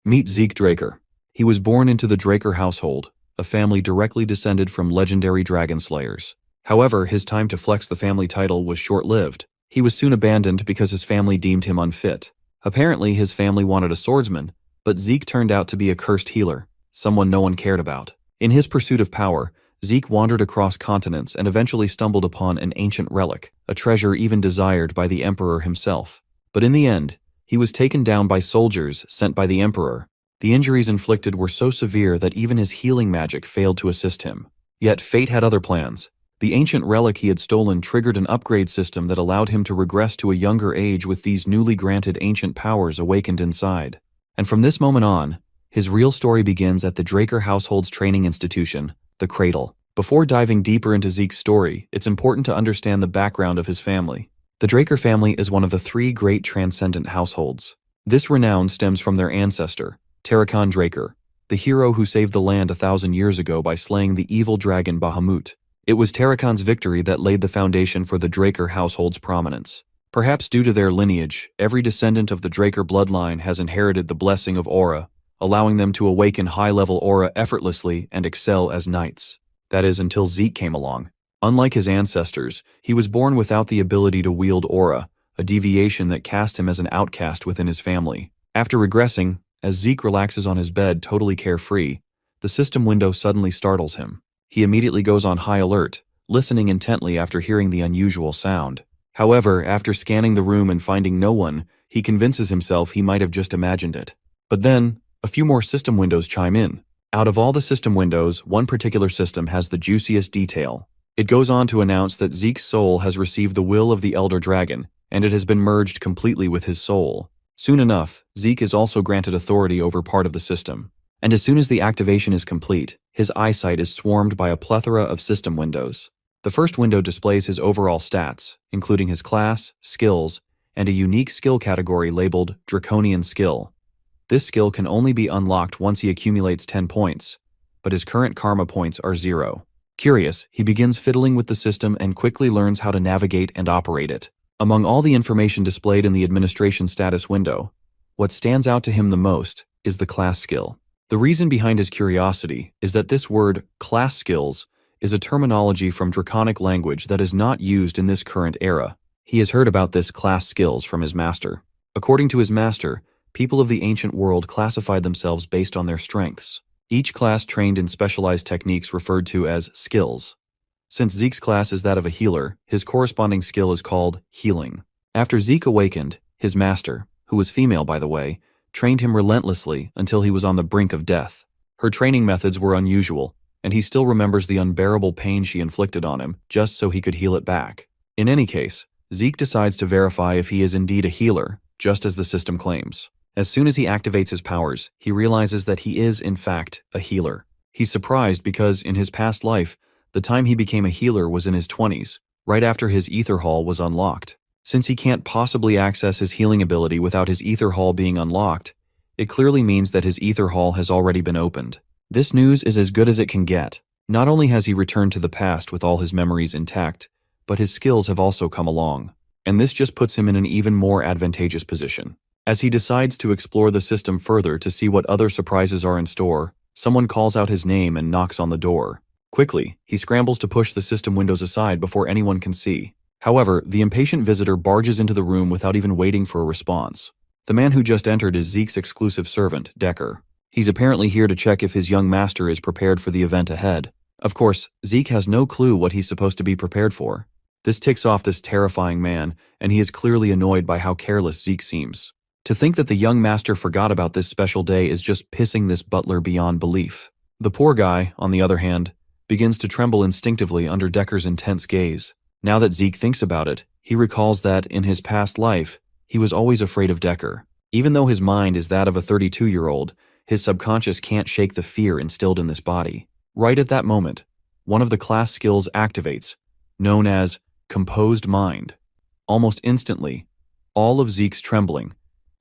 Meet Zeke Draker. He was born into the Draker household, a family directly descended from legendary Dragonslayers. However, his time to flex the family title was short-lived. He was soon abandoned because his family deemed him unfit. Apparently, his family wanted a swordsman, but Zeke turned out to be a cursed healer, someone no one cared about. In his pursuit of power, Zeke wandered across continents and eventually stumbled upon an ancient relic, a treasure even desired by the Emperor himself. But in the end, he was taken down by soldiers sent by the Emperor. The injuries inflicted were so severe that even his healing magic failed to assist him. Yet fate had other plans. The ancient relic he had stolen triggered an upgrade system that allowed him to regress to a younger age with these newly granted ancient powers awakened inside. And from this moment on, his real story begins at the Draker household's training institution, the Cradle. Before diving deeper into Zeke's story, it's important to understand the background of his family. The Draker family is one of the three great transcendent households. This renown stems from their ancestor, Zeke Draker, the hero who saved the land 1,000 years ago by slaying the evil dragon Bahamut. It was Zeke's victory that laid the foundation for the Draker household's prominence. Perhaps due to their lineage, every descendant of the Draker bloodline has inherited the blessing of aura, allowing them to awaken high-level aura effortlessly and excel as knights. That is, until Zeke came along. Unlike his ancestors, he was born without the ability to wield aura, a deviation that cast him as an outcast within his family. After regressing, as Zeke relaxes on his bed totally carefree, the system window suddenly startles him. He immediately goes on high alert, listening intently after hearing the unusual sound. However, after scanning the room and finding no one, he convinces himself he might have just imagined it. But then, a few more system windows chime in. Out of all the system windows, one particular system has the juiciest detail. It goes on to announce that Zeke's soul has received the will of the Elder Dragon, and it has been merged completely with his soul. Soon enough, Zeke is also granted authority over part of the system. And as soon as the activation is complete, his eyesight is swarmed by a plethora of system windows. The first window displays his overall stats, including his class, skills, and a unique skill category labeled Draconian Skill. This skill can only be unlocked once he accumulates 10 points, but his current karma points are 0. Curious, he begins fiddling with the system and quickly learns how to navigate and operate it. Among all the information displayed in the administration status window, what stands out to him the most is the class skill. The reason behind his curiosity is that this word, class skills, is a terminology from Draconic language that is not used in this current era. He has heard about this class skills from his master. According to his master, people of the ancient world classified themselves based on their strengths. Each class trained in specialized techniques referred to as skills. Since Zeke's class is that of a healer, his corresponding skill is called healing. After Zeke awakened, his master, who was female by the way, trained him relentlessly until he was on the brink of death. Her training methods were unusual, and he still remembers the unbearable pain she inflicted on him just so he could heal it back. In any case, Zeke decides to verify if he is indeed a healer, just as the system claims. As soon as he activates his powers, he realizes that he is, in fact, a healer. He's surprised because, in his past life, the time he became a healer was in his 20s, right after his ether hall was unlocked. Since he can't possibly access his healing ability without his ether hall being unlocked, it clearly means that his ether hall has already been opened. This news is as good as it can get. Not only has he returned to the past with all his memories intact, but his skills have also come along. And this just puts him in an even more advantageous position. As he decides to explore the system further to see what other surprises are in store, someone calls out his name and knocks on the door. Quickly, he scrambles to push the system windows aside before anyone can see. However, the impatient visitor barges into the room without even waiting for a response. The man who just entered is Zeke's exclusive servant, Decker. He's apparently here to check if his young master is prepared for the event ahead. Of course, Zeke has no clue what he's supposed to be prepared for. This ticks off this terrifying man, and he is clearly annoyed by how careless Zeke seems. To think that the young master forgot about this special day is just pissing this butler beyond belief. The poor guy, on the other hand, begins to tremble instinctively under Decker's intense gaze. Now that Zeke thinks about it, he recalls that, in his past life, he was always afraid of Decker. Even though his mind is that of a 32-year-old, his subconscious can't shake the fear instilled in this body. Right at that moment, one of the class skills activates, known as Composed Mind. Almost instantly, all of Zeke's trembling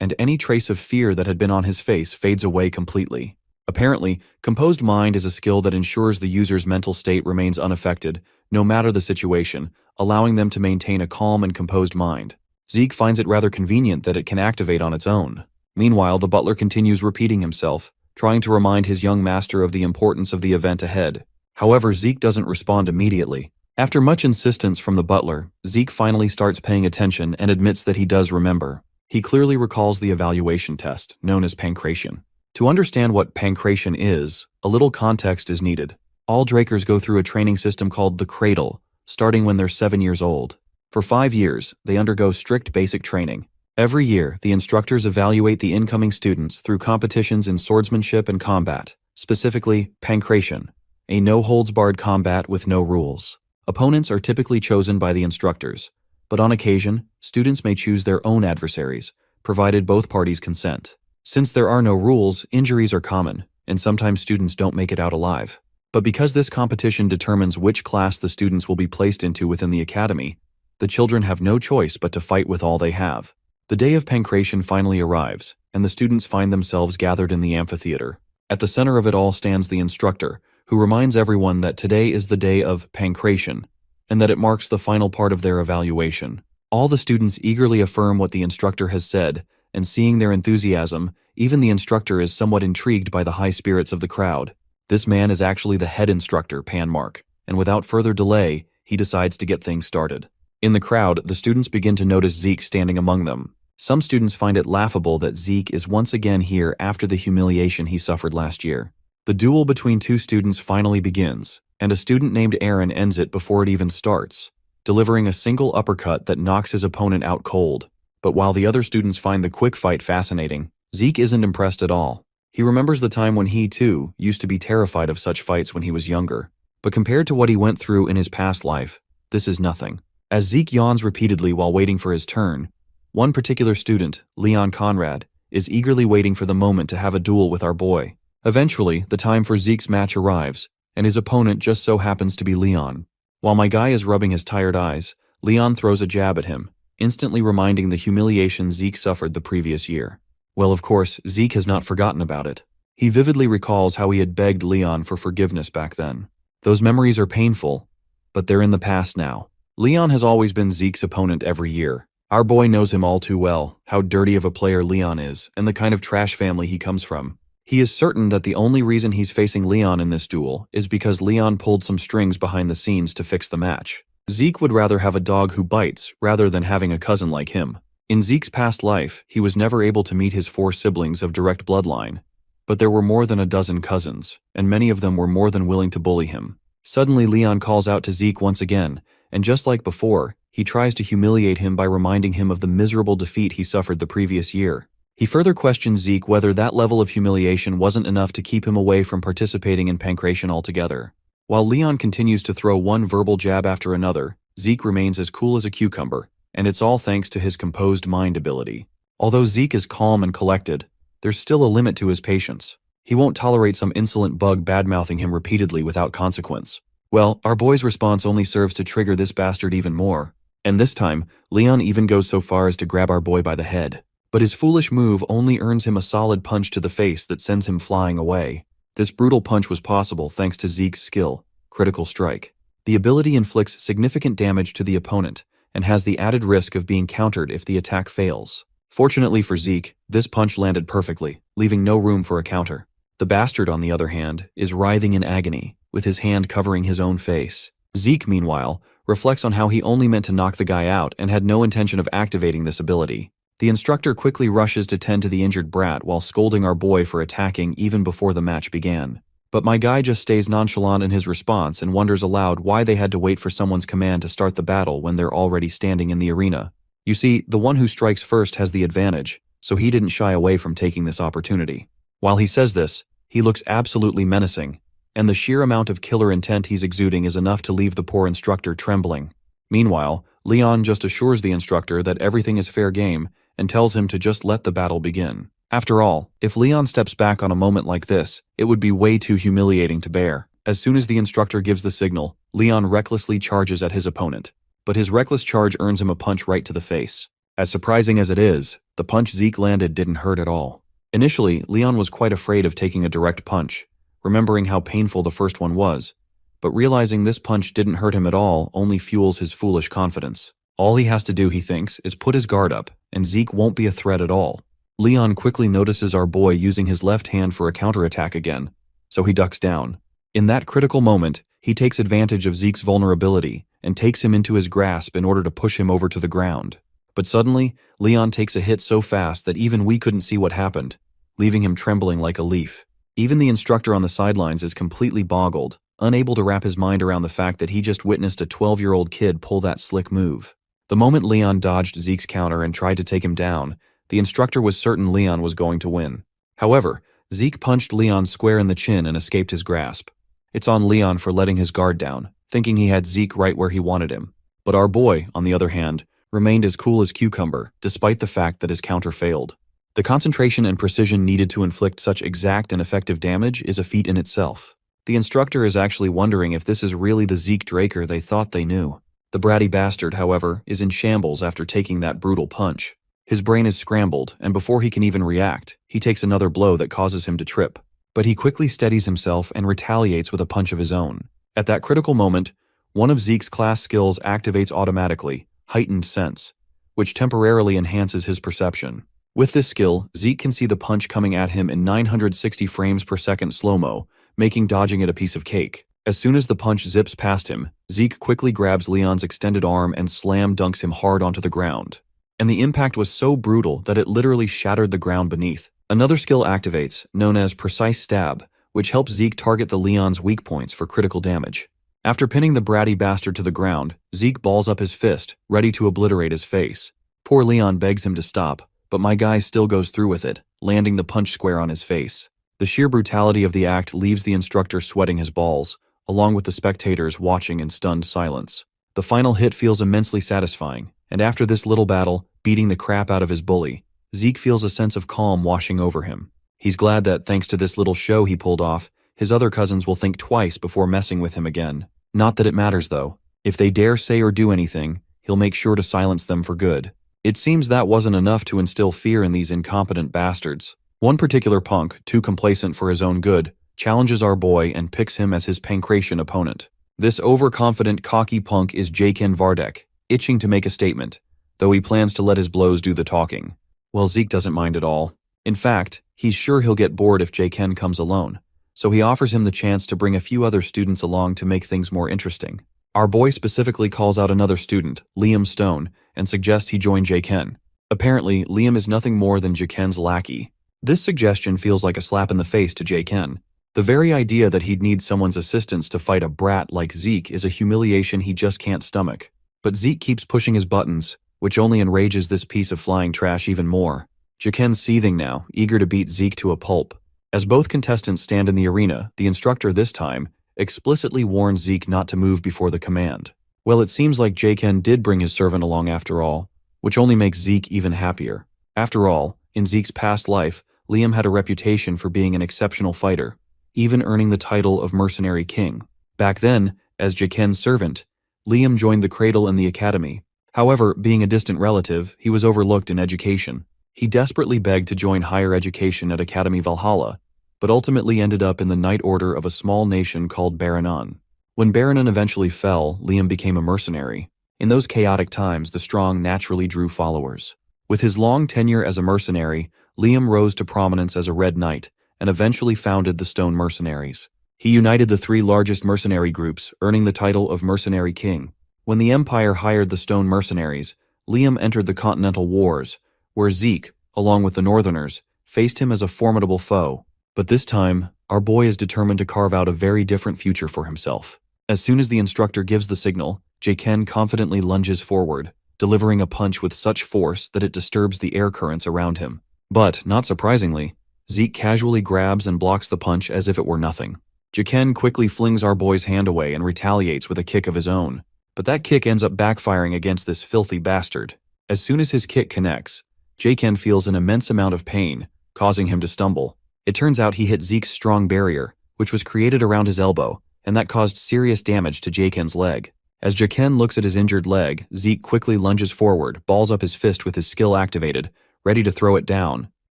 and any trace of fear that had been on his face fades away completely. Apparently, Composed Mind is a skill that ensures the user's mental state remains unaffected, no matter the situation, allowing them to maintain a calm and composed mind. Zeke finds it rather convenient that it can activate on its own. Meanwhile, the butler continues repeating himself, trying to remind his young master of the importance of the event ahead. However, Zeke doesn't respond immediately. After much insistence from the butler, Zeke finally starts paying attention and admits that he does remember. He clearly recalls the evaluation test, known as pancration. To understand what pancration is, a little context is needed. All Drakers go through a training system called the Cradle, starting when they're 7 years old. For 5 years, they undergo strict basic training. Every year, the instructors evaluate the incoming students through competitions in swordsmanship and combat, specifically pancration, a no-holds-barred combat with no rules. Opponents are typically chosen by the instructors, but on occasion, students may choose their own adversaries, provided both parties consent. Since there are no rules, injuries are common, and sometimes students don't make it out alive. But because this competition determines which class the students will be placed into within the academy, the children have no choice but to fight with all they have. The day of pancration finally arrives, and the students find themselves gathered in the amphitheater. At the center of it all stands the instructor, who reminds everyone that today is the day of pancration, and that it marks the final part of their evaluation. All the students eagerly affirm what the instructor has said, and seeing their enthusiasm, even the instructor is somewhat intrigued by the high spirits of the crowd. This man is actually the head instructor, Panmark, and without further delay, he decides to get things started. In the crowd, the students begin to notice Zeke standing among them. Some students find it laughable that Zeke is once again here after the humiliation he suffered last year. The duel between two students finally begins, and a student named Aaron ends it before it even starts, delivering a single uppercut that knocks his opponent out cold. But while the other students find the quick fight fascinating, Zeke isn't impressed at all. He remembers the time when he, too, used to be terrified of such fights when he was younger. But compared to what he went through in his past life, this is nothing. As Zeke yawns repeatedly while waiting for his turn, one particular student, Leon Conrad, is eagerly waiting for the moment to have a duel with our boy. Eventually, the time for Zeke's match arrives, and his opponent just so happens to be Leon. While my guy is rubbing his tired eyes, Leon throws a jab at him, instantly reminding the humiliation Zeke suffered the previous year. Well, of course, Zeke has not forgotten about it. He vividly recalls how he had begged Leon for forgiveness back then. Those memories are painful, but they're in the past now. Leon has always been Zeke's opponent every year. Our boy knows him all too well, how dirty of a player Leon is, and the kind of trash family he comes from. He is certain that the only reason he's facing Leon in this duel is because Leon pulled some strings behind the scenes to fix the match. Zeke would rather have a dog who bites rather than having a cousin like him. In Zeke's past life, he was never able to meet his 4 siblings of direct bloodline, but there were more than a dozen cousins, and many of them were more than willing to bully him. Suddenly, Leon calls out to Zeke once again, and just like before, he tries to humiliate him by reminding him of the miserable defeat he suffered the previous year. He further questions Zeke whether that level of humiliation wasn't enough to keep him away from participating in pancration altogether. While Leon continues to throw one verbal jab after another, Zeke remains as cool as a cucumber, and it's all thanks to his composed mind ability. Although Zeke is calm and collected, there's still a limit to his patience. He won't tolerate some insolent bug bad-mouthing him repeatedly without consequence. Well, our boy's response only serves to trigger this bastard even more. And this time, Leon even goes so far as to grab our boy by the head. But his foolish move only earns him a solid punch to the face that sends him flying away. This brutal punch was possible thanks to Zeke's skill, Critical Strike. The ability inflicts significant damage to the opponent and has the added risk of being countered if the attack fails. Fortunately for Zeke, this punch landed perfectly, leaving no room for a counter. The bastard, on the other hand, is writhing in agony, with his hand covering his own face. Zeke, meanwhile, reflects on how he only meant to knock the guy out and had no intention of activating this ability. The instructor quickly rushes to tend to the injured brat while scolding our boy for attacking even before the match began. But my guy just stays nonchalant in his response and wonders aloud why they had to wait for someone's command to start the battle when they're already standing in the arena. You see, the one who strikes first has the advantage, so he didn't shy away from taking this opportunity. While he says this, he looks absolutely menacing, and the sheer amount of killer intent he's exuding is enough to leave the poor instructor trembling. Meanwhile, Leon just assures the instructor that everything is fair game and tells him to just let the battle begin. After all, if Leon steps back on a moment like this, it would be way too humiliating to bear. As soon as the instructor gives the signal, Leon recklessly charges at his opponent. But his reckless charge earns him a punch right to the face. As surprising as it is, the punch Zeke landed didn't hurt at all. Initially, Leon was quite afraid of taking a direct punch, remembering how painful the first one was, but realizing this punch didn't hurt him at all only fuels his foolish confidence. All he has to do, he thinks, is put his guard up, and Zeke won't be a threat at all. Leon quickly notices our boy using his left hand for a counterattack again, so he ducks down. In that critical moment, he takes advantage of Zeke's vulnerability and takes him into his grasp in order to push him over to the ground. But suddenly, Leon takes a hit so fast that even we couldn't see what happened, leaving him trembling like a leaf. Even the instructor on the sidelines is completely boggled, unable to wrap his mind around the fact that he just witnessed a 12-year-old kid pull that slick move. The moment Leon dodged Zeke's counter and tried to take him down, the instructor was certain Leon was going to win. However, Zeke punched Leon square in the chin and escaped his grasp. It's on Leon for letting his guard down, thinking he had Zeke right where he wanted him. But our boy, on the other hand, remained as cool as cucumber, despite the fact that his counter failed. The concentration and precision needed to inflict such exact and effective damage is a feat in itself. The instructor is actually wondering if this is really the Zeke Draker they thought they knew. The bratty bastard, however, is in shambles after taking that brutal punch. His brain is scrambled, and before he can even react, he takes another blow that causes him to trip. But he quickly steadies himself and retaliates with a punch of his own. At that critical moment, one of Zeke's class skills activates automatically, heightened sense, which temporarily enhances his perception. With this skill, Zeke can see the punch coming at him in 960 frames per second slow-mo, making dodging it a piece of cake. As soon as the punch zips past him, Zeke quickly grabs Leon's extended arm and slam dunks him hard onto the ground. And the impact was so brutal that it literally shattered the ground beneath. Another skill activates, known as Precise Stab, which helps Zeke target the Leon's weak points for critical damage. After pinning the bratty bastard to the ground, Zeke balls up his fist, ready to obliterate his face. Poor Leon begs him to stop, but my guy still goes through with it, landing the punch square on his face. The sheer brutality of the act leaves the instructor sweating his balls, along with the spectators watching in stunned silence. The final hit feels immensely satisfying, and after this little battle, beating the crap out of his bully, Zeke feels a sense of calm washing over him. He's glad that, thanks to this little show he pulled off, his other cousins will think twice before messing with him again. Not that it matters, though. If they dare say or do anything, he'll make sure to silence them for good. It seems that wasn't enough to instill fear in these incompetent bastards. One particular punk, too complacent for his own good, challenges our boy and picks him as his pancration opponent. This overconfident, cocky punk is Jaken Vardek, itching to make a statement, though he plans to let his blows do the talking. Well, Zeke doesn't mind at all. In fact, he's sure he'll get bored if Jaken comes alone, so he offers him the chance to bring a few other students along to make things more interesting. Our boy specifically calls out another student, Liam Stone, and suggests he join Jaken. Apparently, Liam is nothing more than Jaken's lackey. This suggestion feels like a slap in the face to Jaken. The very idea that he'd need someone's assistance to fight a brat like Zeke is a humiliation he just can't stomach. But Zeke keeps pushing his buttons, which only enrages this piece of flying trash even more. Jaken's seething now, eager to beat Zeke to a pulp. As both contestants stand in the arena, the instructor this time explicitly warns Zeke not to move before the command. Well, it seems like Jaken did bring his servant along after all, which only makes Zeke even happier. After all, in Zeke's past life, Liam had a reputation for being an exceptional fighter, even earning the title of Mercenary King. Back then, as Jaken's servant, Liam joined the cradle and the academy. However, being a distant relative, he was overlooked in education. He desperately begged to join higher education at Academy Valhalla, but ultimately ended up in the Knight Order of a small nation called Baranon. When Baranon eventually fell, Liam became a mercenary. In those chaotic times, the strong naturally drew followers. With his long tenure as a mercenary, Liam rose to prominence as a Red Knight, and eventually founded the Stone Mercenaries. He united the three largest mercenary groups, earning the title of Mercenary King. When the Empire hired the Stone Mercenaries, Liam entered the Continental Wars, where Zeke, along with the Northerners, faced him as a formidable foe. But this time, our boy is determined to carve out a very different future for himself. As soon as the instructor gives the signal, Jaken confidently lunges forward, delivering a punch with such force that it disturbs the air currents around him. But, not surprisingly, Zeke casually grabs and blocks the punch as if it were nothing. Jaken quickly flings our boy's hand away and retaliates with a kick of his own. But that kick ends up backfiring against this filthy bastard. As soon as his kick connects, Jaken feels an immense amount of pain, causing him to stumble. It turns out he hit Zeke's strong barrier, which was created around his elbow, and that caused serious damage to Jaken's leg. As Jaken looks at his injured leg, Zeke quickly lunges forward, balls up his fist with his skill activated, ready to throw it down.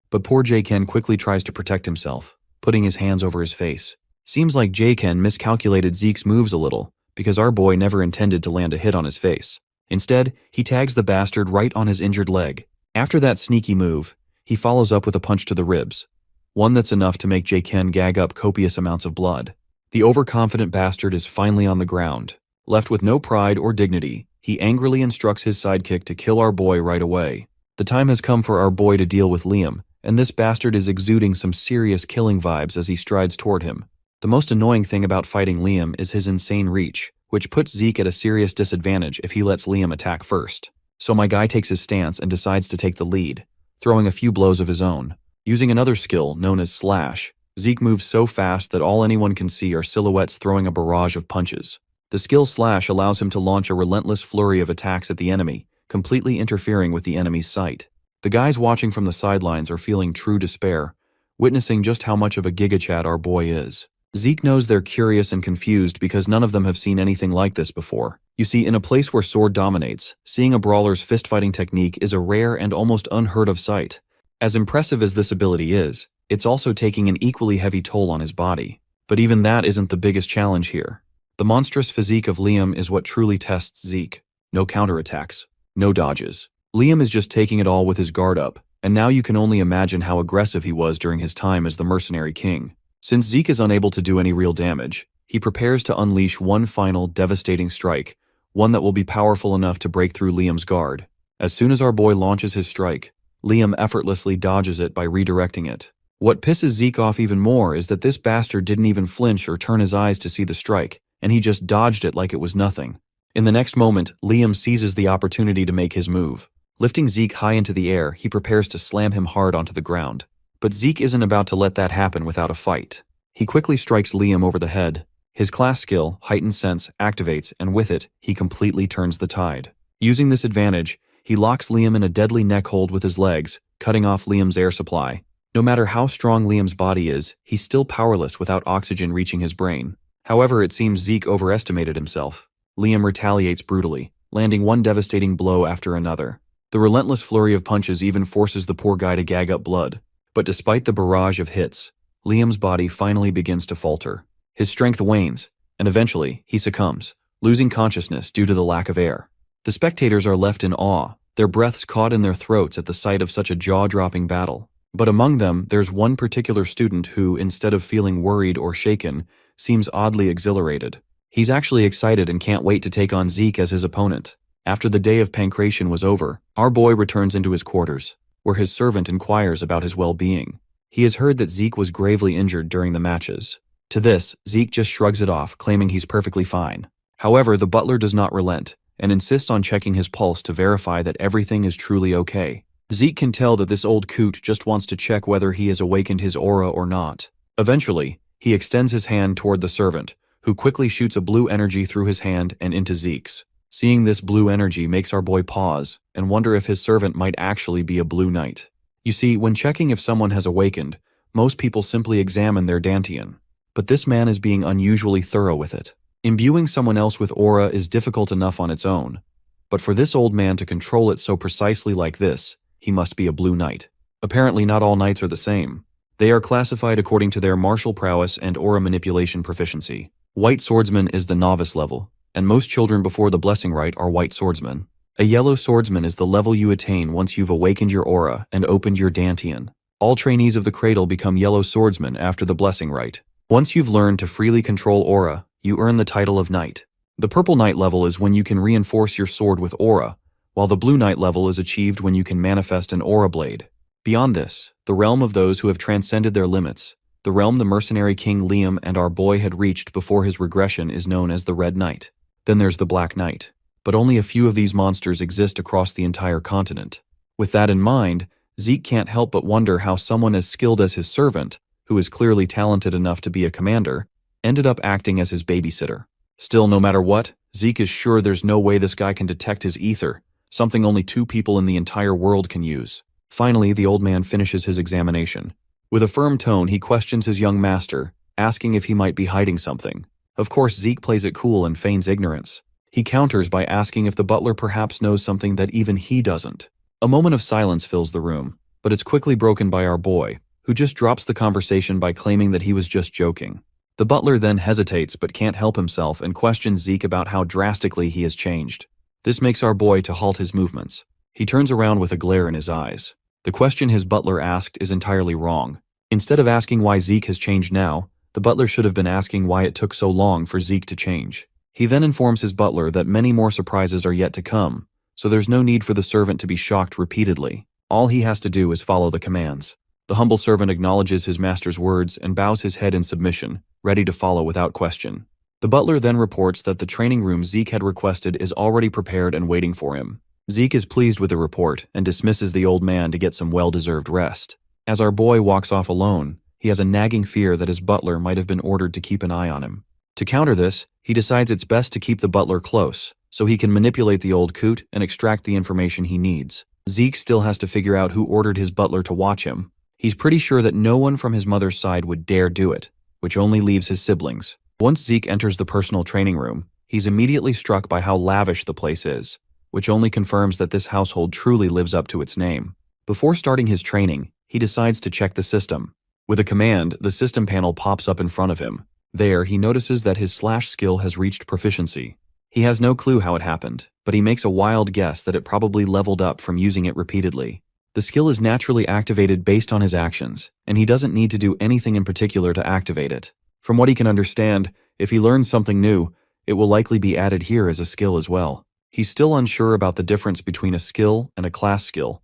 But poor Jaken quickly tries to protect himself, putting his hands over his face. Seems like Jaken miscalculated Zeke's moves a little, because our boy never intended to land a hit on his face. Instead, he tags the bastard right on his injured leg. After that sneaky move, He follows up with a punch to the ribs, one that's enough to make Jaken gag up copious amounts of blood. The overconfident bastard is finally on the ground. Left with no pride or dignity, he angrily instructs his sidekick to kill our boy right away. The time has come for our boy to deal with Liam, and this bastard is exuding some serious killing vibes as he strides toward him. The most annoying thing about fighting Liam is his insane reach, which puts Zeke at a serious disadvantage if he lets Liam attack first. So my guy takes his stance and decides to take the lead, throwing a few blows of his own. Using another skill known as Slash, Zeke moves so fast that all anyone can see are silhouettes throwing a barrage of punches. The skill Slash allows him to launch a relentless flurry of attacks at the enemy, completely interfering with the enemy's sight. The guys watching from the sidelines are feeling true despair, witnessing just how much of a gigachad our boy is. Zeke knows they're curious and confused because none of them have seen anything like this before. You see, in a place where sword dominates, seeing a brawler's fist-fighting technique is a rare and almost unheard of sight. As impressive as this ability is, it's also taking an equally heavy toll on his body. But even that isn't the biggest challenge here. The monstrous physique of Liam is what truly tests Zeke. No counterattacks, no dodges. Liam is just taking it all with his guard up, and now you can only imagine how aggressive he was during his time as the mercenary king. Since Zeke is unable to do any real damage, he prepares to unleash one final devastating strike, one that will be powerful enough to break through Liam's guard. As soon as our boy launches his strike, Liam effortlessly dodges it by redirecting it. What pisses Zeke off even more is that this bastard didn't even flinch or turn his eyes to see the strike, and he just dodged it like it was nothing. In the next moment, Liam seizes the opportunity to make his move. Lifting Zeke high into the air, he prepares to slam him hard onto the ground. But Zeke isn't about to let that happen without a fight. He quickly strikes Liam over the head. His class skill, Heightened Sense, activates, and with it, he completely turns the tide. Using this advantage, he locks Liam in a deadly neck hold with his legs, cutting off Liam's air supply. No matter how strong Liam's body is, he's still powerless without oxygen reaching his brain. However, it seems Zeke overestimated himself. Liam retaliates brutally, landing one devastating blow after another. The relentless flurry of punches even forces the poor guy to gag up blood. But despite the barrage of hits, Liam's body finally begins to falter. His strength wanes, and eventually, he succumbs, losing consciousness due to the lack of air. The spectators are left in awe, their breaths caught in their throats at the sight of such a jaw-dropping battle. But among them, there's one particular student who, instead of feeling worried or shaken, seems oddly exhilarated. He's actually excited and can't wait to take on Zeke as his opponent. After the day of pancration was over, our boy returns into his quarters, where his servant inquires about his well-being. He has heard that Zeke was gravely injured during the matches. To this, Zeke just shrugs it off, claiming he's perfectly fine. However, the butler does not relent, and insists on checking his pulse to verify that everything is truly okay. Zeke can tell that this old coot just wants to check whether he has awakened his aura or not. Eventually, he extends his hand toward the servant, who quickly shoots a blue energy through his hand and into Zeke's. Seeing this blue energy makes our boy pause and wonder if his servant might actually be a blue knight. You see, when checking if someone has awakened, most people simply examine their dantian. But this man is being unusually thorough with it. Imbuing someone else with aura is difficult enough on its own, but for this old man to control it so precisely like this, he must be a blue knight. Apparently not all knights are the same. They are classified according to their martial prowess and aura manipulation proficiency. White swordsman is the novice level, and most children before the blessing rite are white swordsmen. A yellow swordsman is the level you attain once you've awakened your aura and opened your dantian. All trainees of the cradle become yellow swordsmen after the blessing rite. Once you've learned to freely control aura, you earn the title of knight. The purple knight level is when you can reinforce your sword with aura, while the blue knight level is achieved when you can manifest an aura blade. Beyond this, the realm of those who have transcended their limits, the realm the mercenary king Liam and our boy had reached before his regression, is known as the Red Knight. Then there's the Black Knight. But only a few of these monsters exist across the entire continent. With that in mind, Zeke can't help but wonder how someone as skilled as his servant, who is clearly talented enough to be a commander, ended up acting as his babysitter. Still, no matter what, Zeke is sure there's no way this guy can detect his ether, something only 2 people in the entire world can use. Finally, the old man finishes his examination. With a firm tone, he questions his young master, asking if he might be hiding something. Of course, Zeke plays it cool and feigns ignorance. He counters by asking if the butler perhaps knows something that even he doesn't. A moment of silence fills the room, but it's quickly broken by our boy, who just drops the conversation by claiming that he was just joking. The butler then hesitates but can't help himself and questions Zeke about how drastically he has changed. This makes our boy to halt his movements. He turns around with a glare in his eyes. The question his butler asked is entirely wrong. Instead of asking why Zeke has changed now, the butler should have been asking why it took so long for Zeke to change. He then informs his butler that many more surprises are yet to come, so there's no need for the servant to be shocked repeatedly. All he has to do is follow the commands. The humble servant acknowledges his master's words and bows his head in submission, ready to follow without question. The butler then reports that the training room Zeke had requested is already prepared and waiting for him. Zeke is pleased with the report and dismisses the old man to get some well-deserved rest. As our boy walks off alone, he has a nagging fear that his butler might have been ordered to keep an eye on him. To counter this, he decides it's best to keep the butler close, so he can manipulate the old coot and extract the information he needs. Zeke still has to figure out who ordered his butler to watch him. He's pretty sure that no one from his mother's side would dare do it, which only leaves his siblings. Once Zeke enters the personal training room, he's immediately struck by how lavish the place is, which only confirms that this household truly lives up to its name. Before starting his training, he decides to check the system. With a command, the system panel pops up in front of him. There, he notices that his slash skill has reached proficiency. He has no clue how it happened, but he makes a wild guess that it probably leveled up from using it repeatedly. The skill is naturally activated based on his actions, and he doesn't need to do anything in particular to activate it. From what he can understand, if he learns something new, it will likely be added here as a skill as well. He's still unsure about the difference between a skill and a class skill,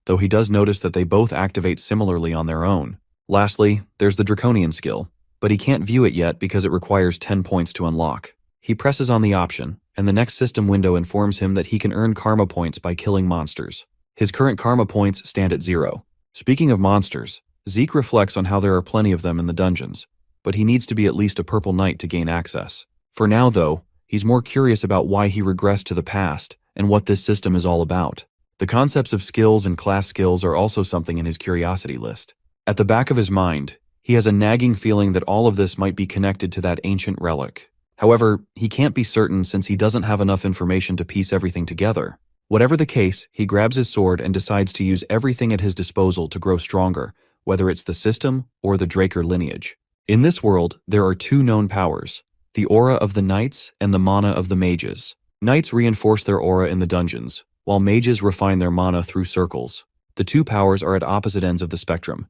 though he does notice that they both activate similarly on their own. Lastly, there's the Draconian skill, but he can't view it yet because it requires 10 points to unlock. He presses on the option, and the next system window informs him that he can earn karma points by killing monsters. His current karma points stand at 0. Speaking of monsters, Zeke reflects on how there are plenty of them in the dungeons, but he needs to be at least a purple knight to gain access. For now, though, he's more curious about why he regressed to the past and what this system is all about. The concepts of skills and class skills are also something in his curiosity list. At the back of his mind, he has a nagging feeling that all of this might be connected to that ancient relic. However, he can't be certain since he doesn't have enough information to piece everything together. Whatever the case, he grabs his sword and decides to use everything at his disposal to grow stronger, whether it's the system or the Draker lineage. In this world, there are two known powers, the aura of the knights and the mana of the mages. Knights reinforce their aura in the dungeons, while mages refine their mana through circles. The two powers are at opposite ends of the spectrum,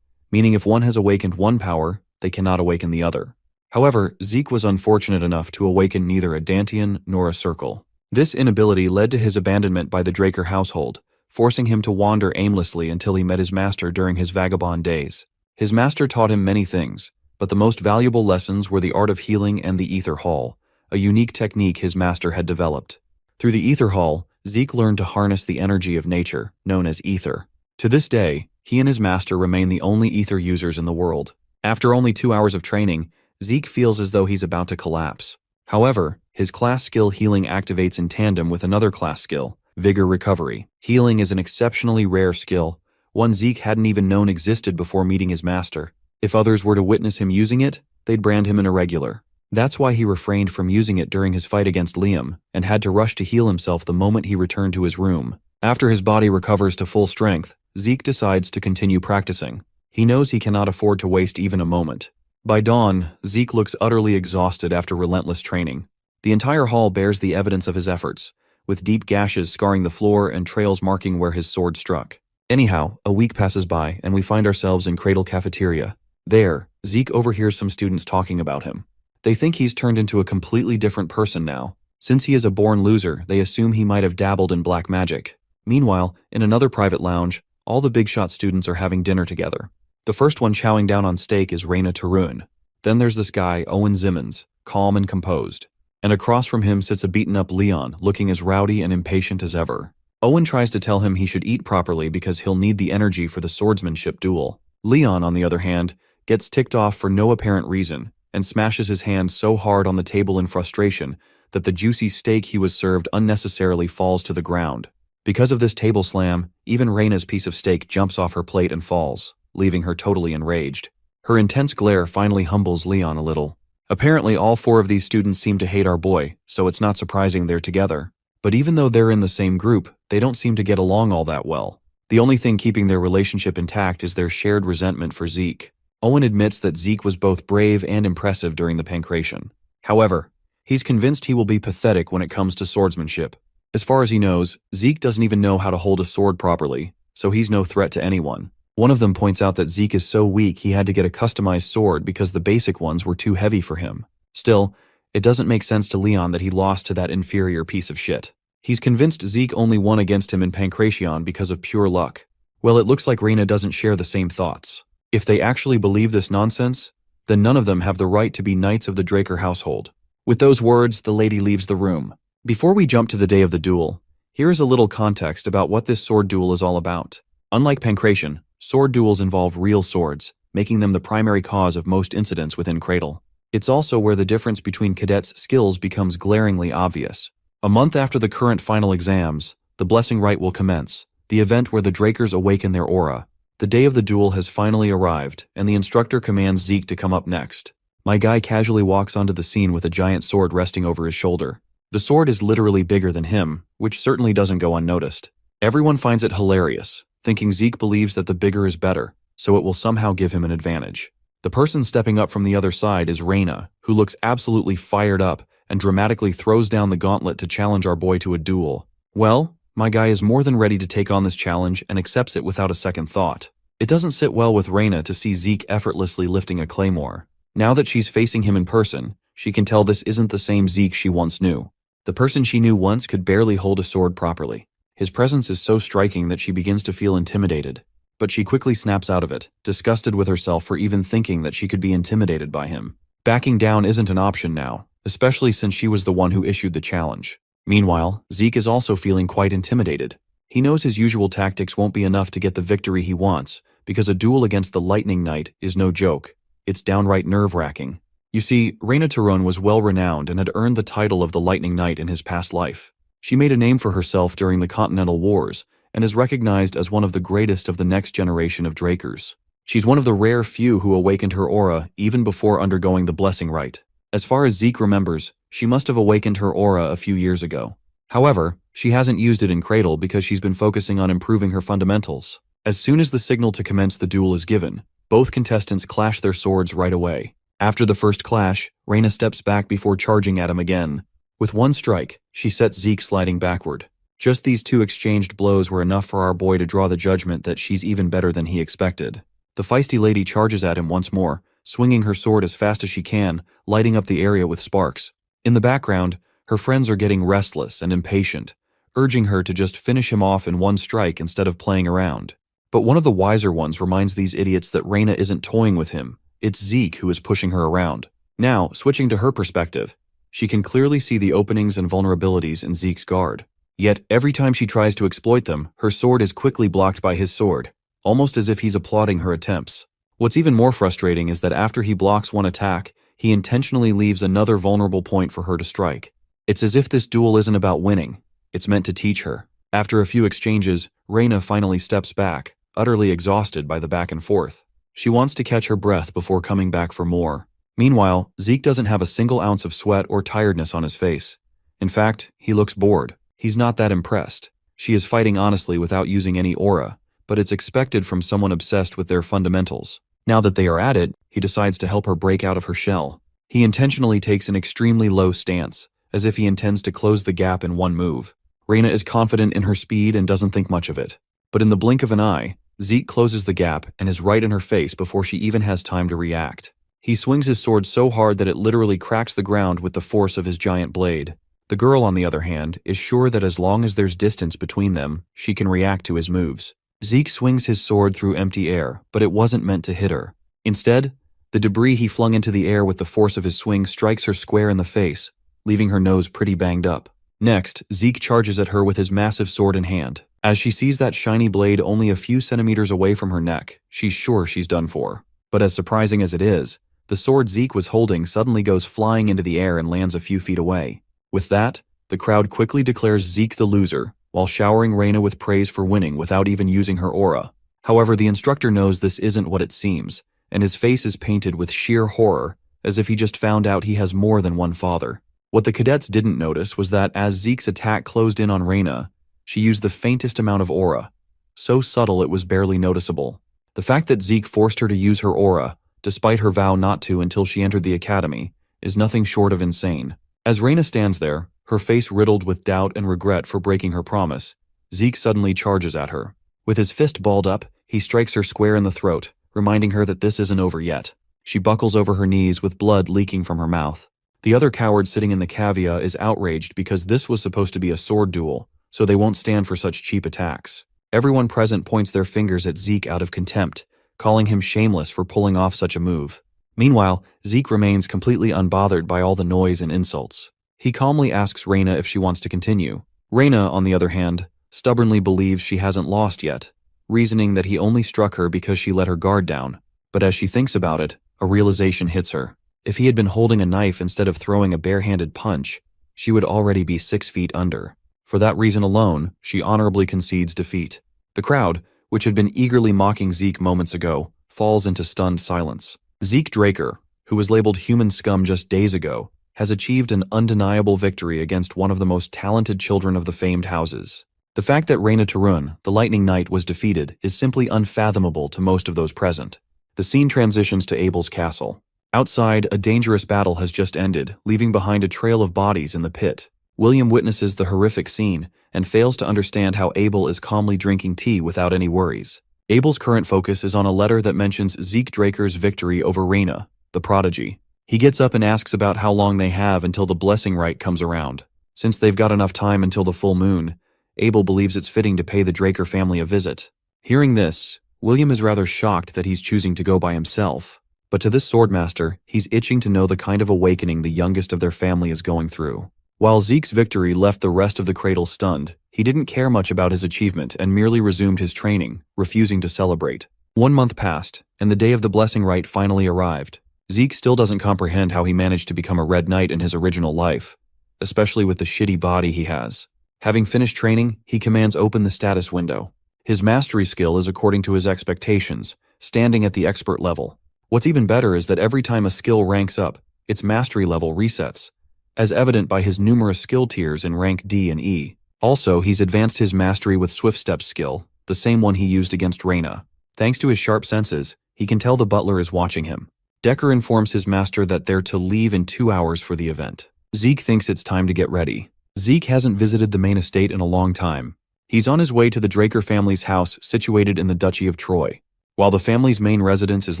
meaning if one has awakened one power, they cannot awaken the other. However, Zeke was unfortunate enough to awaken neither a Dantian nor a circle. This inability led to his abandonment by the Draker household, forcing him to wander aimlessly until he met his master during his vagabond days. His master taught him many things, but the most valuable lessons were the art of healing and the Ether Hall, a unique technique his master had developed. Through the Ether Hall, Zeke learned to harness the energy of nature, known as ether. To this day, he and his master remain the only ether users in the world. After only 2 hours of training, Zeke feels as though he's about to collapse. However, his class skill healing activates in tandem with another class skill, Vigor Recovery. Healing is an exceptionally rare skill, one Zeke hadn't even known existed before meeting his master. If others were to witness him using it, they'd brand him an irregular. That's why he refrained from using it during his fight against Liam, and had to rush to heal himself the moment he returned to his room. After his body recovers to full strength, Zeke decides to continue practicing. He knows he cannot afford to waste even a moment. By dawn, Zeke looks utterly exhausted after relentless training. The entire hall bears the evidence of his efforts, with deep gashes scarring the floor and trails marking where his sword struck. Anyhow, a week passes by and we find ourselves in Cradle Cafeteria. There, Zeke overhears some students talking about him. They think he's turned into a completely different person now. Since he is a born loser, they assume he might have dabbled in black magic. Meanwhile, in another private lounge, all the big shot students are having dinner together. The first one chowing down on steak is Raina Tarun. Then there's this guy, Owen Zimmons, calm and composed. And across from him sits a beaten-up Leon, looking as rowdy and impatient as ever. Owen tries to tell him he should eat properly because he'll need the energy for the swordsmanship duel. Leon, on the other hand, gets ticked off for no apparent reason and smashes his hand so hard on the table in frustration that the juicy steak he was served unnecessarily falls to the ground. Because of this table slam, even Raina's piece of steak jumps off her plate and falls, leaving her totally enraged. Her intense glare finally humbles Leon a little. Apparently all 4 of these students seem to hate our boy, so it's not surprising they're together. But even though they're in the same group, they don't seem to get along all that well. The only thing keeping their relationship intact is their shared resentment for Zeke. Owen admits that Zeke was both brave and impressive during the pancration. However, he's convinced he will be pathetic when it comes to swordsmanship. As far as he knows, Zeke doesn't even know how to hold a sword properly, so he's no threat to anyone. One of them points out that Zeke is so weak he had to get a customized sword because the basic ones were too heavy for him. Still, it doesn't make sense to Leon that he lost to that inferior piece of shit. He's convinced Zeke only won against him in Pancration because of pure luck. Well, it looks like Reina doesn't share the same thoughts. If they actually believe this nonsense, then none of them have the right to be knights of the Draker household. With those words, the lady leaves the room. Before we jump to the day of the duel, here is a little context about what this sword duel is all about. Unlike Pancration, sword duels involve real swords, making them the primary cause of most incidents within Cradle. It's also where the difference between cadets' skills becomes glaringly obvious. A month after the current final exams, the Blessing Rite will commence, the event where the Drakers awaken their aura. The day of the duel has finally arrived, and the instructor commands Zeke to come up next. My guy casually walks onto the scene with a giant sword resting over his shoulder. The sword is literally bigger than him, which certainly doesn't go unnoticed. Everyone finds it hilarious, thinking Zeke believes that the bigger is better, so it will somehow give him an advantage. The person stepping up from the other side is Reina, who looks absolutely fired up and dramatically throws down the gauntlet to challenge our boy to a duel. Well, my guy is more than ready to take on this challenge and accepts it without a second thought. It doesn't sit well with Reina to see Zeke effortlessly lifting a claymore. Now that she's facing him in person, she can tell this isn't the same Zeke she once knew. The person she knew once could barely hold a sword properly. His presence is so striking that she begins to feel intimidated. But she quickly snaps out of it, disgusted with herself for even thinking that she could be intimidated by him. Backing down isn't an option now, especially since she was the one who issued the challenge. Meanwhile, Zeke is also feeling quite intimidated. He knows his usual tactics won't be enough to get the victory he wants, because a duel against the Lightning Knight is no joke. It's downright nerve-wracking. You see, Reina Taron was well-renowned and had earned the title of the Lightning Knight in his past life. She made a name for herself during the Continental Wars, and is recognized as one of the greatest of the next generation of Drakers. She's one of the rare few who awakened her aura even before undergoing the Blessing Rite. As far as Zeke remembers, she must have awakened her aura a few years ago. However, she hasn't used it in Cradle because she's been focusing on improving her fundamentals. As soon as the signal to commence the duel is given, both contestants clash their swords right away. After the first clash, Reina steps back before charging at him again. With one strike, she sets Zeke sliding backward. Just these two exchanged blows were enough for our boy to draw the judgment that she's even better than he expected. The feisty lady charges at him once more, swinging her sword as fast as she can, lighting up the area with sparks. In the background, her friends are getting restless and impatient, urging her to just finish him off in one strike instead of playing around. But one of the wiser ones reminds these idiots that Reina isn't toying with him. It's Zeke who is pushing her around. Now, switching to her perspective, she can clearly see the openings and vulnerabilities in Zeke's guard. Yet, every time she tries to exploit them, her sword is quickly blocked by his sword, almost as if he's applauding her attempts. What's even more frustrating is that after he blocks one attack, he intentionally leaves another vulnerable point for her to strike. It's as if this duel isn't about winning. It's meant to teach her. After a few exchanges, Reina finally steps back, utterly exhausted by the back and forth. She wants to catch her breath before coming back for more. Meanwhile, Zeke doesn't have a single ounce of sweat or tiredness on his face. In fact, he looks bored. He's not that impressed. She is fighting honestly without using any aura, but it's expected from someone obsessed with their fundamentals. Now that they are at it, he decides to help her break out of her shell. He intentionally takes an extremely low stance, as if he intends to close the gap in one move. Reina is confident in her speed and doesn't think much of it. But in the blink of an eye, Zeke closes the gap and is right in her face before she even has time to react. He swings his sword so hard that it literally cracks the ground with the force of his giant blade. The girl, on the other hand, is sure that as long as there's distance between them, she can react to his moves. Zeke swings his sword through empty air, but it wasn't meant to hit her. Instead, the debris he flung into the air with the force of his swing strikes her square in the face, leaving her nose pretty banged up. Next, Zeke charges at her with his massive sword in hand. As she sees that shiny blade only a few centimeters away from her neck, she's sure she's done for. But as surprising as it is, the sword Zeke was holding suddenly goes flying into the air and lands a few feet away. With that, the crowd quickly declares Zeke the loser, while showering Reina with praise for winning without even using her aura. However, the instructor knows this isn't what it seems, and his face is painted with sheer horror, as if he just found out he has more than one father. What the cadets didn't notice was that as Zeke's attack closed in on Reina, she used the faintest amount of aura, so subtle it was barely noticeable. The fact that Zeke forced her to use her aura, despite her vow not to until she entered the academy, is nothing short of insane. As Reina stands there, her face riddled with doubt and regret for breaking her promise, Zeke suddenly charges at her. With his fist balled up, he strikes her square in the throat, reminding her that this isn't over yet. She buckles over her knees with blood leaking from her mouth. The other coward sitting in the cavea is outraged because this was supposed to be a sword duel, so they won't stand for such cheap attacks. Everyone present points their fingers at Zeke out of contempt, calling him shameless for pulling off such a move. Meanwhile, Zeke remains completely unbothered by all the noise and insults. He calmly asks Reina if she wants to continue. Reina, on the other hand, stubbornly believes she hasn't lost yet, reasoning that he only struck her because she let her guard down. But as she thinks about it, a realization hits her. If he had been holding a knife instead of throwing a barehanded punch, she would already be 6 feet under. For that reason alone, she honorably concedes defeat. The crowd, which had been eagerly mocking Zeke moments ago, falls into stunned silence. Zeke Draker, who was labeled human scum just days ago, has achieved an undeniable victory against one of the most talented children of the famed houses. The fact that Reina Tarun, the Lightning Knight, was defeated is simply unfathomable to most of those present. The scene transitions to Abel's castle. Outside, a dangerous battle has just ended, leaving behind a trail of bodies in the pit. William witnesses the horrific scene and fails to understand how Abel is calmly drinking tea without any worries. Abel's current focus is on a letter that mentions Zeke Draker's victory over Reina, the prodigy. He gets up and asks about how long they have until the blessing rite comes around. Since they've got enough time until the full moon, Abel believes it's fitting to pay the Draker family a visit. Hearing this, William is rather shocked that he's choosing to go by himself. But to this swordmaster, he's itching to know the kind of awakening the youngest of their family is going through. While Zeke's victory left the rest of the cradle stunned, he didn't care much about his achievement and merely resumed his training, refusing to celebrate. 1 month passed, and the day of the blessing rite finally arrived. Zeke still doesn't comprehend how he managed to become a Red Knight in his original life, especially with the shitty body he has. Having finished training, he commands open the status window. His mastery skill is according to his expectations, standing at the expert level. What's even better is that every time a skill ranks up, its mastery level resets, as evident by his numerous skill tiers in rank D and E. Also, he's advanced his mastery with Swift Step's skill, the same one he used against Reina. Thanks to his sharp senses, he can tell the butler is watching him. Decker informs his master that they're to leave in 2 hours for the event. Zeke thinks it's time to get ready. Zeke hasn't visited the main estate in a long time. He's on his way to the Draker family's house situated in the Duchy of Troy. While the family's main residence is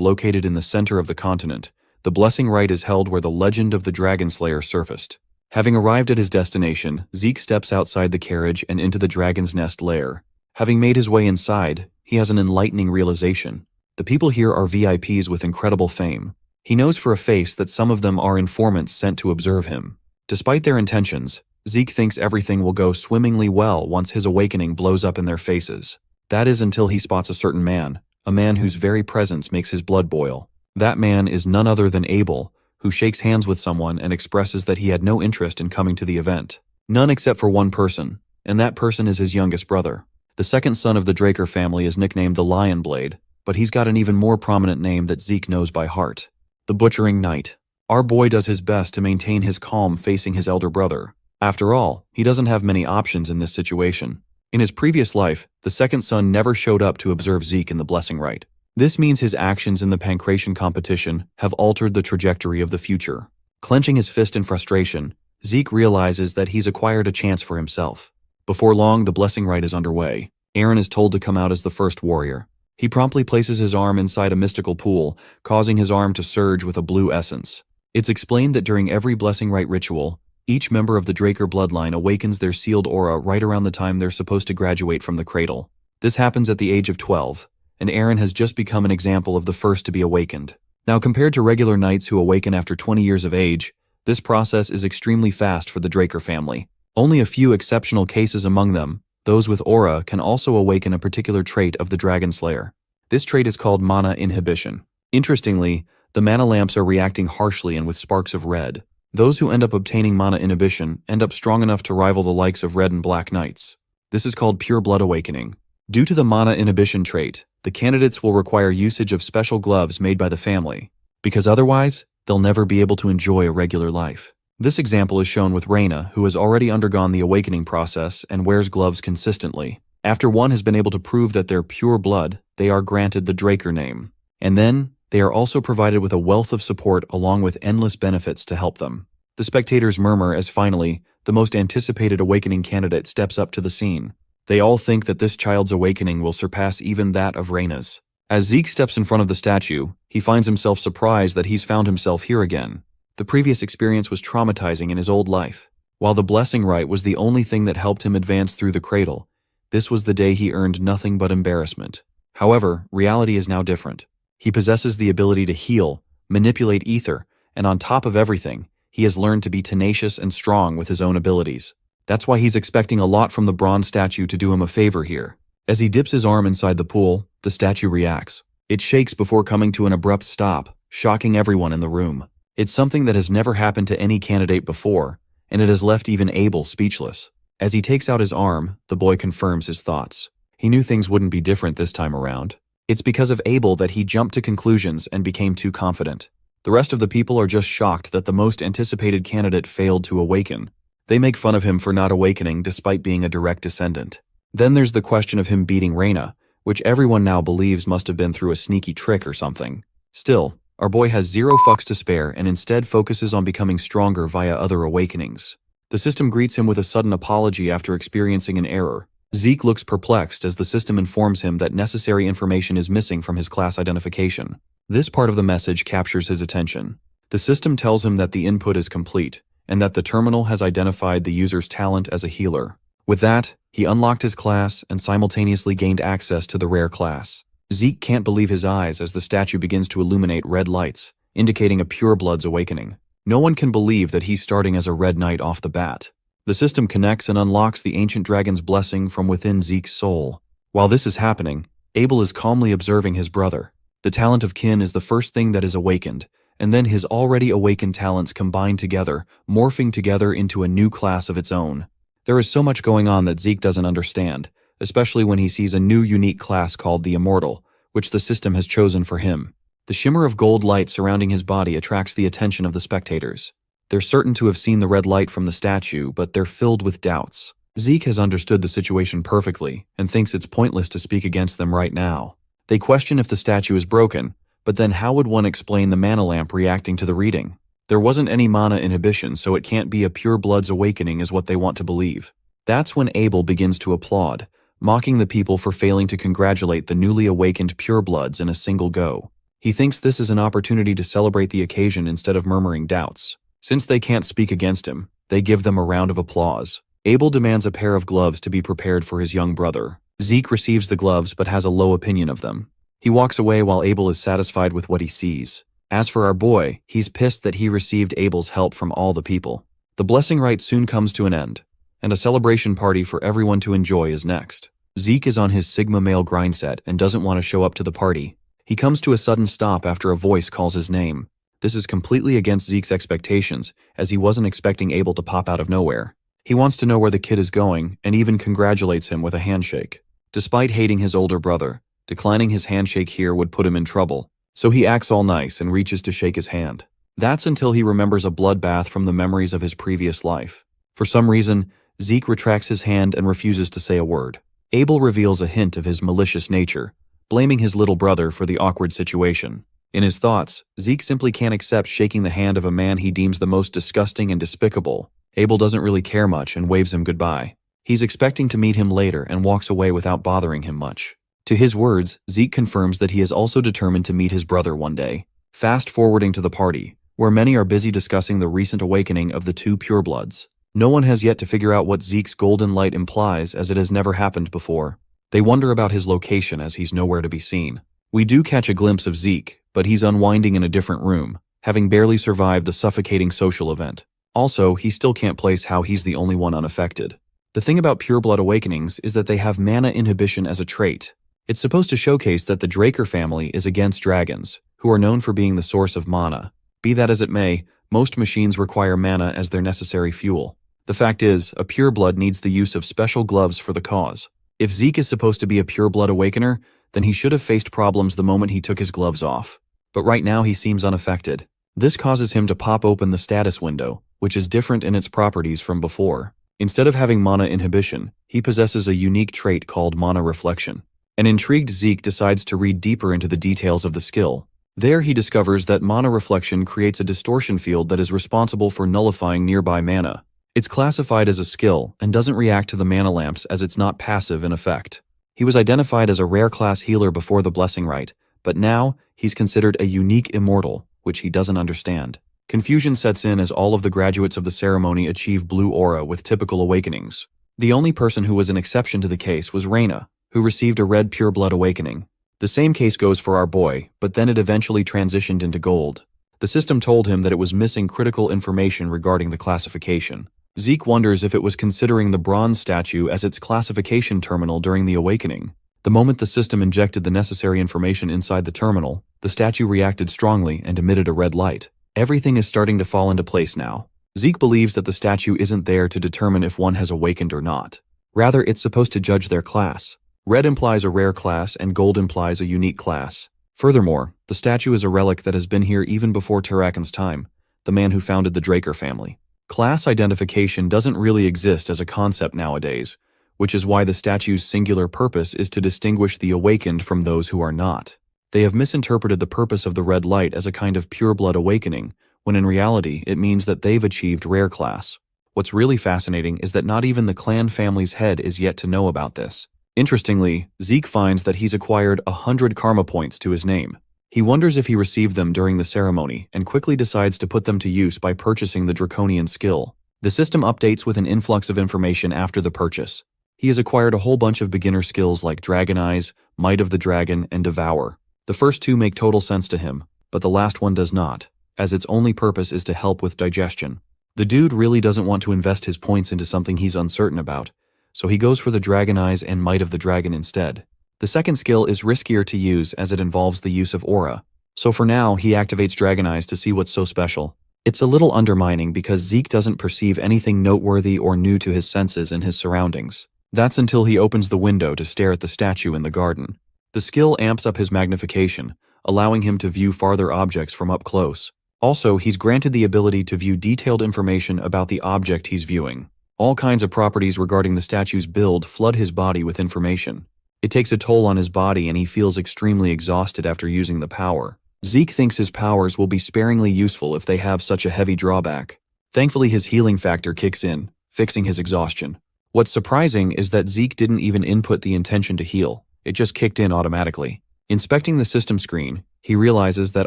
located in the center of the continent, the blessing rite is held where the legend of the Dragonslayer surfaced. Having arrived at his destination, Zeke steps outside the carriage and into the Dragon's Nest lair. Having made his way inside, he has an enlightening realization. The people here are VIPs with incredible fame. He knows for a face that some of them are informants sent to observe him. Despite their intentions, Zeke thinks everything will go swimmingly well once his awakening blows up in their faces. That is until he spots a certain man, a man whose very presence makes his blood boil. That man is none other than Abel, who shakes hands with someone and expresses that he had no interest in coming to the event. None except for one person, and that person is his youngest brother. The second son of the Draker family is nicknamed the Lion Blade, but he's got an even more prominent name that Zeke knows by heart: the Butchering Knight. Our boy does his best to maintain his calm facing his elder brother. After all, he doesn't have many options in this situation. In his previous life, the second son never showed up to observe Zeke in the blessing rite. This means his actions in the pancration competition have altered the trajectory of the future. Clenching his fist in frustration, Zeke realizes that he's acquired a chance for himself. Before long, the blessing rite is underway. Aaron is told to come out as the first warrior. He promptly places his arm inside a mystical pool, causing his arm to surge with a blue essence. It's explained that during every blessing rite ritual, each member of the Draker bloodline awakens their sealed aura right around the time they're supposed to graduate from the cradle. This happens at the age of 12, and Aaron has just become an example of the first to be awakened. Now, compared to regular knights who awaken after 20 years of age, this process is extremely fast for the Draker family. Only a few exceptional cases among them, those with aura, can also awaken a particular trait of the Dragonslayer. This trait is called mana inhibition. Interestingly, the mana lamps are reacting harshly and with sparks of red. Those who end up obtaining mana inhibition end up strong enough to rival the likes of red and black knights. This is called pure blood awakening. Due to the mana inhibition trait, the candidates will require usage of special gloves made by the family, because otherwise, they'll never be able to enjoy a regular life. This example is shown with Reina, who has already undergone the awakening process and wears gloves consistently. After one has been able to prove that they're pure blood, they are granted the Draker name. And then, they are also provided with a wealth of support along with endless benefits to help them. The spectators murmur as finally, the most anticipated awakening candidate steps up to the scene. They all think that this child's awakening will surpass even that of Reina's. As Zeke steps in front of the statue, he finds himself surprised that he's found himself here again. The previous experience was traumatizing in his old life. While the blessing rite was the only thing that helped him advance through the cradle, this was the day he earned nothing but embarrassment. However, reality is now different. He possesses the ability to heal, manipulate ether, and on top of everything, he has learned to be tenacious and strong with his own abilities. That's why he's expecting a lot from the bronze statue to do him a favor here. As he dips his arm inside the pool, the statue reacts. It shakes before coming to an abrupt stop, shocking everyone in the room. It's something that has never happened to any candidate before, and it has left even Abel speechless. As he takes out his arm, the boy confirms his thoughts. He knew things wouldn't be different this time around. It's because of Abel that he jumped to conclusions and became too confident. The rest of the people are just shocked that the most anticipated candidate failed to awaken. They make fun of him for not awakening despite being a direct descendant. Then there's the question of him beating Reina, which everyone now believes must have been through a sneaky trick or something. Still, our boy has zero fucks to spare and instead focuses on becoming stronger via other awakenings. The system greets him with a sudden apology after experiencing an error. Zeke looks perplexed as the system informs him that necessary information is missing from his class identification. This part of the message captures his attention. The system tells him that the input is complete, and that the terminal has identified the user's talent as a healer. With that, he unlocked his class and simultaneously gained access to the rare class. Zeke can't believe his eyes as the statue begins to illuminate red lights, indicating a pureblood's awakening. No one can believe that he's starting as a red knight off the bat. The system connects and unlocks the ancient dragon's blessing from within Zeke's soul. While this is happening, Abel is calmly observing his brother. The talent of kin is the first thing that is awakened, and then his already awakened talents combine together, morphing together into a new class of its own. There is so much going on that Zeke doesn't understand, especially when he sees a new unique class called the Immortal, which the system has chosen for him. The shimmer of gold light surrounding his body attracts the attention of the spectators. They're certain to have seen the red light from the statue, but they're filled with doubts. Zeke has understood the situation perfectly and thinks it's pointless to speak against them right now. They question if the statue is broken, but then how would one explain the mana lamp reacting to the reading? There wasn't any mana inhibition, so it can't be a pure blood's awakening is what they want to believe. That's when Abel begins to applaud, mocking the people for failing to congratulate the newly awakened purebloods in a single go. He thinks this is an opportunity to celebrate the occasion instead of murmuring doubts. Since they can't speak against him, they give them a round of applause. Abel demands a pair of gloves to be prepared for his young brother. Zeke receives the gloves but has a low opinion of them. He walks away while Abel is satisfied with what he sees. As for our boy, he's pissed that he received Abel's help from all the people. The blessing rite soon comes to an end, and a celebration party for everyone to enjoy is next. Zeke is on his Sigma male grind set and doesn't want to show up to the party. He comes to a sudden stop after a voice calls his name. This is completely against Zeke's expectations, as he wasn't expecting Abel to pop out of nowhere. He wants to know where the kid is going and even congratulates him with a handshake. Despite hating his older brother, declining his handshake here would put him in trouble, so he acts all nice and reaches to shake his hand. That's until he remembers a bloodbath from the memories of his previous life. For some reason, Zeke retracts his hand and refuses to say a word. Abel reveals a hint of his malicious nature, blaming his little brother for the awkward situation. In his thoughts, Zeke simply can't accept shaking the hand of a man he deems the most disgusting and despicable. Abel doesn't really care much and waves him goodbye. He's expecting to meet him later and walks away without bothering him much. To his words, Zeke confirms that he is also determined to meet his brother one day. Fast forwarding to the party, where many are busy discussing the recent awakening of the two purebloods. No one has yet to figure out what Zeke's golden light implies, as it has never happened before. They wonder about his location as he's nowhere to be seen. We do catch a glimpse of Zeke, but he's unwinding in a different room, having barely survived the suffocating social event. Also, he still can't place how he's the only one unaffected. The thing about pureblood awakenings is that they have mana inhibition as a trait. It's supposed to showcase that the Draker family is against dragons, who are known for being the source of mana. Be that as it may, most machines require mana as their necessary fuel. The fact is, a pureblood needs the use of special gloves for the cause. If Zeke is supposed to be a pureblood awakener, then he should have faced problems the moment he took his gloves off. But right now he seems unaffected. This causes him to pop open the status window, which is different in its properties from before. Instead of having mana inhibition, he possesses a unique trait called mana reflection. An intrigued Zeke decides to read deeper into the details of the skill. There he discovers that mana reflection creates a distortion field that is responsible for nullifying nearby mana. It's classified as a skill and doesn't react to the mana lamps as it's not passive in effect. He was identified as a rare class healer before the blessing rite, but now he's considered a unique immortal, which he doesn't understand. Confusion sets in as all of the graduates of the ceremony achieve blue aura with typical awakenings. The only person who was an exception to the case was Reyna, who received a red pure blood awakening. The same case goes for our boy, but then it eventually transitioned into gold. The system told him that it was missing critical information regarding the classification. Zeke wonders if it was considering the bronze statue as its classification terminal during the awakening. The moment the system injected the necessary information inside the terminal, the statue reacted strongly and emitted a red light. Everything is starting to fall into place now. Zeke believes that the statue isn't there to determine if one has awakened or not. Rather, it's supposed to judge their class. Red implies a rare class and gold implies a unique class. Furthermore, the statue is a relic that has been here even before Tarakan's time, the man who founded the Draker family. Class identification doesn't really exist as a concept nowadays, which is why the statue's singular purpose is to distinguish the awakened from those who are not. They have misinterpreted the purpose of the red light as a kind of pure blood awakening, when in reality it means that they've achieved rare class. What's really fascinating is that not even the clan family's head is yet to know about this. Interestingly, Zeke finds that he's acquired 100 karma points to his name. He wonders if he received them during the ceremony and quickly decides to put them to use by purchasing the draconian skill. The system updates with an influx of information after the purchase. He has acquired a whole bunch of beginner skills like Dragon Eyes, Might of the Dragon, and Devour. The first two make total sense to him, but the last one does not, as its only purpose is to help with digestion. The dude really doesn't want to invest his points into something he's uncertain about, so he goes for the Dragon Eyes and Might of the Dragon instead. The second skill is riskier to use as it involves the use of aura, so for now he activates Dragon Eyes to see what's so special. It's a little undermining because Zeke doesn't perceive anything noteworthy or new to his senses in his surroundings. That's until he opens the window to stare at the statue in the garden. The skill amps up his magnification, allowing him to view farther objects from up close. Also, he's granted the ability to view detailed information about the object he's viewing. All kinds of properties regarding the statue's build flood his body with information. It takes a toll on his body and he feels extremely exhausted after using the power. Zeke thinks his powers will be sparingly useful if they have such a heavy drawback. Thankfully, his healing factor kicks in, fixing his exhaustion. What's surprising is that Zeke didn't even input the intention to heal. It just kicked in automatically. Inspecting the system screen, he realizes that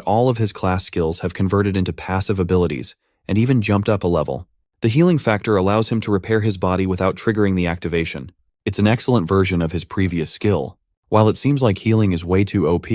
all of his class skills have converted into passive abilities and even jumped up a level. The healing factor allows him to repair his body without triggering the activation. It's an excellent version of his previous skill. While it seems like healing is way too OP,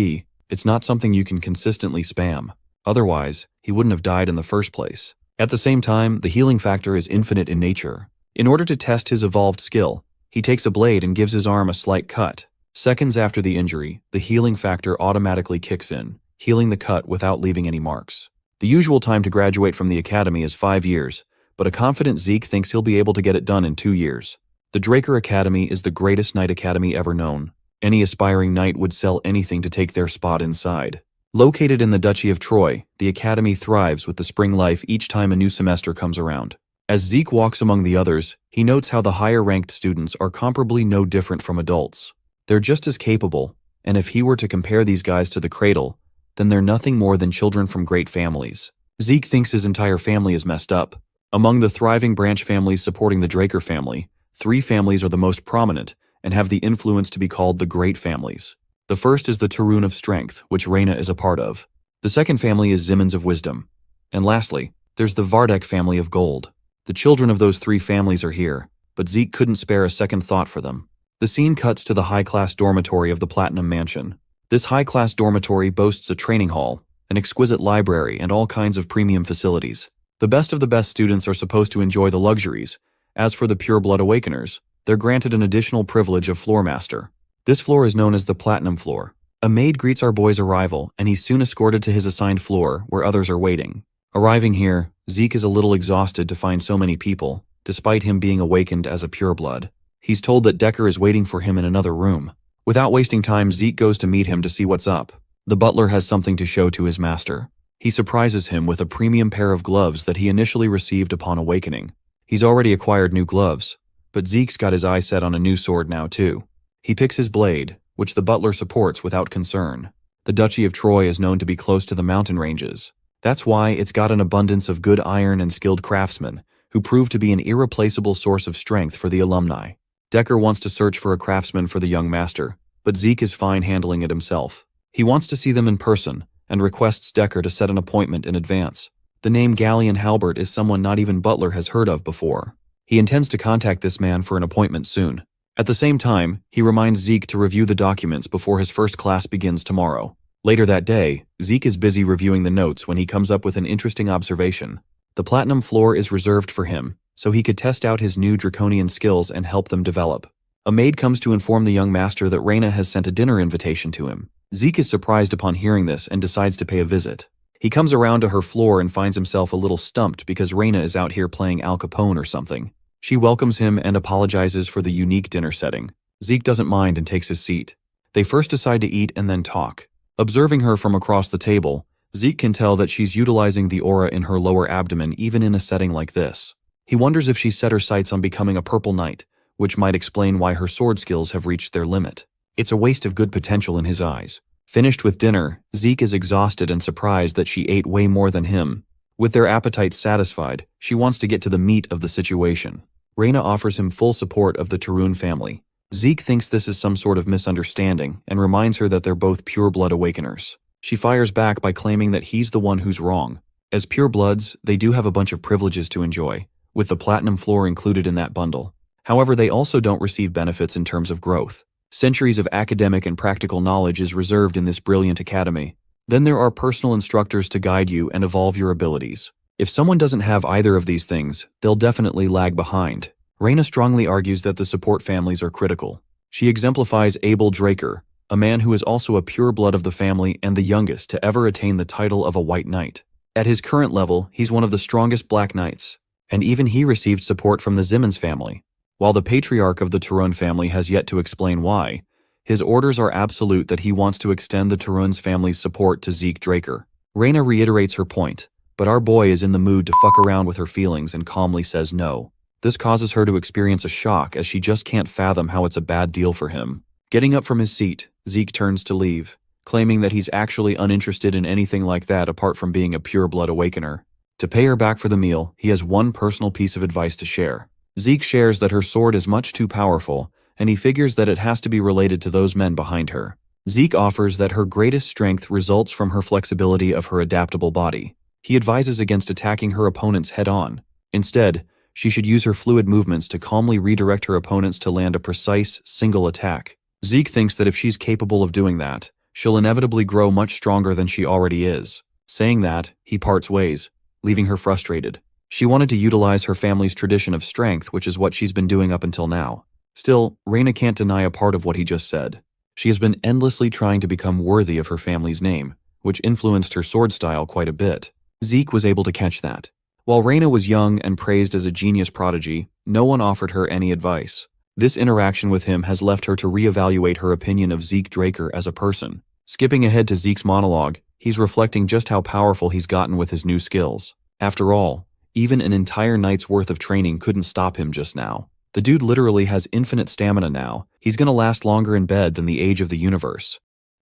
it's not something you can consistently spam. Otherwise, he wouldn't have died in the first place. At the same time, the healing factor is infinite in nature. In order to test his evolved skill, he takes a blade and gives his arm a slight cut. Seconds after the injury, the healing factor automatically kicks in, healing the cut without leaving any marks. The usual time to graduate from the academy is 5 years, but a confident Zeke thinks he'll be able to get it done in 2 years. The Draker Academy is the greatest knight academy ever known. Any aspiring knight would sell anything to take their spot inside. Located in the Duchy of Troy, the academy thrives with the spring life each time a new semester comes around. As Zeke walks among the others, he notes how the higher-ranked students are comparably no different from adults. They're just as capable, and if he were to compare these guys to the cradle, then they're nothing more than children from great families. Zeke thinks his entire family is messed up. Among the thriving branch families supporting the Draker family, 3 families are the most prominent and have the influence to be called the Great Families. The first is the Tarun of Strength, which Reyna is a part of. The second family is Zimmons of Wisdom. And lastly, there's the Vardek family of Gold. The children of those 3 families are here, but Zeke couldn't spare a second thought for them. The scene cuts to the high-class dormitory of the Platinum Mansion. This high-class dormitory boasts a training hall, an exquisite library, and all kinds of premium facilities. The best of the best students are supposed to enjoy the luxuries. As for the Pure Blood Awakeners, they're granted an additional privilege of Floor Master. This floor is known as the Platinum Floor. A maid greets our boy's arrival, and he's soon escorted to his assigned floor, where others are waiting. Arriving here, Zeke is a little exhausted to find so many people, despite him being awakened as a pureblood. He's told that Decker is waiting for him in another room. Without wasting time, Zeke goes to meet him to see what's up. The butler has something to show to his master. He surprises him with a premium pair of gloves that he initially received upon awakening. He's already acquired new gloves, but Zeke's got his eye set on a new sword now too. He picks his blade, which the butler supports without concern. The Duchy of Troy is known to be close to the mountain ranges. That's why it's got an abundance of good iron and skilled craftsmen, who prove to be an irreplaceable source of strength for the alumni. Decker wants to search for a craftsman for the young master, but Zeke is fine handling it himself. He wants to see them in person, and requests Decker to set an appointment in advance. The name Galleon Halbert is someone not even Butler has heard of before. He intends to contact this man for an appointment soon. At the same time, he reminds Zeke to review the documents before his first class begins tomorrow. Later that day, Zeke is busy reviewing the notes when he comes up with an interesting observation. The platinum floor is reserved for him, so he could test out his new draconian skills and help them develop. A maid comes to inform the young master that Reyna has sent a dinner invitation to him. Zeke is surprised upon hearing this and decides to pay a visit. He comes around to her floor and finds himself a little stumped because Reyna is out here playing Al Capone or something. She welcomes him and apologizes for the unique dinner setting. Zeke doesn't mind and takes his seat. They first decide to eat and then talk. Observing her from across the table, Zeke can tell that she's utilizing the aura in her lower abdomen even in a setting like this. He wonders if she's set her sights on becoming a purple knight, which might explain why her sword skills have reached their limit. It's a waste of good potential in his eyes. Finished with dinner, Zeke is exhausted and surprised that she ate way more than him. With their appetites satisfied, she wants to get to the meat of the situation. Reyna offers him full support of the Tarun family. Zeke thinks this is some sort of misunderstanding and reminds her that they're both pure-blood awakeners. She fires back by claiming that he's the one who's wrong. As pure-bloods, they do have a bunch of privileges to enjoy, with the platinum floor included in that bundle. However, they also don't receive benefits in terms of growth. Centuries of academic and practical knowledge is reserved in this brilliant academy. Then there are personal instructors to guide you and evolve your abilities. If someone doesn't have either of these things, they'll definitely lag behind. Reyna strongly argues that the support families are critical. She exemplifies Zeke Draker, a man who is also a pure blood of the family and the youngest to ever attain the title of a White Knight. At his current level, he's one of the strongest Black Knights, and even he received support from the Zimmons family. While the patriarch of the Tarun family has yet to explain why, his orders are absolute that he wants to extend the Tarun's family's support to Zeke Draker. Reyna reiterates her point, but our boy is in the mood to fuck around with her feelings and calmly says no. This causes her to experience a shock as she just can't fathom how it's a bad deal for him. Getting up from his seat, Zeke turns to leave, claiming that he's actually uninterested in anything like that apart from being a pure-blood awakener. To pay her back for the meal, he has one personal piece of advice to share. Zeke shares that her sword is much too powerful, and he figures that it has to be related to those men behind her. Zeke offers that her greatest strength results from her flexibility of her adaptable body. He advises against attacking her opponents head-on. Instead, she should use her fluid movements to calmly redirect her opponents to land a precise, single attack. Zeke thinks that if she's capable of doing that, she'll inevitably grow much stronger than she already is. Saying that, he parts ways, leaving her frustrated. She wanted to utilize her family's tradition of strength, which is what she's been doing up until now. Still, Reyna can't deny a part of what he just said. She has been endlessly trying to become worthy of her family's name, which influenced her sword style quite a bit. Zeke was able to catch that. While Reyna was young and praised as a genius prodigy, no one offered her any advice. This interaction with him has left her to reevaluate her opinion of Zeke Draker as a person. Skipping ahead to Zeke's monologue, he's reflecting just how powerful he's gotten with his new skills. After all, even an entire night's worth of training couldn't stop him just now. The dude literally has infinite stamina now. He's gonna last longer in bed than the age of the universe.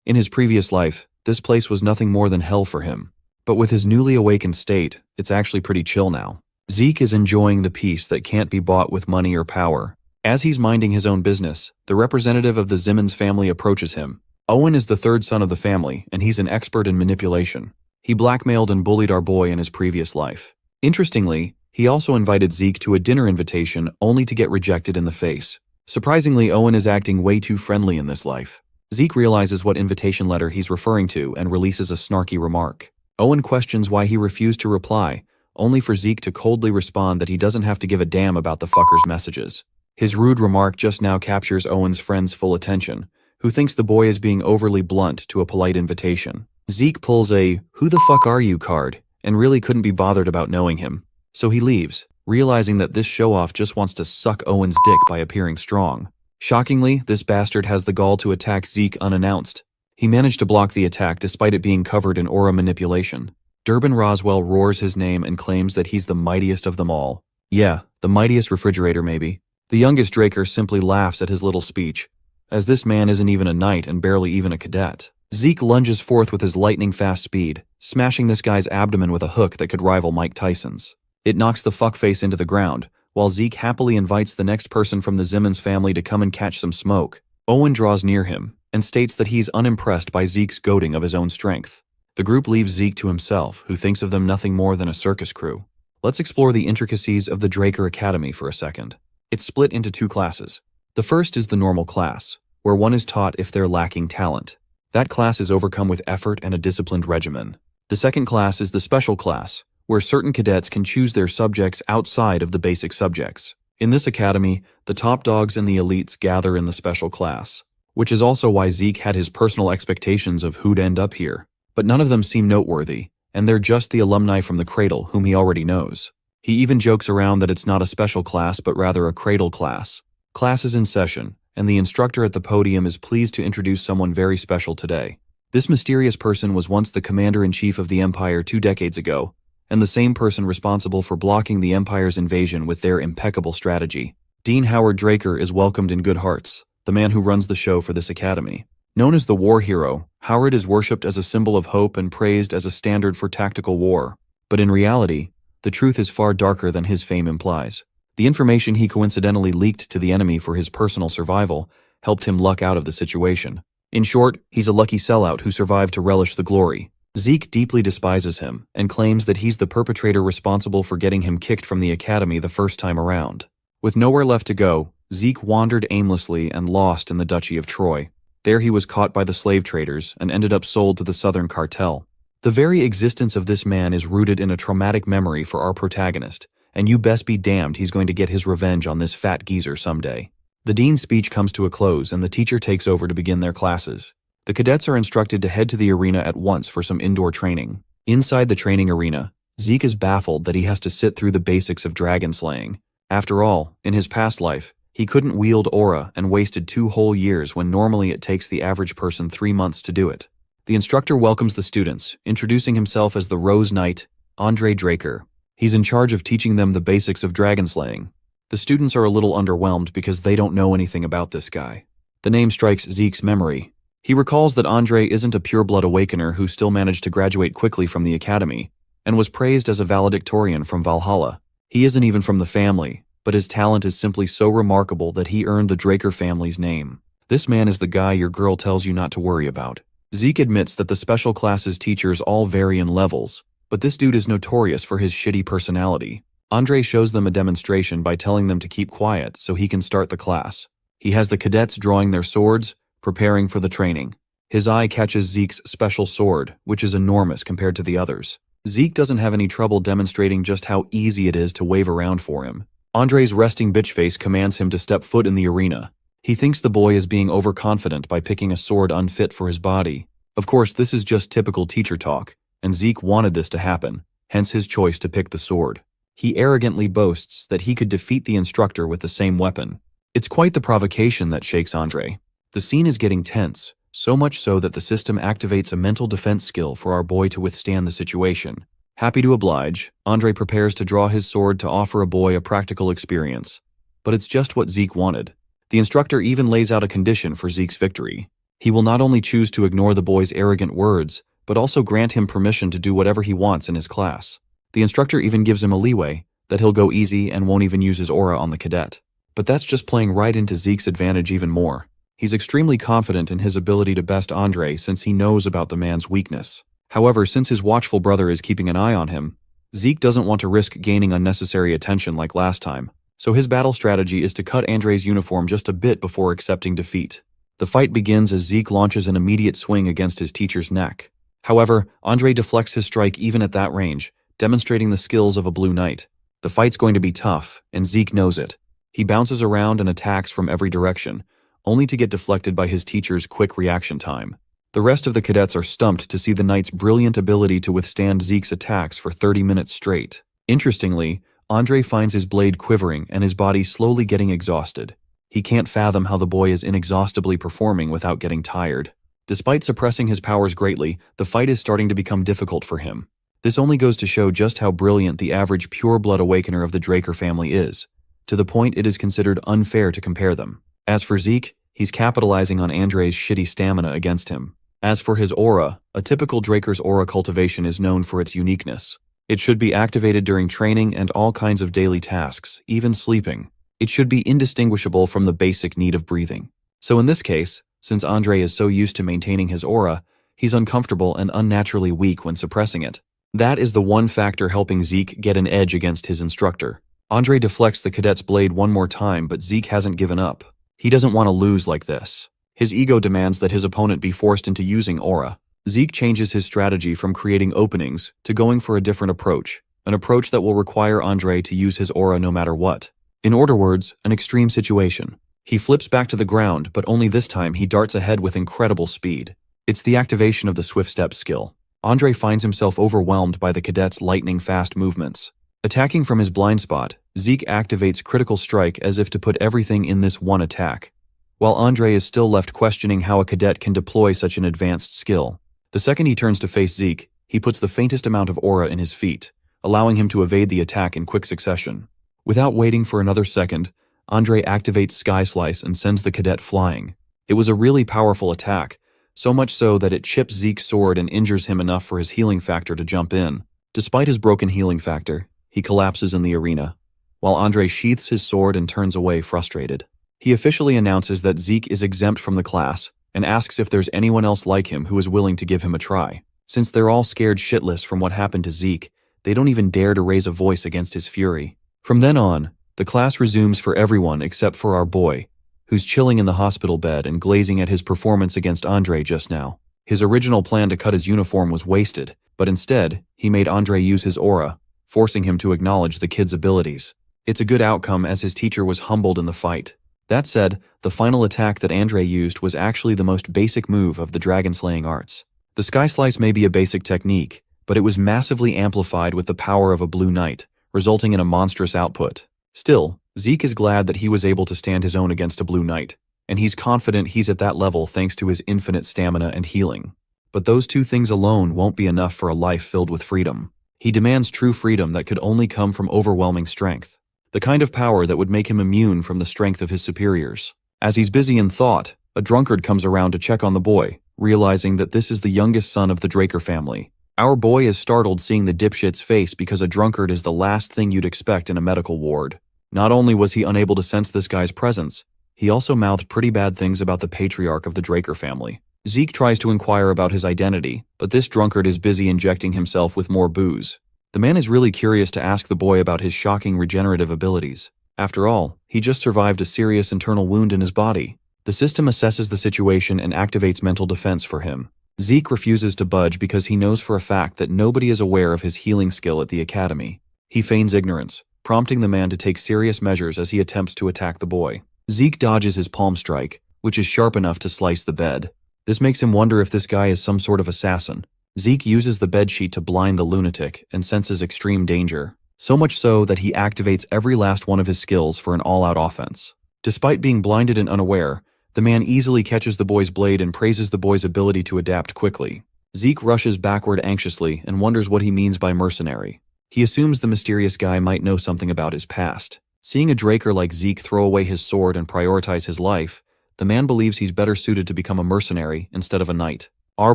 In his previous life, this place was nothing more than hell for him. But with his newly awakened state, it's actually pretty chill now. Zeke is enjoying the peace that can't be bought with money or power. As he's minding his own business, the representative of the Zimmons family approaches him. Owen is the third son of the family, and he's an expert in manipulation. He blackmailed and bullied our boy in his previous life. Interestingly, he also invited Zeke to a dinner invitation only to get rejected in the face. Surprisingly, Owen is acting way too friendly in this life. Zeke realizes what invitation letter he's referring to and releases a snarky remark. Owen questions why he refused to reply, only for Zeke to coldly respond that he doesn't have to give a damn about the fucker's messages. His rude remark just now captures Owen's friend's full attention, who thinks the boy is being overly blunt to a polite invitation. Zeke pulls a "who the fuck are you" card and really couldn't be bothered about knowing him. So he leaves, realizing that this show-off just wants to suck Owen's dick by appearing strong. Shockingly, this bastard has the gall to attack Zeke unannounced. He managed to block the attack despite it being covered in aura manipulation. Durbin Roswell roars his name and claims that he's the mightiest of them all. Yeah, the mightiest refrigerator maybe. The youngest Draker simply laughs at his little speech, as this man isn't even a knight and barely even a cadet. Zeke lunges forth with his lightning-fast speed, smashing this guy's abdomen with a hook that could rival Mike Tyson's. It knocks the fuckface into the ground, while Zeke happily invites the next person from the Zimmons family to come and catch some smoke. Owen draws near him and states that he's unimpressed by Zeke's goading of his own strength. The group leaves Zeke to himself, who thinks of them nothing more than a circus crew. Let's explore the intricacies of the Draker Academy for a second. It's split into two classes. The first is the normal class, where one is taught if they're lacking talent. That class is overcome with effort and a disciplined regimen. The second class is the special class, where certain cadets can choose their subjects outside of the basic subjects. In this academy, the top dogs and the elites gather in the special class, which is also why Zeke had his personal expectations of who'd end up here. But none of them seem noteworthy, and they're just the alumni from the Cradle whom he already knows. He even jokes around that it's not a special class but rather a Cradle class. Class is in session, and the instructor at the podium is pleased to introduce someone very special today. This mysterious person was once the commander-in-chief of the Empire 2 decades ago, and the same person responsible for blocking the Empire's invasion with their impeccable strategy. Dean Howard Draker is welcomed in good hearts, the man who runs the show for this academy. Known as the war hero, Howard is worshipped as a symbol of hope and praised as a standard for tactical war. But in reality, the truth is far darker than his fame implies. The information he coincidentally leaked to the enemy for his personal survival helped him luck out of the situation. In short, he's a lucky sellout who survived to relish the glory. Zeke deeply despises him and claims that he's the perpetrator responsible for getting him kicked from the academy the first time around. With nowhere left to go, Zeke wandered aimlessly and lost in the Duchy of Troy. There he was caught by the slave traders and ended up sold to the Southern Cartel. The very existence of this man is rooted in a traumatic memory for our protagonist, and you best be damned he's going to get his revenge on this fat geezer someday. The dean's speech comes to a close and the teacher takes over to begin their classes. The cadets are instructed to head to the arena at once for some indoor training. Inside the training arena, Zeke is baffled that he has to sit through the basics of dragon slaying. After all, in his past life, he couldn't wield aura and wasted 2 whole years when normally it takes the average person 3 months to do it. The instructor welcomes the students, introducing himself as the Rose Knight, Andre Draker. He's in charge of teaching them the basics of dragon slaying. The students are a little underwhelmed because they don't know anything about this guy. The name strikes Zeke's memory. He recalls that Andre isn't a pure-blood awakener who still managed to graduate quickly from the academy, and was praised as a valedictorian from Valhalla. He isn't even from the family, but his talent is simply so remarkable that he earned the Draker family's name. This man is the guy your girl tells you not to worry about. Zeke admits that the special classes teachers all vary in levels, but this dude is notorious for his shitty personality. Andre shows them a demonstration by telling them to keep quiet so he can start the class. He has the cadets drawing their swords, preparing for the training. His eye catches Zeke's special sword, which is enormous compared to the others. Zeke doesn't have any trouble demonstrating just how easy it is to wave around for him. Andre's resting bitch face commands him to step foot in the arena. He thinks the boy is being overconfident by picking a sword unfit for his body. Of course, this is just typical teacher talk, and Zeke wanted this to happen, hence his choice to pick the sword. He arrogantly boasts that he could defeat the instructor with the same weapon. It's quite the provocation that shakes Andre. The scene is getting tense, so much so that the system activates a mental defense skill for our boy to withstand the situation. Happy to oblige, Andre prepares to draw his sword to offer a boy a practical experience. But it's just what Zeke wanted. The instructor even lays out a condition for Zeke's victory. He will not only choose to ignore the boy's arrogant words, but also grant him permission to do whatever he wants in his class. The instructor even gives him a leeway, that he'll go easy and won't even use his aura on the cadet. But that's just playing right into Zeke's advantage even more. He's extremely confident in his ability to best Andre since he knows about the man's weakness. However, since his watchful brother is keeping an eye on him, Zeke doesn't want to risk gaining unnecessary attention like last time, so his battle strategy is to cut Andre's uniform just a bit before accepting defeat. The fight begins as Zeke launches an immediate swing against his teacher's neck. However, Andre deflects his strike even at that range, demonstrating the skills of a blue knight. The fight's going to be tough, and Zeke knows it. He bounces around and attacks from every direction, only to get deflected by his teacher's quick reaction time. The rest of the cadets are stumped to see the knight's brilliant ability to withstand Zeke's attacks for 30 minutes straight. Interestingly, Andre finds his blade quivering and his body slowly getting exhausted. He can't fathom how the boy is inexhaustibly performing without getting tired. Despite suppressing his powers greatly, the fight is starting to become difficult for him. This only goes to show just how brilliant the average pure-blood awakener of the Draker family is, to the point it is considered unfair to compare them. As for Zeke, he's capitalizing on Andre's shitty stamina against him. As for his aura, a typical Draker's aura cultivation is known for its uniqueness. It should be activated during training and all kinds of daily tasks, even sleeping. It should be indistinguishable from the basic need of breathing. So in this case, since Andre is so used to maintaining his aura, he's uncomfortable and unnaturally weak when suppressing it. That is the one factor helping Zeke get an edge against his instructor. Andre deflects the cadet's blade one more time, but Zeke hasn't given up. He doesn't want to lose like this. His ego demands that his opponent be forced into using aura. Zeke changes his strategy from creating openings to going for a different approach, an approach that will require Andre to use his aura no matter what. In other words, an extreme situation. He flips back to the ground, but only this time he darts ahead with incredible speed. It's the activation of the swift step skill. Andre finds himself overwhelmed by the cadet's lightning-fast movements. Attacking from his blind spot, Zeke activates critical strike as if to put everything in this one attack, while Andre is still left questioning how a cadet can deploy such an advanced skill. The second he turns to face Zeke, he puts the faintest amount of aura in his feet, allowing him to evade the attack in quick succession. Without waiting for another second, Andre activates Sky Slice and sends the cadet flying. It was a really powerful attack, so much so that it chips Zeke's sword and injures him enough for his healing factor to jump in. Despite his broken healing factor, he collapses in the arena, while Andre sheaths his sword and turns away frustrated. He officially announces that Zeke is exempt from the class and asks if there's anyone else like him who is willing to give him a try. Since they're all scared shitless from what happened to Zeke, they don't even dare to raise a voice against his fury. From then on, the class resumes for everyone except for our boy, who's chilling in the hospital bed and glazing at his performance against Andre just now. His original plan to cut his uniform was wasted, but instead, he made Andre use his aura, forcing him to acknowledge the kid's abilities. It's a good outcome as his teacher was humbled in the fight. That said, the final attack that Andre used was actually the most basic move of the dragon-slaying arts. The Sky Slice may be a basic technique, but it was massively amplified with the power of a blue knight, resulting in a monstrous output. Still, Zeke is glad that he was able to stand his own against a blue knight, and he's confident he's at that level thanks to his infinite stamina and healing. But those two things alone won't be enough for a life filled with freedom. He demands true freedom that could only come from overwhelming strength. The kind of power that would make him immune from the strength of his superiors. As he's busy in thought, a drunkard comes around to check on the boy, realizing that this is the youngest son of the Draker family. Our boy is startled seeing the dipshit's face because a drunkard is the last thing you'd expect in a medical ward. Not only was he unable to sense this guy's presence, he also mouthed pretty bad things about the patriarch of the Draker family. Zeke tries to inquire about his identity, but this drunkard is busy injecting himself with more booze. The man is really curious to ask the boy about his shocking regenerative abilities. After all, he just survived a serious internal wound in his body. The system assesses the situation and activates mental defense for him. Zeke refuses to budge because he knows for a fact that nobody is aware of his healing skill at the academy. He feigns ignorance, prompting the man to take serious measures as he attempts to attack the boy. Zeke dodges his palm strike, which is sharp enough to slice the bed. This makes him wonder if this guy is some sort of assassin. Zeke uses the bedsheet to blind the lunatic and senses extreme danger, so much so that he activates every last one of his skills for an all-out offense. Despite being blinded and unaware, the man easily catches the boy's blade and praises the boy's ability to adapt quickly. Zeke rushes backward anxiously and wonders what he means by mercenary. He assumes the mysterious guy might know something about his past. Seeing a Draker like Zeke throw away his sword and prioritize his life, the man believes he's better suited to become a mercenary instead of a knight. Our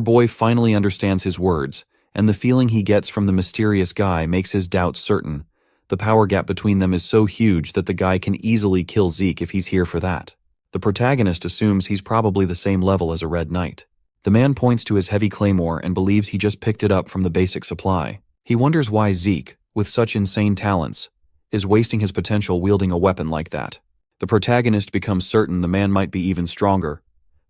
boy finally understands his words, and the feeling he gets from the mysterious guy makes his doubts certain. The power gap between them is so huge that the guy can easily kill Zeke if he's here for that. The protagonist assumes he's probably the same level as a red knight. The man points to his heavy claymore and believes he just picked it up from the basic supply. He wonders why Zeke, with such insane talents, is wasting his potential wielding a weapon like that. The protagonist becomes certain the man might be even stronger,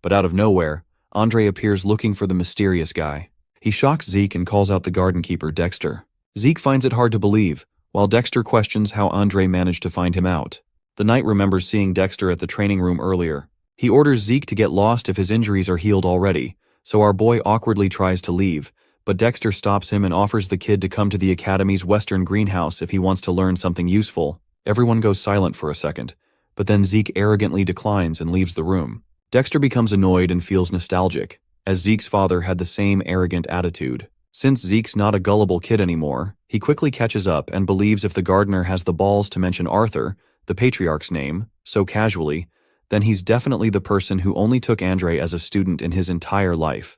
but out of nowhere, Andre appears looking for the mysterious guy. He shocks Zeke and calls out the garden keeper, Dexter. Zeke finds it hard to believe, while Dexter questions how Andre managed to find him out. The knight remembers seeing Dexter at the training room earlier. He orders Zeke to get lost if his injuries are healed already, so our boy awkwardly tries to leave, but Dexter stops him and offers the kid to come to the academy's western greenhouse if he wants to learn something useful. Everyone goes silent for a second, but then Zeke arrogantly declines and leaves the room. Dexter becomes annoyed and feels nostalgic, as Zeke's father had the same arrogant attitude. Since Zeke's not a gullible kid anymore, he quickly catches up and believes if the gardener has the balls to mention Arthur, the patriarch's name, so casually, then he's definitely the person who only took Andre as a student in his entire life.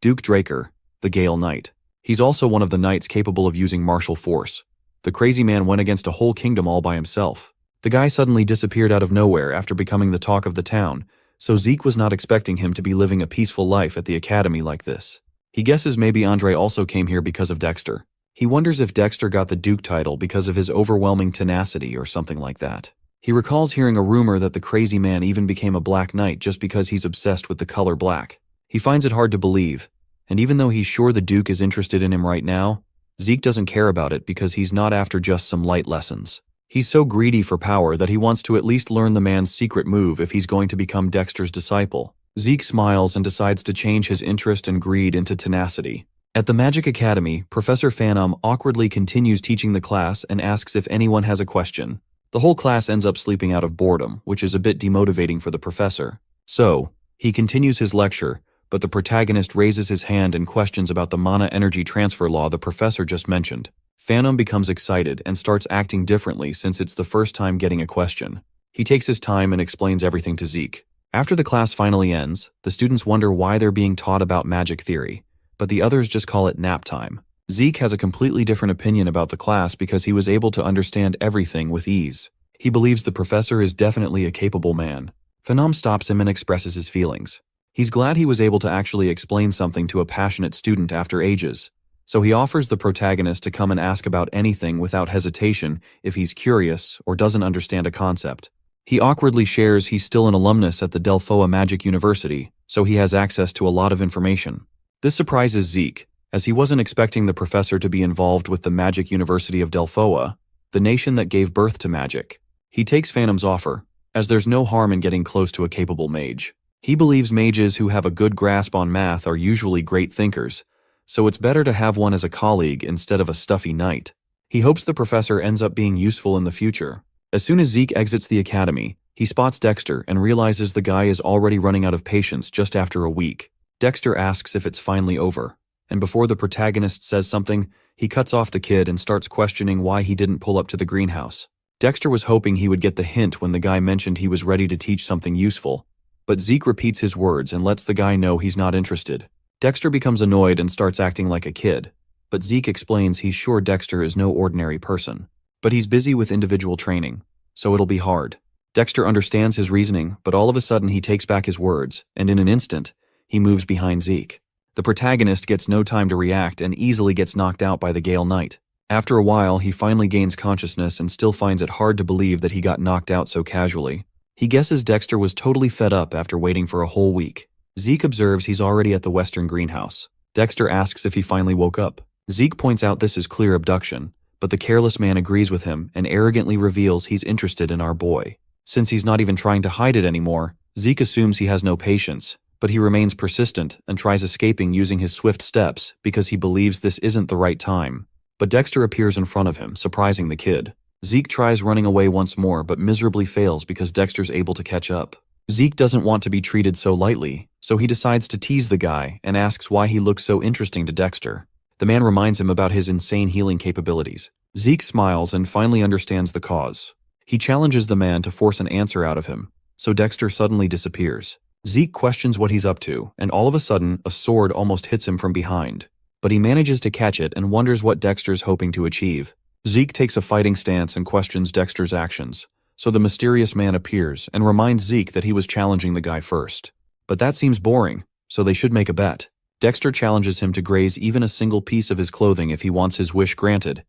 Zeke Draker, the Gale Knight. He's also one of the knights capable of using martial force. The crazy man went against a whole kingdom all by himself. The guy suddenly disappeared out of nowhere after becoming the talk of the town, so Zeke was not expecting him to be living a peaceful life at the academy like this. He guesses maybe Andre also came here because of Dexter. He wonders if Dexter got the Duke title because of his overwhelming tenacity or something like that. He recalls hearing a rumor that the crazy man even became a Black Knight just because he's obsessed with the color black. He finds it hard to believe, and even though he's sure the Duke is interested in him right now, Zeke doesn't care about it because he's not after just some light lessons. He's so greedy for power that he wants to at least learn the man's secret move if he's going to become Dexter's disciple. Zeke smiles and decides to change his interest and greed into tenacity. At the Magic Academy, Professor Phantom awkwardly continues teaching the class and asks if anyone has a question. The whole class ends up sleeping out of boredom, which is a bit demotivating for the professor. So, he continues his lecture, but the protagonist raises his hand and questions about the mana energy transfer law the professor just mentioned. Phantom becomes excited and starts acting differently since it's the first time getting a question. He takes his time and explains everything to Zeke. After the class finally ends, the students wonder why they're being taught about magic theory, but the others just call it nap time. Zeke has a completely different opinion about the class because he was able to understand everything with ease. He believes the professor is definitely a capable man. Phantom stops him and expresses his feelings. He's glad he was able to actually explain something to a passionate student after ages. So he offers the protagonist to come and ask about anything without hesitation if he's curious or doesn't understand a concept. He awkwardly shares he's still an alumnus at the Delphoa Magic University, so he has access to a lot of information. This surprises Zeke, as he wasn't expecting the professor to be involved with the Magic University of Delphoa, the nation that gave birth to magic. He takes Phantom's offer, as there's no harm in getting close to a capable mage. He believes mages who have a good grasp on math are usually great thinkers, so it's better to have one as a colleague instead of a stuffy knight. He hopes the professor ends up being useful in the future. As soon as Zeke exits the academy, he spots Dexter and realizes the guy is already running out of patience just after a week. Dexter asks if it's finally over, and before the protagonist says something, he cuts off the kid and starts questioning why he didn't pull up to the greenhouse. Dexter was hoping he would get the hint when the guy mentioned he was ready to teach something useful, but Zeke repeats his words and lets the guy know he's not interested. Dexter becomes annoyed and starts acting like a kid, but Zeke explains he's sure Dexter is no ordinary person. But he's busy with individual training, so it'll be hard. Dexter understands his reasoning, but all of a sudden he takes back his words, and in an instant, he moves behind Zeke. The protagonist gets no time to react and easily gets knocked out by the Gale Knight. After a while, he finally gains consciousness and still finds it hard to believe that he got knocked out so casually. He guesses Dexter was totally fed up after waiting for a whole week. Zeke observes he's already at the western greenhouse. Dexter asks if he finally woke up. Zeke points out this is clear abduction, but the careless man agrees with him and arrogantly reveals he's interested in our boy. Since he's not even trying to hide it anymore, Zeke assumes he has no patience, but he remains persistent and tries escaping using his swift steps because he believes this isn't the right time. But Dexter appears in front of him, surprising the kid. Zeke tries running away once more but miserably fails because Dexter's able to catch up. Zeke doesn't want to be treated so lightly, so he decides to tease the guy and asks why he looks so interesting to Dexter. The man reminds him about his insane healing capabilities. Zeke smiles and finally understands the cause. He challenges the man to force an answer out of him, so Dexter suddenly disappears. Zeke questions what he's up to, and all of a sudden, a sword almost hits him from behind. But he manages to catch it and wonders what Dexter's hoping to achieve. Zeke takes a fighting stance and questions Dexter's actions, so the mysterious man appears and reminds Zeke that he was challenging the guy first. But that seems boring, so they should make a bet. Dexter challenges him to graze even a single piece of his clothing if he wants his wish granted.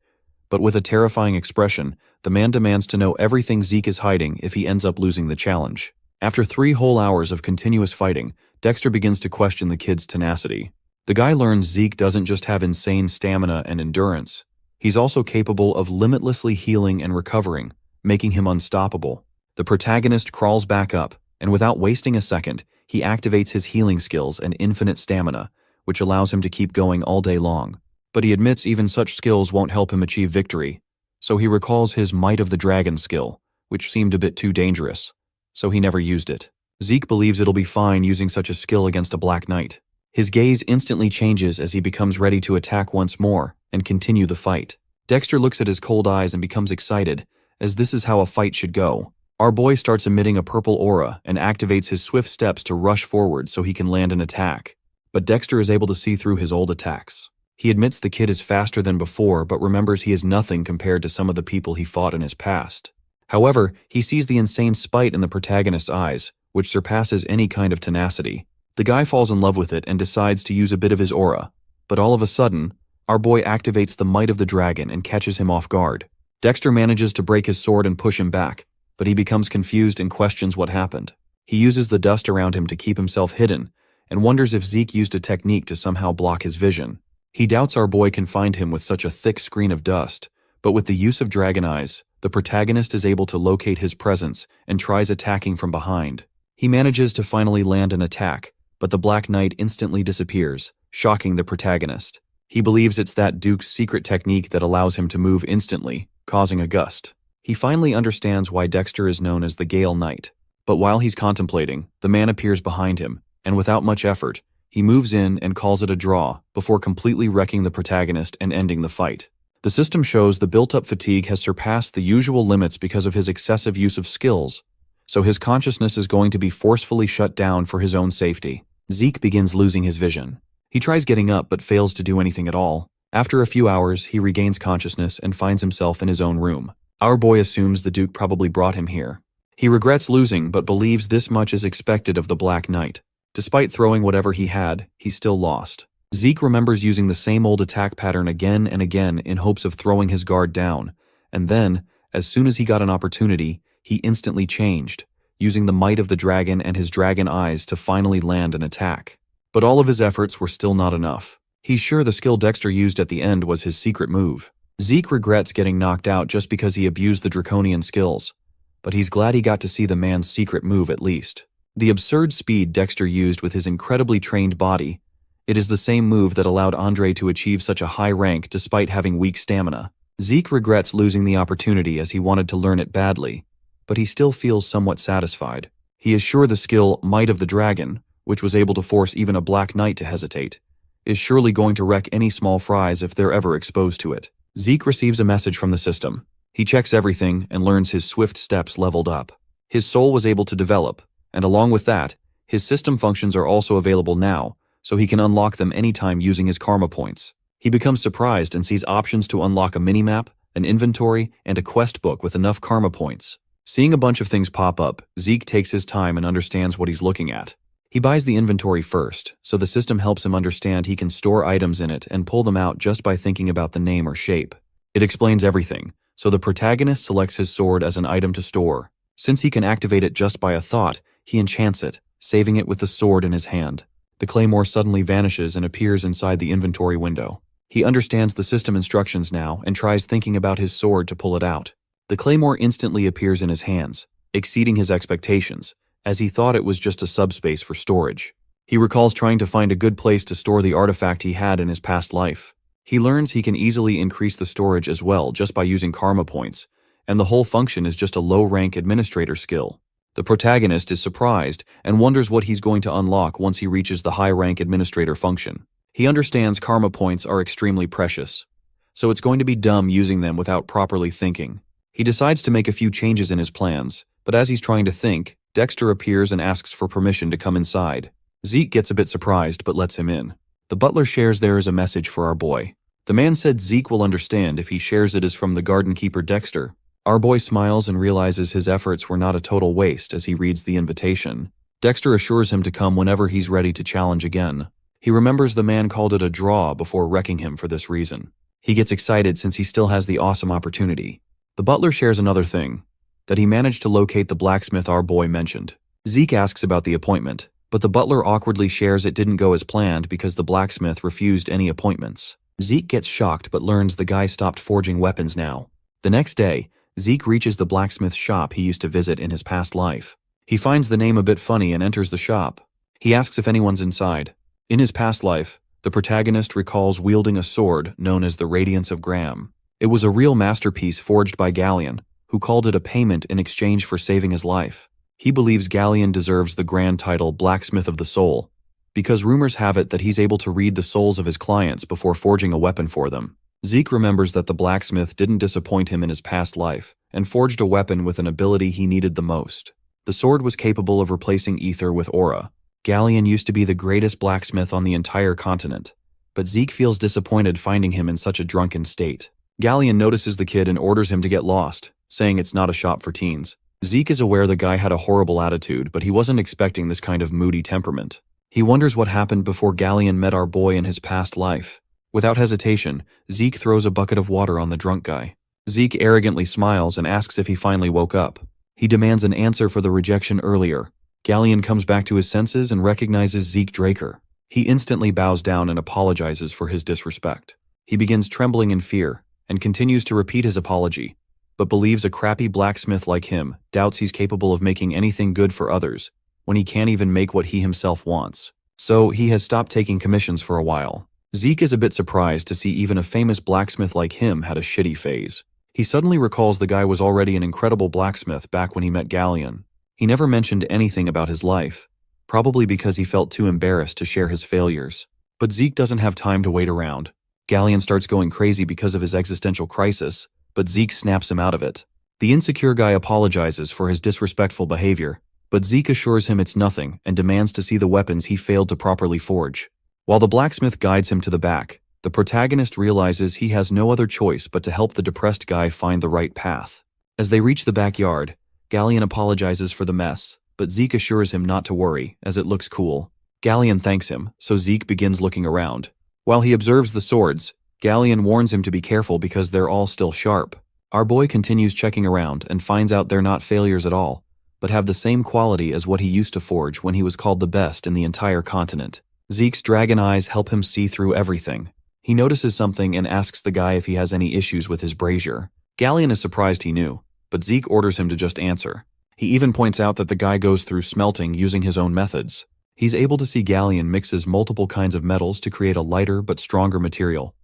But with a terrifying expression, the man demands to know everything Zeke is hiding if he ends up losing the challenge. After 3 whole hours of continuous fighting, Dexter begins to question the kid's tenacity. The guy learns Zeke doesn't just have insane stamina and endurance. He's also capable of limitlessly healing and recovering, making him unstoppable. The protagonist crawls back up, and without wasting a second, he activates his healing skills and infinite stamina, which allows him to keep going all day long. But he admits even such skills won't help him achieve victory, so he recalls his Might of the Dragon skill, which seemed a bit too dangerous, so he never used it. Zeke believes it'll be fine using such a skill against a Black Knight. His gaze instantly changes as he becomes ready to attack once more and continue the fight. Dexter looks at his cold eyes and becomes excited, as this is how a fight should go. Our boy starts emitting a purple aura and activates his swift steps to rush forward so he can land an attack. But Dexter is able to see through his old attacks. He admits the kid is faster than before, but remembers he is nothing compared to some of the people he fought in his past. However, he sees the insane spite in the protagonist's eyes, which surpasses any kind of tenacity. The guy falls in love with it and decides to use a bit of his aura, but all of a sudden, our boy activates the might of the dragon and catches him off guard. Dexter manages to break his sword and push him back, but he becomes confused and questions what happened. He uses the dust around him to keep himself hidden, and wonders if Zeke used a technique to somehow block his vision. He doubts our boy can find him with such a thick screen of dust, but with the use of dragon eyes, the protagonist is able to locate his presence and tries attacking from behind. He manages to finally land an attack, but the Black Knight instantly disappears, shocking the protagonist. He believes it's that Duke's secret technique that allows him to move instantly, causing a gust. He finally understands why Dexter is known as the Gale Knight. But while he's contemplating, the man appears behind him, and without much effort, he moves in and calls it a draw before completely wrecking the protagonist and ending the fight. The system shows the built-up fatigue has surpassed the usual limits because of his excessive use of skills, so his consciousness is going to be forcefully shut down for his own safety. Zeke begins losing his vision. He tries getting up but fails to do anything at all. After a few hours, he regains consciousness and finds himself in his own room. Our boy assumes the Duke probably brought him here. He regrets losing but believes this much is expected of the Black Knight. Despite throwing whatever he had, he still lost. Zeke remembers using the same old attack pattern again and again in hopes of throwing his guard down, and then, as soon as he got an opportunity, he instantly changed, using the might of the dragon and his dragon eyes to finally land an attack. But all of his efforts were still not enough. He's sure the skill Dexter used at the end was his secret move. Zeke regrets getting knocked out just because he abused the draconian skills, but he's glad he got to see the man's secret move at least. The absurd speed Dexter used with his incredibly trained body, it is the same move that allowed Andre to achieve such a high rank despite having weak stamina. Zeke regrets losing the opportunity as he wanted to learn it badly, but he still feels somewhat satisfied. He is sure the skill Might of the Dragon, which was able to force even a Black Knight to hesitate, is surely going to wreck any small fries if they're ever exposed to it. Zeke receives a message from the system. He checks everything and learns his swift steps leveled up. His soul was able to develop, and along with that, his system functions are also available now, so he can unlock them anytime using his karma points. He becomes surprised and sees options to unlock a minimap, an inventory, and a quest book with enough karma points. Seeing a bunch of things pop up, Zeke takes his time and understands what he's looking at. He buys the inventory first, so the system helps him understand he can store items in it and pull them out just by thinking about the name or shape. It explains everything, so the protagonist selects his sword as an item to store. Since he can activate it just by a thought, he enchants it, saving it with the sword in his hand. The claymore suddenly vanishes and appears inside the inventory window. He understands the system instructions now and tries thinking about his sword to pull it out. The claymore instantly appears in his hands, exceeding his expectations, as he thought it was just a subspace for storage. He recalls trying to find a good place to store the artifact he had in his past life. He learns he can easily increase the storage as well just by using karma points, and the whole function is just a low-rank administrator skill. The protagonist is surprised and wonders what he's going to unlock once he reaches the high-rank administrator function. He understands karma points are extremely precious, so it's going to be dumb using them without properly thinking. He decides to make a few changes in his plans, but as he's trying to think, Dexter appears and asks for permission to come inside. Zeke gets a bit surprised but lets him in. The butler shares there is a message for our boy. The man said Zeke will understand if he shares it as from the garden keeper Dexter. Our boy smiles and realizes his efforts were not a total waste as he reads the invitation. Dexter assures him to come whenever he's ready to challenge again. He remembers the man called it a draw before wrecking him for this reason. He gets excited since he still has the awesome opportunity. The butler shares another thing, that he managed to locate the blacksmith our boy mentioned. Zeke asks about the appointment, but the butler awkwardly shares it didn't go as planned because the blacksmith refused any appointments. Zeke gets shocked but learns the guy stopped forging weapons now. The next day, Zeke reaches the blacksmith shop he used to visit in his past life. He finds the name a bit funny and enters the shop. He asks if anyone's inside. In his past life, the protagonist recalls wielding a sword known as the Radiance of Graham. It was a real masterpiece forged by Galleon, who called it a payment in exchange for saving his life. He believes Galleon deserves the grand title Blacksmith of the Soul, because rumors have it that he's able to read the souls of his clients before forging a weapon for them. Zeke remembers that the blacksmith didn't disappoint him in his past life, and forged a weapon with an ability he needed the most. The sword was capable of replacing ether with aura. Galleon used to be the greatest blacksmith on the entire continent, but Zeke feels disappointed finding him in such a drunken state. Galleon notices the kid and orders him to get lost, saying it's not a shop for teens. Zeke is aware the guy had a horrible attitude, but he wasn't expecting this kind of moody temperament. He wonders what happened before Galleon met our boy in his past life. Without hesitation, Zeke throws a bucket of water on the drunk guy. Zeke arrogantly smiles and asks if he finally woke up. He demands an answer for the rejection earlier. Galleon comes back to his senses and recognizes Zeke Draker. He instantly bows down and apologizes for his disrespect. He begins trembling in fear and continues to repeat his apology, but believes a crappy blacksmith like him doubts he's capable of making anything good for others when he can't even make what he himself wants. So he has stopped taking commissions for a while. Zeke is a bit surprised to see even a famous blacksmith like him had a shitty phase. He suddenly recalls the guy was already an incredible blacksmith back when he met Galleon. He never mentioned anything about his life, probably because he felt too embarrassed to share his failures. But Zeke doesn't have time to wait around. Galleon starts going crazy because of his existential crisis, but Zeke snaps him out of it. The insecure guy apologizes for his disrespectful behavior, but Zeke assures him it's nothing and demands to see the weapons he failed to properly forge. While the blacksmith guides him to the back, the protagonist realizes he has no other choice but to help the depressed guy find the right path. As they reach the backyard, Galleon apologizes for the mess, but Zeke assures him not to worry, as it looks cool. Galleon thanks him, so Zeke begins looking around. While he observes the swords, Galleon warns him to be careful because they're all still sharp. Our boy continues checking around and finds out they're not failures at all, but have the same quality as what he used to forge when he was called the best in the entire continent. Zeke's dragon eyes help him see through everything. He notices something and asks the guy if he has any issues with his brazier. Galleon is surprised he knew, but Zeke orders him to just answer. He even points out that the guy goes through smelting using his own methods. He's able to see Galleon mixes multiple kinds of metals to create a lighter but stronger material.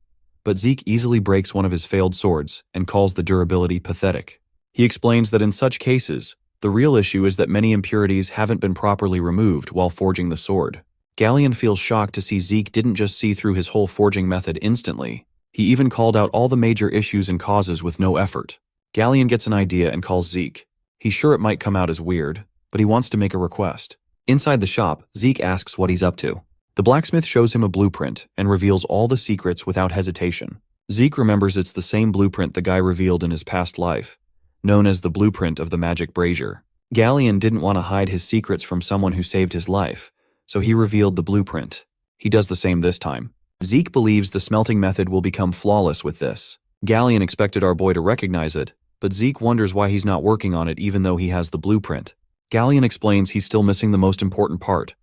But Zeke easily breaks one of his failed swords and calls the durability pathetic. He explains that in such cases, the real issue is that many impurities haven't been properly removed while forging the sword. Galleon feels shocked to see Zeke didn't just see through his whole forging method instantly. He even called out all the major issues and causes with no effort. Galleon gets an idea and calls Zeke. He's sure it might come out as weird, but he wants to make a request. Inside the shop, Zeke asks what he's up to. The blacksmith shows him a blueprint and reveals all the secrets without hesitation. Zeke remembers it's the same blueprint the guy revealed in his past life, known as the blueprint of the magic brazier. Galleon didn't want to hide his secrets from someone who saved his life, so he revealed the blueprint. He does the same this time. Zeke believes the smelting method will become flawless with this. Galleon expected our boy to recognize it, but Zeke wonders why he's not working on it even though he has the blueprint. Galleon explains he's still missing the most important part,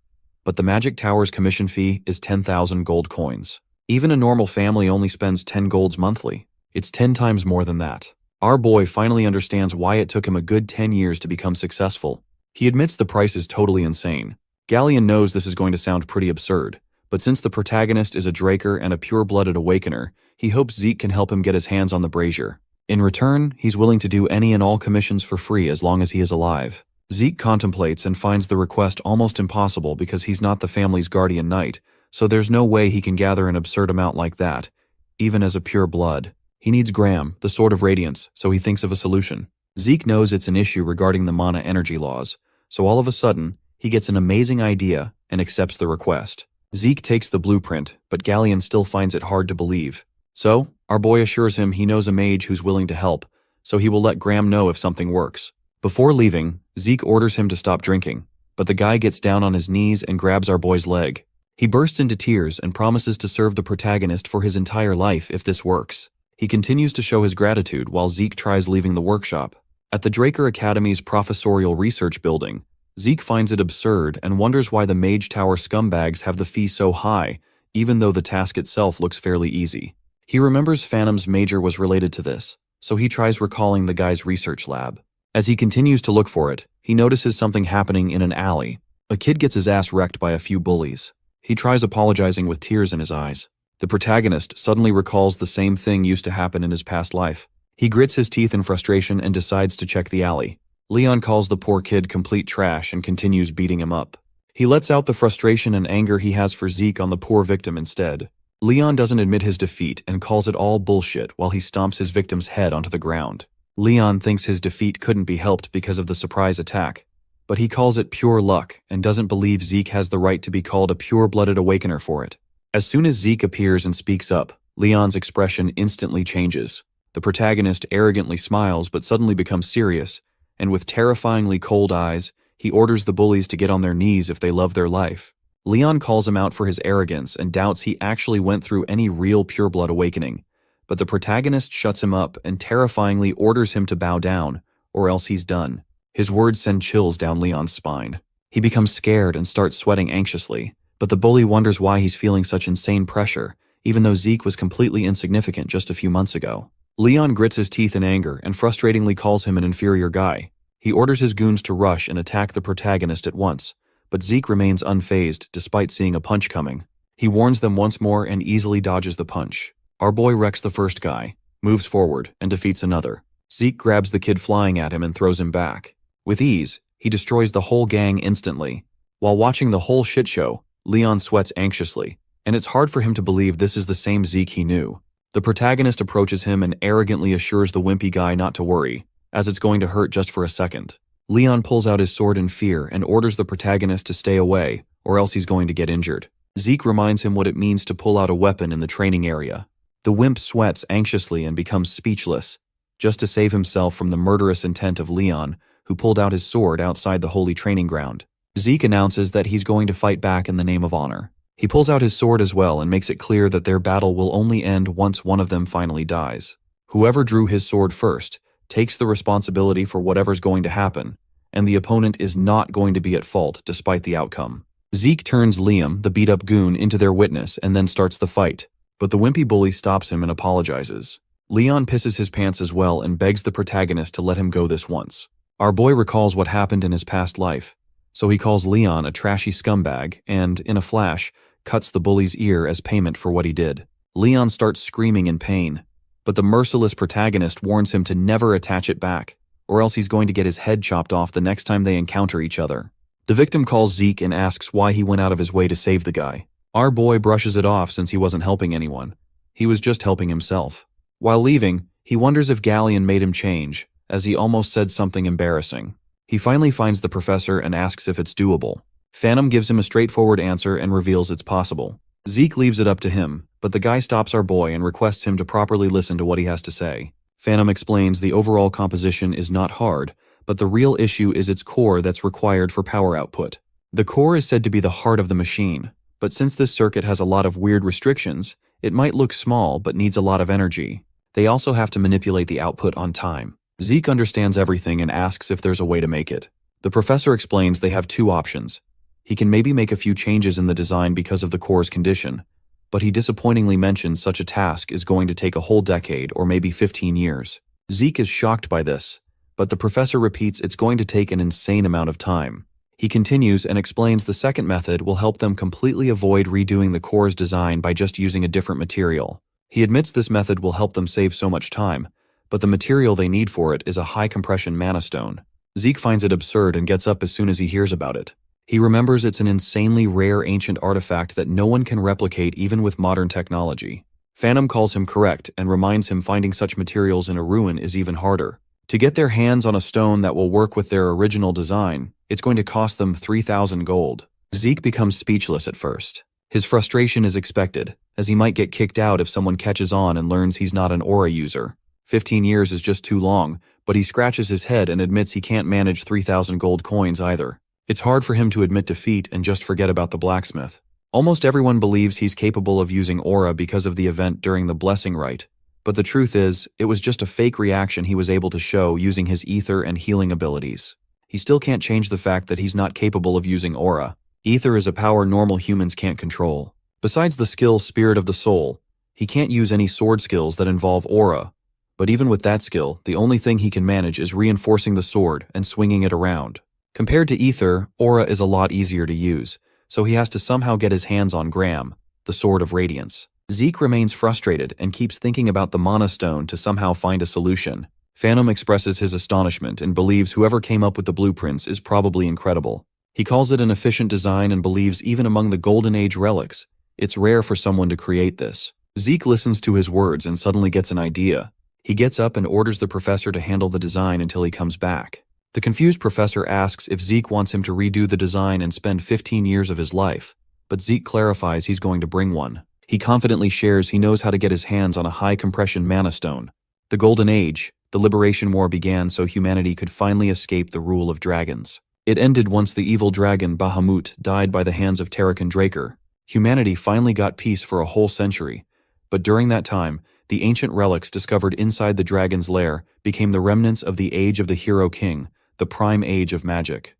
but the Magic Tower's commission fee is 10,000 gold coins. Even a normal family only spends 10 golds monthly. It's 10 times more than that. Our boy finally understands why it took him a good 10 years to become successful. He admits the price is totally insane. Galleon knows this is going to sound pretty absurd, but since the protagonist is a Draker and a pure-blooded awakener, he hopes Zeke can help him get his hands on the brazier. In return, he's willing to do any and all commissions for free as long as he is alive. Zeke contemplates and finds the request almost impossible because he's not the family's guardian knight, so there's no way he can gather an absurd amount like that, even as a pure blood. He needs Graham, the Sword of Radiance, so he thinks of a solution. Zeke knows it's an issue regarding the mana energy laws, so all of a sudden, he gets an amazing idea and accepts the request. Zeke takes the blueprint, but Galleon still finds it hard to believe. So, our boy assures him he knows a mage who's willing to help, so he will let Graham know if something works. Before leaving, Zeke orders him to stop drinking, but the guy gets down on his knees and grabs our boy's leg. He bursts into tears and promises to serve the protagonist for his entire life if this works. He continues to show his gratitude while Zeke tries leaving the workshop. At the Draker Academy's professorial research building, Zeke finds it absurd and wonders why the Mage Tower scumbags have the fee so high, even though the task itself looks fairly easy. He remembers Phantom's major was related to this, so he tries recalling the guy's research lab. As he continues to look for it, he notices something happening in an alley. A kid gets his ass wrecked by a few bullies. He tries apologizing with tears in his eyes. The protagonist suddenly recalls the same thing used to happen in his past life. He grits his teeth in frustration and decides to check the alley. Leon calls the poor kid complete trash and continues beating him up. He lets out the frustration and anger he has for Zeke on the poor victim instead. Leon doesn't admit his defeat and calls it all bullshit while he stomps his victim's head onto the ground. Leon thinks his defeat couldn't be helped because of the surprise attack, but he calls it pure luck and doesn't believe Zeke has the right to be called a pure-blooded awakener for it. As soon as Zeke appears and speaks up, Leon's expression instantly changes. The protagonist arrogantly smiles but suddenly becomes serious, and with terrifyingly cold eyes, he orders the bullies to get on their knees if they love their life. Leon calls him out for his arrogance and doubts he actually went through any real pureblood awakening, but the protagonist shuts him up and terrifyingly orders him to bow down, or else he's done. His words send chills down Leon's spine. He becomes scared and starts sweating anxiously, but the bully wonders why he's feeling such insane pressure, even though Zeke was completely insignificant just a few months ago. Leon grits his teeth in anger and frustratingly calls him an inferior guy. He orders his goons to rush and attack the protagonist at once, but Zeke remains unfazed despite seeing a punch coming. He warns them once more and easily dodges the punch. Our boy wrecks the first guy, moves forward, and defeats another. Zeke grabs the kid flying at him and throws him back. With ease, he destroys the whole gang instantly. While watching the whole shit show, Leon sweats anxiously, and it's hard for him to believe this is the same Zeke he knew. The protagonist approaches him and arrogantly assures the wimpy guy not to worry, as it's going to hurt just for a second. Leon pulls out his sword in fear and orders the protagonist to stay away, or else he's going to get injured. Zeke reminds him what it means to pull out a weapon in the training area. The wimp sweats anxiously and becomes speechless, just to save himself from the murderous intent of Leon, who pulled out his sword outside the holy training ground. Zeke announces that he's going to fight back in the name of honor. He pulls out his sword as well and makes it clear that their battle will only end once one of them finally dies. Whoever drew his sword first takes the responsibility for whatever's going to happen, and the opponent is not going to be at fault despite the outcome. Zeke turns Liam, the beat-up goon, into their witness and then starts the fight, but the wimpy bully stops him and apologizes. Leon pisses his pants as well and begs the protagonist to let him go this once. Our boy recalls what happened in his past life, so he calls Leon a trashy scumbag and, in a flash, cuts the bully's ear as payment for what he did. Leon starts screaming in pain, but the merciless protagonist warns him to never attach it back, or else he's going to get his head chopped off the next time they encounter each other. The victim calls Zeke and asks why he went out of his way to save the guy. Our boy brushes it off since he wasn't helping anyone. He was just helping himself. While leaving, he wonders if Galleon made him change, as he almost said something embarrassing. He finally finds the professor and asks if it's doable. Phantom gives him a straightforward answer and reveals it's possible. Zeke leaves it up to him, but the guy stops our boy and requests him to properly listen to what he has to say. Phantom explains the overall composition is not hard, but the real issue is its core that's required for power output. The core is said to be the heart of the machine, but since this circuit has a lot of weird restrictions, it might look small but needs a lot of energy. They also have to manipulate the output on time. Zeke understands everything and asks if there's a way to make it. The professor explains they have two options. He can maybe make a few changes in the design because of the core's condition, but he disappointingly mentions such a task is going to take a whole decade or maybe 15 years. Zeke is shocked by this, but the professor repeats it's going to take an insane amount of time. He continues and explains the second method will help them completely avoid redoing the core's design by just using a different material. He admits this method will help them save so much time, but the material they need for it is a high-compression mana stone. Zeke finds it absurd and gets up as soon as he hears about it. He remembers it's an insanely rare ancient artifact that no one can replicate even with modern technology. Phantom calls him correct and reminds him finding such materials in a ruin is even harder. To get their hands on a stone that will work with their original design, it's going to cost them 3,000 gold. Zeke becomes speechless at first. His frustration is expected, as he might get kicked out if someone catches on and learns he's not an aura user. 15 years is just too long, but he scratches his head and admits he can't manage 3,000 gold coins either. It's hard for him to admit defeat and just forget about the blacksmith. Almost everyone believes he's capable of using aura because of the event during the blessing rite, but the truth is, it was just a fake reaction he was able to show using his ether and healing abilities. He still can't change the fact that he's not capable of using aura. Ether is a power normal humans can't control. Besides the skill Spirit of the Soul, he can't use any sword skills that involve aura. But even with that skill, the only thing he can manage is reinforcing the sword and swinging it around. Compared to Ether, aura is a lot easier to use, so he has to somehow get his hands on Gram, the Sword of Radiance. Zeke remains frustrated and keeps thinking about the Mana Stone to somehow find a solution. Phantom expresses his astonishment and believes whoever came up with the blueprints is probably incredible. He calls it an efficient design and believes even among the Golden Age relics, it's rare for someone to create this. Zeke listens to his words and suddenly gets an idea. He gets up and orders the professor to handle the design until he comes back. The confused professor asks if Zeke wants him to redo the design and spend 15 years of his life, but Zeke clarifies he's going to bring one. He confidently shares he knows how to get his hands on a high-compression mana stone. The Golden Age, the Liberation War began so humanity could finally escape the rule of dragons. It ended once the evil dragon Bahamut died by the hands of Zeke Draker. Humanity finally got peace for a whole century, but during that time, the ancient relics discovered inside the dragon's lair became the remnants of the age of the Hero King, the prime age of magic.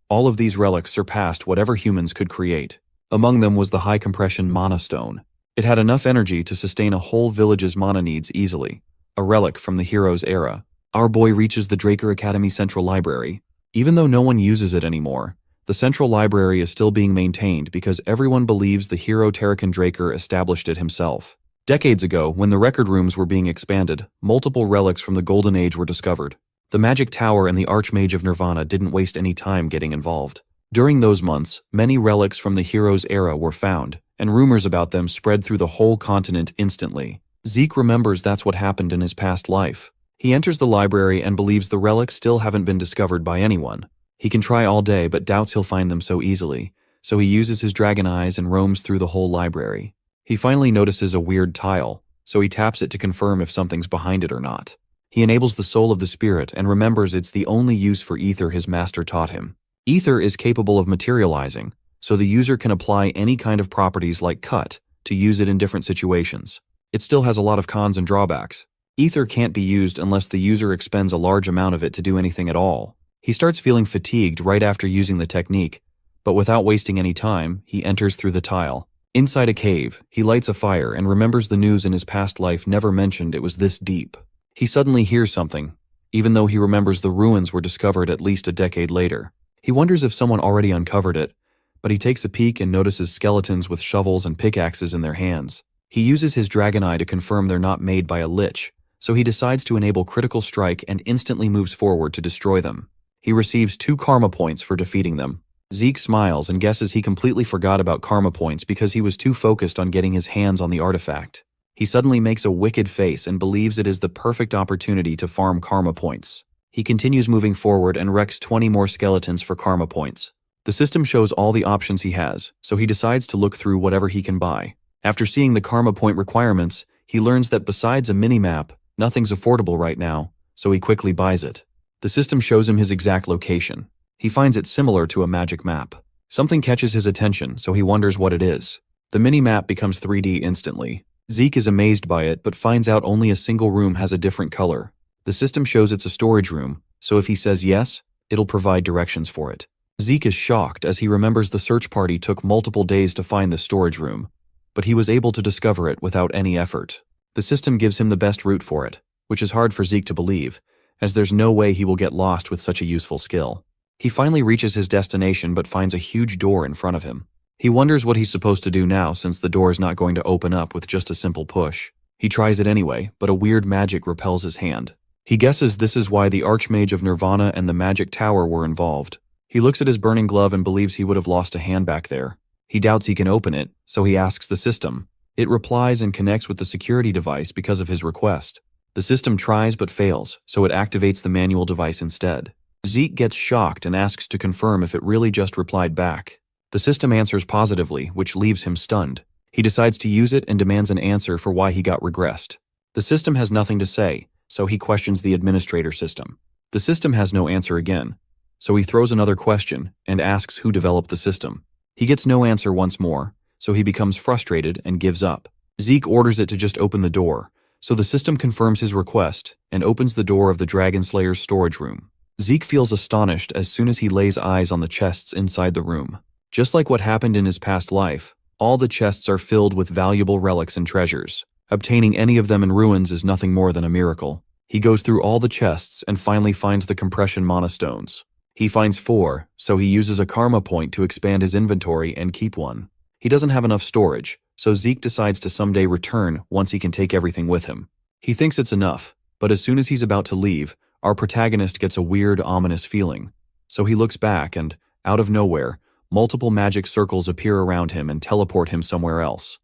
All of these relics surpassed whatever humans could create. Among them was the high-compression mana stone. It had enough energy to sustain a whole village's mana needs easily, a relic from the hero's era. Our boy reaches the Draker Academy Central Library. Even though no one uses it anymore, the Central Library is still being maintained because everyone believes the hero Zeke Draker established it himself. Decades ago, when the record rooms were being expanded, multiple relics from the Golden Age were discovered. The Magic Tower and the Archmage of Nirvana didn't waste any time getting involved. During those months, many relics from the hero's era were found, and rumors about them spread through the whole continent instantly. Zeke remembers that's what happened in his past life. He enters the library and believes the relics still haven't been discovered by anyone. He can try all day but doubts he'll find them so easily, so he uses his dragon eyes and roams through the whole library. He finally notices a weird tile, so he taps it to confirm if something's behind it or not. He enables the soul of the spirit and remembers it's the only use for ether his master taught him. Ether is capable of materializing, so the user can apply any kind of properties like cut to use it in different situations. It still has a lot of cons and drawbacks. Ether can't be used unless the user expends a large amount of it to do anything at all. He starts feeling fatigued right after using the technique, but without wasting any time, he enters through the tile. Inside a cave, he lights a fire and remembers the news in his past life never mentioned it was this deep. He suddenly hears something, even though he remembers the ruins were discovered at least a decade later. He wonders if someone already uncovered it, but he takes a peek and notices skeletons with shovels and pickaxes in their hands. He uses his dragon eye to confirm they're not made by a lich, so he decides to enable critical strike and instantly moves forward to destroy them. He receives 2 karma points for defeating them. Zeke smiles and guesses he completely forgot about karma points because he was too focused on getting his hands on the artifact. He suddenly makes a wicked face and believes it is the perfect opportunity to farm karma points. He continues moving forward and wrecks 20 more skeletons for karma points. The system shows all the options he has, so he decides to look through whatever he can buy. After seeing the karma point requirements, he learns that besides a mini-map, nothing's affordable right now, so he quickly buys it. The system shows him his exact location. He finds it similar to a magic map. Something catches his attention, so he wonders what it is. The mini-map becomes 3D instantly. Zeke is amazed by it, but finds out only a single room has a different color. The system shows it's a storage room, so if he says yes, it'll provide directions for it. Zeke is shocked as he remembers the search party took multiple days to find the storage room, but he was able to discover it without any effort. The system gives him the best route for it, which is hard for Zeke to believe, as there's no way he will get lost with such a useful skill. He finally reaches his destination but finds a huge door in front of him. He wonders what he's supposed to do now since the door is not going to open up with just a simple push. He tries it anyway, but a weird magic repels his hand. He guesses this is why the Archmage of Nirvana and the Magic Tower were involved. He looks at his burning glove and believes he would have lost a hand back there. He doubts he can open it, so he asks the system. It replies and connects with the security device because of his request. The system tries but fails, so it activates the manual device instead. Zeke gets shocked and asks to confirm if it really just replied back. The system answers positively, which leaves him stunned. He decides to use it and demands an answer for why he got regressed. The system has nothing to say, so he questions the administrator system. The system has no answer again, so he throws another question and asks who developed the system. He gets no answer once more, so he becomes frustrated and gives up. Zeke orders it to just open the door, so the system confirms his request and opens the door of the Dragonslayer's storage room. Zeke feels astonished as soon as he lays eyes on the chests inside the room. Just like what happened in his past life, all the chests are filled with valuable relics and treasures. Obtaining any of them in ruins is nothing more than a miracle. He goes through all the chests and finally finds the compression mana stones. He finds 4, so he uses a karma point to expand his inventory and keep one. He doesn't have enough storage, so Zeke decides to someday return once he can take everything with him. He thinks it's enough, but as soon as he's about to leave, our protagonist gets a weird, ominous feeling. So he looks back and, out of nowhere, multiple magic circles appear around him and teleport him somewhere else.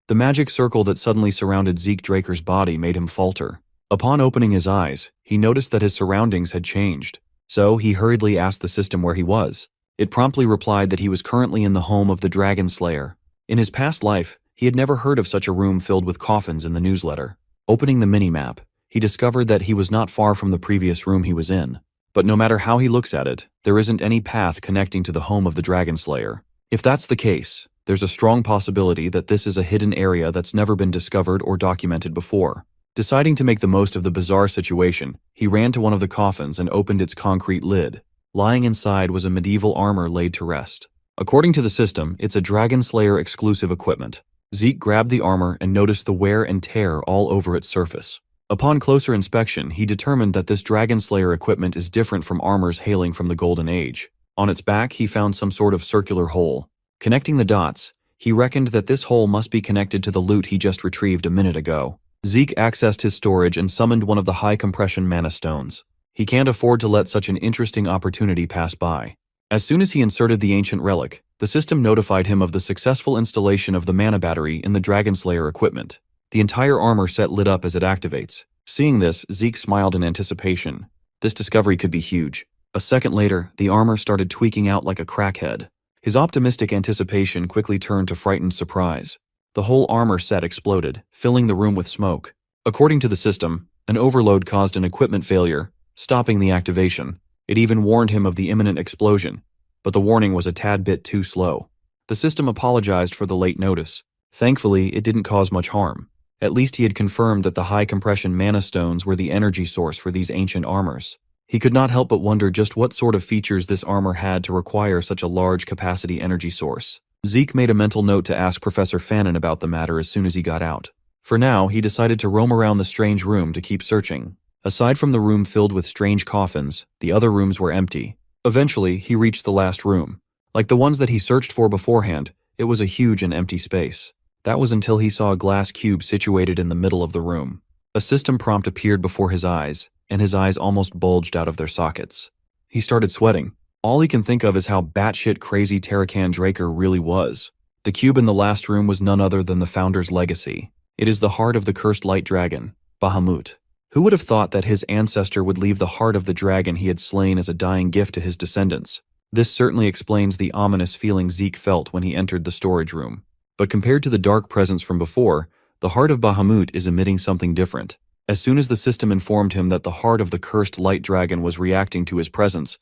The magic circle that suddenly surrounded Zeke Draker's body made him falter. Upon opening his eyes, he noticed that his surroundings had changed, so he hurriedly asked the system where he was. It promptly replied that he was currently in the home of the Dragonslayer. In his past life, he had never heard of such a room filled with coffins in the newsletter. Opening the mini-map, he discovered that he was not far from the previous room he was in. But no matter how he looks at it, there isn't any path connecting to the home of the Dragonslayer. If that's the case, there's a strong possibility that this is a hidden area that's never been discovered or documented before. Deciding to make the most of the bizarre situation, he ran to one of the coffins and opened its concrete lid. Lying inside was a medieval armor laid to rest. According to the system, it's a Dragonslayer exclusive equipment. Zeke grabbed the armor and noticed the wear and tear all over its surface. Upon closer inspection, he determined that this Dragonslayer equipment is different from armors hailing from the Golden Age. On its back, he found some sort of circular hole. Connecting the dots, he reckoned that this hole must be connected to the loot he just retrieved a minute ago. Zeke accessed his storage and summoned one of the high-compression mana stones. He can't afford to let such an interesting opportunity pass by. As soon as he inserted the ancient relic, the system notified him of the successful installation of the mana battery in the Dragonslayer equipment. The entire armor set lit up as it activates. Seeing this, Zeke smiled in anticipation. This discovery could be huge. A second later, the armor started tweaking out like a crackhead. His optimistic anticipation quickly turned to frightened surprise. The whole armor set exploded, filling the room with smoke. According to the system, an overload caused an equipment failure, stopping the activation. It even warned him of the imminent explosion, but the warning was a tad bit too slow. The system apologized for the late notice. Thankfully, it didn't cause much harm. At least he had confirmed that the high-compression mana stones were the energy source for these ancient armors. He could not help but wonder just what sort of features this armor had to require such a large capacity energy source. Zeke made a mental note to ask Professor Fannin about the matter as soon as he got out. For now, he decided to roam around the strange room to keep searching. Aside from the room filled with strange coffins, the other rooms were empty. Eventually, he reached the last room. Like the ones that he searched for beforehand, it was a huge and empty space. That was until he saw a glass cube situated in the middle of the room. A system prompt appeared before his eyes, and his eyes almost bulged out of their sockets. He started sweating. All he can think of is how batshit crazy Zeke Draker really was. The cube in the last room was none other than the founder's legacy. It is the heart of the cursed light dragon, Bahamut. Who would have thought that his ancestor would leave the heart of the dragon he had slain as a dying gift to his descendants? This certainly explains the ominous feeling Zeke felt when he entered the storage room. But compared to the dark presence from before, the heart of Bahamut is emitting something different. As soon as the system informed him that the heart of the cursed light dragon was reacting to his presence,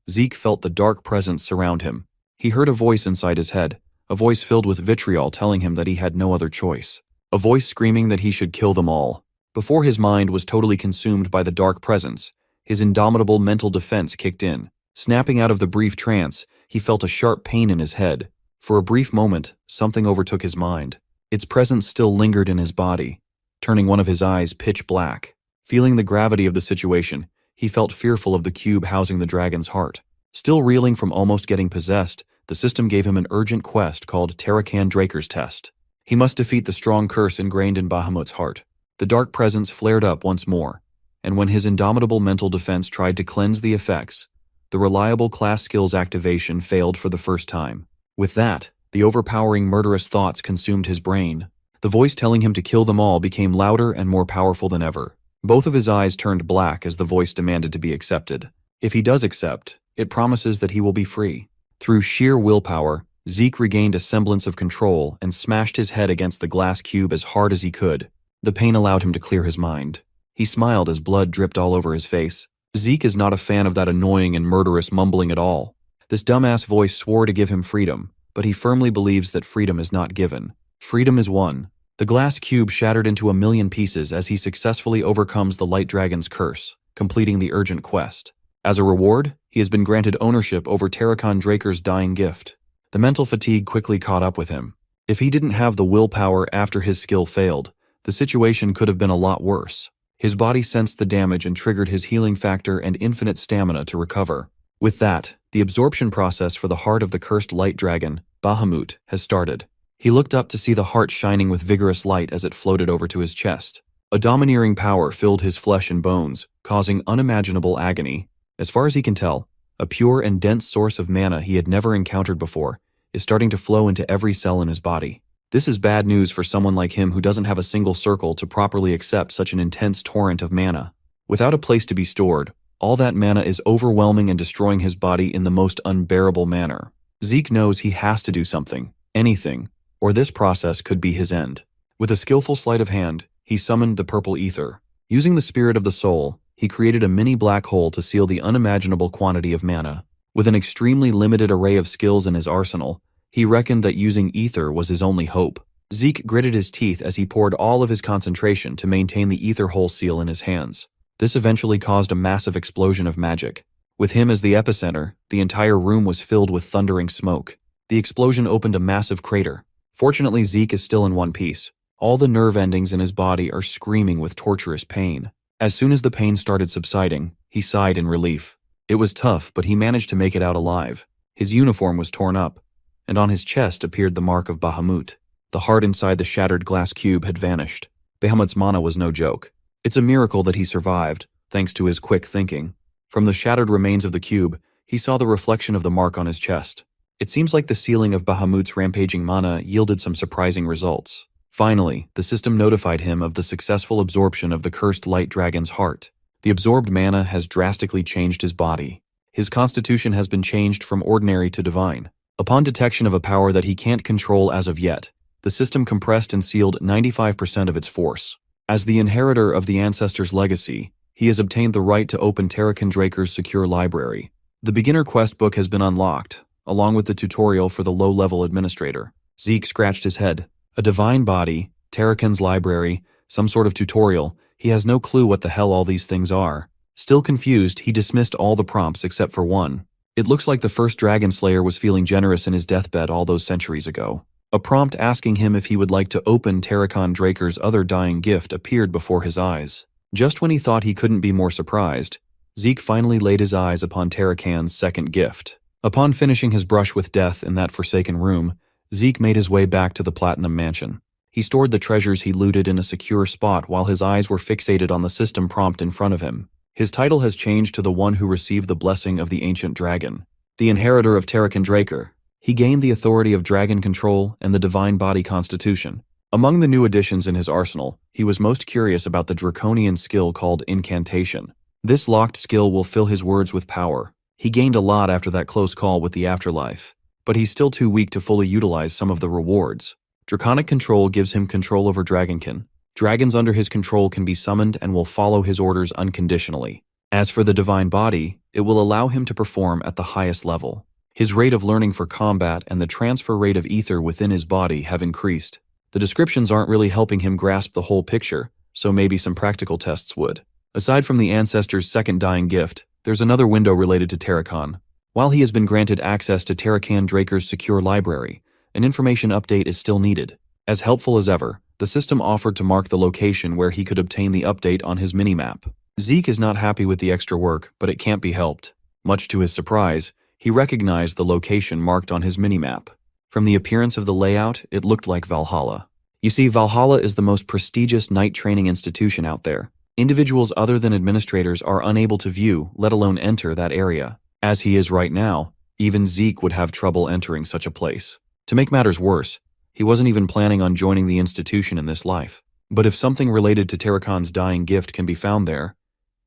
Zeke felt the dark presence surround him. He heard a voice inside his head, a voice filled with vitriol telling him that he had no other choice. A voice screaming that he should kill them all. Before his mind was totally consumed by the dark presence, his indomitable mental defense kicked in. Snapping out of the brief trance, he felt a sharp pain in his head. For a brief moment, something overtook his mind. Its presence still lingered in his body, turning one of his eyes pitch black. Feeling the gravity of the situation, he felt fearful of the cube housing the dragon's heart. Still reeling from almost getting possessed, the system gave him an urgent quest called Zeke Draker's test. He must defeat the strong curse ingrained in Bahamut's heart. The dark presence flared up once more, and when his indomitable mental defense tried to cleanse the effects, the reliable class skills activation failed for the first time. With that, the overpowering murderous thoughts consumed his brain. The voice telling him to kill them all became louder and more powerful than ever. Both of his eyes turned black as the voice demanded to be accepted. If he does accept, it promises that he will be free. Through sheer willpower, Zeke regained a semblance of control and smashed his head against the glass cube as hard as he could. The pain allowed him to clear his mind. He smiled as blood dripped all over his face. Zeke is not a fan of that annoying and murderous mumbling at all. This dumbass voice swore to give him freedom, but he firmly believes that freedom is not given. Freedom is won. The glass cube shattered into a million pieces as he successfully overcomes the Light Dragon's curse, completing the urgent quest. As a reward, he has been granted ownership over Zeke Draker's dying gift. The mental fatigue quickly caught up with him. If he didn't have the willpower after his skill failed, the situation could have been a lot worse. His body sensed the damage and triggered his healing factor and infinite stamina to recover. With that, the absorption process for the heart of the cursed light dragon, Bahamut, has started. He looked up to see the heart shining with vigorous light as it floated over to his chest. A domineering power filled his flesh and bones, causing unimaginable agony. As far as he can tell, a pure and dense source of mana he had never encountered before is starting to flow into every cell in his body. This is bad news for someone like him who doesn't have a single circle to properly accept such an intense torrent of mana. Without a place to be stored, All that mana is overwhelming and destroying his body in the most unbearable manner. Zeke knows he has to do something, anything, or this process could be his end. With a skillful sleight of hand, he summoned the purple ether. Using the spirit of the soul, he created a mini black hole to seal the unimaginable quantity of mana. With an extremely limited array of skills in his arsenal, he reckoned that using ether was his only hope. Zeke gritted his teeth as he poured all of his concentration to maintain the ether hole seal in his hands. This eventually caused a massive explosion of magic. With him as the epicenter, the entire room was filled with thundering smoke. The explosion opened a massive crater. Fortunately, Zeke is still in one piece. All the nerve endings in his body are screaming with torturous pain. As soon as the pain started subsiding, he sighed in relief. It was tough, but he managed to make it out alive. His uniform was torn up, and on his chest appeared the mark of Bahamut. The heart inside the shattered glass cube had vanished. Bahamut's mana was no joke. It's a miracle that he survived, thanks to his quick thinking. From the shattered remains of the cube, he saw the reflection of the mark on his chest. It seems like the sealing of Bahamut's rampaging mana yielded some surprising results. Finally, the system notified him of the successful absorption of the cursed light dragon's heart. The absorbed mana has drastically changed his body. His constitution has been changed from ordinary to divine. Upon detection of a power that he can't control as of yet, the system compressed and sealed 95% of its force. As the inheritor of the ancestors' legacy, he has obtained the right to open Zeke Draker's secure library. The beginner quest book has been unlocked, along with the tutorial for the low-level administrator. Zeke scratched his head. A divine body, Tarakan's library, some sort of tutorial. He has no clue what the hell all these things are. Still confused, he dismissed all the prompts except for one. It looks like the first Dragonslayer was feeling generous in his deathbed all those centuries ago. A prompt asking him if he would like to open Zeke Draker's other dying gift appeared before his eyes. Just when he thought he couldn't be more surprised, Zeke finally laid his eyes upon Tarakan's second gift. Upon finishing his brush with death in that forsaken room, Zeke made his way back to the Platinum Mansion. He stored the treasures he looted in a secure spot while his eyes were fixated on the system prompt in front of him. His title has changed to the one who received the blessing of the ancient dragon, the inheritor of Zeke Draker. He gained the authority of dragon control and the divine body constitution. Among the new additions in his arsenal, he was most curious about the draconian skill called incantation. This locked skill will fill his words with power. He gained a lot after that close call with the afterlife, but he's still too weak to fully utilize some of the rewards. Draconic control gives him control over Dragonkin. Dragons under his control can be summoned and will follow his orders unconditionally. As for the divine body, it will allow him to perform at the highest level. His rate of learning for combat and the transfer rate of ether within his body have increased. The descriptions aren't really helping him grasp the whole picture, so maybe some practical tests would. Aside from the ancestor's second dying gift, there's another window related to Tarakan. While he has been granted access to Zeke Draker's secure library, an information update is still needed. As helpful as ever, the system offered to mark the location where he could obtain the update on his minimap. Zeke is not happy with the extra work, but it can't be helped. Much to his surprise, he recognized the location marked on his minimap. From the appearance of the layout, it looked like Valhalla. You see, Valhalla is the most prestigious knight training institution out there. Individuals other than administrators are unable to view, let alone enter, that area. As he is right now, even Zeke would have trouble entering such a place. To make matters worse, he wasn't even planning on joining the institution in this life. But if something related to Tarakan's dying gift can be found there,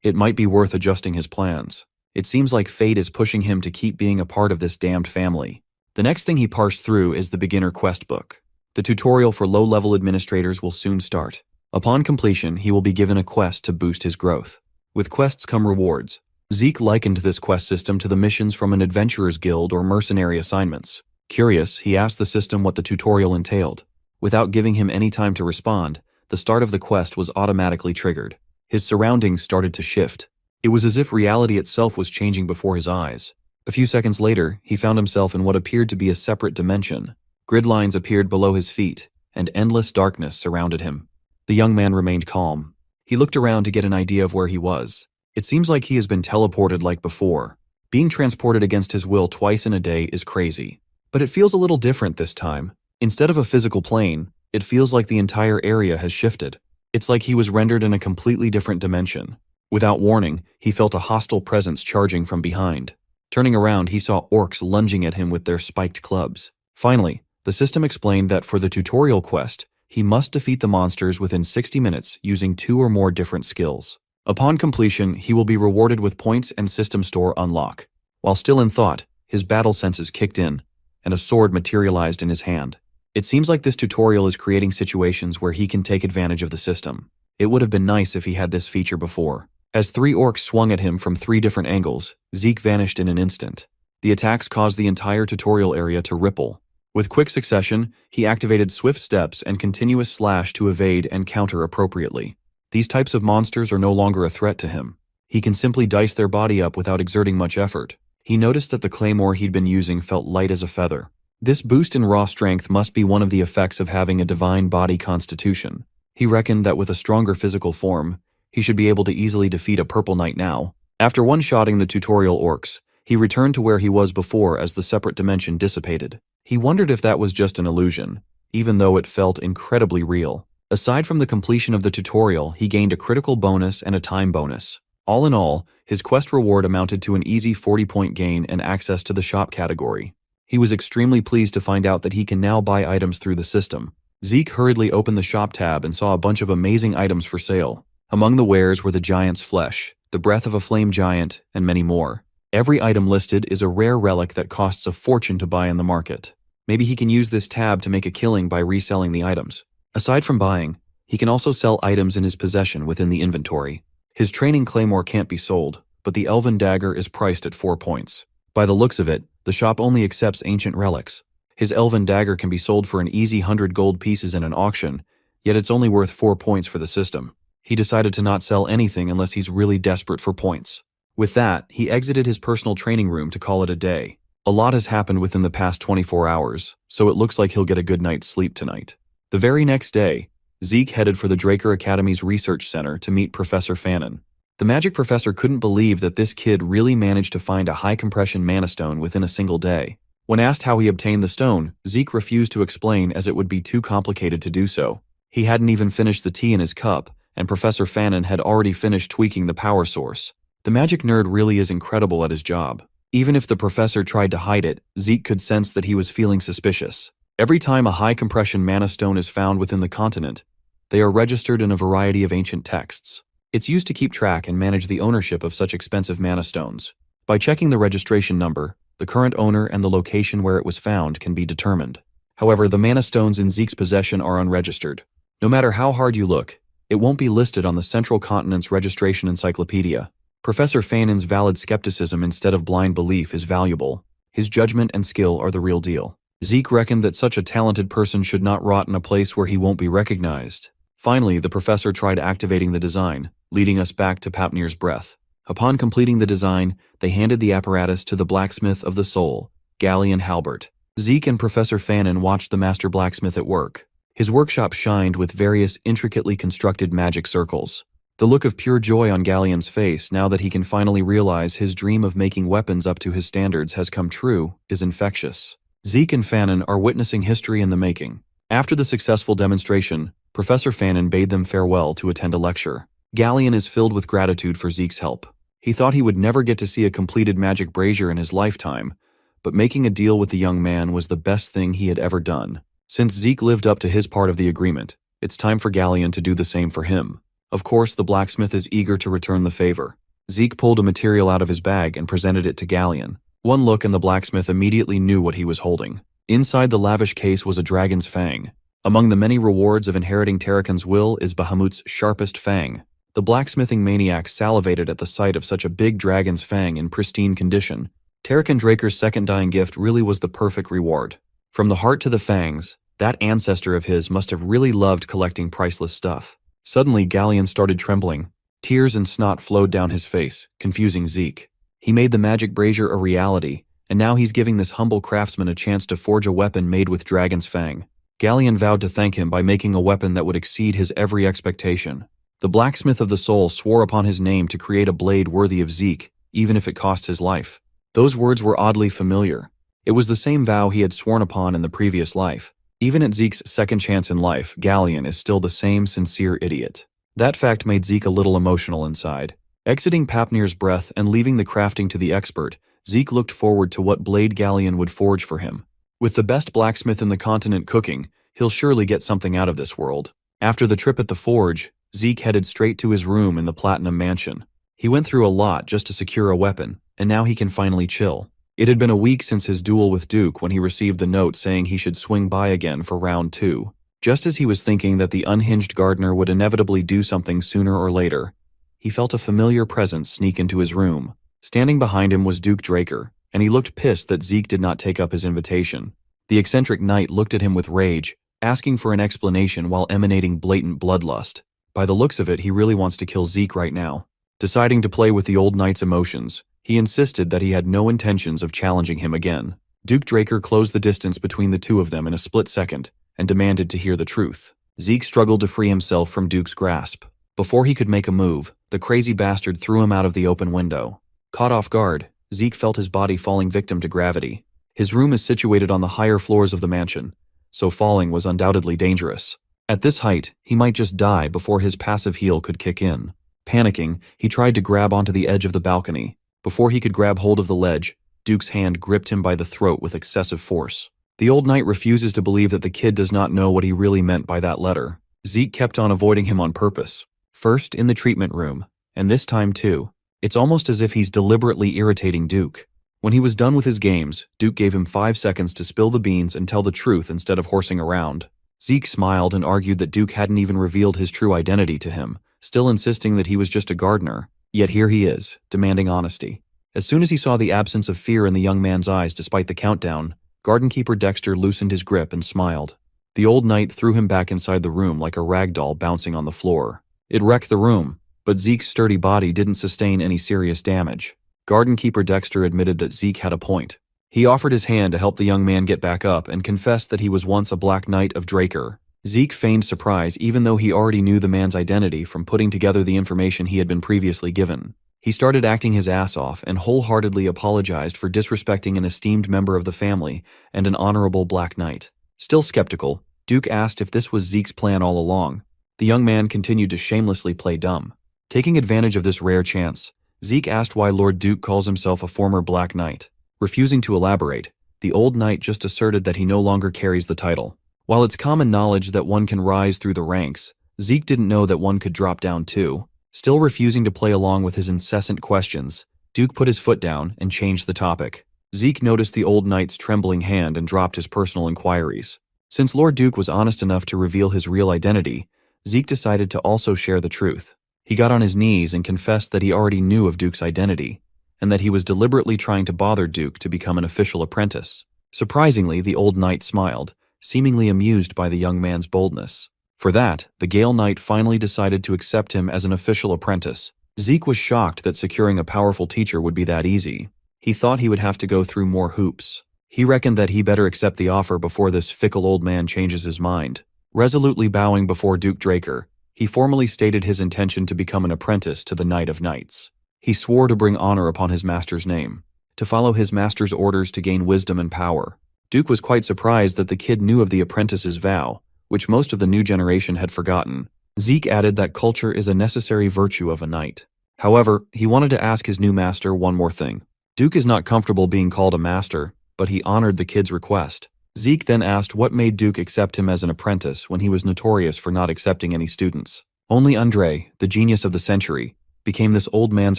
it might be worth adjusting his plans. It seems like fate is pushing him to keep being a part of this damned family. The next thing he parsed through is the beginner quest book. The tutorial for low-level administrators will soon start. Upon completion, he will be given a quest to boost his growth. With quests come rewards. Zeke likened this quest system to the missions from an adventurer's guild or mercenary assignments. Curious, he asked the system what the tutorial entailed. Without giving him any time to respond, the start of the quest was automatically triggered. His surroundings started to shift. It was as if reality itself was changing before his eyes. A few seconds later, he found himself in what appeared to be a separate dimension. Grid lines appeared below his feet, and endless darkness surrounded him. The young man remained calm. He looked around to get an idea of where he was. It seems like he has been teleported like before. Being transported against his will twice in a day is crazy. But it feels a little different this time. Instead of a physical plane, it feels like the entire area has shifted. It's like he was rendered in a completely different dimension. Without warning, he felt a hostile presence charging from behind. Turning around, he saw orcs lunging at him with their spiked clubs. Finally, the system explained that for the tutorial quest, he must defeat the monsters within 60 minutes using 2 or more different skills. Upon completion, he will be rewarded with points and system store unlock. While still in thought, his battle senses kicked in, and a sword materialized in his hand. It seems like this tutorial is creating situations where he can take advantage of the system. It would have been nice if he had this feature before. As 3 orcs swung at him from 3 different angles, Zeke vanished in an instant. The attacks caused the entire tutorial area to ripple. With quick succession, he activated swift steps and continuous slash to evade and counter appropriately. These types of monsters are no longer a threat to him. He can simply dice their body up without exerting much effort. He noticed that the claymore he'd been using felt light as a feather. This boost in raw strength must be one of the effects of having a divine body constitution. He reckoned that with a stronger physical form, he should be able to easily defeat a purple knight now. After one-shotting the tutorial orcs, he returned to where he was before as the separate dimension dissipated. He wondered if that was just an illusion, even though it felt incredibly real. Aside from the completion of the tutorial, he gained a critical bonus and a time bonus. All in all, his quest reward amounted to an easy 40-point gain and access to the shop category. He was extremely pleased to find out that he can now buy items through the system. Zeke hurriedly opened the shop tab and saw a bunch of amazing items for sale. Among the wares were the giant's flesh, the breath of a flame giant, and many more. Every item listed is a rare relic that costs a fortune to buy in the market. Maybe he can use this tab to make a killing by reselling the items. Aside from buying, he can also sell items in his possession within the inventory. His training claymore can't be sold, but the elven dagger is priced at 4 points. By the looks of it, the shop only accepts ancient relics. His elven dagger can be sold for an easy 100 gold pieces in an auction, yet it's only worth 4 points for the system. He decided to not sell anything unless he's really desperate for points. With that, he exited his personal training room to call it a day. A lot has happened within the past 24 hours, so it looks like he'll get a good night's sleep tonight. The very next day, Zeke headed for the Draker Academy's research center to meet Professor Fannin. The magic professor couldn't believe that this kid really managed to find a high-compression mana stone within a single day. When asked how he obtained the stone, Zeke refused to explain as it would be too complicated to do so. He hadn't even finished the tea in his cup, and Professor Fannin had already finished tweaking the power source. The magic nerd really is incredible at his job. Even if the professor tried to hide it, Zeke could sense that he was feeling suspicious. Every time a high-compression mana stone is found within the continent, they are registered in a variety of ancient texts. It's used to keep track and manage the ownership of such expensive mana stones. By checking the registration number, the current owner and the location where it was found can be determined. However, the mana stones in Zeke's possession are unregistered. No matter how hard you look, it won't be listed on the Central Continent's registration encyclopedia. Professor Fannin's valid skepticism instead of blind belief is valuable. His judgment and skill are the real deal. Zeke reckoned that such a talented person should not rot in a place where he won't be recognized. Finally, the professor tried activating the design, leading us back to Papnir's breath. Upon completing the design, they handed the apparatus to the blacksmith of the soul, Gallion Halbert. Zeke and Professor Fannin watched the master blacksmith at work. His workshop shined with various intricately constructed magic circles. The look of pure joy on Gallion's face now that he can finally realize his dream of making weapons up to his standards has come true is infectious. Zeke and Fannin are witnessing history in the making. After the successful demonstration, Professor Fannin bade them farewell to attend a lecture. Gallion is filled with gratitude for Zeke's help. He thought he would never get to see a completed magic brazier in his lifetime, but making a deal with the young man was the best thing he had ever done. Since Zeke lived up to his part of the agreement, it's time for Gallion to do the same for him. Of course, the blacksmith is eager to return the favor. Zeke pulled a material out of his bag and presented it to Gallion. One look and the blacksmith immediately knew what he was holding. Inside the lavish case was a dragon's fang. Among the many rewards of inheriting Tarakan's will is Bahamut's sharpest fang. The blacksmithing maniac salivated at the sight of such a big dragon's fang in pristine condition. Zeke Draker's second dying gift really was the perfect reward. From the heart to the fangs, that ancestor of his must have really loved collecting priceless stuff. Suddenly, Gallion started trembling. Tears and snot flowed down his face, confusing Zeke. He made the magic brazier a reality, and now he's giving this humble craftsman a chance to forge a weapon made with dragon's fang. Gallion vowed to thank him by making a weapon that would exceed his every expectation. The blacksmith of the soul swore upon his name to create a blade worthy of Zeke, even if it cost his life. Those words were oddly familiar. It was the same vow he had sworn upon in the previous life. Even at Zeke's second chance in life, Gallion is still the same sincere idiot. That fact made Zeke a little emotional inside. Exiting Papnir's breath and leaving the crafting to the expert, Zeke looked forward to what blade Gallion would forge for him. With the best blacksmith in the continent cooking, he'll surely get something out of this world. After the trip at the forge, Zeke headed straight to his room in the Platinum Mansion. He went through a lot just to secure a weapon, and now he can finally chill. It had been a week since his duel with Duke when he received the note saying he should swing by again for round 2. Just as he was thinking that the unhinged gardener would inevitably do something sooner or later, he felt a familiar presence sneak into his room. Standing behind him was Zeke Draker, and he looked pissed that Zeke did not take up his invitation. The eccentric knight looked at him with rage, asking for an explanation while emanating blatant bloodlust. By the looks of it, he really wants to kill Zeke right now. Deciding to play with the old knight's emotions, he insisted that he had no intentions of challenging him again. Zeke Draker closed the distance between the two of them in a split second and demanded to hear the truth. Zeke struggled to free himself from Duke's grasp. Before he could make a move, the crazy bastard threw him out of the open window. Caught off guard, Zeke felt his body falling victim to gravity. His room is situated on the higher floors of the mansion, so falling was undoubtedly dangerous. At this height, he might just die before his passive heal could kick in. Panicking, he tried to grab onto the edge of the balcony. Before he could grab hold of the ledge, Duke's hand gripped him by the throat with excessive force. The old knight refuses to believe that the kid does not know what he really meant by that letter. Zeke kept on avoiding him on purpose. First in the treatment room, and this time too. It's almost as if he's deliberately irritating Duke. When he was done with his games, Duke gave him 5 seconds to spill the beans and tell the truth instead of horsing around. Zeke smiled and argued that Duke hadn't even revealed his true identity to him, still insisting that he was just a gardener. Yet here he is, demanding honesty. As soon as he saw the absence of fear in the young man's eyes despite the countdown, Gardenkeeper Dexter loosened his grip and smiled. The old knight threw him back inside the room like a rag doll bouncing on the floor. It wrecked the room, but Zeke's sturdy body didn't sustain any serious damage. Gardenkeeper Dexter admitted that Zeke had a point. He offered his hand to help the young man get back up and confessed that he was once a Black Knight of Draker. Zeke feigned surprise even though he already knew the man's identity from putting together the information he had been previously given. He started acting his ass off and wholeheartedly apologized for disrespecting an esteemed member of the family and an honorable Black Knight. Still skeptical, Duke asked if this was Zeke's plan all along. The young man continued to shamelessly play dumb. Taking advantage of this rare chance, Zeke asked why Lord Duke calls himself a former Black Knight. Refusing to elaborate, the old knight just asserted that he no longer carries the title. While it's common knowledge that one can rise through the ranks, Zeke didn't know that one could drop down too. Still refusing to play along with his incessant questions, Duke put his foot down and changed the topic. Zeke noticed the old knight's trembling hand and dropped his personal inquiries. Since Lord Duke was honest enough to reveal his real identity, Zeke decided to also share the truth. He got on his knees and confessed that he already knew of Duke's identity, and that he was deliberately trying to bother Duke to become an official apprentice. Surprisingly, the old knight smiled, seemingly amused by the young man's boldness. For that, the Gale Knight finally decided to accept him as an official apprentice. Zeke was shocked that securing a powerful teacher would be that easy. He thought he would have to go through more hoops. He reckoned that he better accept the offer before this fickle old man changes his mind. Resolutely bowing before Zeke Draker, he formally stated his intention to become an apprentice to the Knight of Knights. He swore to bring honor upon his master's name, to follow his master's orders to gain wisdom and power. Duke was quite surprised that the kid knew of the apprentice's vow, which most of the new generation had forgotten. Zeke added that culture is a necessary virtue of a knight. However, he wanted to ask his new master one more thing. Duke is not comfortable being called a master, but he honored the kid's request. Zeke then asked what made Duke accept him as an apprentice when he was notorious for not accepting any students. Only Andre, the genius of the century, became this old man's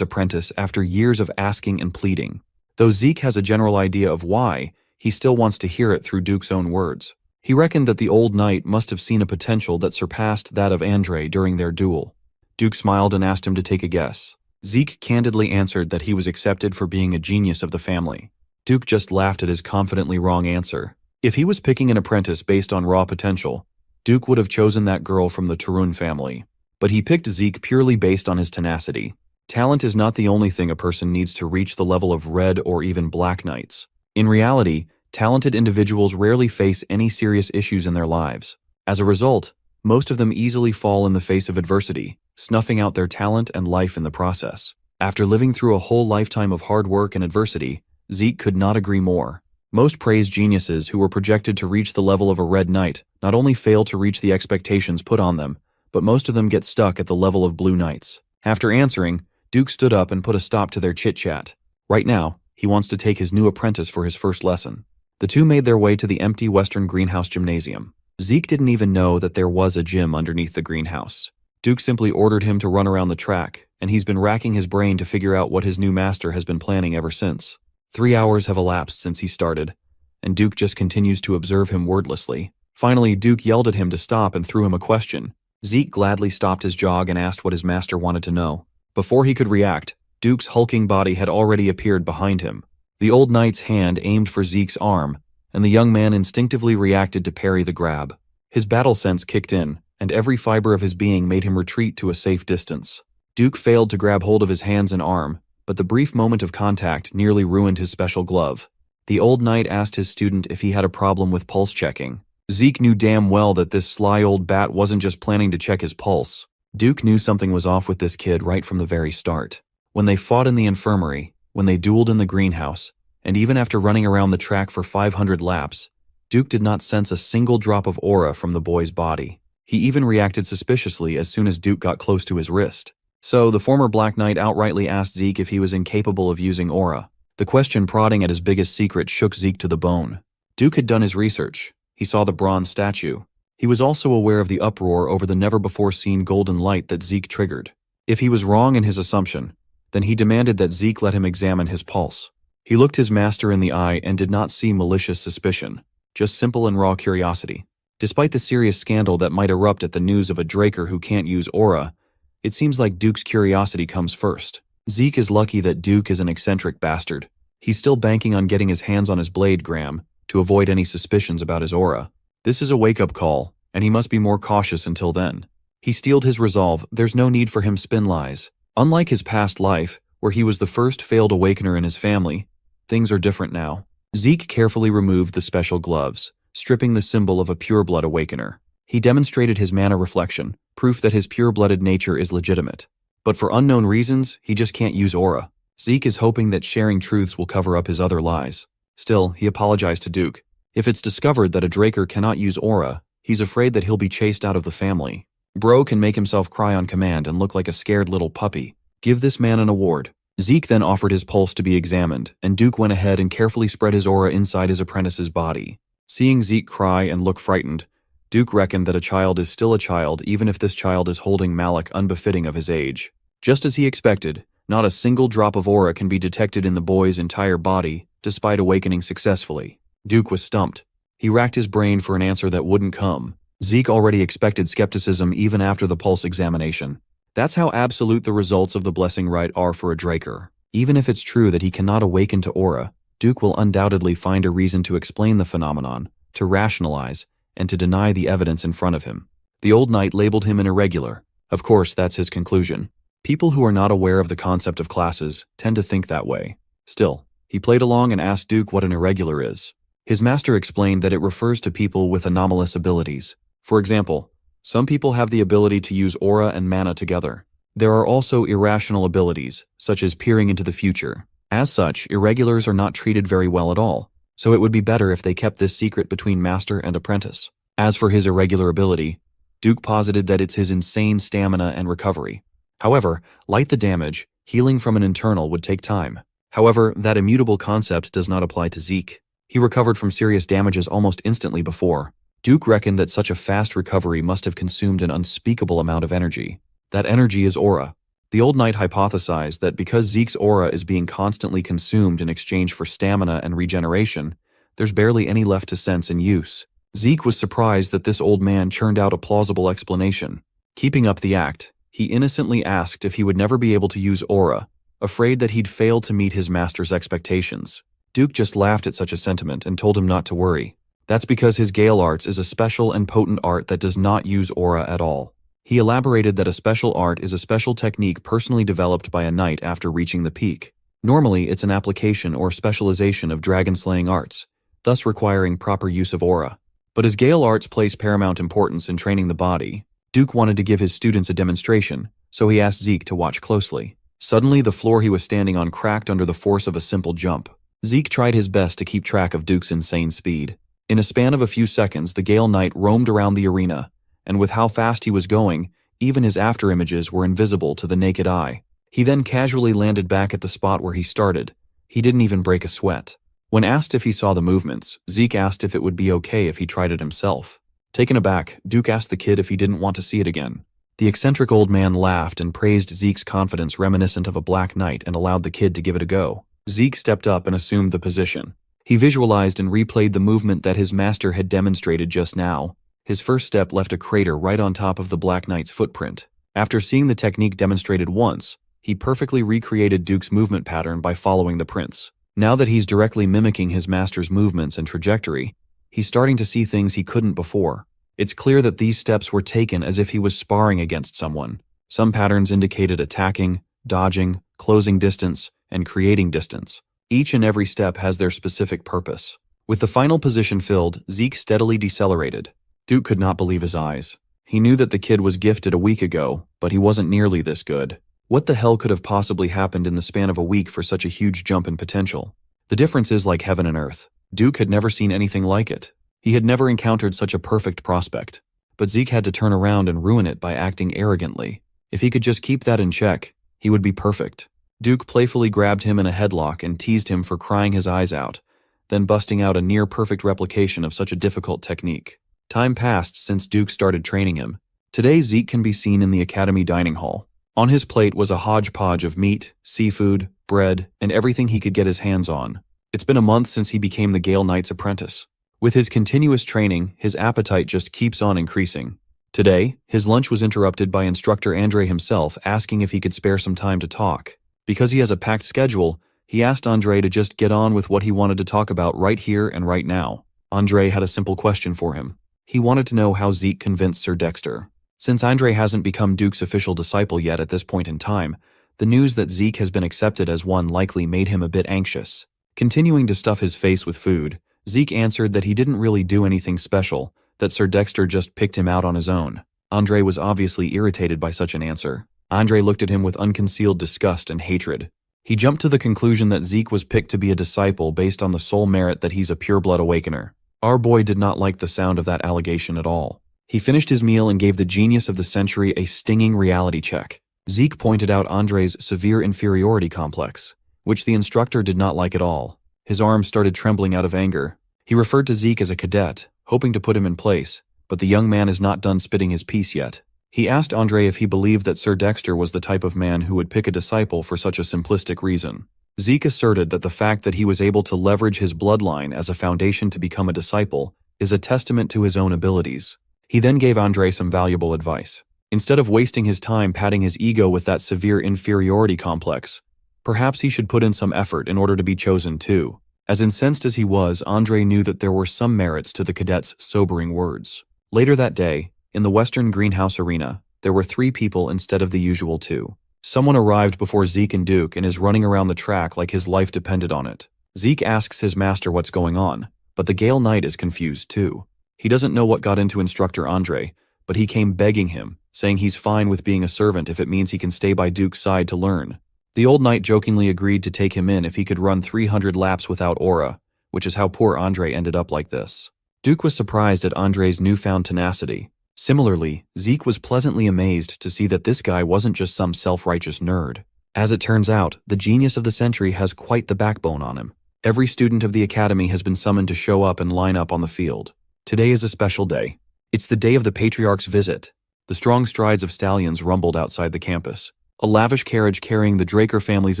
apprentice after years of asking and pleading. Though Zeke has a general idea of why, he still wants to hear it through Duke's own words. He reckoned that the old knight must have seen a potential that surpassed that of Andre during their duel. Duke smiled and asked him to take a guess. Zeke candidly answered that he was accepted for being a genius of the family. Duke just laughed at his confidently wrong answer. If he was picking an apprentice based on raw potential, Duke would have chosen that girl from the Tarun family. But he picked Zeke purely based on his tenacity. Talent is not the only thing a person needs to reach the level of red or even black knights. In reality, talented individuals rarely face any serious issues in their lives. As a result, most of them easily fall in the face of adversity, snuffing out their talent and life in the process. After living through a whole lifetime of hard work and adversity, Zeke could not agree more. Most praised geniuses who were projected to reach the level of a red knight not only fail to reach the expectations put on them, but most of them get stuck at the level of blue knights. After answering, Duke stood up and put a stop to their chit-chat. Right now, he wants to take his new apprentice for his first lesson. The two made their way to the empty Western Greenhouse Gymnasium. Zeke didn't even know that there was a gym underneath the greenhouse. Duke simply ordered him to run around the track, and he's been racking his brain to figure out what his new master has been planning ever since. 3 hours have elapsed since he started, and Duke just continues to observe him wordlessly. Finally, Duke yelled at him to stop and threw him a question. Zeke gladly stopped his jog and asked what his master wanted to know. Before he could react, Duke's hulking body had already appeared behind him. The old knight's hand aimed for Zeke's arm, and the young man instinctively reacted to parry the grab. His battle sense kicked in, and every fiber of his being made him retreat to a safe distance. Duke failed to grab hold of his hands and arm, but the brief moment of contact nearly ruined his special glove. The old knight asked his student if he had a problem with pulse checking. Zeke knew damn well that this sly old bat wasn't just planning to check his pulse. Duke knew something was off with this kid right from the very start. When they fought in the infirmary, when they dueled in the greenhouse, and even after running around the track for 500 laps, Duke did not sense a single drop of aura from the boy's body. He even reacted suspiciously as soon as Duke got close to his wrist. So, the former Black Knight outrightly asked Zeke if he was incapable of using aura. The question prodding at his biggest secret shook Zeke to the bone. Duke had done his research. He saw the bronze statue. He was also aware of the uproar over the never-before-seen golden light that Zeke triggered. If he was wrong in his assumption, then he demanded that Zeke let him examine his pulse. He looked his master in the eye and did not see malicious suspicion, just simple and raw curiosity. Despite the serious scandal that might erupt at the news of a Draker who can't use aura, it seems like Duke's curiosity comes first. Zeke is lucky that Duke is an eccentric bastard. He's still banking on getting his hands on his blade, Graham, to avoid any suspicions about his aura. This is a wake-up call, and he must be more cautious until then. He steeled his resolve. There's no need for him spin lies. Unlike his past life, where he was the first failed awakener in his family, things are different now. Zeke carefully removed the special gloves, stripping the symbol of a pure-blood awakener. He demonstrated his mana reflection, proof that his pure-blooded nature is legitimate. But for unknown reasons, he just can't use aura. Zeke is hoping that sharing truths will cover up his other lies. Still, he apologized to Duke. If it's discovered that a Draker cannot use aura, he's afraid that he'll be chased out of the family. Bro can make himself cry on command and look like a scared little puppy. Give this man an award. Zeke then offered his pulse to be examined, and Duke went ahead and carefully spread his aura inside his apprentice's body. Seeing Zeke cry and look frightened, Duke reckoned that a child is still a child even if this child is holding malak unbefitting of his age. Just as he expected, not a single drop of aura can be detected in the boy's entire body, despite awakening successfully. Duke was stumped. He racked his brain for an answer that wouldn't come. Zeke already expected skepticism even after the pulse examination. That's how absolute the results of the blessing rite are for a Draker. Even if it's true that he cannot awaken to aura, Duke will undoubtedly find a reason to explain the phenomenon, to rationalize, and to deny the evidence in front of him. The old knight labeled him an irregular. Of course, that's his conclusion. People who are not aware of the concept of classes tend to think that way. Still, he played along and asked Duke what an irregular is. His master explained that it refers to people with anomalous abilities. For example, some people have the ability to use aura and mana together. There are also irrational abilities, such as peering into the future. As such, irregulars are not treated very well at all, so it would be better if they kept this secret between master and apprentice. As for his irregular ability, Duke posited that it's his insane stamina and recovery. However, like the damage, healing from an internal would take time. However, that immutable concept does not apply to Zeke. He recovered from serious damages almost instantly before. Duke reckoned that such a fast recovery must have consumed an unspeakable amount of energy. That energy is aura. The old knight hypothesized that because Zeke's aura is being constantly consumed in exchange for stamina and regeneration, there's barely any left to sense in use. Zeke was surprised that this old man churned out a plausible explanation. Keeping up the act, he innocently asked if he would never be able to use aura, afraid that he'd fail to meet his master's expectations. Duke just laughed at such a sentiment and told him not to worry. That's because his Gale Arts is a special and potent art that does not use aura at all. He elaborated that a special art is a special technique personally developed by a knight after reaching the peak. Normally, it's an application or specialization of dragon-slaying arts, thus requiring proper use of aura. But as Gale Arts place paramount importance in training the body, Duke wanted to give his students a demonstration, so he asked Zeke to watch closely. Suddenly, the floor he was standing on cracked under the force of a simple jump. Zeke tried his best to keep track of Duke's insane speed. In a span of a few seconds, the Gale Knight roamed around the arena, and with how fast he was going, even his afterimages were invisible to the naked eye. He then casually landed back at the spot where he started. He didn't even break a sweat. When asked if he saw the movements, Zeke asked if it would be okay if he tried it himself. Taken aback, Duke asked the kid if he didn't want to see it again. The eccentric old man laughed and praised Zeke's confidence reminiscent of a black knight and allowed the kid to give it a go. Zeke stepped up and assumed the position. He visualized and replayed the movement that his master had demonstrated just now. His first step left a crater right on top of the Black Knight's footprint. After seeing the technique demonstrated once, he perfectly recreated Duke's movement pattern by following the prince. Now that he's directly mimicking his master's movements and trajectory, he's starting to see things he couldn't before. It's clear that these steps were taken as if he was sparring against someone. Some patterns indicated attacking, dodging, closing distance, and creating distance. Each and every step has their specific purpose. With the final position filled, Zeke steadily decelerated. Duke could not believe his eyes. He knew that the kid was gifted a week ago, but he wasn't nearly this good. What the hell could have possibly happened in the span of a week for such a huge jump in potential? The difference is like heaven and earth. Duke had never seen anything like it. He had never encountered such a perfect prospect. But Zeke had to turn around and ruin it by acting arrogantly. If he could just keep that in check, he would be perfect. Duke playfully grabbed him in a headlock and teased him for crying his eyes out, then busting out a near-perfect replication of such a difficult technique. Time passed since Duke started training him. Today Zeke can be seen in the academy dining hall. On his plate was a hodgepodge of meat, seafood, bread, and everything he could get his hands on. It's been a month since he became the Gale Knight's apprentice. With his continuous training, his appetite just keeps on increasing. Today, his lunch was interrupted by instructor Andre himself asking if he could spare some time to talk. Because he has a packed schedule, he asked Andre to just get on with what he wanted to talk about right here and right now. Andre had a simple question for him. He wanted to know how Zeke convinced Sir Dexter. Since Andre hasn't become Duke's official disciple yet at this point in time, the news that Zeke has been accepted as one likely made him a bit anxious. Continuing to stuff his face with food, Zeke answered that he didn't really do anything special, that Sir Dexter just picked him out on his own. Andre was obviously irritated by such an answer. Andre looked at him with unconcealed disgust and hatred. He jumped to the conclusion that Zeke was picked to be a disciple based on the sole merit that he's a pureblood awakener. Our boy did not like the sound of that allegation at all. He finished his meal and gave the genius of the century a stinging reality check. Zeke pointed out Andre's severe inferiority complex, which the instructor did not like at all. His arms started trembling out of anger. He referred to Zeke as a cadet, hoping to put him in place, but the young man is not done spitting his piece yet. He asked Andre if he believed that Sir Dexter was the type of man who would pick a disciple for such a simplistic reason. Zeke asserted that the fact that he was able to leverage his bloodline as a foundation to become a disciple is a testament to his own abilities. He then gave Andre some valuable advice. Instead of wasting his time patting his ego with that severe inferiority complex, perhaps he should put in some effort in order to be chosen too. As incensed as he was, Andre knew that there were some merits to the cadet's sobering words. Later that day, in the Western Greenhouse Arena, there were 3 people instead of the usual 2. Someone arrived before Zeke and Duke and is running around the track like his life depended on it. Zeke asks his master what's going on, but the Gale Knight is confused too. He doesn't know what got into instructor Andre, but he came begging him, saying he's fine with being a servant if it means he can stay by Duke's side to learn. The old knight jokingly agreed to take him in if he could run 300 laps without aura, which is how poor Andre ended up like this. Duke was surprised at Andre's newfound tenacity. Similarly, Zeke was pleasantly amazed to see that this guy wasn't just some self-righteous nerd. As it turns out, the genius of the century has quite the backbone on him. Every student of the academy has been summoned to show up and line up on the field. Today is a special day. It's the day of the Patriarch's visit. The strong strides of stallions rumbled outside the campus. A lavish carriage carrying the Draker family's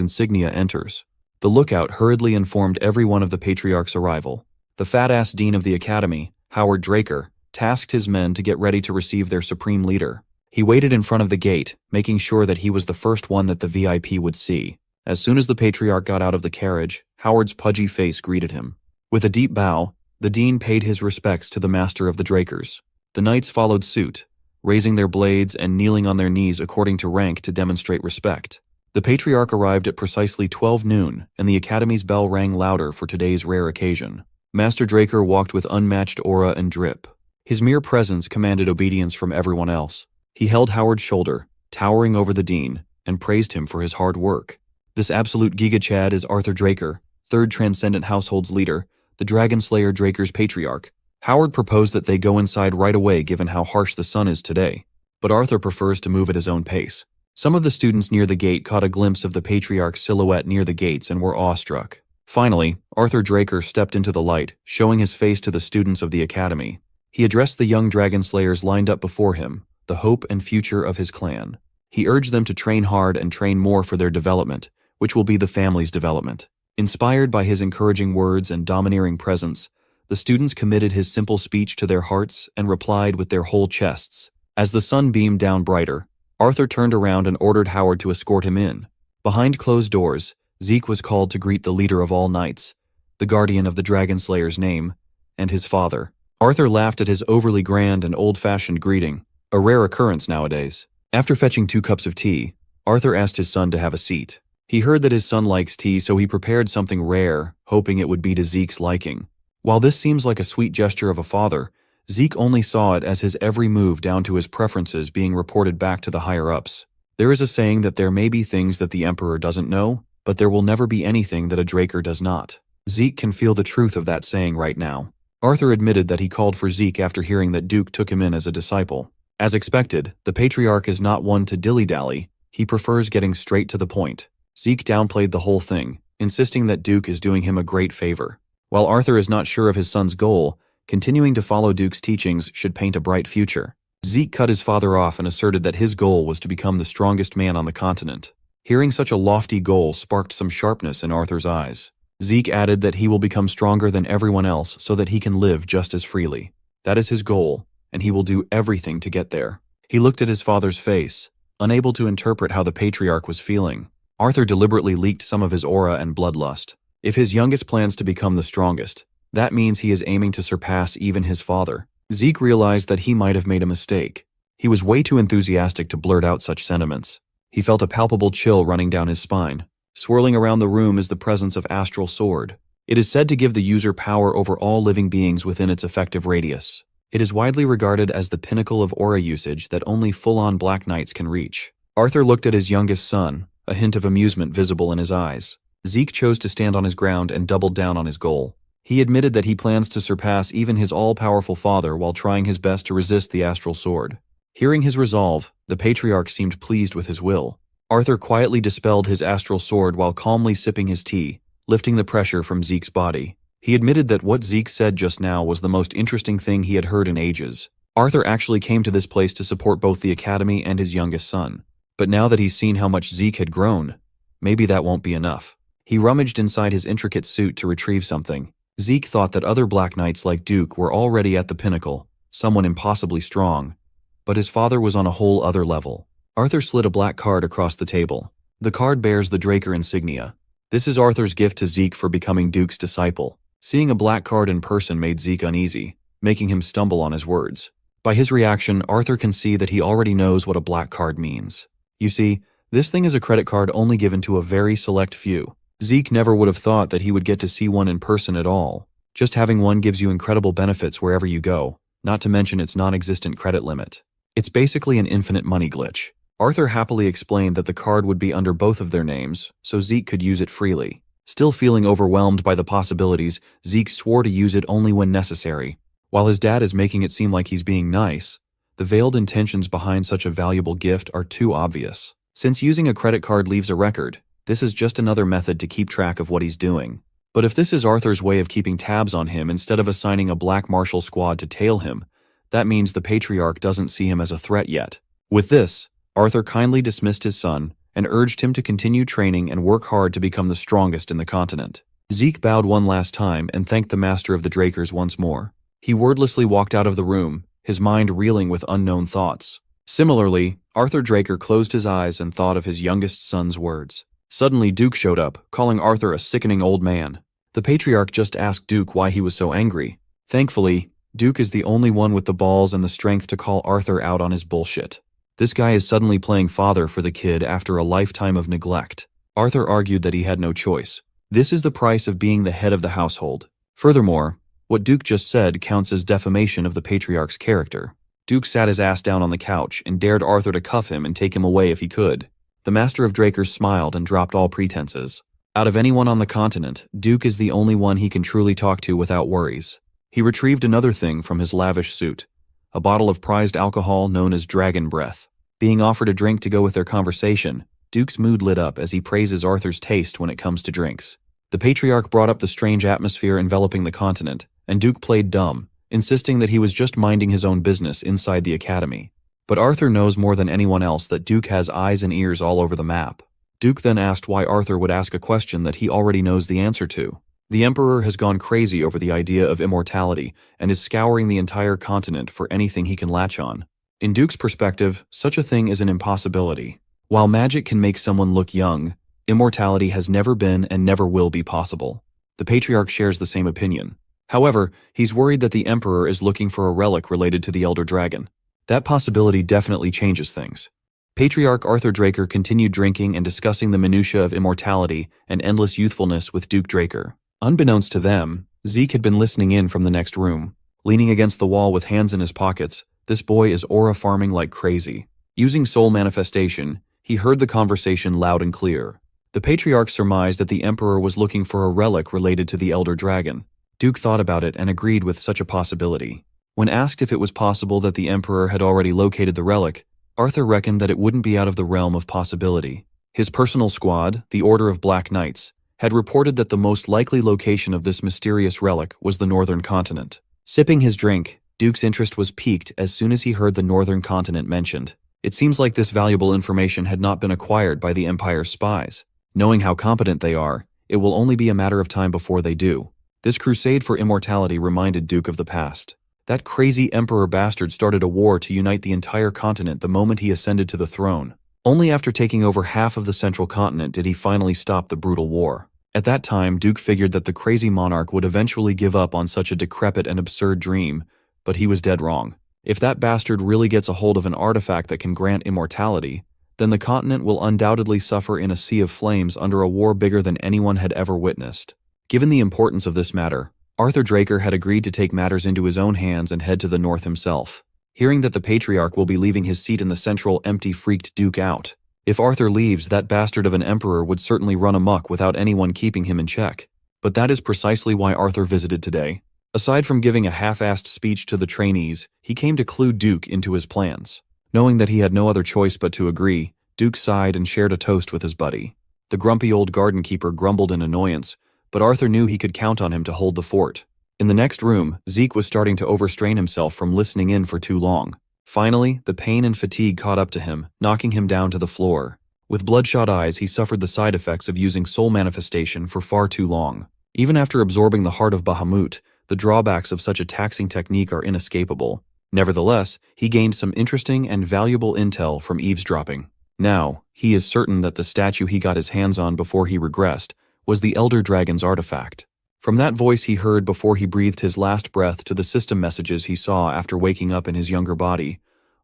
insignia enters. The lookout hurriedly informed everyone of the Patriarch's arrival. The fat-ass dean of the academy, Howard Draker, tasked his men to get ready to receive their supreme leader. He waited in front of the gate, making sure that he was the first one that the VIP would see. As soon as the Patriarch got out of the carriage, Howard's pudgy face greeted him. With a deep bow, the dean paid his respects to the master of the Drakers. The knights followed suit, raising their blades and kneeling on their knees according to rank to demonstrate respect. The Patriarch arrived at precisely 12 noon, and the Academy's bell rang louder for today's rare occasion. Master Draker walked with unmatched aura and drip. His mere presence commanded obedience from everyone else. He held Howard's shoulder, towering over the dean, and praised him for his hard work. This absolute giga-chad is Arthur Draker, 3rd Transcendent Household's leader, the Dragonslayer Draker's Patriarch. Howard proposed that they go inside right away given how harsh the sun is today, but Arthur prefers to move at his own pace. Some of the students near the gate caught a glimpse of the Patriarch's silhouette near the gates and were awestruck. Finally, Arthur Draker stepped into the light, showing his face to the students of the academy. He addressed the young Dragonslayers lined up before him, the hope and future of his clan. He urged them to train hard and train more for their development, which will be the family's development. Inspired by his encouraging words and domineering presence, the students committed his simple speech to their hearts and replied with their whole chests. As the sun beamed down brighter, Arthur turned around and ordered Howard to escort him in. Behind closed doors, Zeke was called to greet the leader of all knights, the guardian of the Dragonslayer's name, and his father. Arthur laughed at his overly grand and old-fashioned greeting, a rare occurrence nowadays. After fetching 2 cups of tea, Arthur asked his son to have a seat. He heard that his son likes tea, so he prepared something rare, hoping it would be to Zeke's liking. While this seems like a sweet gesture of a father, Zeke only saw it as his every move down to his preferences being reported back to the higher-ups. There is a saying that there may be things that the Emperor doesn't know, but there will never be anything that a Draker does not. Zeke can feel the truth of that saying right now. Arthur admitted that he called for Zeke after hearing that Duke took him in as a disciple. As expected, the Patriarch is not one to dilly-dally. He prefers getting straight to the point. Zeke downplayed the whole thing, insisting that Duke is doing him a great favor. While Arthur is not sure of his son's goal, continuing to follow Duke's teachings should paint a bright future. Zeke cut his father off and asserted that his goal was to become the strongest man on the continent. Hearing such a lofty goal sparked some sharpness in Arthur's eyes. Zeke added that he will become stronger than everyone else so that he can live just as freely. That is his goal, and he will do everything to get there. He looked at his father's face, unable to interpret how the Patriarch was feeling. Arthur deliberately leaked some of his aura and bloodlust. If his youngest plans to become the strongest, that means he is aiming to surpass even his father. Zeke realized that he might have made a mistake. He was way too enthusiastic to blurt out such sentiments. He felt a palpable chill running down his spine. Swirling around the room is the presence of Astral Sword. It is said to give the user power over all living beings within its effective radius. It is widely regarded as the pinnacle of aura usage that only full-on Black Knights can reach. Arthur looked at his youngest son, a hint of amusement visible in his eyes. Zeke chose to stand on his ground and doubled down on his goal. He admitted that he plans to surpass even his all-powerful father while trying his best to resist the Astral Sword. Hearing his resolve, the Patriarch seemed pleased with his will. Arthur quietly dispelled his Astral Sword while calmly sipping his tea, lifting the pressure from Zeke's body. He admitted that what Zeke said just now was the most interesting thing he had heard in ages. Arthur actually came to this place to support both the Academy and his youngest son. But now that he's seen how much Zeke had grown, maybe that won't be enough. He rummaged inside his intricate suit to retrieve something. Zeke thought that other Black Knights like Duke were already at the pinnacle, someone impossibly strong. But his father was on a whole other level. Arthur slid a black card across the table. The card bears the Draker insignia. This is Arthur's gift to Zeke for becoming Duke's disciple. Seeing a black card in person made Zeke uneasy, making him stumble on his words. By his reaction, Arthur can see that he already knows what a black card means. You see, this thing is a credit card only given to a very select few. Zeke never would have thought that he would get to see one in person at all. Just having one gives you incredible benefits wherever you go, not to mention its non-existent credit limit. It's basically an infinite money glitch. Arthur happily explained that the card would be under both of their names, so Zeke could use it freely. Still feeling overwhelmed by the possibilities, Zeke swore to use it only when necessary. While his dad is making it seem like he's being nice, the veiled intentions behind such a valuable gift are too obvious. Since using a credit card leaves a record, this is just another method to keep track of what he's doing. But if this is Arthur's way of keeping tabs on him instead of assigning a black martial squad to tail him, that means the Patriarch doesn't see him as a threat yet. With this, Arthur kindly dismissed his son and urged him to continue training and work hard to become the strongest in the continent. Zeke bowed one last time and thanked the master of the Drakers once more. He wordlessly walked out of the room, his mind reeling with unknown thoughts. Similarly, Arthur Draker closed his eyes and thought of his youngest son's words. Suddenly Duke showed up, calling Arthur a sickening old man. The Patriarch just asked Duke why he was so angry. Thankfully, Duke is the only one with the balls and the strength to call Arthur out on his bullshit. This guy is suddenly playing father for the kid after a lifetime of neglect. Arthur argued that he had no choice. This is the price of being the head of the household. Furthermore, what Duke just said counts as defamation of the Patriarch's character. Duke sat his ass down on the couch and dared Arthur to cuff him and take him away if he could. The Master of Drakers smiled and dropped all pretenses. Out of anyone on the continent, Duke is the only one he can truly talk to without worries. He retrieved another thing from his lavish suit, a bottle of prized alcohol known as Dragon Breath. Being offered a drink to go with their conversation, Duke's mood lit up as he praises Arthur's taste when it comes to drinks. The Patriarch brought up the strange atmosphere enveloping the continent, and Duke played dumb, insisting that he was just minding his own business inside the academy. But Arthur knows more than anyone else that Duke has eyes and ears all over the map. Duke then asked why Arthur would ask a question that he already knows the answer to. The Emperor has gone crazy over the idea of immortality and is scouring the entire continent for anything he can latch on. In Duke's perspective, such a thing is an impossibility. While magic can make someone look young, immortality has never been and never will be possible. The Patriarch shares the same opinion. However, he's worried that the Emperor is looking for a relic related to the Elder Dragon. That possibility definitely changes things. Patriarch Arthur Draker continued drinking and discussing the minutiae of immortality and endless youthfulness with Duke Draker. Unbeknownst to them, Zeke had been listening in from the next room. Leaning against the wall with hands in his pockets, this boy is aura farming like crazy. Using soul manifestation, he heard the conversation loud and clear. The Patriarch surmised that the Emperor was looking for a relic related to the Elder Dragon. Duke thought about it and agreed with such a possibility. When asked if it was possible that the Emperor had already located the relic, Arthur reckoned that it wouldn't be out of the realm of possibility. His personal squad, the Order of Black Knights, had reported that the most likely location of this mysterious relic was the northern continent. Sipping his drink, Duke's interest was piqued as soon as he heard the northern continent mentioned. It seems like this valuable information had not been acquired by the Empire's spies. Knowing how competent they are, it will only be a matter of time before they do. This crusade for immortality reminded Duke of the past. That crazy Emperor bastard started a war to unite the entire continent the moment he ascended to the throne. Only after taking over half of the central continent did he finally stop the brutal war. At that time, Duke figured that the crazy monarch would eventually give up on such a decrepit and absurd dream, but he was dead wrong. If that bastard really gets a hold of an artifact that can grant immortality, then the continent will undoubtedly suffer in a sea of flames under a war bigger than anyone had ever witnessed. Given the importance of this matter, Arthur Draker had agreed to take matters into his own hands and head to the north himself. Hearing that the Patriarch will be leaving his seat in the central empty freaked Duke out. If Arthur leaves, that bastard of an emperor would certainly run amok without anyone keeping him in check. But that is precisely why Arthur visited today. Aside from giving a half-assed speech to the trainees, he came to clue Duke into his plans. Knowing that he had no other choice but to agree, Duke sighed and shared a toast with his buddy. The grumpy old garden keeper grumbled in annoyance, but Arthur knew he could count on him to hold the fort. In the next room, Zeke was starting to overstrain himself from listening in for too long. Finally, the pain and fatigue caught up to him, knocking him down to the floor. With bloodshot eyes, he suffered the side effects of using soul manifestation for far too long. Even after absorbing the heart of Bahamut, the drawbacks of such a taxing technique are inescapable. Nevertheless, he gained some interesting and valuable intel from eavesdropping. Now, he is certain that the statue he got his hands on before he regressed was the Elder Dragon's artifact. From that voice he heard before he breathed his last breath to the system messages he saw after waking up in his younger body,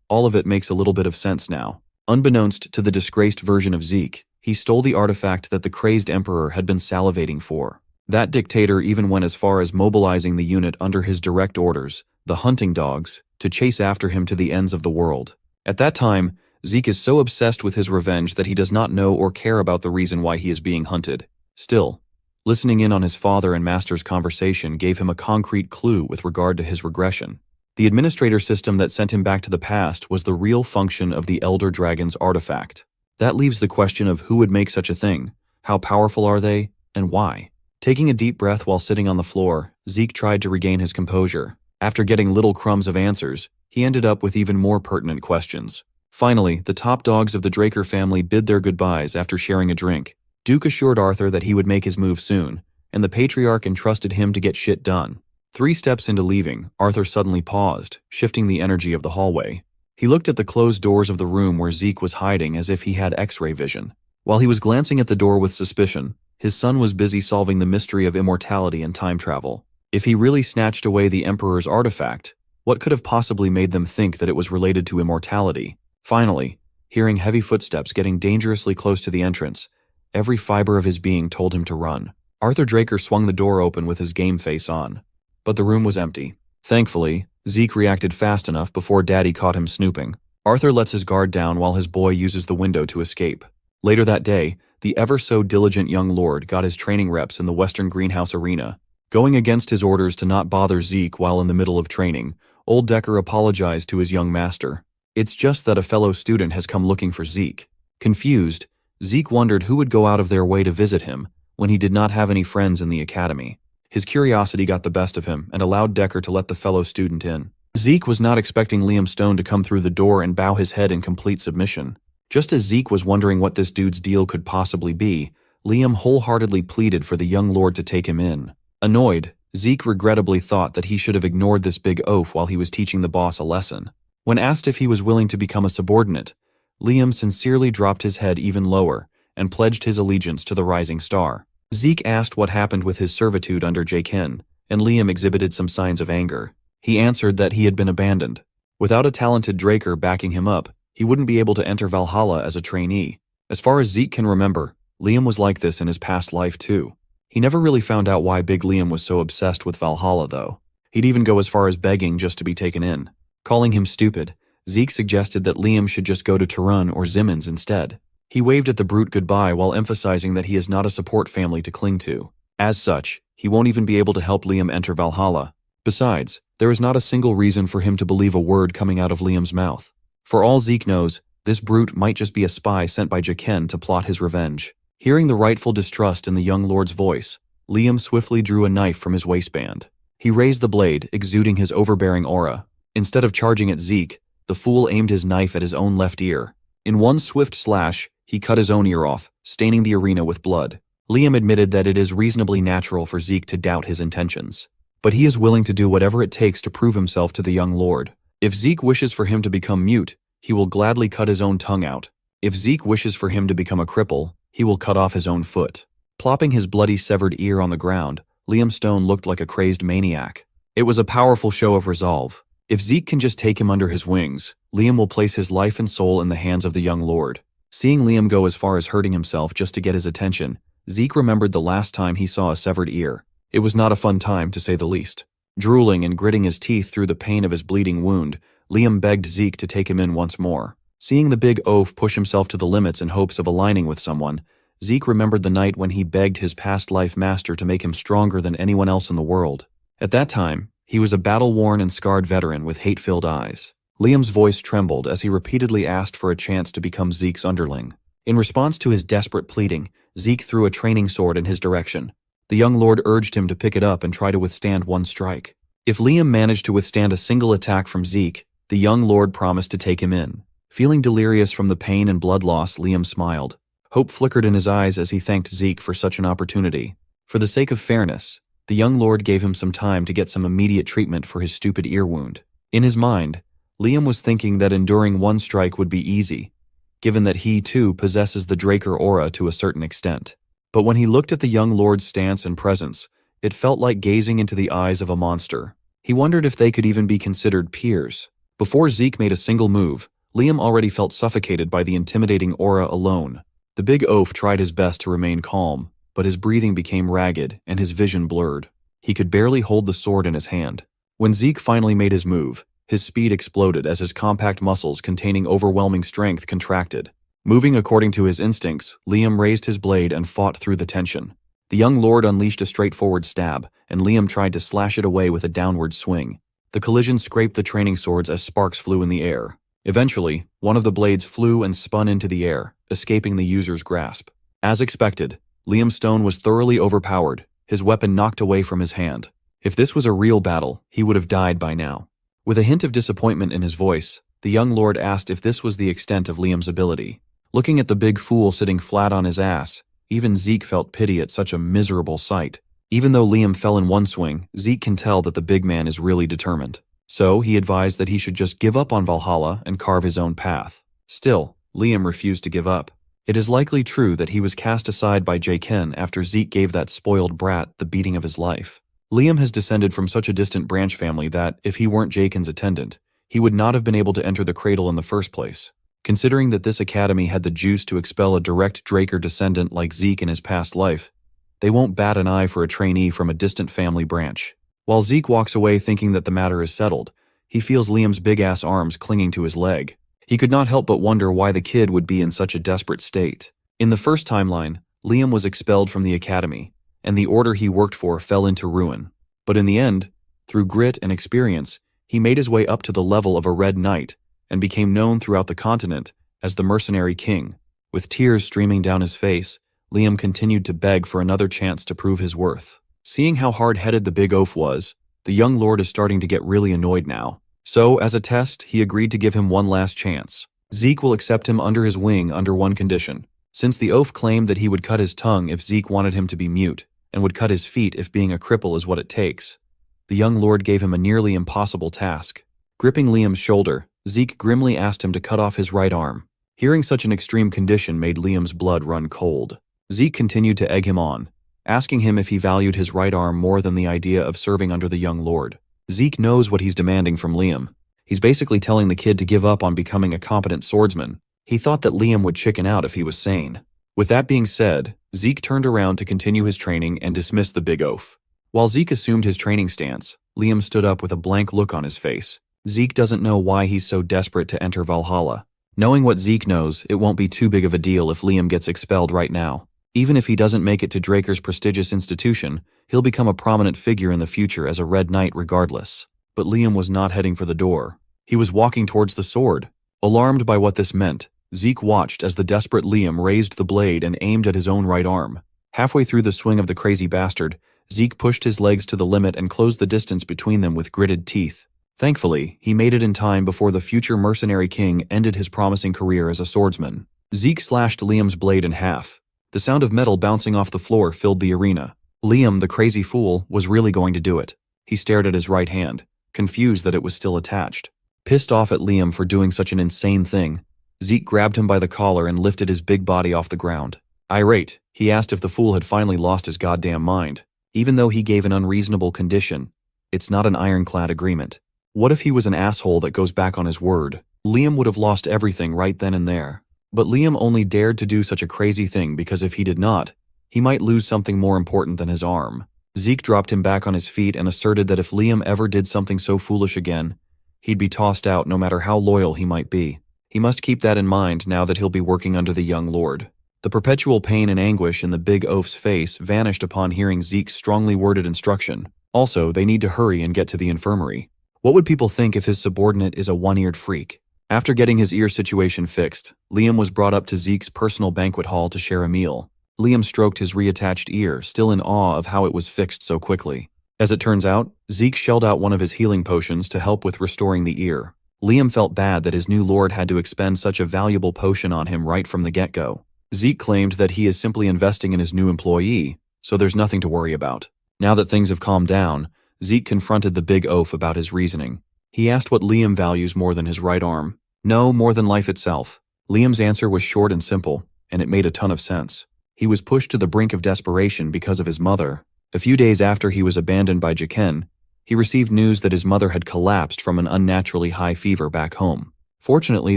all of it makes a little bit of sense now. Unbeknownst to the disgraced version of Zeke, he stole the artifact that the crazed emperor had been salivating for. That dictator even went as far as mobilizing the unit under his direct orders, the hunting dogs, to chase after him to the ends of the world. At that time, Zeke is so obsessed with his revenge that he does not know or care about the reason why he is being hunted. Still, listening in on his father and master's conversation gave him a concrete clue with regard to his regression. The administrator system that sent him back to the past was the real function of the Elder Dragon's artifact. That leaves the question of who would make such a thing, how powerful are they, and why. Taking a deep breath while sitting on the floor, Zeke tried to regain his composure. After getting little crumbs of answers, he ended up with even more pertinent questions. Finally, the top dogs of the Draker family bid their goodbyes after sharing a drink. Duke assured Arthur that he would make his move soon, and the Patriarch entrusted him to get shit done. 3 steps into leaving, Arthur suddenly paused, shifting the energy of the hallway. He looked at the closed doors of the room where Zeke was hiding as if he had X-ray vision. While he was glancing at the door with suspicion, his son was busy solving the mystery of immortality and time travel. If he really snatched away the Emperor's artifact, what could have possibly made them think that it was related to immortality? Finally, hearing heavy footsteps getting dangerously close to the entrance, every fiber of his being told him to run. Arthur Draker swung the door open with his game face on. But the room was empty. Thankfully, Zeke reacted fast enough before Daddy caught him snooping. Arthur lets his guard down while his boy uses the window to escape. Later that day, the ever-so-diligent young lord got his training reps in the Western Greenhouse Arena. Going against his orders to not bother Zeke while in the middle of training, Old Decker apologized to his young master. It's just that a fellow student has come looking for Zeke. Confused, Zeke wondered who would go out of their way to visit him when he did not have any friends in the academy. His curiosity got the best of him and allowed Decker to let the fellow student in. Zeke was not expecting Liam Stone to come through the door and bow his head in complete submission. Just as Zeke was wondering what this dude's deal could possibly be, Liam wholeheartedly pleaded for the young lord to take him in. Annoyed, Zeke regrettably thought that he should have ignored this big oaf while he was teaching the boss a lesson. When asked if he was willing to become a subordinate, Liam sincerely dropped his head even lower and pledged his allegiance to the rising star. Zeke asked what happened with his servitude under Jaken, and Liam exhibited some signs of anger. He answered that he had been abandoned. Without a talented Draker backing him up, he wouldn't be able to enter Valhalla as a trainee. As far as Zeke can remember, Liam was like this in his past life too. He never really found out why Big Liam was so obsessed with Valhalla though. He'd even go as far as begging just to be taken in. Calling him stupid, Zeke suggested that Liam should just go to Turun or Zimmons instead. He waved at the brute goodbye while emphasizing that he is not a support family to cling to. As such, he won't even be able to help Liam enter Valhalla. Besides, there is not a single reason for him to believe a word coming out of Liam's mouth. For all Zeke knows, this brute might just be a spy sent by Jaken to plot his revenge. Hearing the rightful distrust in the young lord's voice, Liam swiftly drew a knife from his waistband. He raised the blade, exuding his overbearing aura. Instead of charging at Zeke, the fool aimed his knife at his own left ear. In one swift slash, he cut his own ear off, staining the arena with blood. Liam admitted that it is reasonably natural for Zeke to doubt his intentions. But he is willing to do whatever it takes to prove himself to the young lord. If Zeke wishes for him to become mute, he will gladly cut his own tongue out. If Zeke wishes for him to become a cripple, he will cut off his own foot. Plopping his bloody severed ear on the ground, Liam Stone looked like a crazed maniac. It was a powerful show of resolve. If Zeke can just take him under his wings, Liam will place his life and soul in the hands of the young lord. Seeing Liam go as far as hurting himself just to get his attention, Zeke remembered the last time he saw a severed ear. It was not a fun time, to say the least. Drooling and gritting his teeth through the pain of his bleeding wound, Liam begged Zeke to take him in once more. Seeing the big oaf push himself to the limits in hopes of aligning with someone, Zeke remembered the night when he begged his past life master to make him stronger than anyone else in the world. At that time, he was a battle-worn and scarred veteran with hate-filled eyes. Liam's voice trembled as he repeatedly asked for a chance to become Zeke's underling. In response to his desperate pleading, Zeke threw a training sword in his direction. The young lord urged him to pick it up and try to withstand one strike. If Liam managed to withstand a single attack from Zeke, the young lord promised to take him in. Feeling delirious from the pain and blood loss, Liam smiled. Hope flickered in his eyes as he thanked Zeke for such an opportunity. For the sake of fairness, the young lord gave him some time to get some immediate treatment for his stupid ear wound. In his mind, Liam was thinking that enduring one strike would be easy, given that he too possesses the Draker aura to a certain extent. But when he looked at the young lord's stance and presence, it felt like gazing into the eyes of a monster. He wondered if they could even be considered peers. Before Zeke made a single move, Liam already felt suffocated by the intimidating aura alone. The big oaf tried his best to remain calm, but his breathing became ragged and his vision blurred. He could barely hold the sword in his hand. When Zeke finally made his move, his speed exploded as his compact muscles containing overwhelming strength contracted. Moving according to his instincts, Liam raised his blade and fought through the tension. The young lord unleashed a straightforward stab, and Liam tried to slash it away with a downward swing. The collision scraped the training swords as sparks flew in the air. Eventually, one of the blades flew and spun into the air, escaping the user's grasp. As expected, Liam Stone was thoroughly overpowered, his weapon knocked away from his hand. If this was a real battle, he would have died by now. With a hint of disappointment in his voice, the young lord asked if this was the extent of Liam's ability. Looking at the big fool sitting flat on his ass, even Zeke felt pity at such a miserable sight. Even though Liam fell in one swing, Zeke can tell that the big man is really determined. So he advised that he should just give up on Valhalla and carve his own path. Still, Liam refused to give up. It is likely true that he was cast aside by Jaken after Zeke gave that spoiled brat the beating of his life. Liam has descended from such a distant branch family that, if he weren't Jaken's attendant, he would not have been able to enter the cradle in the first place. Considering that this academy had the juice to expel a direct Draker descendant like Zeke in his past life, they won't bat an eye for a trainee from a distant family branch. While Zeke walks away thinking that the matter is settled, he feels Liam's big-ass arms clinging to his leg. He could not help but wonder why the kid would be in such a desperate state. In the first timeline, Liam was expelled from the academy, and the order he worked for fell into ruin. But in the end, through grit and experience, he made his way up to the level of a Red Knight and became known throughout the continent as the Mercenary King. With tears streaming down his face, Liam continued to beg for another chance to prove his worth. Seeing how hard-headed the big oaf was, the young lord is starting to get really annoyed now. So, as a test, he agreed to give him one last chance. Zeke will accept him under his wing under one condition. Since the oaf claimed that he would cut his tongue if Zeke wanted him to be mute, and would cut his feet if being a cripple is what it takes, the young lord gave him a nearly impossible task. Gripping Liam's shoulder, Zeke grimly asked him to cut off his right arm. Hearing such an extreme condition made Liam's blood run cold. Zeke continued to egg him on, asking him if he valued his right arm more than the idea of serving under the young lord. Zeke knows what he's demanding from Liam. He's basically telling the kid to give up on becoming a competent swordsman. He thought that Liam would chicken out if he was sane. With that being said, Zeke turned around to continue his training and dismissed the big oaf. While Zeke assumed his training stance, Liam stood up with a blank look on his face. Zeke doesn't know why he's so desperate to enter Valhalla. Knowing what Zeke knows, it won't be too big of a deal if Liam gets expelled right now. Even if he doesn't make it to Draker's prestigious institution, he'll become a prominent figure in the future as a Red Knight regardless. But Liam was not heading for the door. He was walking towards the sword. Alarmed by what this meant, Zeke watched as the desperate Liam raised the blade and aimed at his own right arm. Halfway through the swing of the crazy bastard, Zeke pushed his legs to the limit and closed the distance between them with gritted teeth. Thankfully, he made it in time before the future mercenary king ended his promising career as a swordsman. Zeke slashed Liam's blade in half. The sound of metal bouncing off the floor filled the arena. Liam, the crazy fool, was really going to do it. He stared at his right hand, confused that it was still attached. Pissed off at Liam for doing such an insane thing, Zeke grabbed him by the collar and lifted his big body off the ground. Irate, he asked if the fool had finally lost his goddamn mind. Even though he gave an unreasonable condition, it's not an ironclad agreement. What if he was an asshole that goes back on his word? Liam would have lost everything right then and there. But Liam only dared to do such a crazy thing because if he did not, he might lose something more important than his arm. Zeke dropped him back on his feet and asserted that if Liam ever did something so foolish again, he'd be tossed out no matter how loyal he might be. He must keep that in mind now that he'll be working under the young lord. The perpetual pain and anguish in the big oaf's face vanished upon hearing Zeke's strongly worded instruction. Also, they need to hurry and get to the infirmary. What would people think if his subordinate is a one-eared freak? After getting his ear situation fixed, Liam was brought up to Zeke's personal banquet hall to share a meal. Liam stroked his reattached ear, still in awe of how it was fixed so quickly. As it turns out, Zeke shelled out one of his healing potions to help with restoring the ear. Liam felt bad that his new lord had to expend such a valuable potion on him right from the get-go. Zeke claimed that he is simply investing in his new employee, so there's nothing to worry about. Now that things have calmed down, Zeke confronted the big oaf about his reasoning. He asked what Liam values more than his right arm. No, more than life itself. Liam's answer was short and simple, and it made a ton of sense. He was pushed to the brink of desperation because of his mother. A few days after he was abandoned by Jaken, he received news that his mother had collapsed from an unnaturally high fever back home. Fortunately,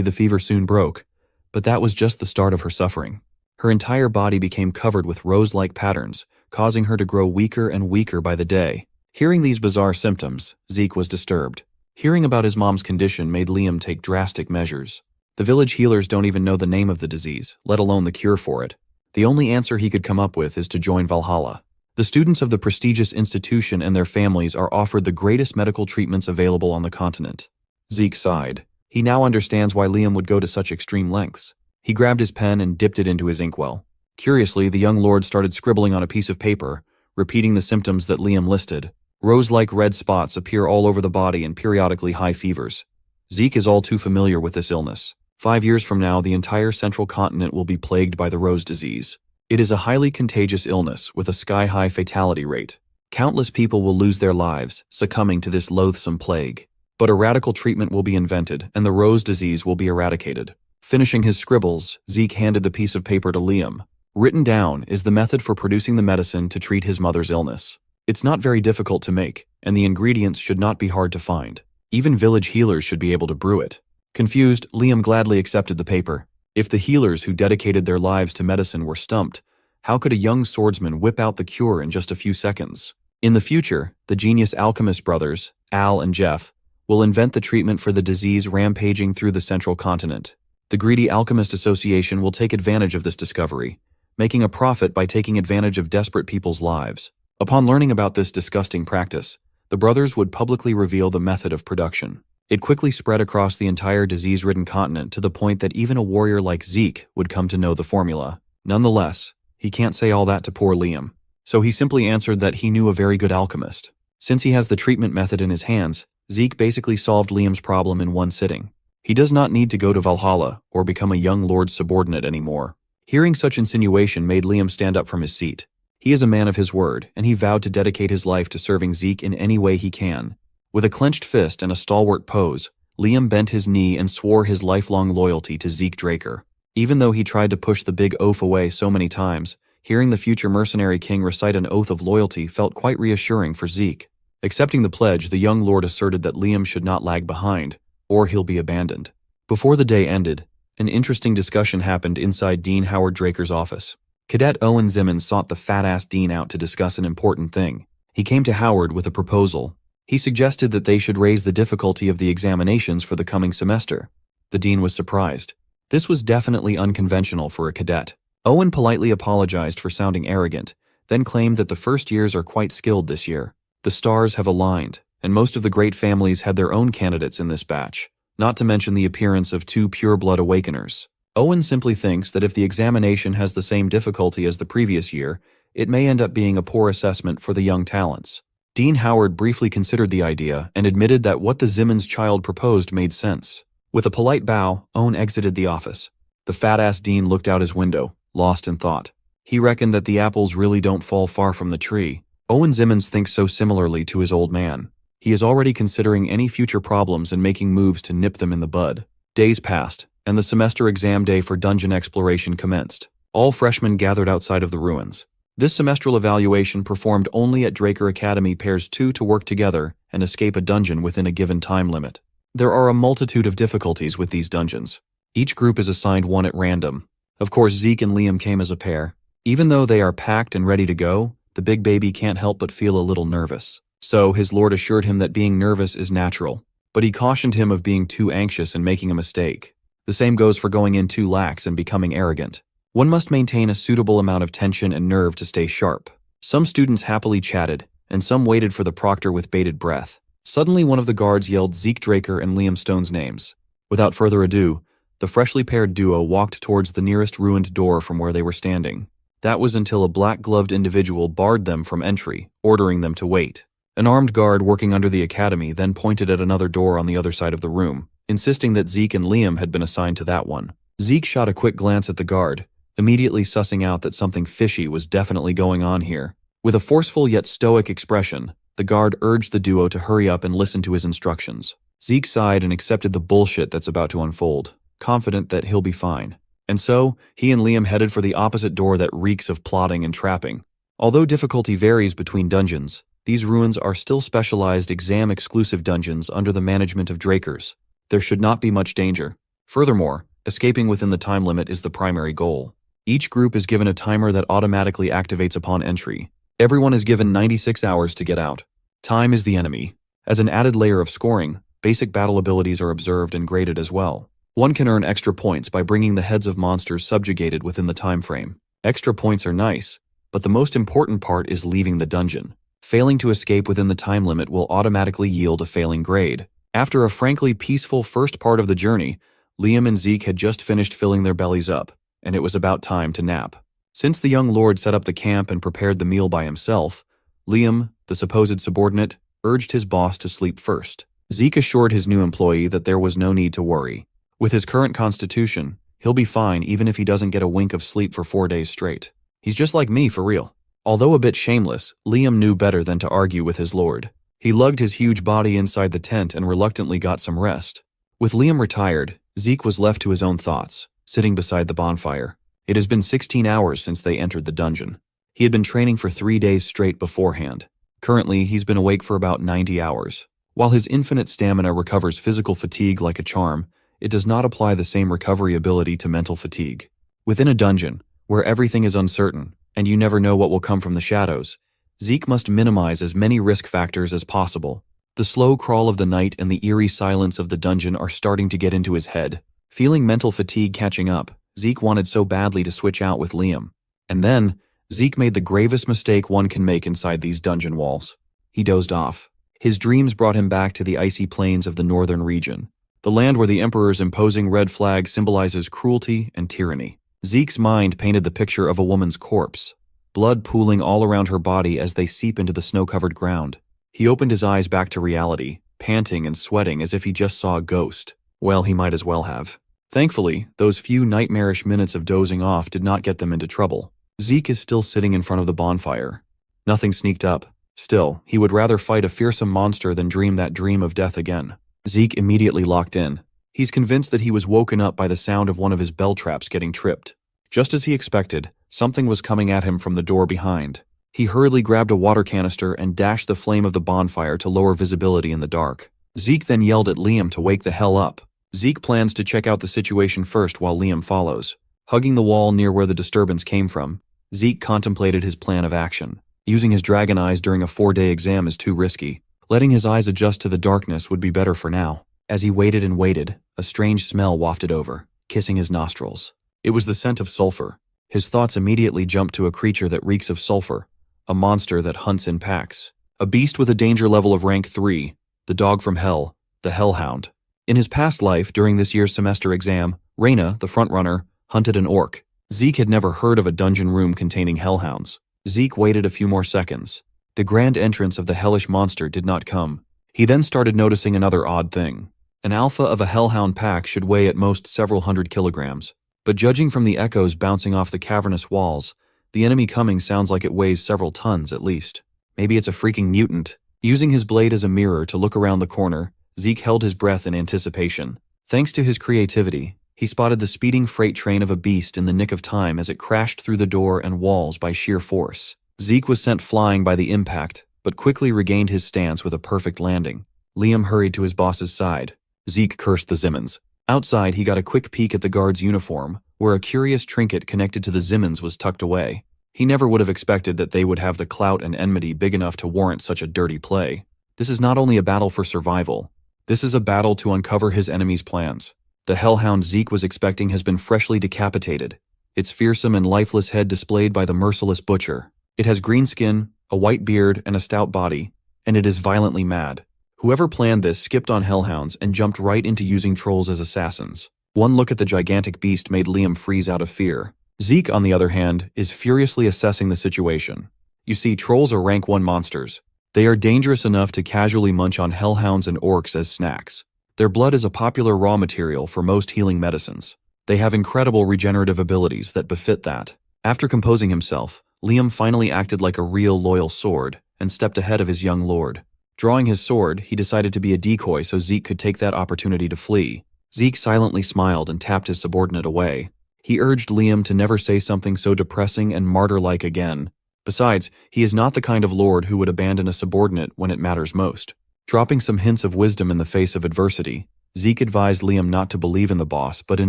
the fever soon broke, but that was just the start of her suffering. Her entire body became covered with rose-like patterns, causing her to grow weaker and weaker by the day. Hearing these bizarre symptoms, Zeke was disturbed. Hearing about his mom's condition made Liam take drastic measures. The village healers don't even know the name of the disease, let alone the cure for it. The only answer he could come up with is to join Valhalla. The students of the prestigious institution and their families are offered the greatest medical treatments available on the continent. Zeke sighed. He now understands why Liam would go to such extreme lengths. He grabbed his pen and dipped it into his inkwell. Curiously, the young lord started scribbling on a piece of paper, repeating the symptoms that Liam listed. Rose-like red spots appear all over the body and periodically high fevers. Zeke is all too familiar with this illness. 5 years from now, the entire central continent will be plagued by the rose disease. It is a highly contagious illness with a sky-high fatality rate. Countless people will lose their lives, succumbing to this loathsome plague. But a radical treatment will be invented, and the rose disease will be eradicated. Finishing his scribbles, Zeke handed the piece of paper to Liam. Written down is the method for producing the medicine to treat his mother's illness. It's not very difficult to make, and the ingredients should not be hard to find. Even village healers should be able to brew it. Confused, Liam gladly accepted the paper. If the healers who dedicated their lives to medicine were stumped, how could a young swordsman whip out the cure in just a few seconds? In the future, the genius alchemist brothers, Al and Jeff, will invent the treatment for the disease rampaging through the central continent. The greedy Alchemist Association will take advantage of this discovery, making a profit by taking advantage of desperate people's lives. Upon learning about this disgusting practice, the brothers would publicly reveal the method of production. It quickly spread across the entire disease-ridden continent to the point that even a warrior like Zeke would come to know the formula. Nonetheless, he can't say all that to poor Liam, so he simply answered that he knew a very good alchemist. Since he has the treatment method in his hands, Zeke basically solved Liam's problem in one sitting. He does not need to go to Valhalla or become a young lord's subordinate anymore. Hearing such insinuation made Liam stand up from his seat. He is a man of his word, and he vowed to dedicate his life to serving Zeke in any way he can. With a clenched fist and a stalwart pose, Liam bent his knee and swore his lifelong loyalty to Zeke Draker. Even though he tried to push the big oaf away so many times, hearing the future mercenary king recite an oath of loyalty felt quite reassuring for Zeke. Accepting the pledge, the young lord asserted that Liam should not lag behind, or he'll be abandoned. Before the day ended, an interesting discussion happened inside Dean Howard Draker's office. Cadet Owen Zimmons sought the fat-ass Dean out to discuss an important thing. He came to Howard with a proposal. He suggested that they should raise the difficulty of the examinations for the coming semester. The Dean was surprised. This was definitely unconventional for a cadet. Owen politely apologized for sounding arrogant, then claimed that the first years are quite skilled this year. The stars have aligned, and most of the great families had their own candidates in this batch, not to mention the appearance of 2 pure-blood awakeners. Owen simply thinks that if the examination has the same difficulty as the previous year, it may end up being a poor assessment for the young talents. Dean Howard briefly considered the idea and admitted that what the Zimmons child proposed made sense. With a polite bow, Owen exited the office. The fat-ass Dean looked out his window, lost in thought. He reckoned that the apples really don't fall far from the tree. Owen Zimmons thinks so similarly to his old man. He is already considering any future problems and making moves to nip them in the bud. Days passed, and the semester exam day for dungeon exploration commenced. All freshmen gathered outside of the ruins. This semestral evaluation performed only at Draker Academy pairs 2 to work together and escape a dungeon within a given time limit. There are a multitude of difficulties with these dungeons. Each group is assigned one at random. Of course, Zeke and Liam came as a pair. Even though they are packed and ready to go, the big baby can't help but feel a little nervous. So his lord assured him that being nervous is natural, but he cautioned him of being too anxious and making a mistake. The same goes for going in too lax and becoming arrogant. One must maintain a suitable amount of tension and nerve to stay sharp. Some students happily chatted, and some waited for the proctor with bated breath. Suddenly one of the guards yelled Zeke Draker and Liam Stone's names. Without further ado, the freshly paired duo walked towards the nearest ruined door from where they were standing. That was until a black-gloved individual barred them from entry, ordering them to wait. An armed guard working under the academy then pointed at another door on the other side of the room, insisting that Zeke and Liam had been assigned to that one. Zeke shot a quick glance at the guard, immediately sussing out that something fishy was definitely going on here. With a forceful yet stoic expression, the guard urged the duo to hurry up and listen to his instructions. Zeke sighed and accepted the bullshit that's about to unfold, confident that he'll be fine. And so, he and Liam headed for the opposite door that reeks of plotting and trapping. Although difficulty varies between dungeons, these ruins are still specialized exam-exclusive dungeons under the management of Drakers. There should not be much danger. Furthermore, escaping within the time limit is the primary goal. Each group is given a timer that automatically activates upon entry. Everyone is given 96 hours to get out. Time is the enemy. As an added layer of scoring, basic battle abilities are observed and graded as well. One can earn extra points by bringing the heads of monsters subjugated within the time frame. Extra points are nice, but the most important part is leaving the dungeon. Failing to escape within the time limit will automatically yield a failing grade. After a frankly peaceful first part of the journey, Liam and Zeke had just finished filling their bellies up, and it was about time to nap. Since the young lord set up the camp and prepared the meal by himself, Liam, the supposed subordinate, urged his boss to sleep first. Zeke assured his new employee that there was no need to worry. With his current constitution, he'll be fine even if he doesn't get a wink of sleep for 4 days straight. He's just like me for real. Although a bit shameless, Liam knew better than to argue with his lord. He lugged his huge body inside the tent and reluctantly got some rest. With Liam retired, Zeke was left to his own thoughts, sitting beside the bonfire. It has been 16 hours since they entered the dungeon. He had been training for 3 days straight beforehand. Currently, he's been awake for about 90 hours. While his infinite stamina recovers physical fatigue like a charm, it does not apply the same recovery ability to mental fatigue. Within a dungeon, where everything is uncertain, and you never know what will come from the shadows, Zeke must minimize as many risk factors as possible. The slow crawl of the night and the eerie silence of the dungeon are starting to get into his head. Feeling mental fatigue catching up, Zeke wanted so badly to switch out with Liam. And then, Zeke made the gravest mistake one can make inside these dungeon walls. He dozed off. His dreams brought him back to the icy plains of the northern region, the land where the Emperor's imposing red flag symbolizes cruelty and tyranny. Zeke's mind painted the picture of a woman's corpse, blood pooling all around her body as they seep into the snow-covered ground. He opened his eyes back to reality, panting and sweating as if he just saw a ghost. Well, he might as well have. Thankfully, those few nightmarish minutes of dozing off did not get them into trouble. Zeke is still sitting in front of the bonfire. Nothing sneaked up. Still, he would rather fight a fearsome monster than dream that dream of death again. Zeke immediately locked in. He's convinced that he was woken up by the sound of one of his bell traps getting tripped. Just as he expected, something was coming at him from the door behind. He hurriedly grabbed a water canister and dashed the flame of the bonfire to lower visibility in the dark. Zeke then yelled at Liam to wake the hell up. Zeke plans to check out the situation first while Liam follows. Hugging the wall near where the disturbance came from, Zeke contemplated his plan of action. Using his dragon eyes during a 4-day exam is too risky. Letting his eyes adjust to the darkness would be better for now. As he waited and waited, a strange smell wafted over, kissing his nostrils. It was the scent of sulfur. His thoughts immediately jumped to a creature that reeks of sulfur, a monster that hunts in packs. A beast with a danger level of rank 3, the dog from hell, the hellhound. In his past life, during this year's semester exam, Reyna, the frontrunner, hunted an orc. Zeke had never heard of a dungeon room containing hellhounds. Zeke waited a few more seconds. The grand entrance of the hellish monster did not come. He then started noticing another odd thing. An alpha of a hellhound pack should weigh at most several hundred kilograms, but judging from the echoes bouncing off the cavernous walls, the enemy coming sounds like it weighs several tons at least. Maybe it's a freaking mutant. Using his blade as a mirror to look around the corner, Zeke held his breath in anticipation. Thanks to his creativity, he spotted the speeding freight train of a beast in the nick of time as it crashed through the door and walls by sheer force. Zeke was sent flying by the impact, but quickly regained his stance with a perfect landing. Liam hurried to his boss's side. Zeke cursed the Zimmons. Outside, he got a quick peek at the guard's uniform, where a curious trinket connected to the Zimmons was tucked away. He never would have expected that they would have the clout and enmity big enough to warrant such a dirty play. This is not only a battle for survival. This is a battle to uncover his enemy's plans. The hellhound Zeke was expecting has been freshly decapitated, its fearsome and lifeless head displayed by the merciless butcher. It has green skin, a white beard, and a stout body, and it is violently mad. Whoever planned this skipped on hellhounds and jumped right into using trolls as assassins. One look at the gigantic beast made Liam freeze out of fear. Zeke, on the other hand, is furiously assessing the situation. You see, trolls are rank 1 monsters. They are dangerous enough to casually munch on hellhounds and orcs as snacks. Their blood is a popular raw material for most healing medicines. They have incredible regenerative abilities that befit that. After composing himself, Liam finally acted like a real loyal sword and stepped ahead of his young lord. Drawing his sword, he decided to be a decoy so Zeke could take that opportunity to flee. Zeke silently smiled and tapped his subordinate away. He urged Liam to never say something so depressing and martyr-like again. Besides, he is not the kind of lord who would abandon a subordinate when it matters most. Dropping some hints of wisdom in the face of adversity, Zeke advised Liam not to believe in the boss but in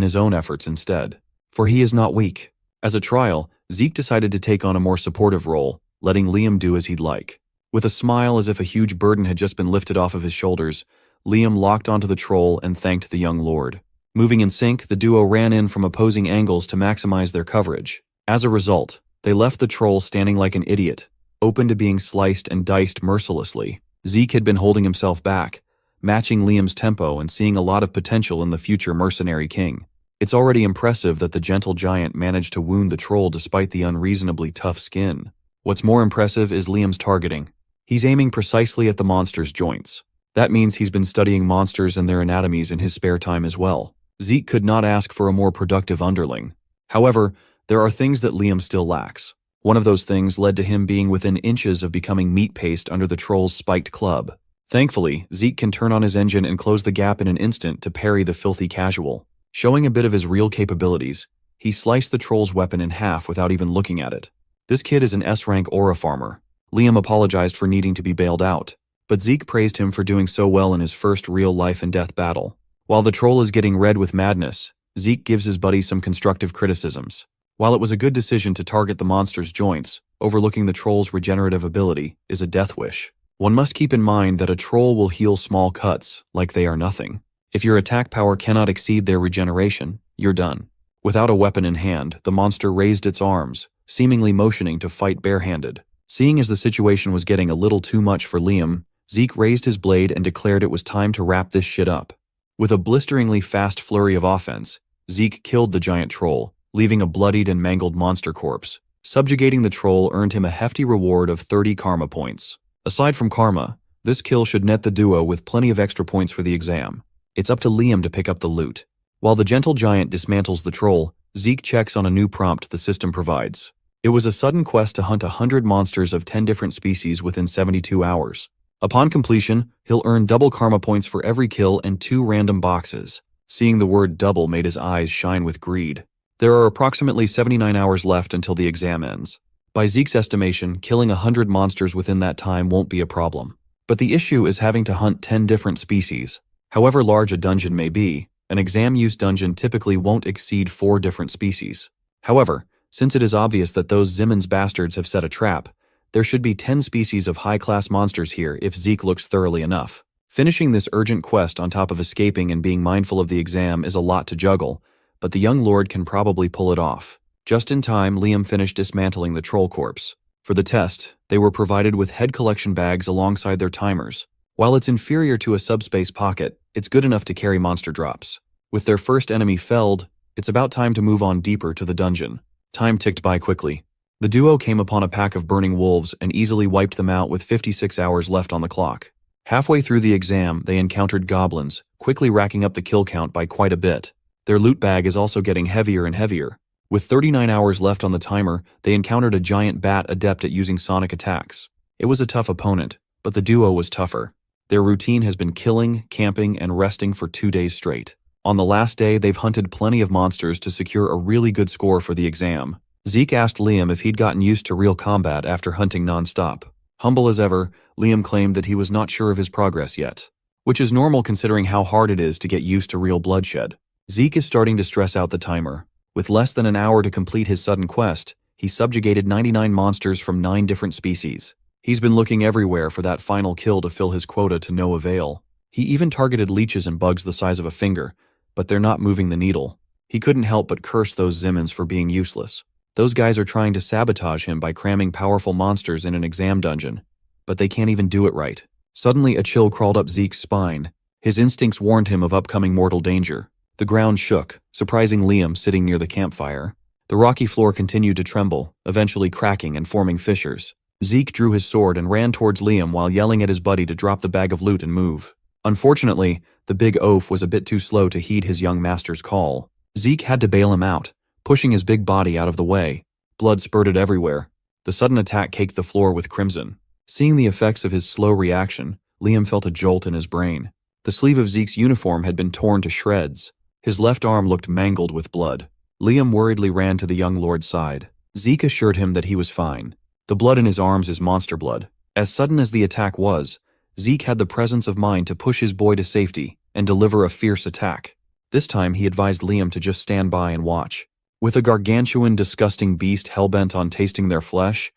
his own efforts instead. For he is not weak. As a trial, Zeke decided to take on a more supportive role, letting Liam do as he'd like. With a smile as if a huge burden had just been lifted off of his shoulders, Liam locked onto the troll and thanked the young lord. Moving in sync, the duo ran in from opposing angles to maximize their coverage. As a result, they left the troll standing like an idiot, open to being sliced and diced mercilessly. Zeke had been holding himself back, matching Liam's tempo and seeing a lot of potential in the future mercenary king. It's already impressive that the gentle giant managed to wound the troll despite the unreasonably tough skin. What's more impressive is Liam's targeting. He's aiming precisely at the monster's joints. That means he's been studying monsters and their anatomies in his spare time as well. Zeke could not ask for a more productive underling. However, there are things that Liam still lacks. One of those things led to him being within inches of becoming meat paste under the troll's spiked club. Thankfully, Zeke can turn on his engine and close the gap in an instant to parry the filthy casual. Showing a bit of his real capabilities, he sliced the troll's weapon in half without even looking at it. This kid is an S-rank aura farmer. Liam apologized for needing to be bailed out, but Zeke praised him for doing so well in his first real life and death battle. While the troll is getting red with madness, Zeke gives his buddy some constructive criticisms. While it was a good decision to target the monster's joints, overlooking the troll's regenerative ability is a death wish. One must keep in mind that a troll will heal small cuts like they are nothing. If your attack power cannot exceed their regeneration, you're done. Without a weapon in hand, the monster raised its arms, seemingly motioning to fight barehanded. Seeing as the situation was getting a little too much for Liam, Zeke raised his blade and declared it was time to wrap this shit up. With a blisteringly fast flurry of offense, Zeke killed the giant troll, leaving a bloodied and mangled monster corpse. Subjugating the troll earned him a hefty reward of 30 karma points. Aside from karma, This kill should net the duo with plenty of extra points for the exam. It's up to Liam to pick up the loot. While the gentle giant dismantles the troll, Zeke checks on a new prompt the system provides. It was a sudden quest to hunt 100 monsters of 10 different species within 72 hours. Upon completion, he'll earn double karma points for every kill and 2 random boxes. Seeing the word double made his eyes shine with greed. There are approximately 79 hours left until the exam ends. By Zeke's estimation, killing 100 monsters within that time won't be a problem. But the issue is having to hunt 10 different species. However large a dungeon may be, an exam-use dungeon typically won't exceed 4 different species. However, since it is obvious that those Zimmons bastards have set a trap, there should be 10 species of high-class monsters here if Zeke looks thoroughly enough. Finishing this urgent quest on top of escaping and being mindful of the exam is a lot to juggle, but the young lord can probably pull it off. Just in time, Liam finished dismantling the troll corpse. For the test, they were provided with head collection bags alongside their timers. While it's inferior to a subspace pocket, it's good enough to carry monster drops. With their first enemy felled, it's about time to move on deeper to the dungeon. Time ticked by quickly. The duo came upon a pack of burning wolves and easily wiped them out with 56 hours left on the clock. Halfway through the exam, they encountered goblins, quickly racking up the kill count by quite a bit. Their loot bag is also getting heavier and heavier. With 39 hours left on the timer, they encountered a giant bat adept at using sonic attacks. It was a tough opponent, but the duo was tougher. Their routine has been killing, camping, and resting for 2 days straight. On the last day, they've hunted plenty of monsters to secure a really good score for the exam. Zeke asked Liam if he'd gotten used to real combat after hunting non-stop. Humble as ever, Liam claimed that he was not sure of his progress yet, which is normal considering how hard it is to get used to real bloodshed. Zeke is starting to stress out the timer. With less than an hour to complete his sudden quest, he subjugated 99 monsters from 9 different species. He's been looking everywhere for that final kill to fill his quota to no avail. He even targeted leeches and bugs the size of a finger, but they're not moving the needle. He couldn't help but curse those Zimmons for being useless. Those guys are trying to sabotage him by cramming powerful monsters in an exam dungeon, but they can't even do it right. Suddenly, a chill crawled up Zeke's spine. His instincts warned him of upcoming mortal danger. The ground shook, surprising Liam sitting near the campfire. The rocky floor continued to tremble, eventually cracking and forming fissures. Zeke drew his sword and ran towards Liam while yelling at his buddy to drop the bag of loot and move. Unfortunately, the big oaf was a bit too slow to heed his young master's call. Zeke had to bail him out, pushing his big body out of the way. Blood spurted everywhere. The sudden attack caked the floor with crimson. Seeing the effects of his slow reaction, Liam felt a jolt in his brain. The sleeve of Zeke's uniform had been torn to shreds. His left arm looked mangled with blood. Liam worriedly ran to the young lord's side. Zeke assured him that he was fine. The blood in his arms is monster blood. As sudden as the attack was, Zeke had the presence of mind to push his boy to safety and deliver a fierce attack. This time he advised Liam to just stand by and watch. With a gargantuan, disgusting beast hellbent on tasting their flesh,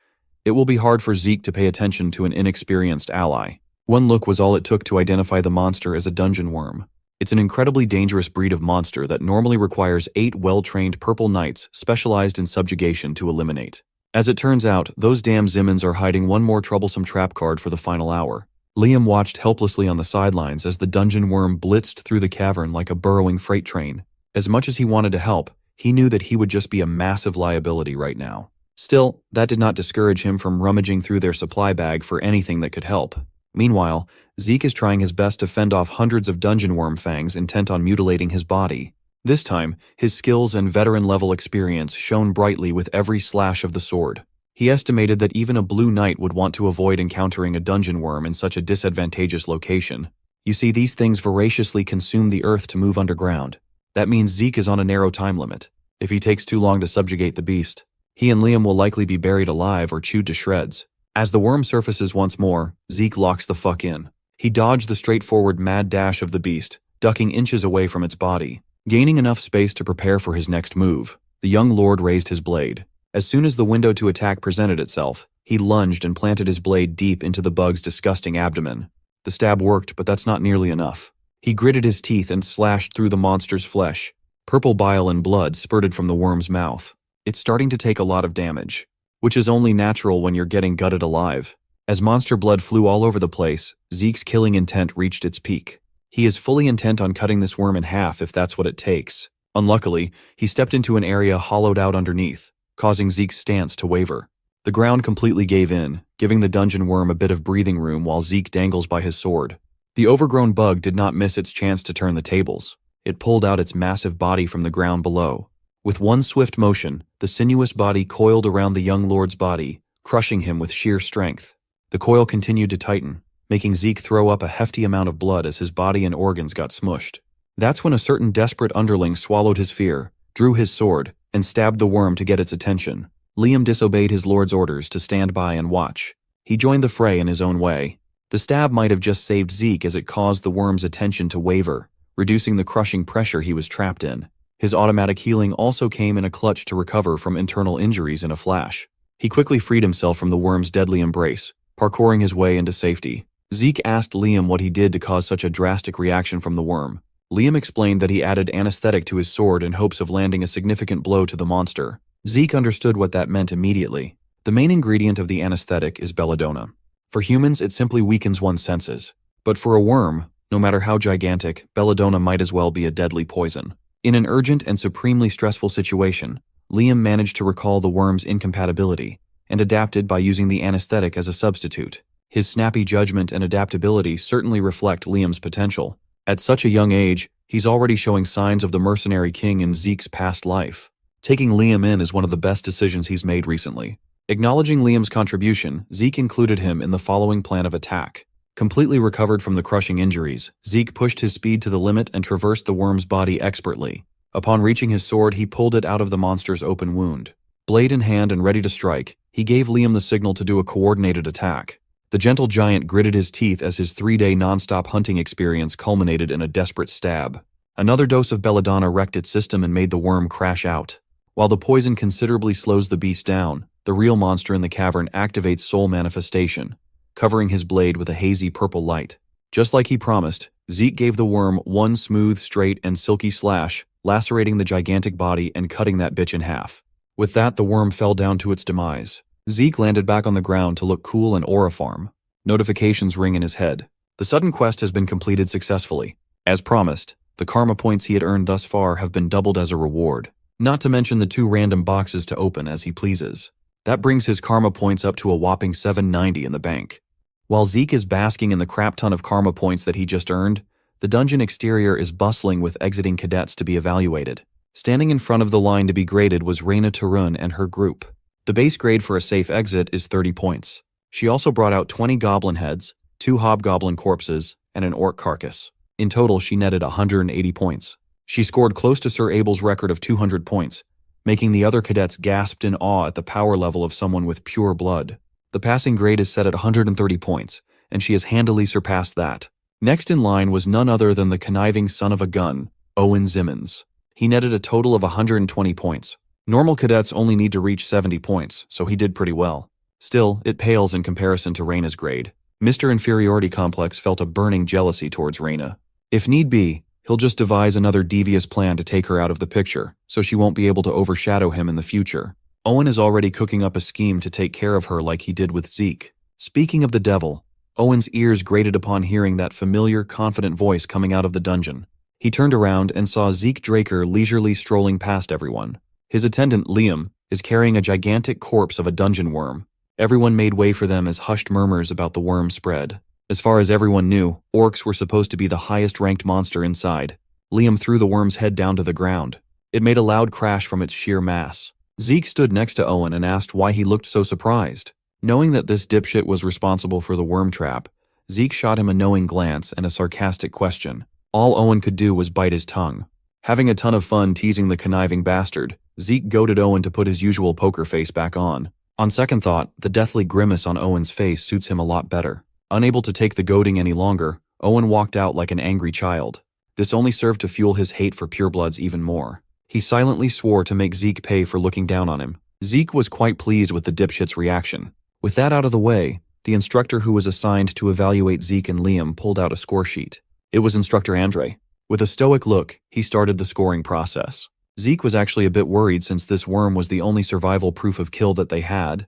it will be hard for Zeke to pay attention to an inexperienced ally. One look was all it took to identify the monster as a dungeon worm. It's an incredibly dangerous breed of monster that normally requires 8 well-trained purple knights specialized in subjugation to eliminate. As it turns out, those damn Zimmons are hiding one more troublesome trap card for the final hour. Liam watched helplessly on the sidelines as the dungeon worm blitzed through the cavern like a burrowing freight train. As much as he wanted to help, he knew that he would just be a massive liability right now. Still, that did not discourage him from rummaging through their supply bag for anything that could help. Meanwhile, Zeke is trying his best to fend off hundreds of dungeon worm fangs intent on mutilating his body. This time, his skills and veteran-level experience shone brightly with every slash of the sword. He estimated that even a blue knight would want to avoid encountering a dungeon worm in such a disadvantageous location. You see, these things voraciously consume the earth to move underground. That means Zeke is on a narrow time limit. If he takes too long to subjugate the beast, he and Liam will likely be buried alive or chewed to shreds. As the worm surfaces once more, Zeke locks the fuck in. He dodged the straightforward mad dash of the beast, ducking inches away from its body. Gaining enough space to prepare for his next move, the young lord raised his blade. As soon as the window to attack presented itself, he lunged and planted his blade deep into the bug's disgusting abdomen. The stab worked, but that's not nearly enough. He gritted his teeth and slashed through the monster's flesh. Purple bile and blood spurted from the worm's mouth. It's starting to take a lot of damage, which is only natural when you're getting gutted alive. As monster blood flew all over the place, Zeke's killing intent reached its peak. He is fully intent on cutting this worm in half if that's what it takes. Unluckily, he stepped into an area hollowed out underneath, causing Zeke's stance to waver. The ground completely gave in, giving the dungeon worm a bit of breathing room while Zeke dangles by his sword. The overgrown bug did not miss its chance to turn the tables. It pulled out its massive body from the ground below. With one swift motion, the sinuous body coiled around the young lord's body, crushing him with sheer strength. The coil continued to tighten, making Zeke throw up a hefty amount of blood as his body and organs got smushed. That's when a certain desperate underling swallowed his fear, drew his sword, and stabbed the worm to get its attention. Liam disobeyed his lord's orders to stand by and watch. He joined the fray in his own way. The stab might have just saved Zeke as it caused the worm's attention to waver, reducing the crushing pressure he was trapped in. His automatic healing also came in a clutch to recover from internal injuries in a flash. He quickly freed himself from the worm's deadly embrace, parkouring his way into safety. Zeke asked Liam what he did to cause such a drastic reaction from the worm. Liam explained that he added anesthetic to his sword in hopes of landing a significant blow to the monster. Zeke understood what that meant immediately. The main ingredient of the anesthetic is belladonna. For humans, it simply weakens one's senses. But for a worm, no matter how gigantic, belladonna might as well be a deadly poison. In an urgent and supremely stressful situation, Liam managed to recall the worm's incompatibility and adapted by using the anesthetic as a substitute. His snappy judgment and adaptability certainly reflect Liam's potential. At such a young age, he's already showing signs of the mercenary king in Zeke's past life. Taking Liam in is one of the best decisions he's made recently. Acknowledging Liam's contribution, Zeke included him in the following plan of attack. Completely recovered from the crushing injuries, Zeke pushed his speed to the limit and traversed the worm's body expertly. Upon reaching his sword, he pulled it out of the monster's open wound. Blade in hand and ready to strike, he gave Liam the signal to do a coordinated attack. The gentle giant gritted his teeth as his 3-day non-stop hunting experience culminated in a desperate stab. Another dose of belladonna wrecked its system and made the worm crash out. While the poison considerably slows the beast down, the real monster in the cavern activates soul manifestation, covering his blade with a hazy purple light. Just like he promised, Zeke gave the worm one smooth, straight, and silky slash, lacerating the gigantic body and cutting that bitch in half. With that, the worm fell down to its demise. Zeke landed back on the ground to look cool and auriform. Notifications ring in his head. The sudden quest has been completed successfully. As promised, the karma points he had earned thus far have been doubled as a reward, not to mention the 2 random boxes to open as he pleases. That brings his karma points up to a whopping 790 in the bank. While Zeke is basking in the crap ton of karma points that he just earned, the dungeon exterior is bustling with exiting cadets to be evaluated. Standing in front of the line to be graded was Reyna Tarun and her group. The base grade for a safe exit is 30 points. She also brought out 20 goblin heads, 2 hobgoblin corpses, and an orc carcass. In total, she netted 180 points. She scored close to Sir Abel's record of 200 points, making the other cadets gasped in awe at the power level of someone with pure blood. The passing grade is set at 130 points, and she has handily surpassed that. Next in line was none other than the conniving son of a gun, Owen Zimmons. He netted a total of 120 points. Normal cadets only need to reach 70 points, so he did pretty well. Still, it pales in comparison to Reyna's grade. Mr. Inferiority Complex felt a burning jealousy towards Reyna. If need be, he'll just devise another devious plan to take her out of the picture, so she won't be able to overshadow him in the future. Owen is already cooking up a scheme to take care of her like he did with Zeke. Speaking of the devil, Owen's ears grated upon hearing that familiar, confident voice coming out of the dungeon. He turned around and saw Zeke Draker leisurely strolling past everyone. His attendant, Liam, is carrying a gigantic corpse of a dungeon worm. Everyone made way for them as hushed murmurs about the worm spread. As far as everyone knew, orcs were supposed to be the highest-ranked monster inside. Liam threw the worm's head down to the ground. It made a loud crash from its sheer mass. Zeke stood next to Owen and asked why he looked so surprised. Knowing that this dipshit was responsible for the worm trap, Zeke shot him a knowing glance and a sarcastic question. All Owen could do was bite his tongue. Having a ton of fun teasing the conniving bastard, Zeke goaded Owen to put his usual poker face back on. On second thought, the deathly grimace on Owen's face suits him a lot better. Unable to take the goading any longer, Owen walked out like an angry child. This only served to fuel his hate for purebloods even more. He silently swore to make Zeke pay for looking down on him. Zeke was quite pleased with the dipshit's reaction. With that out of the way, the instructor who was assigned to evaluate Zeke and Liam pulled out a score sheet. It was Instructor Andre. With a stoic look, he started the scoring process. Zeke was actually a bit worried since this worm was the only survival proof of kill that they had,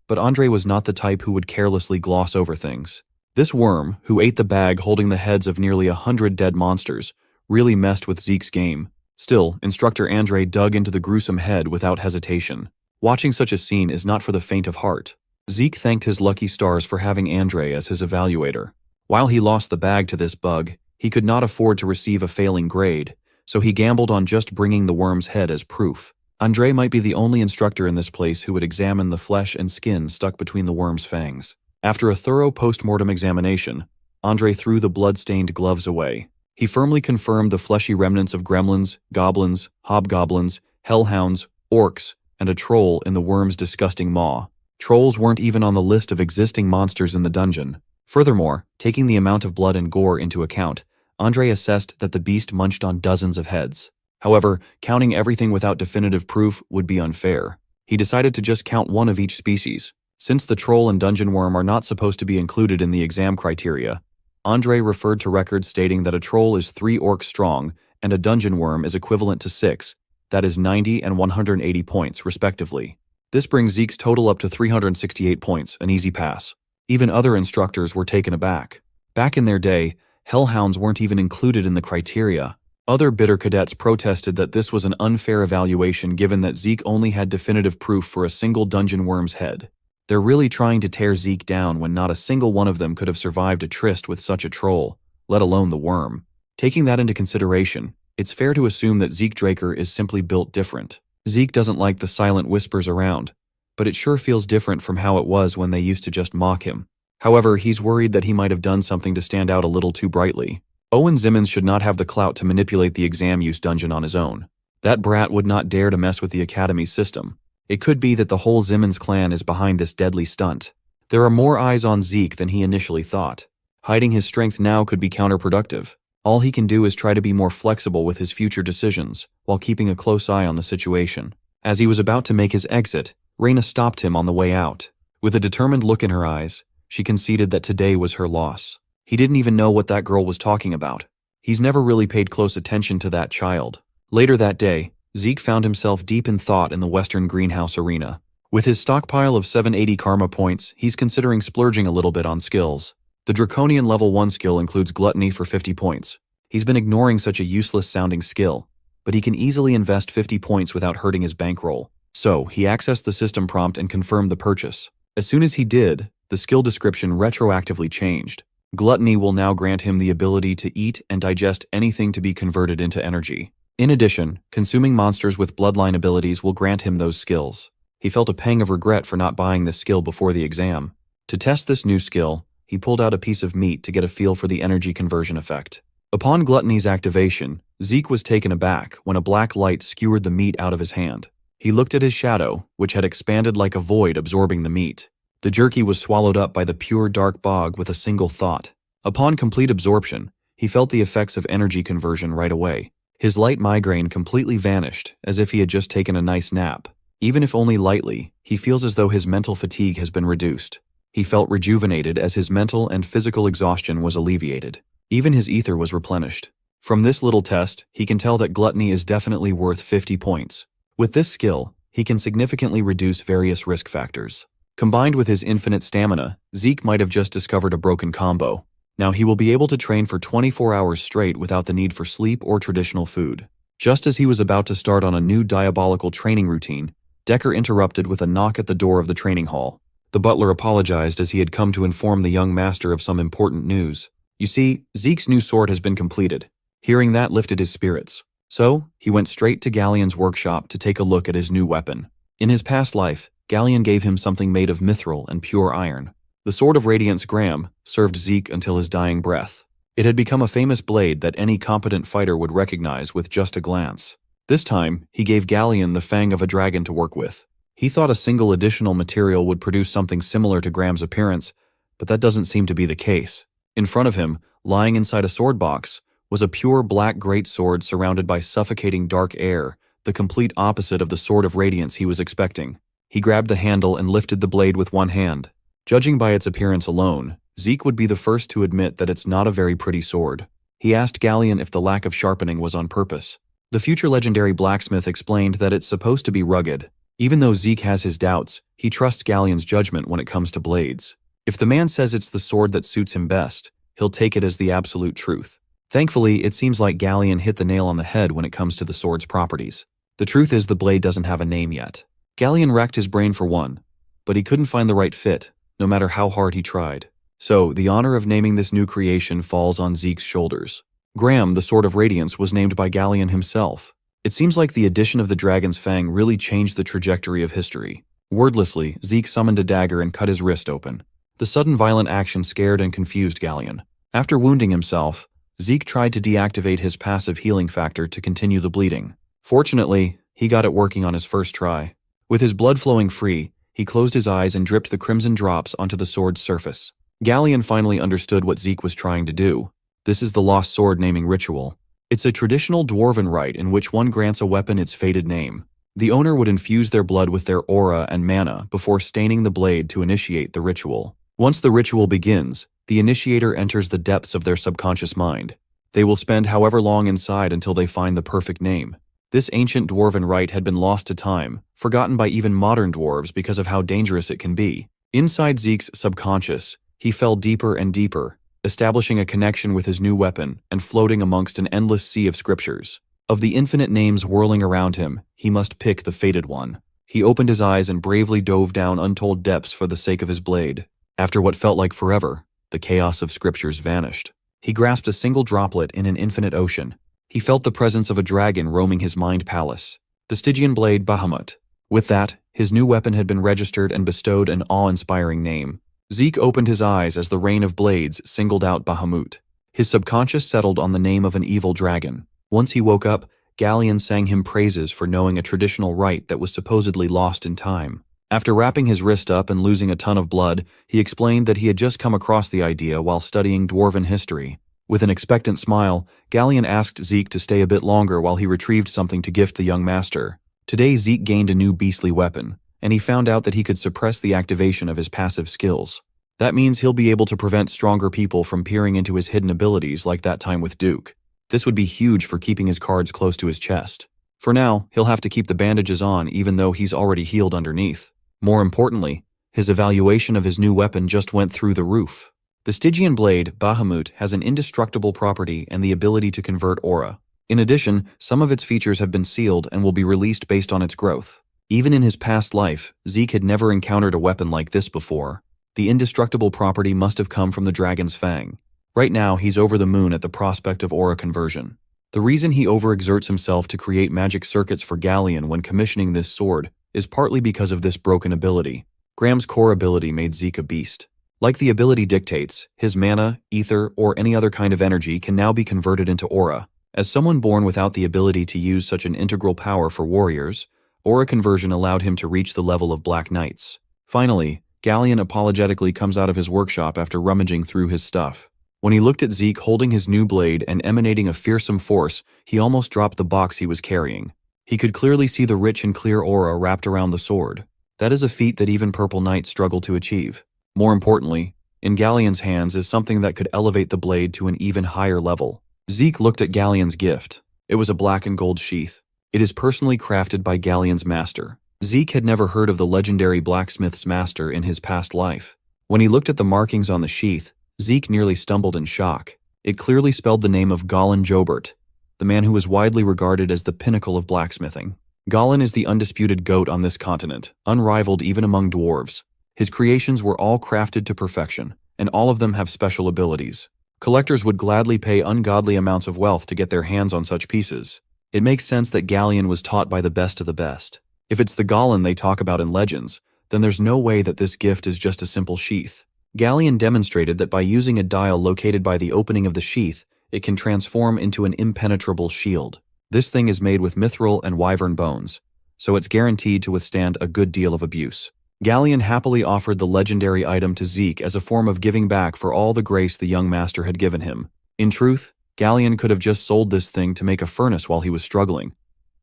but Andre was not the type who would carelessly gloss over things. This worm, who ate the bag holding the heads of nearly 100 dead monsters, really messed with Zeke's game. Still, Instructor Andre dug into the gruesome head without hesitation. Watching such a scene is not for the faint of heart. Zeke thanked his lucky stars for having Andre as his evaluator. While he lost the bag to this bug, he could not afford to receive a failing grade, so he gambled on just bringing the worm's head as proof. Andre might be the only instructor in this place who would examine the flesh and skin stuck between the worm's fangs. After a thorough post-mortem examination, Andre threw the blood-stained gloves away. He firmly confirmed the fleshy remnants of gremlins, goblins, hobgoblins, hellhounds, orcs, and a troll in the worm's disgusting maw. Trolls weren't even on the list of existing monsters in the dungeon. Furthermore, taking the amount of blood and gore into account, Andre assessed that the beast munched on dozens of heads. However, counting everything without definitive proof would be unfair. He decided to just count one of each species. Since the troll and dungeon worm are not supposed to be included in the exam criteria, Andre referred to records stating that a troll is 3 orcs strong and a dungeon worm is equivalent to 6, that is 90 and 180 points, respectively. This brings Zeke's total up to 368 points, an easy pass. Even other instructors were taken aback. Back in their day, hellhounds weren't even included in the criteria. Other bitter cadets protested that this was an unfair evaluation given that Zeke only had definitive proof for a single dungeon worm's head. They're really trying to tear Zeke down when not a single one of them could have survived a tryst with such a troll, let alone the worm. Taking that into consideration, it's fair to assume that Zeke Draker is simply built different. Zeke doesn't like the silent whispers around, but it sure feels different from how it was when they used to just mock him. However, he's worried that he might have done something to stand out a little too brightly. Owen Zimmons should not have the clout to manipulate the exam use dungeon on his own. That brat would not dare to mess with the Academy's system. It could be that the whole Zimmons clan is behind this deadly stunt. There are more eyes on Zeke than he initially thought. Hiding his strength now could be counterproductive. All he can do is try to be more flexible with his future decisions, while keeping a close eye on the situation. As he was about to make his exit, Raina stopped him on the way out. With a determined look in her eyes, she conceded that today was her loss. He didn't even know what that girl was talking about. He's never really paid close attention to that child. Later that day, Zeke found himself deep in thought in the Western Greenhouse arena. With his stockpile of 780 karma points, he's considering splurging a little bit on skills. The Draconian level 1 skill includes Gluttony for 50 points. He's been ignoring such a useless-sounding skill, but he can easily invest 50 points without hurting his bankroll. So, he accessed the system prompt and confirmed the purchase. As soon as he did, the skill description retroactively changed. Gluttony will now grant him the ability to eat and digest anything to be converted into energy. In addition, consuming monsters with bloodline abilities will grant him those skills. He felt a pang of regret for not buying this skill before the exam. To test this new skill, he pulled out a piece of meat to get a feel for the energy conversion effect. Upon Gluttony's activation, Zeke was taken aback when a black light skewered the meat out of his hand. He looked at his shadow, which had expanded like a void absorbing the meat. The jerky was swallowed up by the pure dark bog with a single thought. Upon complete absorption, he felt the effects of energy conversion right away. His light migraine completely vanished, as if he had just taken a nice nap. Even if only lightly, he feels as though his mental fatigue has been reduced. He felt rejuvenated as his mental and physical exhaustion was alleviated. Even his ether was replenished. From this little test, he can tell that Gluttony is definitely worth 50 points. With this skill, he can significantly reduce various risk factors. Combined with his infinite stamina, Zeke might have just discovered a broken combo. Now he will be able to train for 24 hours straight without the need for sleep or traditional food. Just as he was about to start on a new diabolical training routine, Decker interrupted with a knock at the door of the training hall. The butler apologized as he had come to inform the young master of some important news. You see, Zeke's new sword has been completed. Hearing that lifted his spirits. So, he went straight to Galleon's workshop to take a look at his new weapon. In his past life, Galleon gave him something made of mithril and pure iron. The Sword of Radiance Graham served Zeke until his dying breath. It had become a famous blade that any competent fighter would recognize with just a glance. This time, he gave Galleon the fang of a dragon to work with. He thought a single additional material would produce something similar to Graham's appearance, but that doesn't seem to be the case. In front of him, lying inside a sword box, was a pure black greatsword surrounded by suffocating dark air, the complete opposite of the Sword of Radiance he was expecting. He grabbed the handle and lifted the blade with one hand. Judging by its appearance alone, Zeke would be the first to admit that it's not a very pretty sword. He asked Galleon if the lack of sharpening was on purpose. The future legendary blacksmith explained that it's supposed to be rugged. Even though Zeke has his doubts, he trusts Galleon's judgment when it comes to blades. If the man says it's the sword that suits him best, he'll take it as the absolute truth. Thankfully, it seems like Galleon hit the nail on the head when it comes to the sword's properties. The truth is the blade doesn't have a name yet. Galleon racked his brain for one, but he couldn't find the right fit, no matter how hard he tried. So, the honor of naming this new creation falls on Zeke's shoulders. Graham, the Sword of Radiance, was named by Galleon himself. It seems like the addition of the Dragon's Fang really changed the trajectory of history. Wordlessly, Zeke summoned a dagger and cut his wrist open. The sudden violent action scared and confused Galleon. After wounding himself, Zeke tried to deactivate his passive healing factor to continue the bleeding. Fortunately, he got it working on his first try. With his blood flowing free, he closed his eyes and dripped the crimson drops onto the sword's surface. Galleon finally understood what Zeke was trying to do. This is the Lost Sword naming ritual. It's a traditional dwarven rite in which one grants a weapon its fated name. The owner would infuse their blood with their aura and mana before staining the blade to initiate the ritual. Once the ritual begins, the initiator enters the depths of their subconscious mind. They will spend however long inside until they find the perfect name. This ancient dwarven rite had been lost to time, forgotten by even modern dwarves because of how dangerous it can be. Inside Zeke's subconscious, he fell deeper and deeper, establishing a connection with his new weapon and floating amongst an endless sea of scriptures. Of the infinite names whirling around him, he must pick the fated one. He opened his eyes and bravely dove down untold depths for the sake of his blade. After what felt like forever, the chaos of scriptures vanished. He grasped a single droplet in an infinite ocean. He felt the presence of a dragon roaming his mind palace, the Stygian blade Bahamut. With that, his new weapon had been registered and bestowed an awe-inspiring name. Zeke opened his eyes as the rain of blades singled out Bahamut. His subconscious settled on the name of an evil dragon. Once he woke up, Galleon sang him praises for knowing a traditional rite that was supposedly lost in time. After wrapping his wrist up and losing a ton of blood, he explained that he had just come across the idea while studying dwarven history. With an expectant smile, Galleon asked Zeke to stay a bit longer while he retrieved something to gift the young master. Today Zeke gained a new beastly weapon, and he found out that he could suppress the activation of his passive skills. That means he'll be able to prevent stronger people from peering into his hidden abilities like that time with Duke. This would be huge for keeping his cards close to his chest. For now, he'll have to keep the bandages on even though he's already healed underneath. More importantly, his evaluation of his new weapon just went through the roof. The Stygian blade, Bahamut, has an indestructible property and the ability to convert aura. In addition, some of its features have been sealed and will be released based on its growth. Even in his past life, Zeke had never encountered a weapon like this before. The indestructible property must have come from the Dragon's Fang. Right now, he's over the moon at the prospect of aura conversion. The reason he overexerts himself to create magic circuits for Galleon when commissioning this sword is partly because of this broken ability. Graham's core ability made Zeke a beast. Like the ability dictates, his mana, ether, or any other kind of energy can now be converted into aura. As someone born without the ability to use such an integral power for warriors, aura conversion allowed him to reach the level of Black Knights. Finally, Galleon apologetically comes out of his workshop after rummaging through his stuff. When he looked at Zeke holding his new blade and emanating a fearsome force, he almost dropped the box he was carrying. He could clearly see the rich and clear aura wrapped around the sword. That is a feat that even Purple Knights struggle to achieve. More importantly, in Galleon's hands is something that could elevate the blade to an even higher level. Zeke looked at Galleon's gift. It was a black and gold sheath. It is personally crafted by Galleon's master. Zeke had never heard of the legendary blacksmith's master in his past life. When he looked at the markings on the sheath, Zeke nearly stumbled in shock. It clearly spelled the name of Gollin Jobert, the man who was widely regarded as the pinnacle of blacksmithing. Gollin is the undisputed goat on this continent, unrivaled even among dwarves. His creations were all crafted to perfection, and all of them have special abilities. Collectors would gladly pay ungodly amounts of wealth to get their hands on such pieces. It makes sense that Galleon was taught by the best of the best. If it's the Gollin they talk about in legends, then there's no way that this gift is just a simple sheath. Galleon demonstrated that by using a dial located by the opening of the sheath, it can transform into an impenetrable shield. This thing is made with mithril and wyvern bones, so it's guaranteed to withstand a good deal of abuse. Galleon happily offered the legendary item to Zeke as a form of giving back for all the grace the young master had given him. In truth, Galleon could have just sold this thing to make a furnace while he was struggling,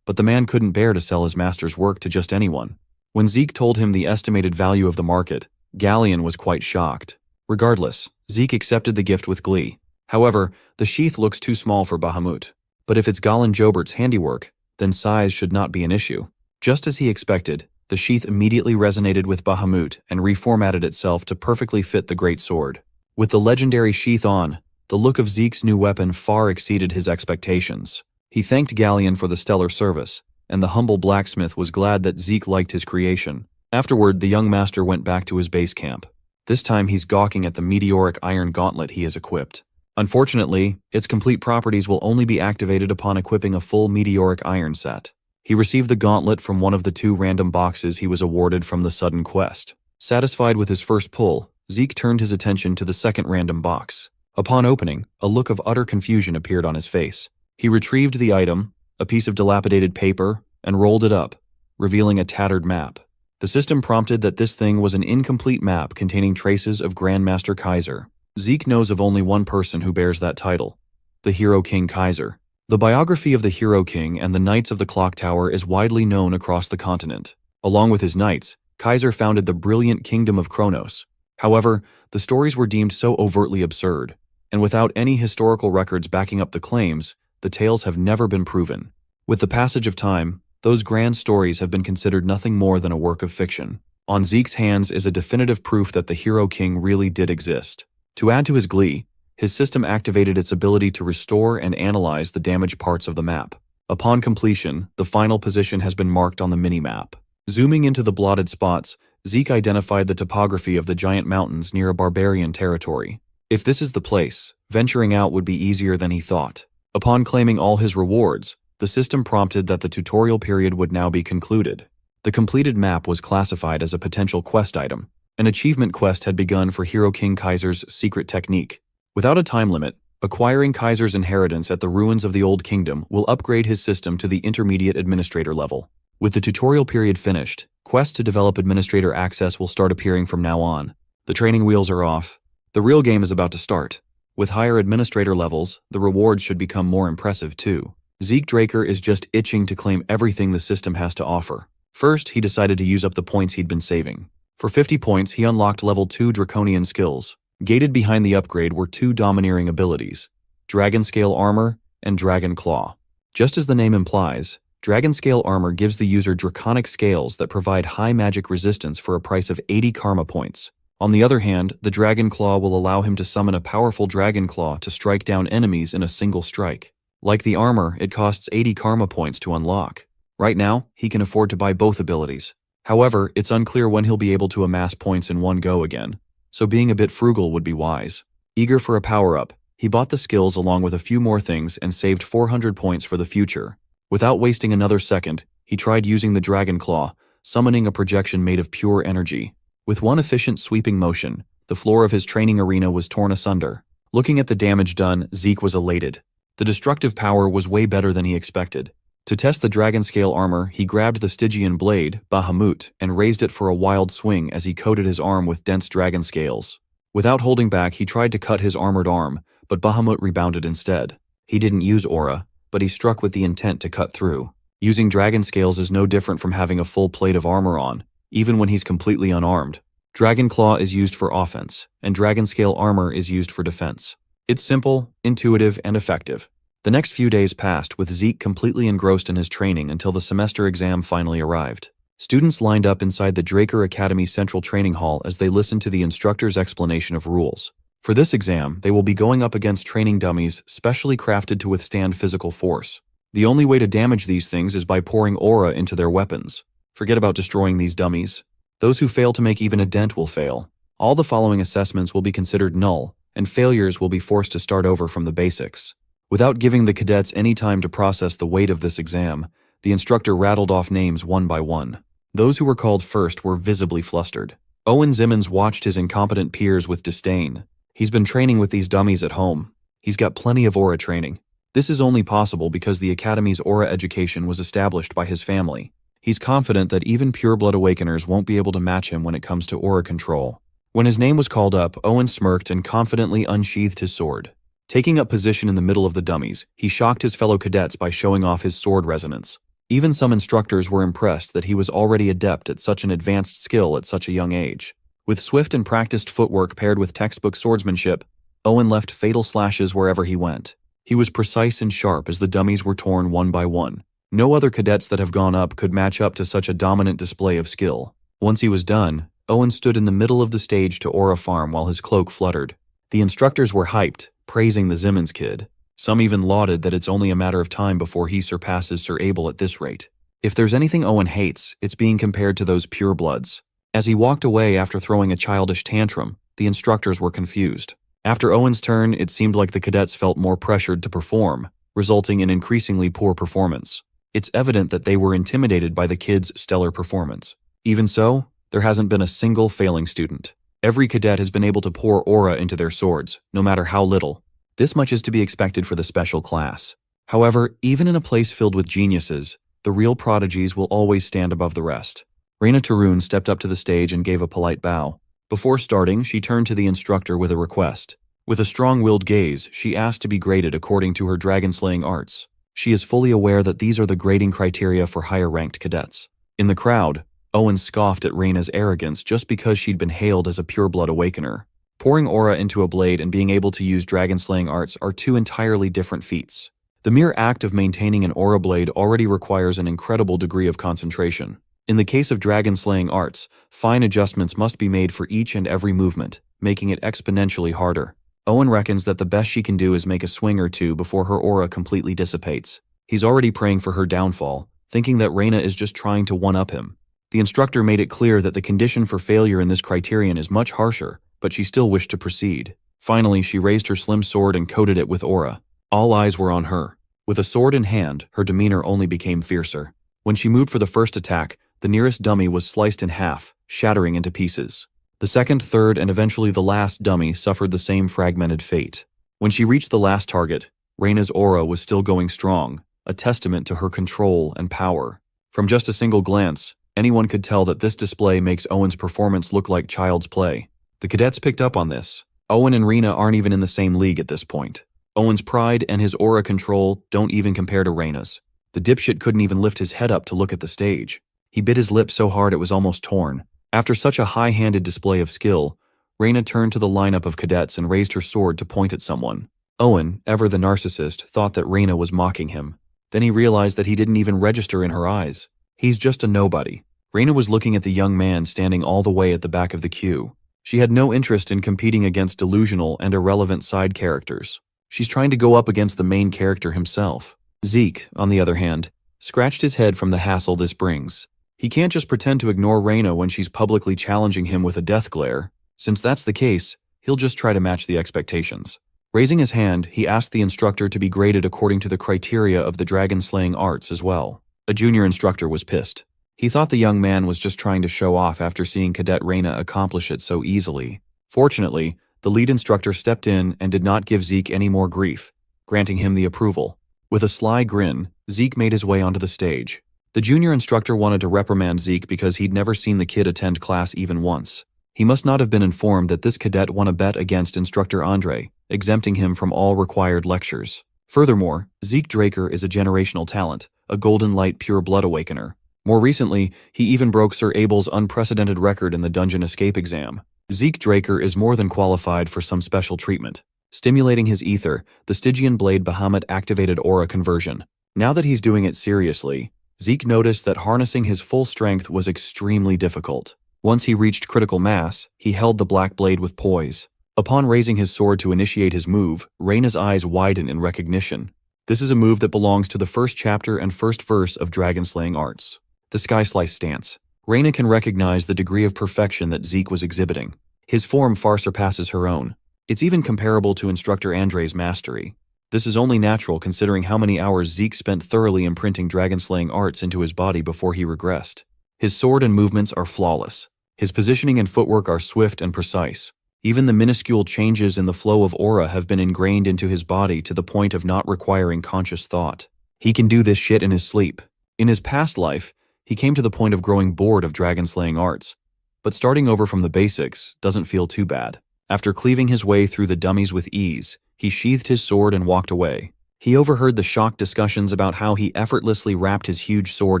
but the man couldn't bear to sell his master's work to just anyone. When Zeke told him the estimated value of the market, Galleon was quite shocked. Regardless, Zeke accepted the gift with glee. However, the sheath looks too small for Bahamut. But if it's Gollin Jobert's handiwork, then size should not be an issue. Just as he expected, the sheath immediately resonated with Bahamut and reformatted itself to perfectly fit the great sword. With the legendary sheath on, the look of Zeke's new weapon far exceeded his expectations. He thanked Galleon for the stellar service, and the humble blacksmith was glad that Zeke liked his creation. Afterward, the young master went back to his base camp. This time he's gawking at the meteoric iron gauntlet he has equipped. Unfortunately, its complete properties will only be activated upon equipping a full meteoric iron set. He received the gauntlet from one of the 2 random boxes he was awarded from the sudden quest. Satisfied with his first pull, Zeke turned his attention to the second random box. Upon opening, a look of utter confusion appeared on his face. He retrieved the item, a piece of dilapidated paper, and rolled it up, revealing a tattered map. The system prompted that this thing was an incomplete map containing traces of Grandmaster Kaiser. Zeke knows of only one person who bears that title, the Hero King Kaiser. The biography of the Hero King and the Knights of the Clock Tower is widely known across the continent. Along with his knights, Kaiser founded the brilliant Kingdom of Kronos. However, the stories were deemed so overtly absurd, and without any historical records backing up the claims, the tales have never been proven. With the passage of time, those grand stories have been considered nothing more than a work of fiction. On Zeke's hands is a definitive proof that the Hero King really did exist. To add to his glee, his system activated its ability to restore and analyze the damaged parts of the map. Upon completion, the final position has been marked on the mini-map. Zooming into the blotted spots, Zeke identified the topography of the giant mountains near a barbarian territory. If this is the place, venturing out would be easier than he thought. Upon claiming all his rewards, the system prompted that the tutorial period would now be concluded. The completed map was classified as a potential quest item. An achievement quest had begun for Hero King Kaiser's secret technique. Without a time limit, acquiring Kaiser's inheritance at the ruins of the Old Kingdom will upgrade his system to the intermediate administrator level. With the tutorial period finished, quests to develop administrator access will start appearing from now on. The training wheels are off. The real game is about to start. With higher administrator levels, the rewards should become more impressive too. Zeke Draker is just itching to claim everything the system has to offer. First, he decided to use up the points he'd been saving. For 50 points, he unlocked level 2 draconian skills. Gated behind the upgrade were 2 domineering abilities, Dragon Scale Armor and Dragon Claw. Just as the name implies, Dragon Scale Armor gives the user draconic scales that provide high magic resistance for a price of 80 karma points. On the other hand, the Dragon Claw will allow him to summon a powerful Dragon Claw to strike down enemies in a single strike. Like the armor, it costs 80 karma points to unlock. Right now, he can afford to buy both abilities. However, it's unclear when he'll be able to amass points in one go again, so being a bit frugal would be wise. Eager for a power-up, he bought the skills along with a few more things and saved 400 points for the future. Without wasting another second, he tried using the Dragon Claw, summoning a projection made of pure energy. With one efficient sweeping motion, the floor of his training arena was torn asunder. Looking at the damage done, Zeke was elated. The destructive power was way better than he expected. To test the Dragon Scale Armor, he grabbed the Stygian blade, Bahamut, and raised it for a wild swing as he coated his arm with dense dragon scales. Without holding back, he tried to cut his armored arm, but Bahamut rebounded instead. He didn't use aura, but he struck with the intent to cut through. Using dragon scales is no different from having a full plate of armor on, even when he's completely unarmed. Dragon Claw is used for offense, and Dragon Scale Armor is used for defense. It's simple, intuitive, and effective. The next few days passed with Zeke completely engrossed in his training until the semester exam finally arrived. Students lined up inside the Draker Academy Central Training Hall as they listened to the instructor's explanation of rules. For this exam, they will be going up against training dummies specially crafted to withstand physical force. The only way to damage these things is by pouring aura into their weapons. Forget about destroying these dummies. Those who fail to make even a dent will fail. All the following assessments will be considered null, and failures will be forced to start over from the basics. Without giving the cadets any time to process the weight of this exam, the instructor rattled off names one by one. Those who were called first were visibly flustered. Owen Zimmons watched his incompetent peers with disdain. He's been training with these dummies at home. He's got plenty of aura training. This is only possible because the Academy's aura education was established by his family. He's confident that even pureblood awakeners won't be able to match him when it comes to aura control. When his name was called up, Owen smirked and confidently unsheathed his sword. Taking up position in the middle of the dummies, he shocked his fellow cadets by showing off his sword resonance. Even some instructors were impressed that he was already adept at such an advanced skill at such a young age. With swift and practiced footwork paired with textbook swordsmanship, Owen left fatal slashes wherever he went. He was precise and sharp as the dummies were torn one by one. No other cadets that have gone up could match up to such a dominant display of skill. Once he was done, Owen stood in the middle of the stage to aura farm while his cloak fluttered. The instructors were hyped, praising the Zimmons kid. Some even lauded that it's only a matter of time before he surpasses Sir Abel at this rate. If there's anything Owen hates, it's being compared to those purebloods. As he walked away after throwing a childish tantrum, the instructors were confused. After Owen's turn, it seemed like the cadets felt more pressured to perform, resulting in increasingly poor performance. It's evident that they were intimidated by the kids' stellar performance. Even so, there hasn't been a single failing student. Every cadet has been able to pour aura into their swords, no matter how little. This much is to be expected for the special class. However, even in a place filled with geniuses, the real prodigies will always stand above the rest. Reina Tarun stepped up to the stage and gave a polite bow. Before starting, she turned to the instructor with a request. With a strong-willed gaze, she asked to be graded according to her dragon-slaying arts. She is fully aware that these are the grading criteria for higher-ranked cadets. In the crowd, Owen scoffed at Reina's arrogance just because she'd been hailed as a pureblood awakener. Pouring aura into a blade and being able to use dragon-slaying arts are two entirely different feats. The mere act of maintaining an aura blade already requires an incredible degree of concentration. In the case of dragon-slaying arts, fine adjustments must be made for each and every movement, making it exponentially harder. Owen reckons that the best she can do is make a swing or two before her aura completely dissipates. He's already praying for her downfall, thinking that Reina is just trying to one-up him. The instructor made it clear that the condition for failure in this criterion is much harsher, but she still wished to proceed. Finally, she raised her slim sword and coated it with aura. All eyes were on her. With a sword in hand, her demeanor only became fiercer. When she moved for the first attack, the nearest dummy was sliced in half, shattering into pieces. The second, third, and eventually the last dummy suffered the same fragmented fate. When she reached the last target, Reina's aura was still going strong, a testament to her control and power. From just a single glance, anyone could tell that this display makes Owen's performance look like child's play. The cadets picked up on this. Owen and Reina aren't even in the same league at this point. Owen's pride and his aura control don't even compare to Reina's. The dipshit couldn't even lift his head up to look at the stage. He bit his lip so hard it was almost torn. After such a high-handed display of skill, Reina turned to the lineup of cadets and raised her sword to point at someone. Owen, ever the narcissist, thought that Reina was mocking him. Then he realized that he didn't even register in her eyes. He's just a nobody. Reina was looking at the young man standing all the way at the back of the queue. She had no interest in competing against delusional and irrelevant side characters. She's trying to go up against the main character himself. Zeke, on the other hand, scratched his head from the hassle this brings. He can't just pretend to ignore Reina when she's publicly challenging him with a death glare. Since that's the case, he'll just try to match the expectations. Raising his hand, he asked the instructor to be graded according to the criteria of the dragon-slaying arts as well. A junior instructor was pissed. He thought the young man was just trying to show off after seeing Cadet Reina accomplish it so easily. Fortunately, the lead instructor stepped in and did not give Zeke any more grief, granting him the approval. With a sly grin, Zeke made his way onto the stage. The junior instructor wanted to reprimand Zeke because he'd never seen the kid attend class even once. He must not have been informed that this cadet won a bet against Instructor Andre, exempting him from all required lectures. Furthermore, Zeke Draker is a generational talent, a golden light pure blood awakener. More recently, he even broke Sir Abel's unprecedented record in the dungeon escape exam. Zeke Draker is more than qualified for some special treatment. Stimulating his ether, the Stygian blade Bahamut activated aura conversion. Now that he's doing it seriously, Zeke noticed that harnessing his full strength was extremely difficult. Once he reached critical mass, he held the black blade with poise. Upon raising his sword to initiate his move, Reina's eyes widen in recognition. This is a move that belongs to the first chapter and first verse of Dragon-slaying arts. The Sky Slice stance. Reina can recognize the degree of perfection that Zeke was exhibiting. His form far surpasses her own. It's even comparable to Instructor Andre's mastery. This is only natural considering how many hours Zeke spent thoroughly imprinting dragon-slaying arts into his body before he regressed. His sword and movements are flawless. His positioning and footwork are swift and precise. Even the minuscule changes in the flow of aura have been ingrained into his body to the point of not requiring conscious thought. He can do this shit in his sleep. In his past life, he came to the point of growing bored of dragon-slaying arts. But starting over from the basics doesn't feel too bad. After cleaving his way through the dummies with ease, he sheathed his sword and walked away. He overheard the shocked discussions about how he effortlessly wrapped his huge sword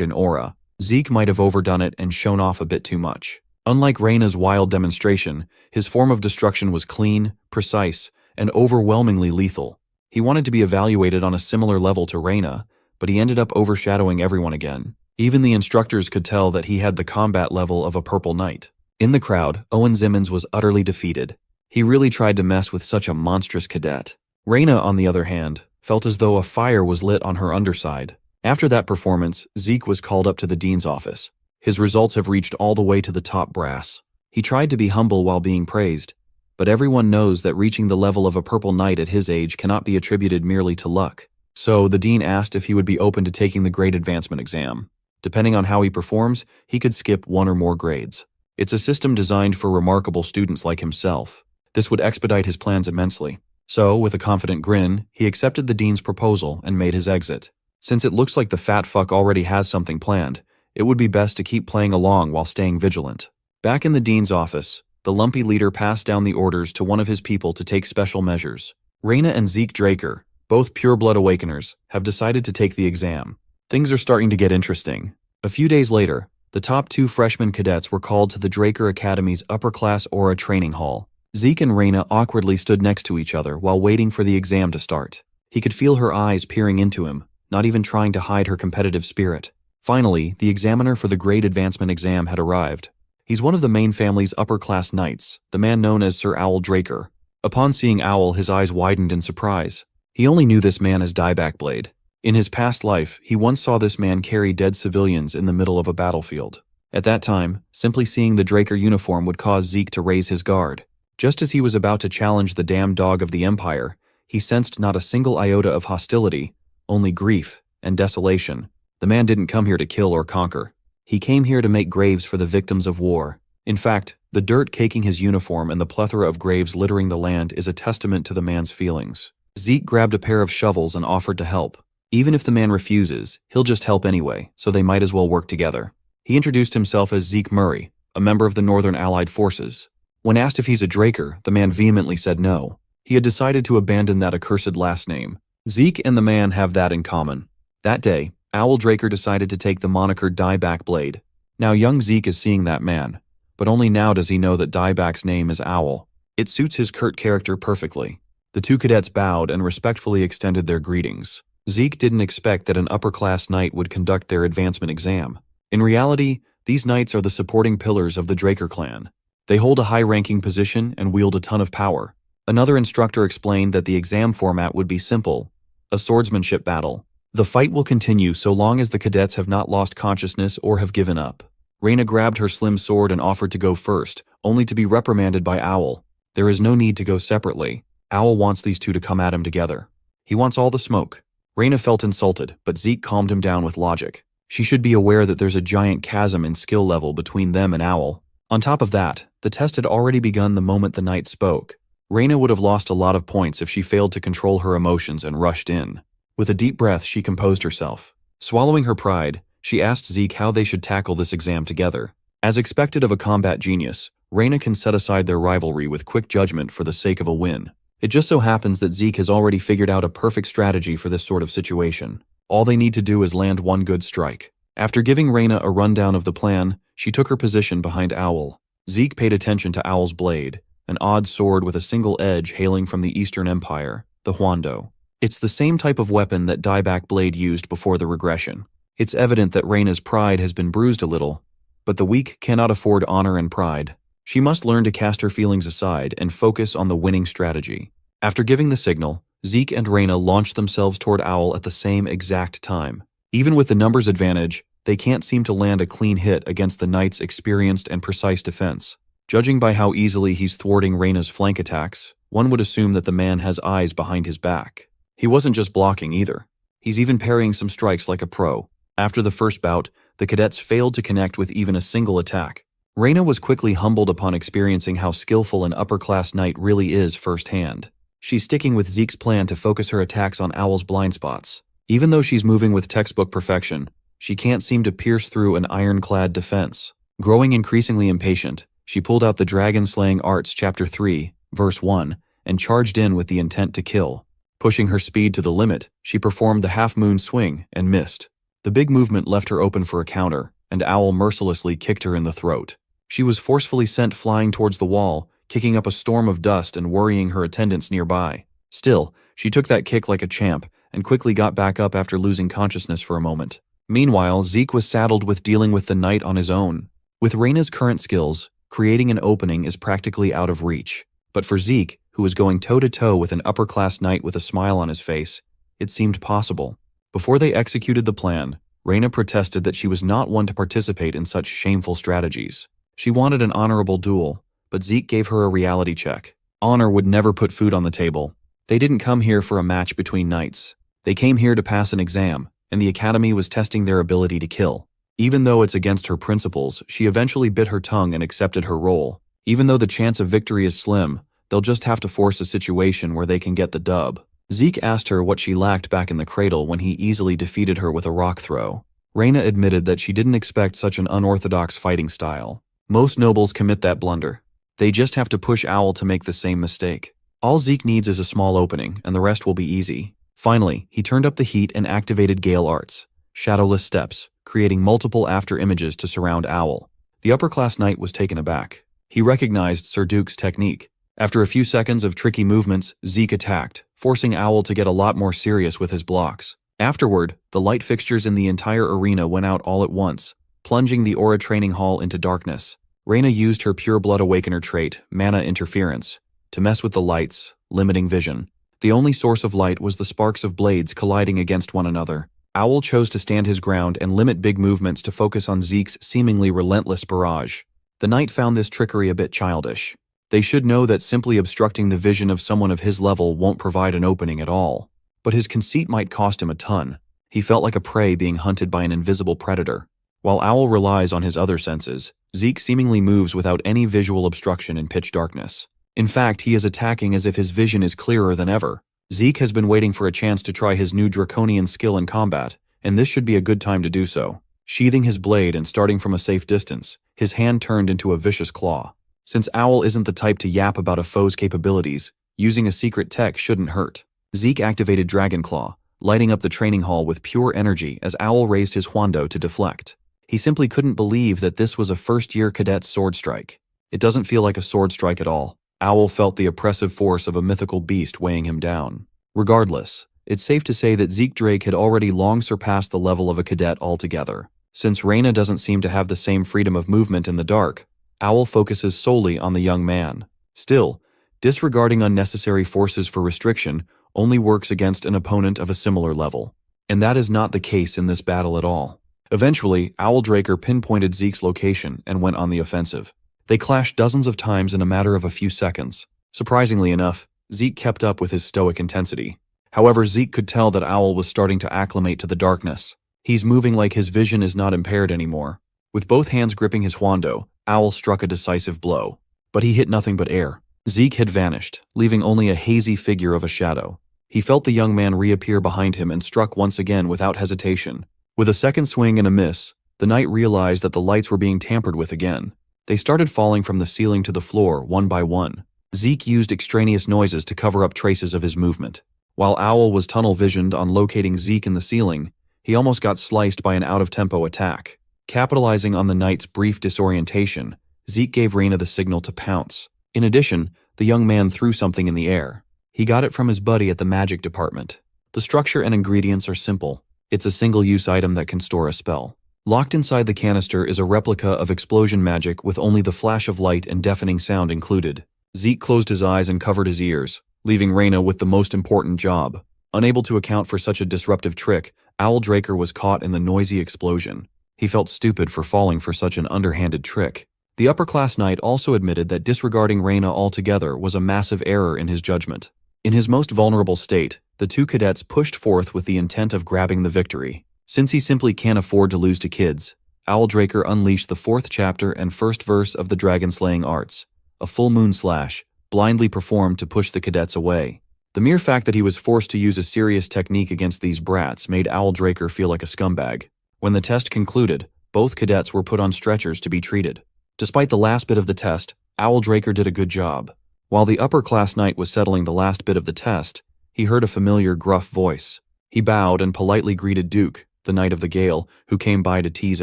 in aura. Zeke might have overdone it and shown off a bit too much. Unlike Reina's wild demonstration, his form of destruction was clean, precise, and overwhelmingly lethal. He wanted to be evaluated on a similar level to Reina, but he ended up overshadowing everyone again. Even the instructors could tell that he had the combat level of a purple knight. In the crowd, Owen Zimmons was utterly defeated. He really tried to mess with such a monstrous cadet. Reina, on the other hand, felt as though a fire was lit on her underside. After that performance, Zeke was called up to the dean's office. His results have reached all the way to the top brass. He tried to be humble while being praised, but everyone knows that reaching the level of a purple knight at his age cannot be attributed merely to luck. So the dean asked if he would be open to taking the grade advancement exam. Depending on how he performs, he could skip one or more grades. It's a system designed for remarkable students like himself. This would expedite his plans immensely. So, with a confident grin, he accepted the dean's proposal and made his exit. Since it looks like the fat fuck already has something planned, it would be best to keep playing along while staying vigilant. Back in the dean's office, the lumpy leader passed down the orders to one of his people to take special measures. Reina and Zeke Draker, both pure-blood awakeners, have decided to take the exam. Things are starting to get interesting. A few days later, the top 2 freshman cadets were called to the Draker Academy's upper-class aura training hall. Zeke and Reina awkwardly stood next to each other while waiting for the exam to start. He could feel her eyes peering into him, not even trying to hide her competitive spirit. Finally, the examiner for the grade advancement exam had arrived. He's one of the main family's upper-class knights, the man known as Sir Owl Draker. Upon seeing Owl, his eyes widened in surprise. He only knew this man as Dieback Blade. In his past life, he once saw this man carry dead civilians in the middle of a battlefield. At that time, simply seeing the Draker uniform would cause Zeke to raise his guard. Just as he was about to challenge the damned dog of the Empire, he sensed not a single iota of hostility, only grief and desolation. The man didn't come here to kill or conquer. He came here to make graves for the victims of war. In fact, the dirt caking his uniform and the plethora of graves littering the land is a testament to the man's feelings. Zeke grabbed a pair of shovels and offered to help. Even if the man refuses, he'll just help anyway, so they might as well work together. He introduced himself as Zeke Murray, a member of the Northern Allied Forces. When asked if he's a Draker, the man vehemently said no. He had decided to abandon that accursed last name. Zeke and the man have that in common. That day, Owl Draker decided to take the moniker Dieback Blade. Now young Zeke is seeing that man, but only now does he know that Dieback's name is Owl. It suits his curt character perfectly. The 2 cadets bowed and respectfully extended their greetings. Zeke didn't expect that an upper-class knight would conduct their advancement exam. In reality, these knights are the supporting pillars of the Draker clan. They hold a high-ranking position and wield a ton of power. Another instructor explained that the exam format would be simple, a swordsmanship battle. The fight will continue so long as the cadets have not lost consciousness or have given up. Reina grabbed her slim sword and offered to go first, only to be reprimanded by Owl. There is no need to go separately. Owl wants these 2 to come at him together. He wants all the smoke. Reina felt insulted, but Zeke calmed him down with logic. She should be aware that there's a giant chasm in skill level between them and Owl. On top of that, the test had already begun the moment the knight spoke. Reina would have lost a lot of points if she failed to control her emotions and rushed in. With a deep breath, she composed herself. Swallowing her pride, she asked Zeke how they should tackle this exam together. As expected of a combat genius, Reina can set aside their rivalry with quick judgment for the sake of a win. It just so happens that Zeke has already figured out a perfect strategy for this sort of situation. All they need to do is land one good strike. After giving Reina a rundown of the plan, she took her position behind Owl. Zeke paid attention to Owl's blade, an odd sword with a single edge hailing from the Eastern Empire, the Huando. It's the same type of weapon that Dieback Blade used before the regression. It's evident that Reina's pride has been bruised a little, but the weak cannot afford honor and pride. She must learn to cast her feelings aside and focus on the winning strategy. After giving the signal, Zeke and Reina launched themselves toward Owl at the same exact time. Even with the numbers advantage, they can't seem to land a clean hit against the knight's experienced and precise defense. Judging by how easily he's thwarting Reina's flank attacks, one would assume that the man has eyes behind his back. He wasn't just blocking either. He's even parrying some strikes like a pro. After the first bout, the cadets failed to connect with even a single attack. Reina was quickly humbled upon experiencing how skillful an upper-class knight really is firsthand. She's sticking with Zeke's plan to focus her attacks on Owl's blind spots. Even though she's moving with textbook perfection, she can't seem to pierce through an ironclad defense. Growing increasingly impatient, she pulled out the Dragon-slaying arts chapter 3, verse 1, and charged in with the intent to kill. Pushing her speed to the limit, she performed the half-moon swing and missed. The big movement left her open for a counter, and Owl mercilessly kicked her in the throat. She was forcefully sent flying towards the wall, kicking up a storm of dust and worrying her attendants nearby. Still, she took that kick like a champ and quickly got back up after losing consciousness for a moment. Meanwhile, Zeke was saddled with dealing with the knight on his own. With Reina's current skills, creating an opening is practically out of reach. But for Zeke, who was going toe-to-toe with an upper-class knight with a smile on his face, it seemed possible. Before they executed the plan, Reyna protested that she was not one to participate in such shameful strategies. She wanted an honorable duel, but Zeke gave her a reality check. Honor would never put food on the table. They didn't come here for a match between knights. They came here to pass an exam, and the academy was testing their ability to kill. Even though it's against her principles, she eventually bit her tongue and accepted her role. Even though the chance of victory is slim, they'll just have to force a situation where they can get the dub. Zeke asked her what she lacked back in the cradle when he easily defeated her with a rock throw. Reyna admitted that she didn't expect such an unorthodox fighting style. Most nobles commit that blunder. They just have to push Owl to make the same mistake. All Zeke needs is a small opening, and the rest will be easy. Finally, he turned up the heat and activated Gale Arts, shadowless steps, creating multiple after-images to surround Owl. The upper-class knight was taken aback. He recognized Sir Duke's technique. After a few seconds of tricky movements, Zeke attacked, forcing Owl to get a lot more serious with his blocks. Afterward, the light fixtures in the entire arena went out all at once, plunging the Aura Training Hall into darkness. Reyna used her Pure Blood Awakener trait, Mana Interference, to mess with the lights, limiting vision. The only source of light was the sparks of blades colliding against one another. Owl chose to stand his ground and limit big movements to focus on Zeke's seemingly relentless barrage. The knight found this trickery a bit childish. They should know that simply obstructing the vision of someone of his level won't provide an opening at all. But his conceit might cost him a ton. He felt like a prey being hunted by an invisible predator. While Owl relies on his other senses, Zeke seemingly moves without any visual obstruction in pitch darkness. In fact, he is attacking as if his vision is clearer than ever. Zeke has been waiting for a chance to try his new draconian skill in combat, and this should be a good time to do so. Sheathing his blade and starting from a safe distance, his hand turned into a vicious claw. Since Owl isn't the type to yap about a foe's capabilities, using a secret tech shouldn't hurt. Zeke activated Dragon Claw, lighting up the training hall with pure energy as Owl raised his Huando to deflect. He simply couldn't believe that this was a first-year cadet's sword strike. It doesn't feel like a sword strike at all. Owl felt the oppressive force of a mythical beast weighing him down. Regardless, it's safe to say that Zeke Drake had already long surpassed the level of a cadet altogether. Since Reyna doesn't seem to have the same freedom of movement in the dark, Owl focuses solely on the young man. Still, disregarding unnecessary forces for restriction only works against an opponent of a similar level. And that is not the case in this battle at all. Eventually, Owl Draker pinpointed Zeke's location and went on the offensive. They clashed dozens of times in a matter of a few seconds. Surprisingly enough, Zeke kept up with his stoic intensity. However, Zeke could tell that Owl was starting to acclimate to the darkness. He's moving like his vision is not impaired anymore. With both hands gripping his Huando, Owl struck a decisive blow. But he hit nothing but air. Zeke had vanished, leaving only a hazy figure of a shadow. He felt the young man reappear behind him and struck once again without hesitation. With a second swing and a miss, the knight realized that the lights were being tampered with again. They started falling from the ceiling to the floor, one by one. Zeke used extraneous noises to cover up traces of his movement. While Owl was tunnel-visioned on locating Zeke in the ceiling, he almost got sliced by an out-of-tempo attack. Capitalizing on the knight's brief disorientation, Zeke gave Reyna the signal to pounce. In addition, the young man threw something in the air. He got it from his buddy at the magic department. The structure and ingredients are simple. It's a single-use item that can store a spell. Locked inside the canister is a replica of explosion magic with only the flash of light and deafening sound included. Zeke closed his eyes and covered his ears, leaving Reyna with the most important job. Unable to account for such a disruptive trick, Owl Draker was caught in the noisy explosion. He felt stupid for falling for such an underhanded trick. The upper-class knight also admitted that disregarding Reyna altogether was a massive error in his judgment. In his most vulnerable state, the two cadets pushed forth with the intent of grabbing the victory. Since he simply can't afford to lose to kids, Owl Draker unleashed the 4th chapter and 1st verse of the Dragonslaying arts, a full moon slash, blindly performed to push the cadets away. The mere fact that he was forced to use a serious technique against these brats made Owl Draker feel like a scumbag. When the test concluded, both cadets were put on stretchers to be treated. Despite the last bit of the test, Owl Draker did a good job. While the upper-class knight was settling the last bit of the test, he heard a familiar gruff voice. He bowed and politely greeted Duke, the Knight of the Gale, who came by to tease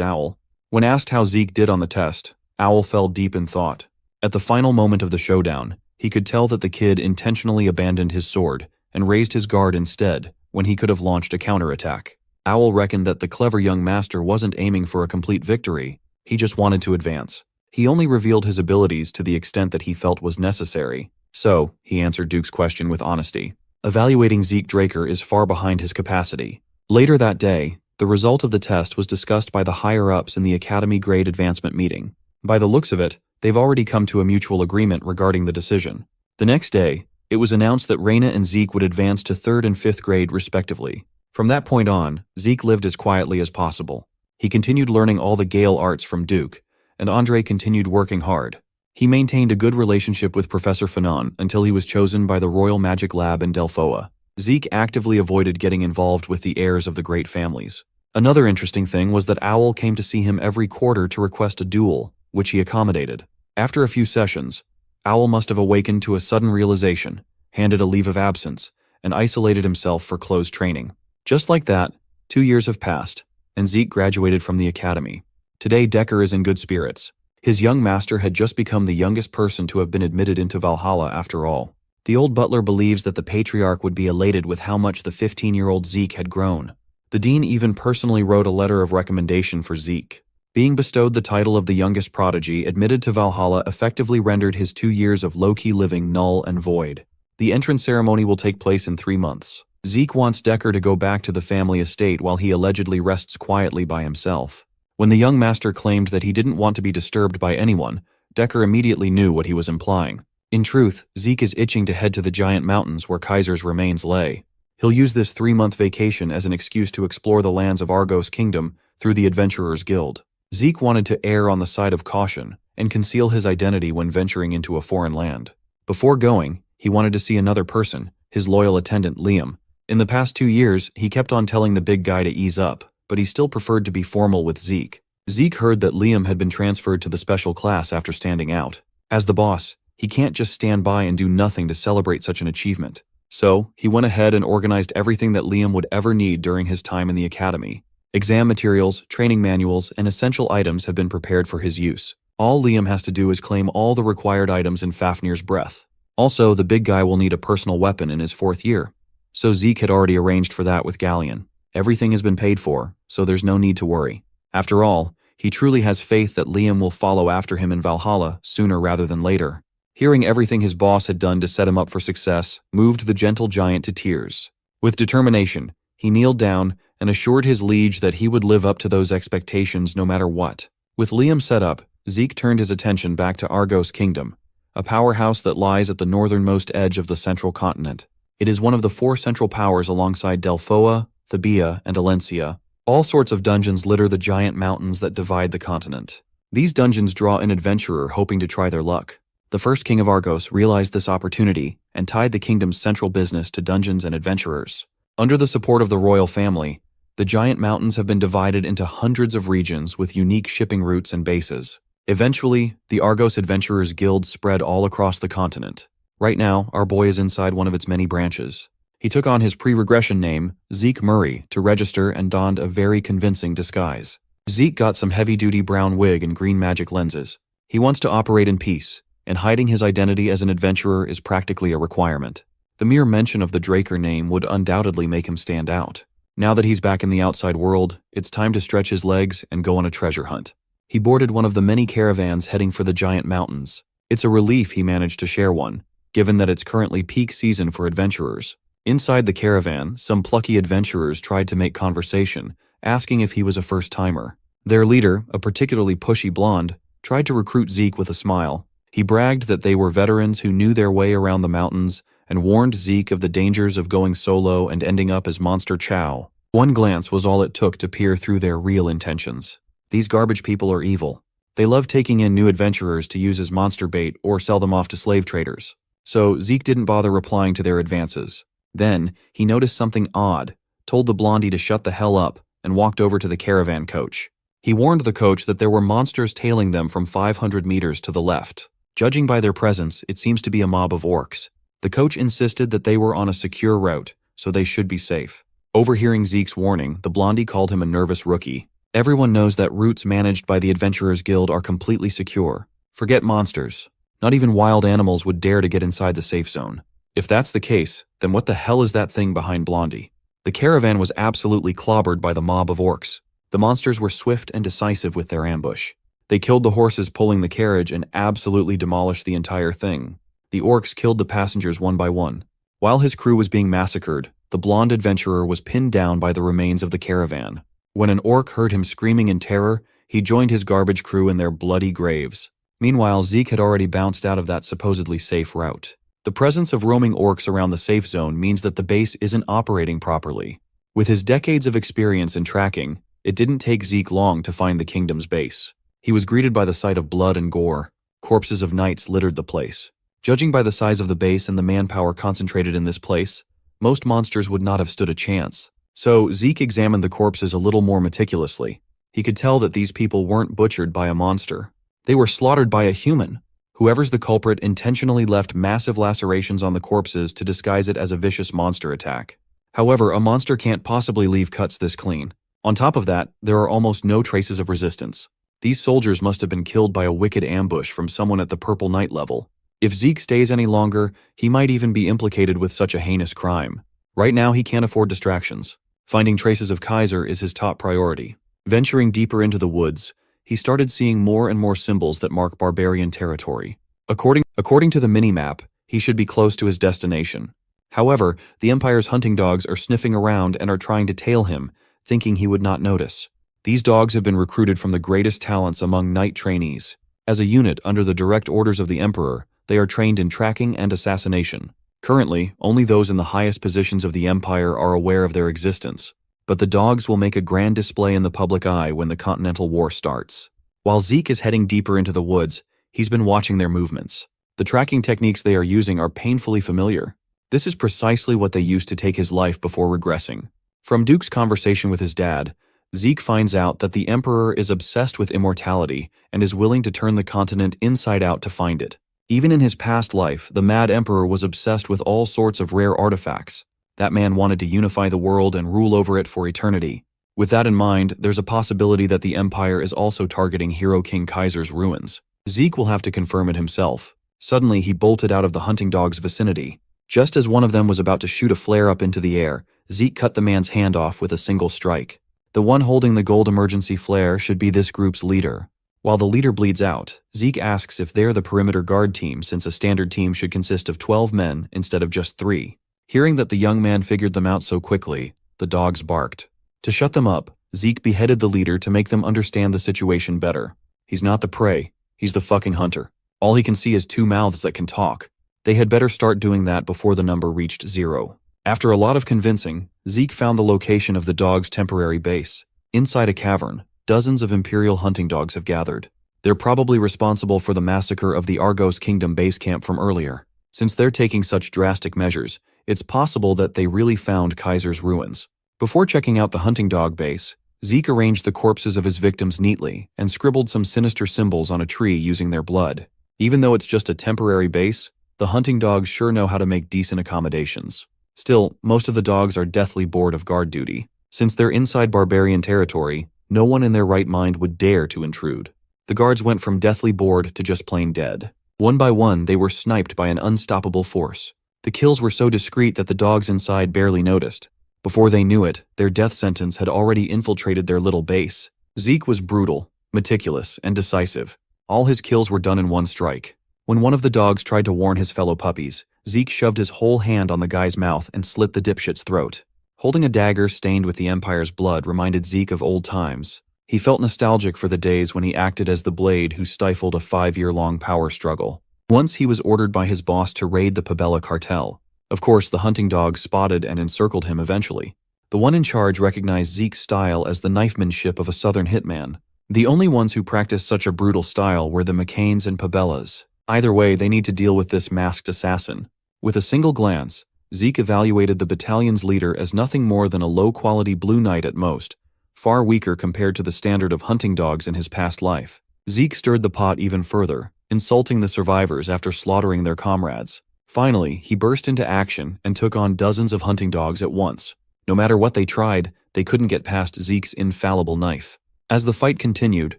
Owl. When asked how Zeke did on the test, Owl fell deep in thought. At the final moment of the showdown, he could tell that the kid intentionally abandoned his sword and raised his guard instead when he could have launched a counterattack. Owl reckoned that the clever young master wasn't aiming for a complete victory, he just wanted to advance. He only revealed his abilities to the extent that he felt was necessary. So, he answered Duke's question with honesty. Evaluating Zeke Draker is far behind his capacity. Later that day, the result of the test was discussed by the higher-ups in the Academy grade advancement meeting. By the looks of it, they've already come to a mutual agreement regarding the decision. The next day, it was announced that Reina and Zeke would advance to 3rd and 5th grade respectively. From that point on, Zeke lived as quietly as possible. He continued learning all the Gale arts from Duke, and Andre continued working hard. He maintained a good relationship with Professor Fanon until he was chosen by the Royal Magic Lab in Delphoa. Zeke actively avoided getting involved with the heirs of the great families. Another interesting thing was that Owl came to see him every quarter to request a duel, which he accommodated. After a few sessions, Owl must have awakened to a sudden realization, handed a leave of absence, and isolated himself for close training. Just like that, 2 years have passed, and Zeke graduated from the academy. Today Decker is in good spirits. His young master had just become the youngest person to have been admitted into Valhalla after all. The old butler believes that the patriarch would be elated with how much the 15-year-old Zeke had grown. The dean even personally wrote a letter of recommendation for Zeke. Being bestowed the title of the youngest prodigy admitted to Valhalla effectively rendered his 2 years of low-key living null and void. The entrance ceremony will take place in 3 months. Zeke wants Decker to go back to the family estate while he allegedly rests quietly by himself. When the young master claimed that he didn't want to be disturbed by anyone, Decker immediately knew what he was implying. In truth, Zeke is itching to head to the giant mountains where Kaiser's remains lay. He'll use this 3-month vacation as an excuse to explore the lands of Argos Kingdom through the Adventurers Guild. Zeke wanted to err on the side of caution and conceal his identity when venturing into a foreign land. Before going, he wanted to see another person, his loyal attendant Liam. In the past 2 years, he kept on telling the big guy to ease up, but he still preferred to be formal with Zeke. Zeke heard that Liam had been transferred to the special class after standing out. As the boss, he can't just stand by and do nothing to celebrate such an achievement. So, he went ahead and organized everything that Liam would ever need during his time in the academy. Exam materials, training manuals, and essential items have been prepared for his use. All Liam has to do is claim all the required items in Fafnir's breath. Also, the big guy will need a personal weapon in his 4th year. So Zeke had already arranged for that with Galleon. Everything has been paid for, so there's no need to worry. After all, he truly has faith that Liam will follow after him in Valhalla sooner rather than later. Hearing everything his boss had done to set him up for success moved the gentle giant to tears. With determination, he kneeled down and assured his liege that he would live up to those expectations no matter what. With Liam set up, Zeke turned his attention back to Argos Kingdom, a powerhouse that lies at the northernmost edge of the central continent. It is one of the 4 central powers alongside Delphoa, Thebia, and Alencia. All sorts of dungeons litter the giant mountains that divide the continent. These dungeons draw an adventurer hoping to try their luck. The first king of Argos realized this opportunity and tied the kingdom's central business to dungeons and adventurers. Under the support of the royal family, the giant mountains have been divided into hundreds of regions with unique shipping routes and bases. Eventually, the Argos Adventurers Guild spread all across the continent. Right now, our boy is inside one of its many branches. He took on his pre-regression name, Zeke Murray, to register and donned a very convincing disguise. Zeke got some heavy-duty brown wig and green magic lenses. He wants to operate in peace, and hiding his identity as an adventurer is practically a requirement. The mere mention of the Draker name would undoubtedly make him stand out. Now that he's back in the outside world, it's time to stretch his legs and go on a treasure hunt. He boarded one of the many caravans heading for the giant mountains. It's a relief he managed to share one, given that it's currently peak season for adventurers. Inside the caravan, some plucky adventurers tried to make conversation, asking if he was a first-timer. Their leader, a particularly pushy blonde, tried to recruit Zeke with a smile. He bragged that they were veterans who knew their way around the mountains and warned Zeke of the dangers of going solo and ending up as Monster Chow. One glance was all it took to peer through their real intentions. These garbage people are evil. They love taking in new adventurers to use as monster bait or sell them off to slave traders. So Zeke didn't bother replying to their advances. Then, he noticed something odd, told the blondie to shut the hell up, and walked over to the caravan coach. He warned the coach that there were monsters tailing them from 500 meters to the left. Judging by their presence, it seems to be a mob of orcs. The coach insisted that they were on a secure route, so they should be safe. Overhearing Zeke's warning, the blondie called him a nervous rookie. Everyone knows that routes managed by the Adventurers Guild are completely secure. Forget monsters. Not even wild animals would dare to get inside the safe zone. If that's the case, then what the hell is that thing behind Blondie? The caravan was absolutely clobbered by the mob of orcs. The monsters were swift and decisive with their ambush. They killed the horses pulling the carriage and absolutely demolished the entire thing. The orcs killed the passengers one by one. While his crew was being massacred, the blonde adventurer was pinned down by the remains of the caravan. When an orc heard him screaming in terror, he joined his garbage crew in their bloody graves. Meanwhile, Zeke had already bounced out of that supposedly safe route. The presence of roaming orcs around the safe zone means that the base isn't operating properly. With his decades of experience in tracking, it didn't take Zeke long to find the kingdom's base. He was greeted by the sight of blood and gore. Corpses of knights littered the place. Judging by the size of the base and the manpower concentrated in this place, most monsters would not have stood a chance. So Zeke examined the corpses a little more meticulously. He could tell that these people weren't butchered by a monster. They were slaughtered by a human. Whoever's the culprit intentionally left massive lacerations on the corpses to disguise it as a vicious monster attack. However, a monster can't possibly leave cuts this clean. On top of that, there are almost no traces of resistance. These soldiers must have been killed by a wicked ambush from someone at the Purple Knight level. If Zeke stays any longer, he might even be implicated with such a heinous crime. Right now, he can't afford distractions. Finding traces of Kaiser is his top priority. Venturing deeper into the woods, he started seeing more and more symbols that mark barbarian territory. According to the mini-map, he should be close to his destination. However, the Empire's hunting dogs are sniffing around and are trying to tail him, thinking he would not notice. These dogs have been recruited from the greatest talents among knight trainees. As a unit under the direct orders of the Emperor, they are trained in tracking and assassination. Currently, only those in the highest positions of the Empire are aware of their existence, but the dogs will make a grand display in the public eye when the Continental War starts. While Zeke is heading deeper into the woods, he's been watching their movements. The tracking techniques they are using are painfully familiar. This is precisely what they used to take his life before regressing. From Duke's conversation with his dad, Zeke finds out that the Emperor is obsessed with immortality and is willing to turn the continent inside out to find it. Even in his past life, the Mad Emperor was obsessed with all sorts of rare artifacts. That man wanted to unify the world and rule over it for eternity. With that in mind, there's a possibility that the Empire is also targeting Hero King Kaiser's ruins. Zeke will have to confirm it himself. Suddenly, he bolted out of the hunting dog's vicinity. Just as one of them was about to shoot a flare up into the air, Zeke cut the man's hand off with a single strike. The one holding the gold emergency flare should be this group's leader. While the leader bleeds out, Zeke asks if they're the perimeter guard team, since a standard team should consist of 12 men instead of just 3. Hearing that the young man figured them out so quickly, the dogs barked. To shut them up, Zeke beheaded the leader to make them understand the situation better. He's not the prey, he's the fucking hunter. All he can see is 2 mouths that can talk. They had better start doing that before the number reached 0. After a lot of convincing, Zeke found the location of the dog's temporary base. Inside a cavern, dozens of Imperial hunting dogs have gathered. They're probably responsible for the massacre of the Argos Kingdom base camp from earlier. Since they're taking such drastic measures, it's possible that they really found Kaiser's ruins. Before checking out the hunting dog base, Zeke arranged the corpses of his victims neatly and scribbled some sinister symbols on a tree using their blood. Even though it's just a temporary base, the hunting dogs sure know how to make decent accommodations. Still, most of the dogs are deathly bored of guard duty. Since they're inside barbarian territory, no one in their right mind would dare to intrude. The guards went from deathly bored to just plain dead. One by one, they were sniped by an unstoppable force. The kills were so discreet that the dogs inside barely noticed. Before they knew it, their death sentence had already infiltrated their little base. Zeke was brutal, meticulous, and decisive. All his kills were done in one strike. When one of the dogs tried to warn his fellow puppies, Zeke shoved his whole hand on the guy's mouth and slit the dipshit's throat. Holding a dagger stained with the Empire's blood reminded Zeke of old times. He felt nostalgic for the days when he acted as the blade who stifled a 5-year-long power struggle. Once he was ordered by his boss to raid the Pabella cartel. Of course, the hunting dogs spotted and encircled him eventually. The one in charge recognized Zeke's style as the knifemanship of a southern hitman. The only ones who practiced such a brutal style were the McCains and Pabellas. Either way, they need to deal with this masked assassin. With a single glance, Zeke evaluated the battalion's leader as nothing more than a low-quality blue knight at most, far weaker compared to the standard of hunting dogs in his past life. Zeke stirred the pot even further, insulting the survivors after slaughtering their comrades. Finally, he burst into action and took on dozens of hunting dogs at once. No matter what they tried, they couldn't get past Zeke's infallible knife. As the fight continued,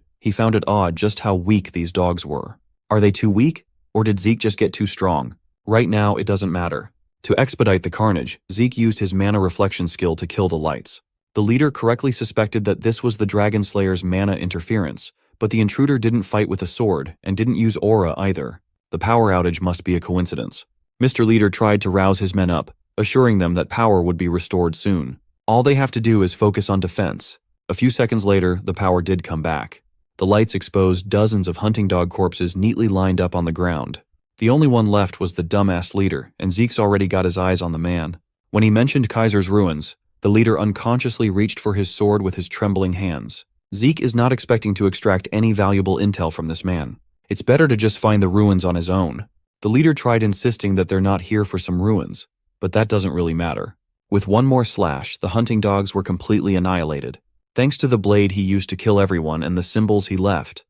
he found it odd just how weak these dogs were. Are they too weak? Or did Zeke just get too strong? Right now, it doesn't matter. To expedite the carnage, Zeke used his mana reflection skill to kill the lights. The leader correctly suspected that this was the Dragonslayer's mana interference, but the intruder didn't fight with a sword and didn't use aura either. The power outage must be a coincidence. Mr. Leader tried to rouse his men up, assuring them that power would be restored soon. All they have to do is focus on defense. A few seconds later, the power did come back. The lights exposed dozens of hunting dog corpses neatly lined up on the ground. The only one left was the dumbass leader, and Zeke's already got his eyes on the man. When he mentioned Kaiser's ruins, the leader unconsciously reached for his sword with his trembling hands. Zeke is not expecting to extract any valuable intel from this man. It's better to just find the ruins on his own. The leader tried insisting that they're not here for some ruins, but that doesn't really matter. With one more slash, the hunting dogs were completely annihilated. Thanks to the blade he used to kill everyone and the symbols he left,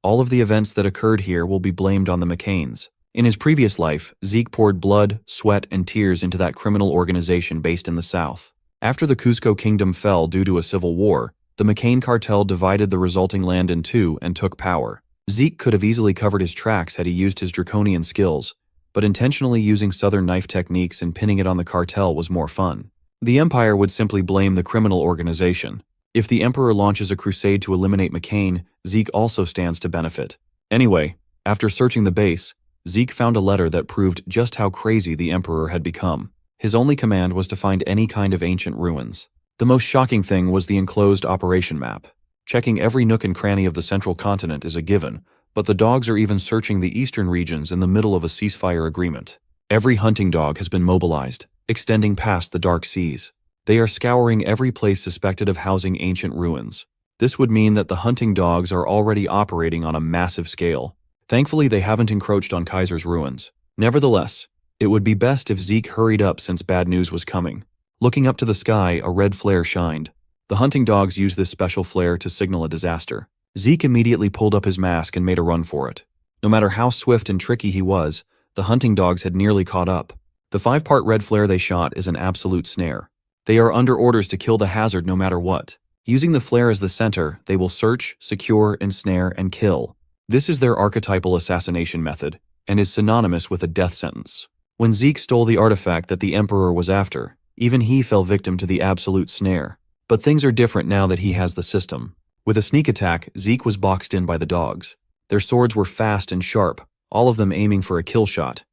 all of the events that occurred here will be blamed on the McCains. In his previous life, Zeke poured blood, sweat, and tears into that criminal organization based in the South. After the Cusco kingdom fell due to a civil war, the McCain cartel divided the resulting land in two and took power. Zeke could have easily covered his tracks had he used his draconian skills, but intentionally using southern knife techniques and pinning it on the cartel was more fun. The Empire would simply blame the criminal organization. If the Emperor launches a crusade to eliminate McCain, Zeke also stands to benefit. Anyway, after searching the base, Zeke found a letter that proved just how crazy the Emperor had become. His only command was to find any kind of ancient ruins. The most shocking thing was the enclosed operation map. Checking every nook and cranny of the central continent is a given, but the dogs are even searching the eastern regions in the middle of a ceasefire agreement. Every hunting dog has been mobilized, extending past the dark seas. They are scouring every place suspected of housing ancient ruins. This would mean that the hunting dogs are already operating on a massive scale. Thankfully, they haven't encroached on Kaiser's ruins. Nevertheless, it would be best if Zeke hurried up since bad news was coming. Looking up to the sky, a red flare shined. The hunting dogs used this special flare to signal a disaster. Zeke immediately pulled up his mask and made a run for it. No matter how swift and tricky he was, the hunting dogs had nearly caught up. The 5-part red flare they shot is an absolute snare. They are under orders to kill the hazard no matter what. Using the flare as the center, they will search, secure, ensnare, and kill. This is their archetypal assassination method, and is synonymous with a death sentence. When Zeke stole the artifact that the Emperor was after, even he fell victim to the absolute snare. But things are different now that he has the system. With a sneak attack, Zeke was boxed in by the dogs. Their swords were fast and sharp, all of them aiming for a kill shot.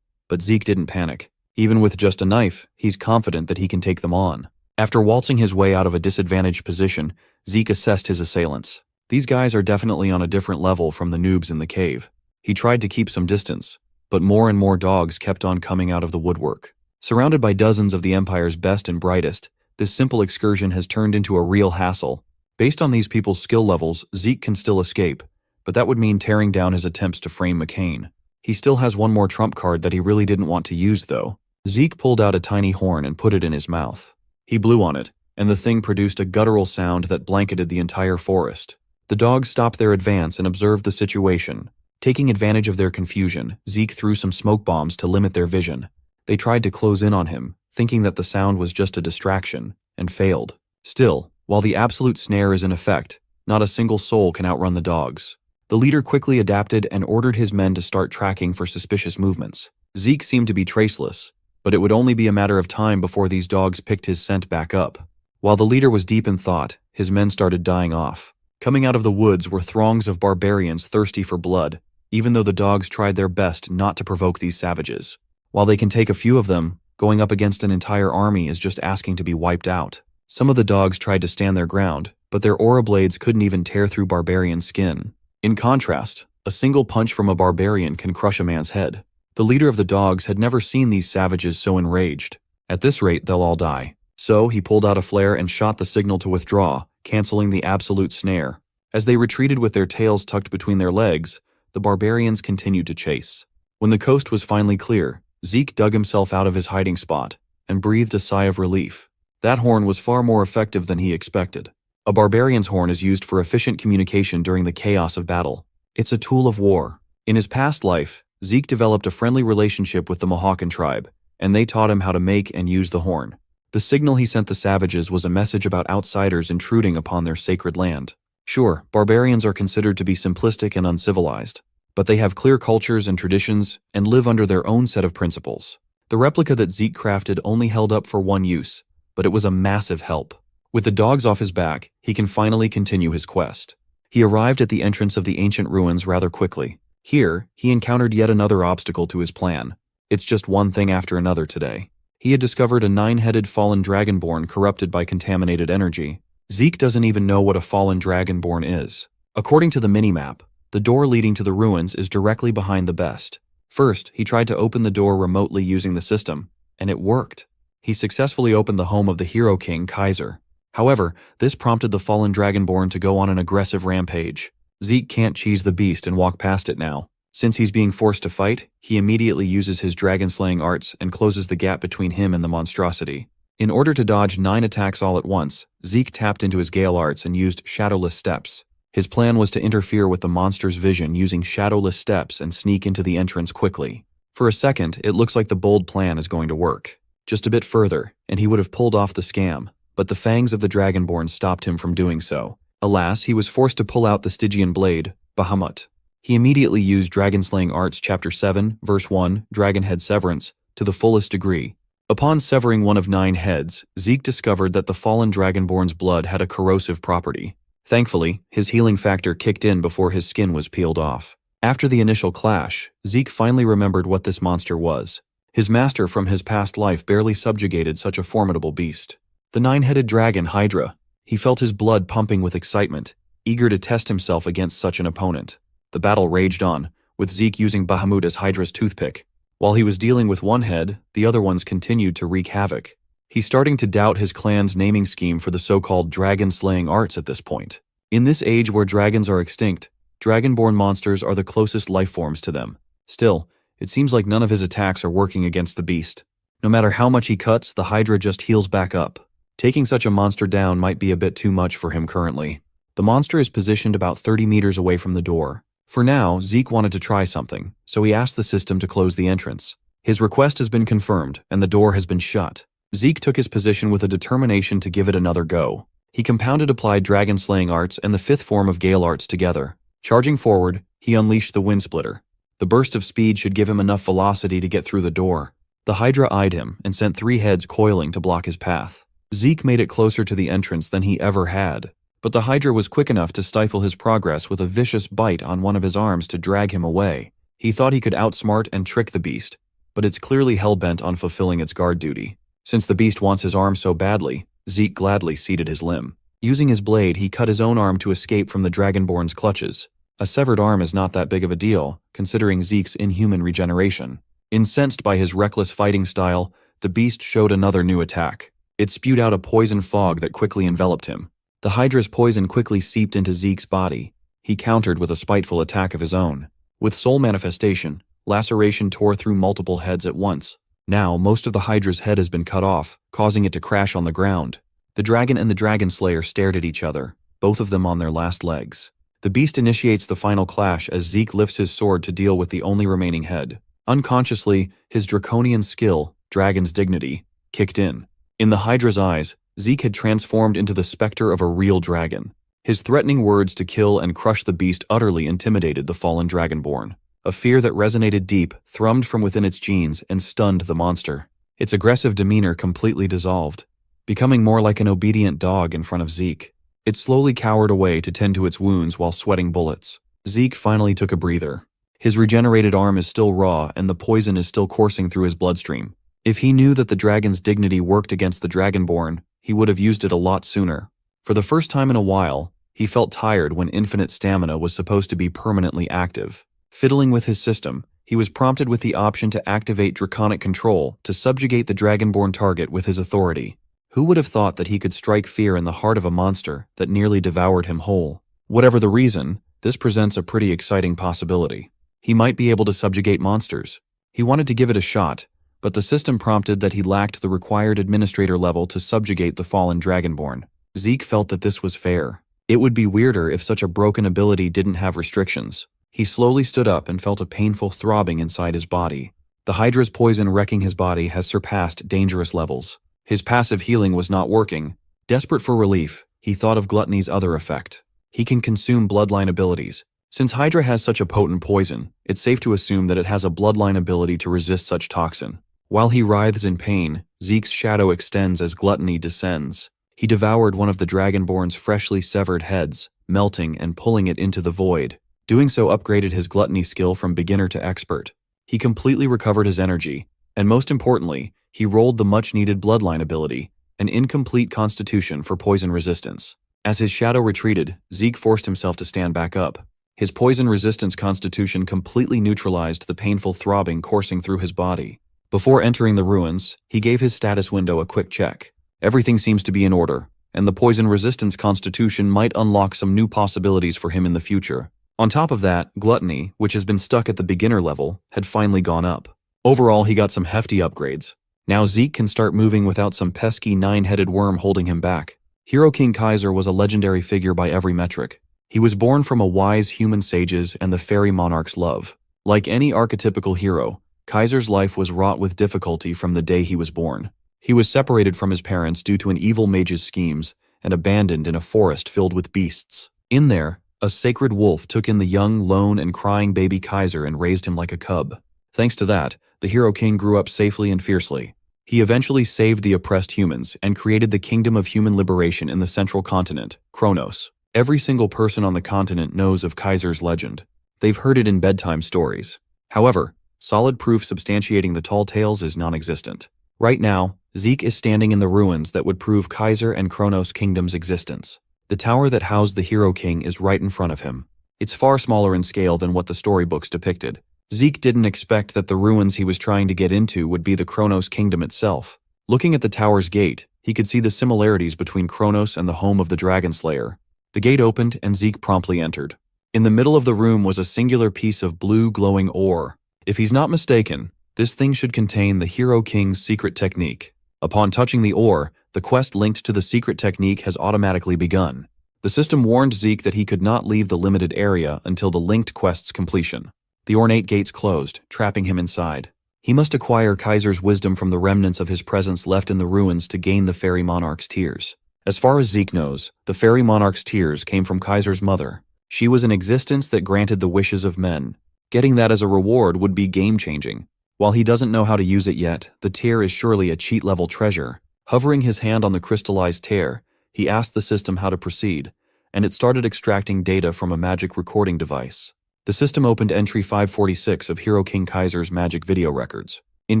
But Zeke didn't panic. Even with just a knife, he's confident that he can take them on. After waltzing his way out of a disadvantaged position, Zeke assessed his assailants. These guys are definitely on a different level from the noobs in the cave. He tried to keep some distance, but more and more dogs kept on coming out of the woodwork. Surrounded by dozens of the Empire's best and brightest, this simple excursion has turned into a real hassle. Based on these people's skill levels, Zeke can still escape, but that would mean tearing down his attempts to frame McCain. He still has one more trump card that he really didn't want to use, though. Zeke pulled out a tiny horn and put it in his mouth. He blew on it, and the thing produced a guttural sound that blanketed the entire forest. The dogs stopped their advance and observed the situation. Taking advantage of their confusion, Zeke threw some smoke bombs to limit their vision. They tried to close in on him, thinking that the sound was just a distraction, and failed. Still, while the absolute snare is in effect, not a single soul can outrun the dogs. The leader quickly adapted and ordered his men to start tracking for suspicious movements. Zeke seemed to be traceless, but it would only be a matter of time before these dogs picked his scent back up. While the leader was deep in thought, his men started dying off. Coming out of the woods were throngs of barbarians thirsty for blood, even though the dogs tried their best not to provoke these savages. While they can take a few of them, going up against an entire army is just asking to be wiped out. Some of the dogs tried to stand their ground, but their aura blades couldn't even tear through barbarian skin. In contrast, a single punch from a barbarian can crush a man's head. The leader of the dogs had never seen these savages so enraged. At this rate, they'll all die. So he pulled out a flare and shot the signal to withdraw, canceling the absolute snare. As they retreated with their tails tucked between their legs, the barbarians continued to chase. When the coast was finally clear, Zeke dug himself out of his hiding spot and breathed a sigh of relief. That horn was far more effective than he expected. A barbarian's horn is used for efficient communication during the chaos of battle. It's a tool of war. In his past life, Zeke developed a friendly relationship with the Mohawken tribe, and they taught him how to make and use the horn. The signal he sent the savages was a message about outsiders intruding upon their sacred land. Sure, barbarians are considered to be simplistic and uncivilized, but they have clear cultures and traditions and live under their own set of principles. The replica that Zeke crafted only held up for one use, but it was a massive help. With the dogs off his back, he can finally continue his quest. He arrived at the entrance of the ancient ruins rather quickly. Here, he encountered yet another obstacle to his plan. It's just one thing after another today. He had discovered a 9-headed fallen dragonborn corrupted by contaminated energy. Zeke doesn't even know what a fallen dragonborn is. According to the minimap, the door leading to the ruins is directly behind the best. First, he tried to open the door remotely using the system, and it worked. He successfully opened the home of the Hero King, Kaiser. However, this prompted the fallen dragonborn to go on an aggressive rampage. Zeke can't cheese the beast and walk past it now. Since he's being forced to fight, he immediately uses his dragon-slaying arts and closes the gap between him and the monstrosity. In order to dodge 9 attacks all at once, Zeke tapped into his Gale arts and used shadowless steps. His plan was to interfere with the monster's vision using shadowless steps and sneak into the entrance quickly. For a second, it looks like the bold plan is going to work. Just a bit further, and he would have pulled off the scam, but the fangs of the Dragonborn stopped him from doing so. Alas, he was forced to pull out the Stygian blade, Bahamut. He immediately used Dragon-slaying arts chapter 7, verse 1, Dragonhead Severance, to the fullest degree. Upon severing one of 9 heads, Zeke discovered that the fallen Dragonborn's blood had a corrosive property. Thankfully, his healing factor kicked in before his skin was peeled off. After the initial clash, Zeke finally remembered what this monster was. His master from his past life barely subjugated such a formidable beast. The 9-headed dragon Hydra. He felt his blood pumping with excitement, eager to test himself against such an opponent. The battle raged on, with Zeke using Bahamut as Hydra's toothpick. While he was dealing with one head, the other ones continued to wreak havoc. He's starting to doubt his clan's naming scheme for the so-called dragon-slaying arts at this point. In this age where dragons are extinct, dragonborn monsters are the closest lifeforms to them. Still, it seems like none of his attacks are working against the beast. No matter how much he cuts, the Hydra just heals back up. Taking such a monster down might be a bit too much for him currently. The monster is positioned about 30 meters away from the door. For now, Zeke wanted to try something, so he asked the system to close the entrance. His request has been confirmed, and the door has been shut. Zeke took his position with a determination to give it another go. He compounded applied dragon-slaying arts and the 5th form of Gale arts together. Charging forward, he unleashed the Windsplitter. The burst of speed should give him enough velocity to get through the door. The Hydra eyed him and sent 3 heads coiling to block his path. Zeke made it closer to the entrance than he ever had. But the Hydra was quick enough to stifle his progress with a vicious bite on one of his arms to drag him away. He thought he could outsmart and trick the beast, but it's clearly hell-bent on fulfilling its guard duty. Since the beast wants his arm so badly, Zeke gladly ceded his limb. Using his blade, he cut his own arm to escape from the Dragonborn's clutches. A severed arm is not that big of a deal, considering Zeke's inhuman regeneration. Incensed by his reckless fighting style, the beast showed another new attack. It spewed out a poison fog that quickly enveloped him. The Hydra's poison quickly seeped into Zeke's body. He countered with a spiteful attack of his own. With soul manifestation, laceration tore through multiple heads at once. Now, most of the Hydra's head has been cut off, causing it to crash on the ground. The dragon and the Dragonslayer stared at each other, both of them on their last legs. The beast initiates the final clash as Zeke lifts his sword to deal with the only remaining head. Unconsciously, his draconian skill, Dragon's Dignity, kicked in. In the Hydra's eyes, Zeke had transformed into the specter of a real dragon. His threatening words to kill and crush the beast utterly intimidated the fallen Dragonborn. A fear that resonated deep, thrummed from within its genes, and stunned the monster. Its aggressive demeanor completely dissolved, becoming more like an obedient dog in front of Zeke. It slowly cowered away to tend to its wounds while sweating bullets. Zeke finally took a breather. His regenerated arm is still raw, and the poison is still coursing through his bloodstream. If he knew that the dragon's dignity worked against the Dragonborn, he would have used it a lot sooner. For the first time in a while, he felt tired when infinite stamina was supposed to be permanently active. Fiddling with his system, he was prompted with the option to activate Draconic Control to subjugate the Dragonborn target with his authority. Who would have thought that he could strike fear in the heart of a monster that nearly devoured him whole? Whatever the reason, this presents a pretty exciting possibility. He might be able to subjugate monsters. He wanted to give it a shot, but the system prompted that he lacked the required administrator level to subjugate the fallen Dragonborn. Zeke felt that this was fair. It would be weirder if such a broken ability didn't have restrictions. He slowly stood up and felt a painful throbbing inside his body. The Hydra's poison wrecking his body has surpassed dangerous levels. His passive healing was not working. Desperate for relief, he thought of Gluttony's other effect. He can consume bloodline abilities. Since Hydra has such a potent poison, it's safe to assume that it has a bloodline ability to resist such toxin. While he writhes in pain, Zeke's shadow extends as Gluttony descends. He devoured one of the Dragonborn's freshly severed heads, melting and pulling it into the void. Doing so upgraded his Gluttony skill from beginner to expert. He completely recovered his energy, and most importantly, he rolled the much-needed bloodline ability, an incomplete constitution for poison resistance. As his shadow retreated, Zeke forced himself to stand back up. His poison resistance constitution completely neutralized the painful throbbing coursing through his body. Before entering the ruins, he gave his status window a quick check. Everything seems to be in order, and the poison resistance constitution might unlock some new possibilities for him in the future. On top of that, gluttony, which has been stuck at the beginner level, had finally gone up. Overall, he got some hefty upgrades. Now Zeke can start moving without some pesky nine-headed worm holding him back. Hero King Kaiser was a legendary figure by every metric. He was born from a wise human sage's and the fairy monarch's love. Like any archetypical hero, Kaiser's life was wrought with difficulty from the day he was born. He was separated from his parents due to an evil mage's schemes and abandoned in a forest filled with beasts. In there, a sacred wolf took in the young, lone, and crying baby Kaiser and raised him like a cub. Thanks to that, the Hero King grew up safely and fiercely. He eventually saved the oppressed humans and created the Kingdom of Human Liberation in the central continent, Kronos. Every single person on the continent knows of Kaiser's legend. They've heard it in bedtime stories. However, solid proof substantiating the tall tales is non-existent. Right now, Zeke is standing in the ruins that would prove Kaiser and Kronos Kingdom's existence. The tower that housed the Hero King is right in front of him. It's far smaller in scale than what the storybooks depicted. Zeke didn't expect that the ruins he was trying to get into would be the Kronos Kingdom itself. Looking at the tower's gate, he could see the similarities between Kronos and the home of the Dragonslayer. The gate opened and Zeke promptly entered. In the middle of the room was a singular piece of blue glowing ore. If he's not mistaken, this thing should contain the Hero King's secret technique. Upon touching the ore, the quest linked to the secret technique has automatically begun. The system warned Zeke that he could not leave the limited area until the linked quest's completion. The ornate gates closed, trapping him inside. He must acquire Kaiser's wisdom from the remnants of his presence left in the ruins to gain the fairy monarch's tears. As far as Zeke knows, the fairy monarch's tears came from Kaiser's mother. She was an existence that granted the wishes of men. Getting that as a reward would be game-changing. While he doesn't know how to use it yet, the tear is surely a cheat-level treasure. Hovering his hand on the crystallized tear, he asked the system how to proceed, and it started extracting data from a magic recording device. The system opened entry 546 of Hero King Kaiser's magic video records. In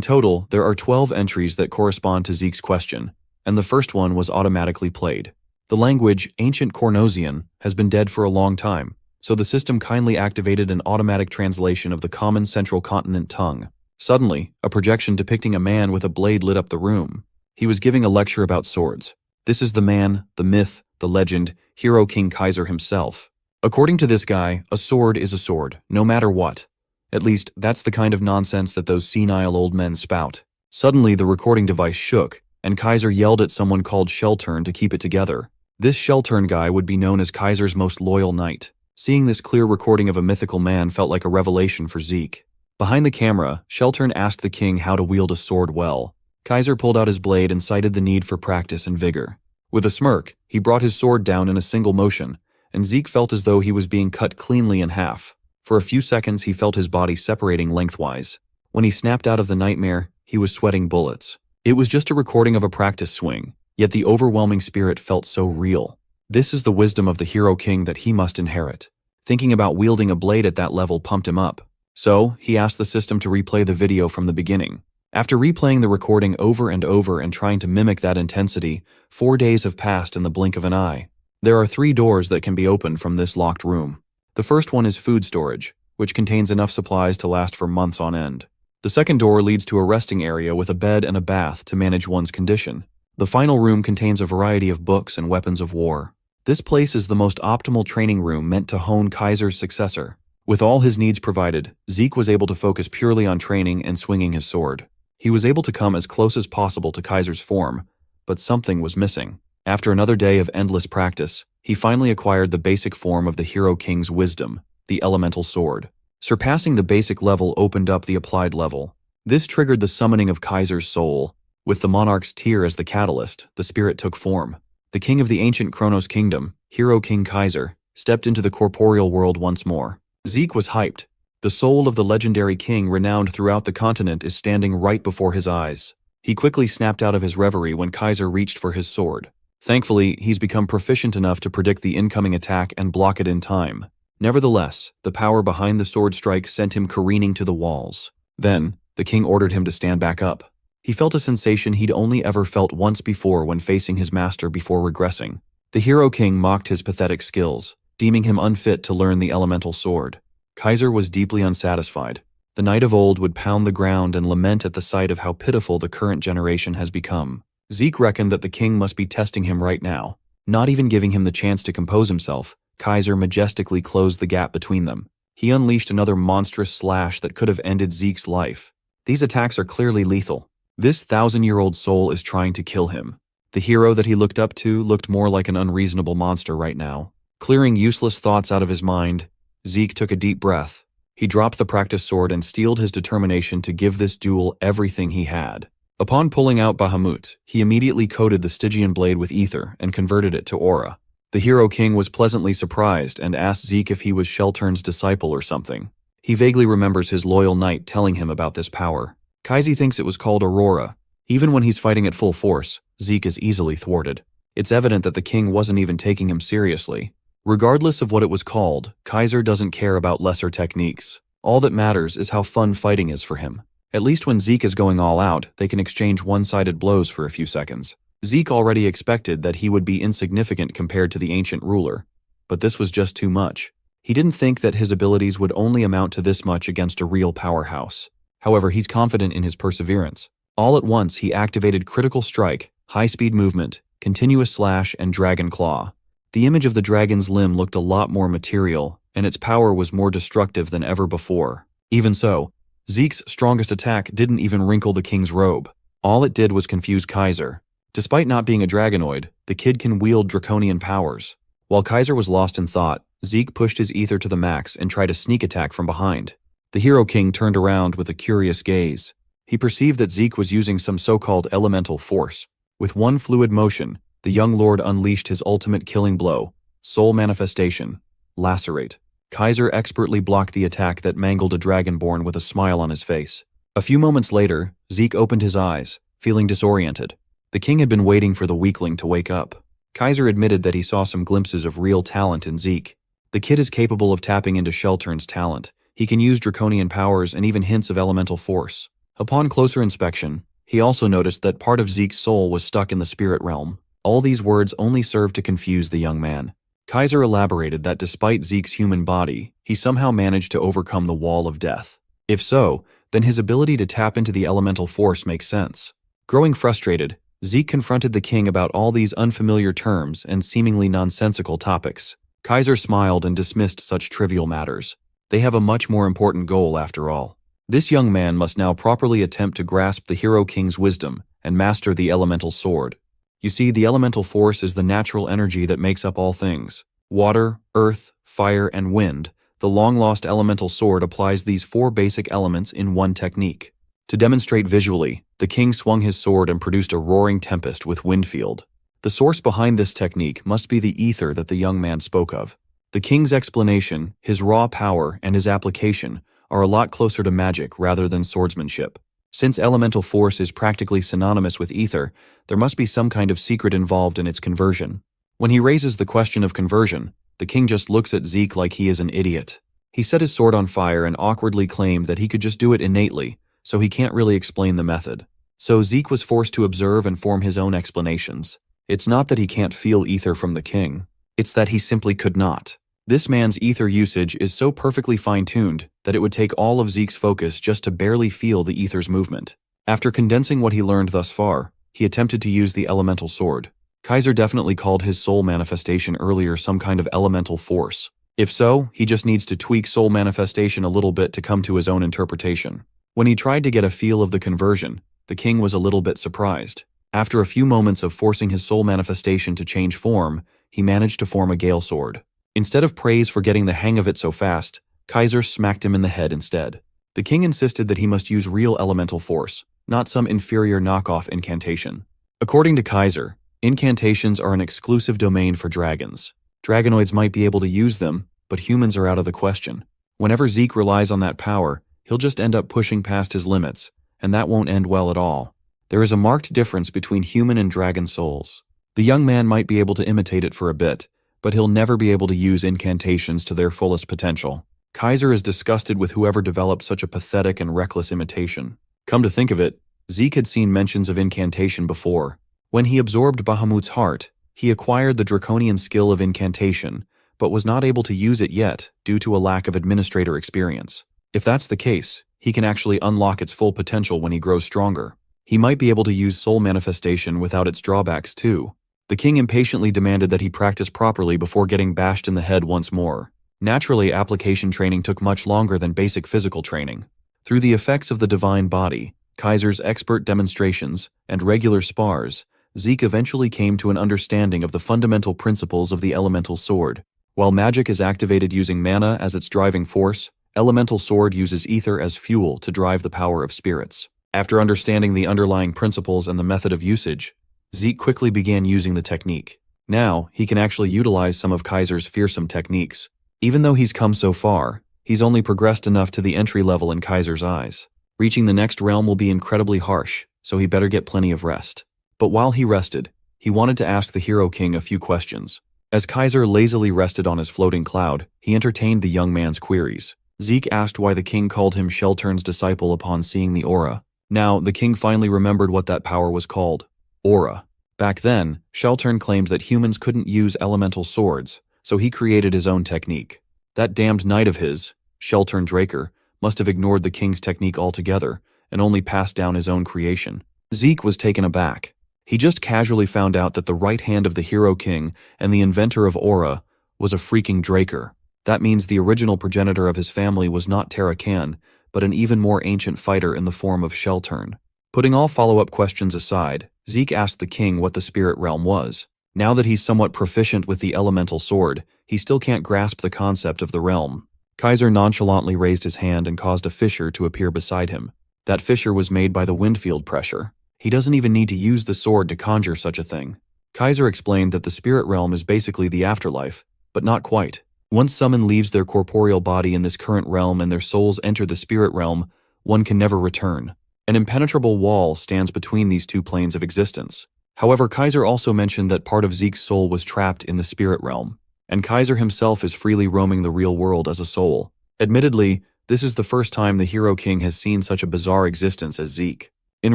total, there are 12 entries that correspond to Zeke's question, and the first one was automatically played. The language, Ancient Kornosian, has been dead for a long time, so the system kindly activated an automatic translation of the common Central Continent tongue. Suddenly, a projection depicting a man with a blade lit up the room. He was giving a lecture about swords. This is the man, the myth, the legend, Hero King Kaiser himself. According to this guy, a sword is a sword, no matter what. At least, that's the kind of nonsense that those senile old men spout. Suddenly, the recording device shook, and Kaiser yelled at someone called Shelturn to keep it together. This Shelturn guy would be known as Kaiser's most loyal knight. Seeing this clear recording of a mythical man felt like a revelation for Zeke. Behind the camera, Shelturn asked the king how to wield a sword well. Kaiser pulled out his blade and cited the need for practice and vigor. With a smirk, he brought his sword down in a single motion, and Zeke felt as though he was being cut cleanly in half. For a few seconds, he felt his body separating lengthwise. When he snapped out of the nightmare, he was sweating bullets. It was just a recording of a practice swing, yet the overwhelming spirit felt so real. This is the wisdom of the Hero King that he must inherit. Thinking about wielding a blade at that level pumped him up. So, he asked the system to replay the video from the beginning. After replaying the recording over and over and trying to mimic that intensity, 4 days have passed in the blink of an eye. There are 3 doors that can be opened from this locked room. The first one is food storage, which contains enough supplies to last for months on end. The second door leads to a resting area with a bed and a bath to manage one's condition. The final room contains a variety of books and weapons of war. This place is the most optimal training room meant to hone Kaiser's successor. With all his needs provided, Zeke was able to focus purely on training and swinging his sword. He was able to come as close as possible to Kaiser's form, but something was missing. After another day of endless practice, he finally acquired the basic form of the Hero King's wisdom, the elemental sword. Surpassing the basic level opened up the applied level. This triggered the summoning of Kaiser's soul. With the monarch's tear as the catalyst, the spirit took form. The king of the ancient Kronos kingdom, Hero King Kaiser, stepped into the corporeal world once more. Zeke was hyped. The soul of the legendary king renowned throughout the continent is standing right before his eyes. He quickly snapped out of his reverie when Kaiser reached for his sword. Thankfully, he's become proficient enough to predict the incoming attack and block it in time. Nevertheless, the power behind the sword strike sent him careening to the walls. Then, the king ordered him to stand back up. He felt a sensation he'd only ever felt once before when facing his master before regressing. The hero king mocked his pathetic skills, deeming him unfit to learn the elemental sword. Kaiser was deeply unsatisfied. The knight of old would pound the ground and lament at the sight of how pitiful the current generation has become. Zeke reckoned that the king must be testing him right now. Not even giving him the chance to compose himself, Kaiser majestically closed the gap between them. He unleashed another monstrous slash that could have ended Zeke's life. These attacks are clearly lethal. This 1,000-year-old soul is trying to kill him. The hero that he looked up to looked more like an unreasonable monster right now. Clearing useless thoughts out of his mind, Zeke took a deep breath. He dropped the practice sword and steeled his determination to give this duel everything he had. Upon pulling out Bahamut, he immediately coated the Stygian blade with ether and converted it to aura. The hero king was pleasantly surprised and asked Zeke if he was Sheltern's disciple or something. He vaguely remembers his loyal knight telling him about this power. Kaiser thinks it was called Aurora. Even when he's fighting at full force, Zeke is easily thwarted. It's evident that the king wasn't even taking him seriously. Regardless of what it was called, Kaiser doesn't care about lesser techniques. All that matters is how fun fighting is for him. At least when Zeke is going all out, they can exchange one-sided blows for a few seconds. Zeke already expected that he would be insignificant compared to the ancient ruler. But this was just too much. He didn't think that his abilities would only amount to this much against a real powerhouse. However, he's confident in his perseverance. All at once, he activated Critical Strike, High-Speed Movement, Continuous Slash, and Dragon Claw. The image of the dragon's limb looked a lot more material, and its power was more destructive than ever before. Even so, Zeke's strongest attack didn't even wrinkle the king's robe. All it did was confuse Kaiser. Despite not being a dragonoid, the kid can wield draconian powers. While Kaiser was lost in thought, Zeke pushed his ether to the max and tried a sneak attack from behind. The hero king turned around with a curious gaze. He perceived that Zeke was using some so-called elemental force. With one fluid motion, the young lord unleashed his ultimate killing blow, Soul Manifestation, Lacerate. Kaiser expertly blocked the attack that mangled a dragonborn with a smile on his face. A few moments later, Zeke opened his eyes, feeling disoriented. The king had been waiting for the weakling to wake up. Kaiser admitted that he saw some glimpses of real talent in Zeke. The kid is capable of tapping into Sheltern's talent. He can use draconian powers and even hints of elemental force. Upon closer inspection, he also noticed that part of Zeke's soul was stuck in the spirit realm. All these words only served to confuse the young man. Kaiser elaborated that despite Zeke's human body, he somehow managed to overcome the wall of death. If so, then his ability to tap into the elemental force makes sense. Growing frustrated, Zeke confronted the king about all these unfamiliar terms and seemingly nonsensical topics. Kaiser smiled and dismissed such trivial matters. They have a much more important goal after all. This young man must now properly attempt to grasp the hero king's wisdom and master the elemental sword. You see, the elemental force is the natural energy that makes up all things. Water, earth, fire, and wind. The long-lost elemental sword applies these 4 basic elements in one technique. To demonstrate visually, the king swung his sword and produced a roaring tempest with wind field. The source behind this technique must be the ether that the young man spoke of. The king's explanation, his raw power, and his application are a lot closer to magic rather than swordsmanship. Since elemental force is practically synonymous with ether, there must be some kind of secret involved in its conversion. When he raises the question of conversion, the king just looks at Zeke like he is an idiot. He set his sword on fire and awkwardly claimed that he could just do it innately, so he can't really explain the method. So Zeke was forced to observe and form his own explanations. It's not that he can't feel ether from the king. It's that he simply could not. This man's ether usage is so perfectly fine-tuned that it would take all of Zeke's focus just to barely feel the ether's movement. After condensing what he learned thus far, he attempted to use the elemental sword. Kaiser definitely called his soul manifestation earlier some kind of elemental force. If so, he just needs to tweak soul manifestation a little bit to come to his own interpretation. When he tried to get a feel of the conversion, the king was a little bit surprised. After a few moments of forcing his soul manifestation to change form, he managed to form a gale sword. Instead of praise for getting the hang of it so fast, Kaiser smacked him in the head instead. The king insisted that he must use real elemental force, not some inferior knockoff incantation. According to Kaiser, incantations are an exclusive domain for dragons. Dragonoids might be able to use them, but humans are out of the question. Whenever Zeke relies on that power, he'll just end up pushing past his limits, and that won't end well at all. There is a marked difference between human and dragon souls. The young man might be able to imitate it for a bit, but he'll never be able to use incantations to their fullest potential. Kaiser is disgusted with whoever developed such a pathetic and reckless imitation. Come to think of it, Zeke had seen mentions of incantation before. When he absorbed Bahamut's heart, he acquired the draconian skill of incantation, but was not able to use it yet due to a lack of administrator experience. If that's the case, he can actually unlock its full potential when he grows stronger. He might be able to use soul manifestation without its drawbacks too. The king impatiently demanded that he practice properly before getting bashed in the head once more. Naturally, application training took much longer than basic physical training. Through the effects of the divine body, Kaiser's expert demonstrations, and regular spars, Zeke eventually came to an understanding of the fundamental principles of the elemental sword. While magic is activated using mana as its driving force, elemental sword uses ether as fuel to drive the power of spirits. After understanding the underlying principles and the method of usage, Zeke quickly began using the technique. Now, he can actually utilize some of Kaiser's fearsome techniques. Even though he's come so far, he's only progressed enough to the entry level in Kaiser's eyes. Reaching the next realm will be incredibly harsh, so he better get plenty of rest. But while he rested, he wanted to ask the Hero King a few questions. As Kaiser lazily rested on his floating cloud, he entertained the young man's queries. Zeke asked why the king called him Sheltern's disciple upon seeing the aura. Now, the king finally remembered what that power was called. Aura. Back then, Sheltern claimed that humans couldn't use elemental swords, so he created his own technique. That damned knight of his, Zeke Draker, must have ignored the king's technique altogether and only passed down his own creation. Zeke was taken aback. He just casually found out that the right hand of the Hero King and the inventor of Aura was a freaking Draker. That means the original progenitor of his family was not Tarakan, but an even more ancient fighter in the form of Sheltern. Putting all follow-up questions aside, Zeke asked the king what the spirit realm was. Now that he's somewhat proficient with the elemental sword, he still can't grasp the concept of the realm. Kaiser nonchalantly raised his hand and caused a fissure to appear beside him. That fissure was made by the wind field pressure. He doesn't even need to use the sword to conjure such a thing. Kaiser explained that the spirit realm is basically the afterlife, but not quite. Once someone leaves their corporeal body in this current realm and their souls enter the spirit realm, one can never return. An impenetrable wall stands between these two planes of existence. However, Kaiser also mentioned that part of Zeke's soul was trapped in the spirit realm, and Kaiser himself is freely roaming the real world as a soul. Admittedly, this is the first time the Hero King has seen such a bizarre existence as Zeke. In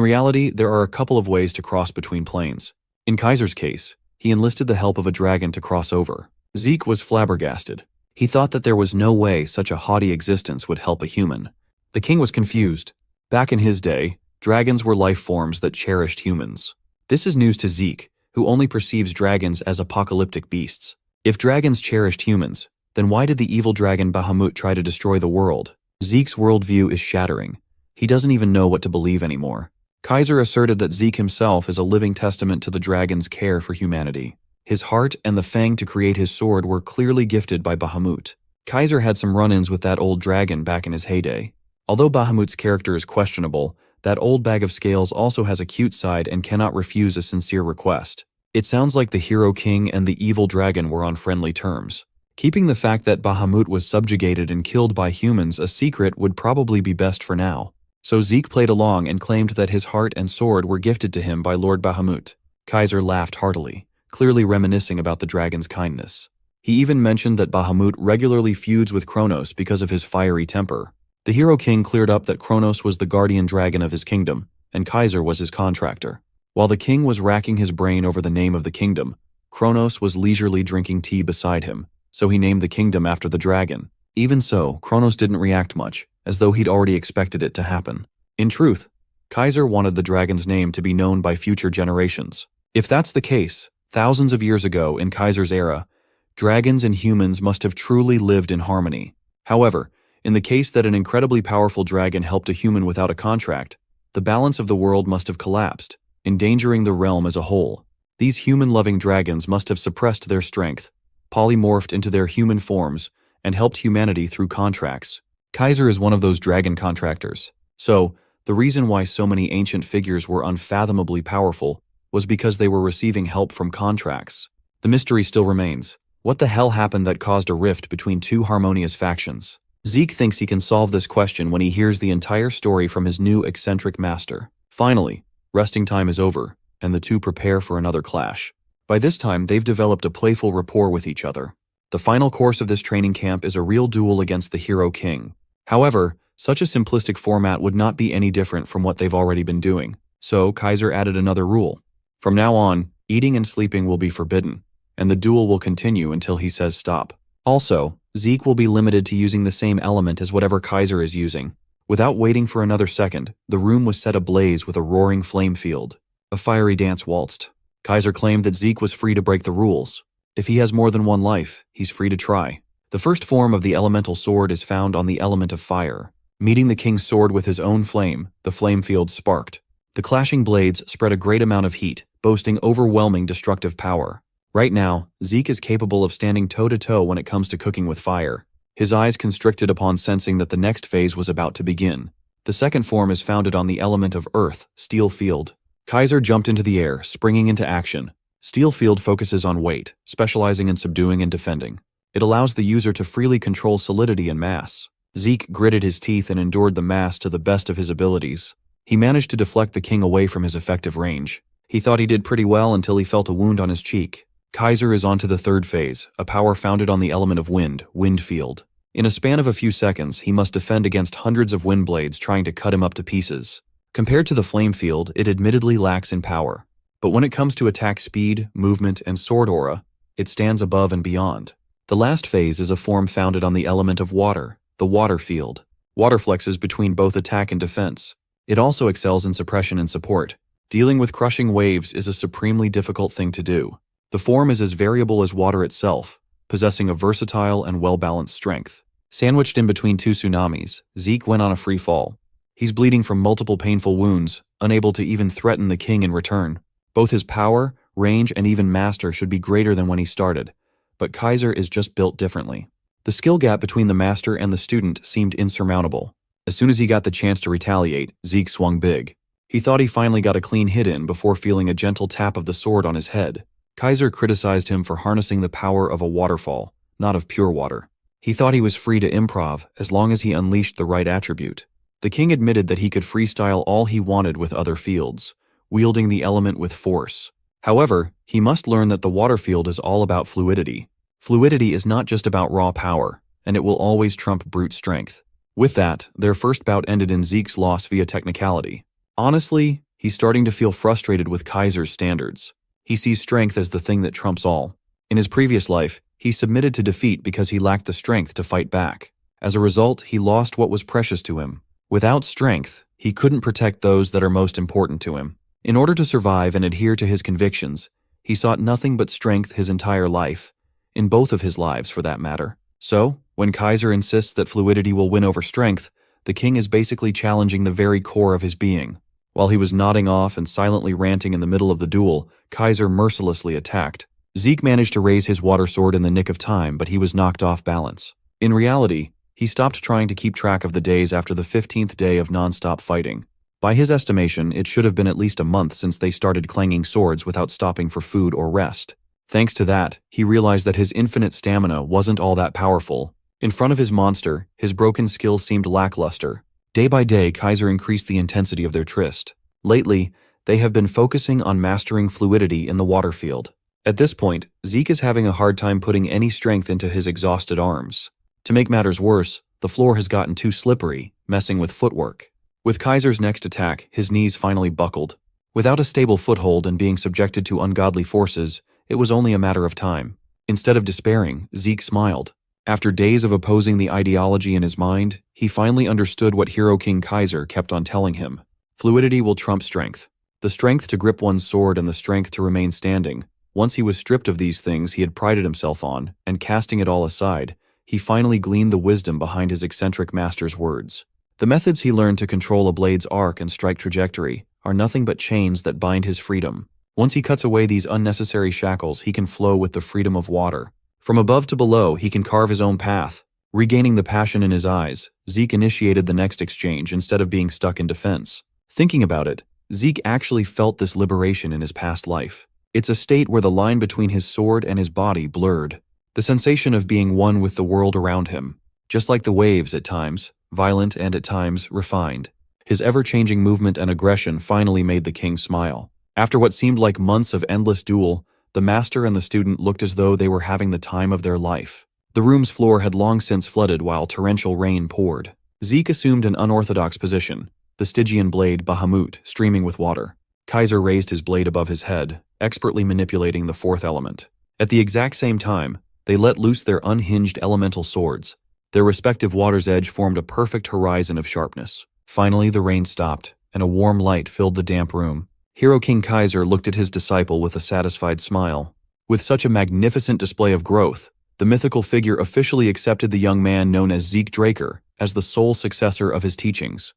reality, there are a couple of ways to cross between planes. In Kaiser's case, he enlisted the help of a dragon to cross over. Zeke was flabbergasted. He thought that there was no way such a haughty existence would help a human. The king was confused. Back in his day, dragons were life forms that cherished humans. This is news to Zeke, who only perceives dragons as apocalyptic beasts. If dragons cherished humans, then why did the evil dragon Bahamut try to destroy the world? Zeke's worldview is shattering. He doesn't even know what to believe anymore. Kaiser asserted that Zeke himself is a living testament to the dragon's care for humanity. His heart and the fang to create his sword were clearly gifted by Bahamut. Kaiser had some run-ins with that old dragon back in his heyday. Although Bahamut's character is questionable, that old bag of scales also has a cute side and cannot refuse a sincere request. It sounds like the Hero King and the evil dragon were on friendly terms. Keeping the fact that Bahamut was subjugated and killed by humans a secret would probably be best for now. So Zeke played along and claimed that his heart and sword were gifted to him by Lord Bahamut. Kaiser laughed heartily, clearly reminiscing about the dragon's kindness. He even mentioned that Bahamut regularly feuds with Kronos because of his fiery temper. The Hero King cleared up that Kronos was the guardian dragon of his kingdom, and Kaiser was his contractor. While the king was racking his brain over the name of the kingdom, Kronos was leisurely drinking tea beside him, so he named the kingdom after the dragon. Even so, Kronos didn't react much, as though he'd already expected it to happen. In truth, Kaiser wanted the dragon's name to be known by future generations. If that's the case, thousands of years ago in Kaiser's era, dragons and humans must have truly lived in harmony. However, in the case that an incredibly powerful dragon helped a human without a contract, the balance of the world must have collapsed, endangering the realm as a whole. These human-loving dragons must have suppressed their strength, polymorphed into their human forms, and helped humanity through contracts. Kaiser is one of those dragon contractors. So, the reason why so many ancient figures were unfathomably powerful was because they were receiving help from contracts. The mystery still remains. What the hell happened that caused a rift between two harmonious factions? Zeke thinks he can solve this question when he hears the entire story from his new eccentric master. Finally, resting time is over, and the two prepare for another clash. By this time, they've developed a playful rapport with each other. The final course of this training camp is a real duel against the hero king. However, such a simplistic format would not be any different from what they've already been doing, so Kaiser added another rule. From now on, eating and sleeping will be forbidden, and the duel will continue until he says stop. Also, Zeke will be limited to using the same element as whatever Kaiser is using. Without waiting for another second, the room was set ablaze with a roaring flame field. A fiery dance waltzed. Kaiser claimed that Zeke was free to break the rules. If he has more than one life, he's free to try. The first form of the elemental sword is found on the element of fire. Meeting the king's sword with his own flame, the flame field sparked. The clashing blades spread a great amount of heat, boasting overwhelming destructive power. Right now, Zeke is capable of standing toe-to-toe when it comes to cooking with fire. His eyes constricted upon sensing that the next phase was about to begin. The second form is founded on the element of earth, steel field. Kaiser jumped into the air, springing into action. Steel field focuses on weight, specializing in subduing and defending. It allows the user to freely control solidity and mass. Zeke gritted his teeth and endured the mass to the best of his abilities. He managed to deflect the king away from his effective range. He thought he did pretty well until he felt a wound on his cheek. Kaiser is on to the third phase, a power founded on the element of wind, wind field. In a span of a few seconds, he must defend against hundreds of wind blades trying to cut him up to pieces. Compared to the flame field, it admittedly lacks in power. But when it comes to attack speed, movement, and sword aura, it stands above and beyond. The last phase is a form founded on the element of water, the water field. Water flexes between both attack and defense. It also excels in suppression and support. Dealing with crushing waves is a supremely difficult thing to do. The form is as variable as water itself, possessing a versatile and well-balanced strength. Sandwiched in between two tsunamis, Zeke went on a free fall. He's bleeding from multiple painful wounds, unable to even threaten the king in return. Both his power, range, and even master should be greater than when he started, but Kaiser is just built differently. The skill gap between the master and the student seemed insurmountable. As soon as he got the chance to retaliate, Zeke swung big. He thought he finally got a clean hit in before feeling a gentle tap of the sword on his head. Kaiser criticized him for harnessing the power of a waterfall, not of pure water. He thought he was free to improv as long as he unleashed the right attribute. The king admitted that he could freestyle all he wanted with other fields, wielding the element with force. However, he must learn that the water field is all about fluidity. Fluidity is not just about raw power, and it will always trump brute strength. With that, their first bout ended in Zeke's loss via technicality. Honestly, he's starting to feel frustrated with Kaiser's standards. He sees strength as the thing that trumps all. In his previous life, he submitted to defeat because he lacked the strength to fight back. As a result, he lost what was precious to him. Without strength, he couldn't protect those that are most important to him. In order to survive and adhere to his convictions, he sought nothing but strength his entire life, in both of his lives for that matter. So, when Kaiser insists that fluidity will win over strength, the king is basically challenging the very core of his being. While he was nodding off and silently ranting in the middle of the duel, Kaiser mercilessly attacked. Zeke managed to raise his water sword in the nick of time, but he was knocked off balance. In reality, he stopped trying to keep track of the days after the 15th day of non-stop fighting. By his estimation, it should have been at least a month since they started clanging swords without stopping for food or rest. Thanks to that, he realized that his infinite stamina wasn't all that powerful. In front of his monster, his broken skill seemed lackluster. Day by day, Kaiser increased the intensity of their tryst. Lately, they have been focusing on mastering fluidity in the water field. At this point, Zeke is having a hard time putting any strength into his exhausted arms. To make matters worse, the floor has gotten too slippery, messing with footwork. With Kaiser's next attack, his knees finally buckled. Without a stable foothold and being subjected to ungodly forces, it was only a matter of time. Instead of despairing, Zeke smiled. After days of opposing the ideology in his mind, he finally understood what Hero King Kaiser kept on telling him. Fluidity will trump strength. The strength to grip one's sword and the strength to remain standing. Once he was stripped of these things he had prided himself on, and casting it all aside, he finally gleaned the wisdom behind his eccentric master's words. The methods he learned to control a blade's arc and strike trajectory are nothing but chains that bind his freedom. Once he cuts away these unnecessary shackles, he can flow with the freedom of water. From above to below, he can carve his own path. Regaining the passion in his eyes, Zeke initiated the next exchange instead of being stuck in defense. Thinking about it, Zeke actually felt this liberation in his past life. It's a state where the line between his sword and his body blurred. The sensation of being one with the world around him. Just like the waves at times, violent and at times refined. His ever-changing movement and aggression finally made the king smile. After what seemed like months of endless duel, The master and the student looked as though they were having the time of their life. The room's floor had long since flooded while torrential rain poured. Zeke assumed an unorthodox position, the Stygian blade Bahamut streaming with water. Kaiser raised his blade above his head, expertly manipulating the fourth element. At the exact same time, they let loose their unhinged elemental swords. Their respective water's edge formed a perfect horizon of sharpness. Finally, the rain stopped, and a warm light filled the damp room. Hero King Kaiser looked at his disciple with a satisfied smile. With such a magnificent display of growth, the mythical figure officially accepted the young man known as Zeke Draker as the sole successor of his teachings.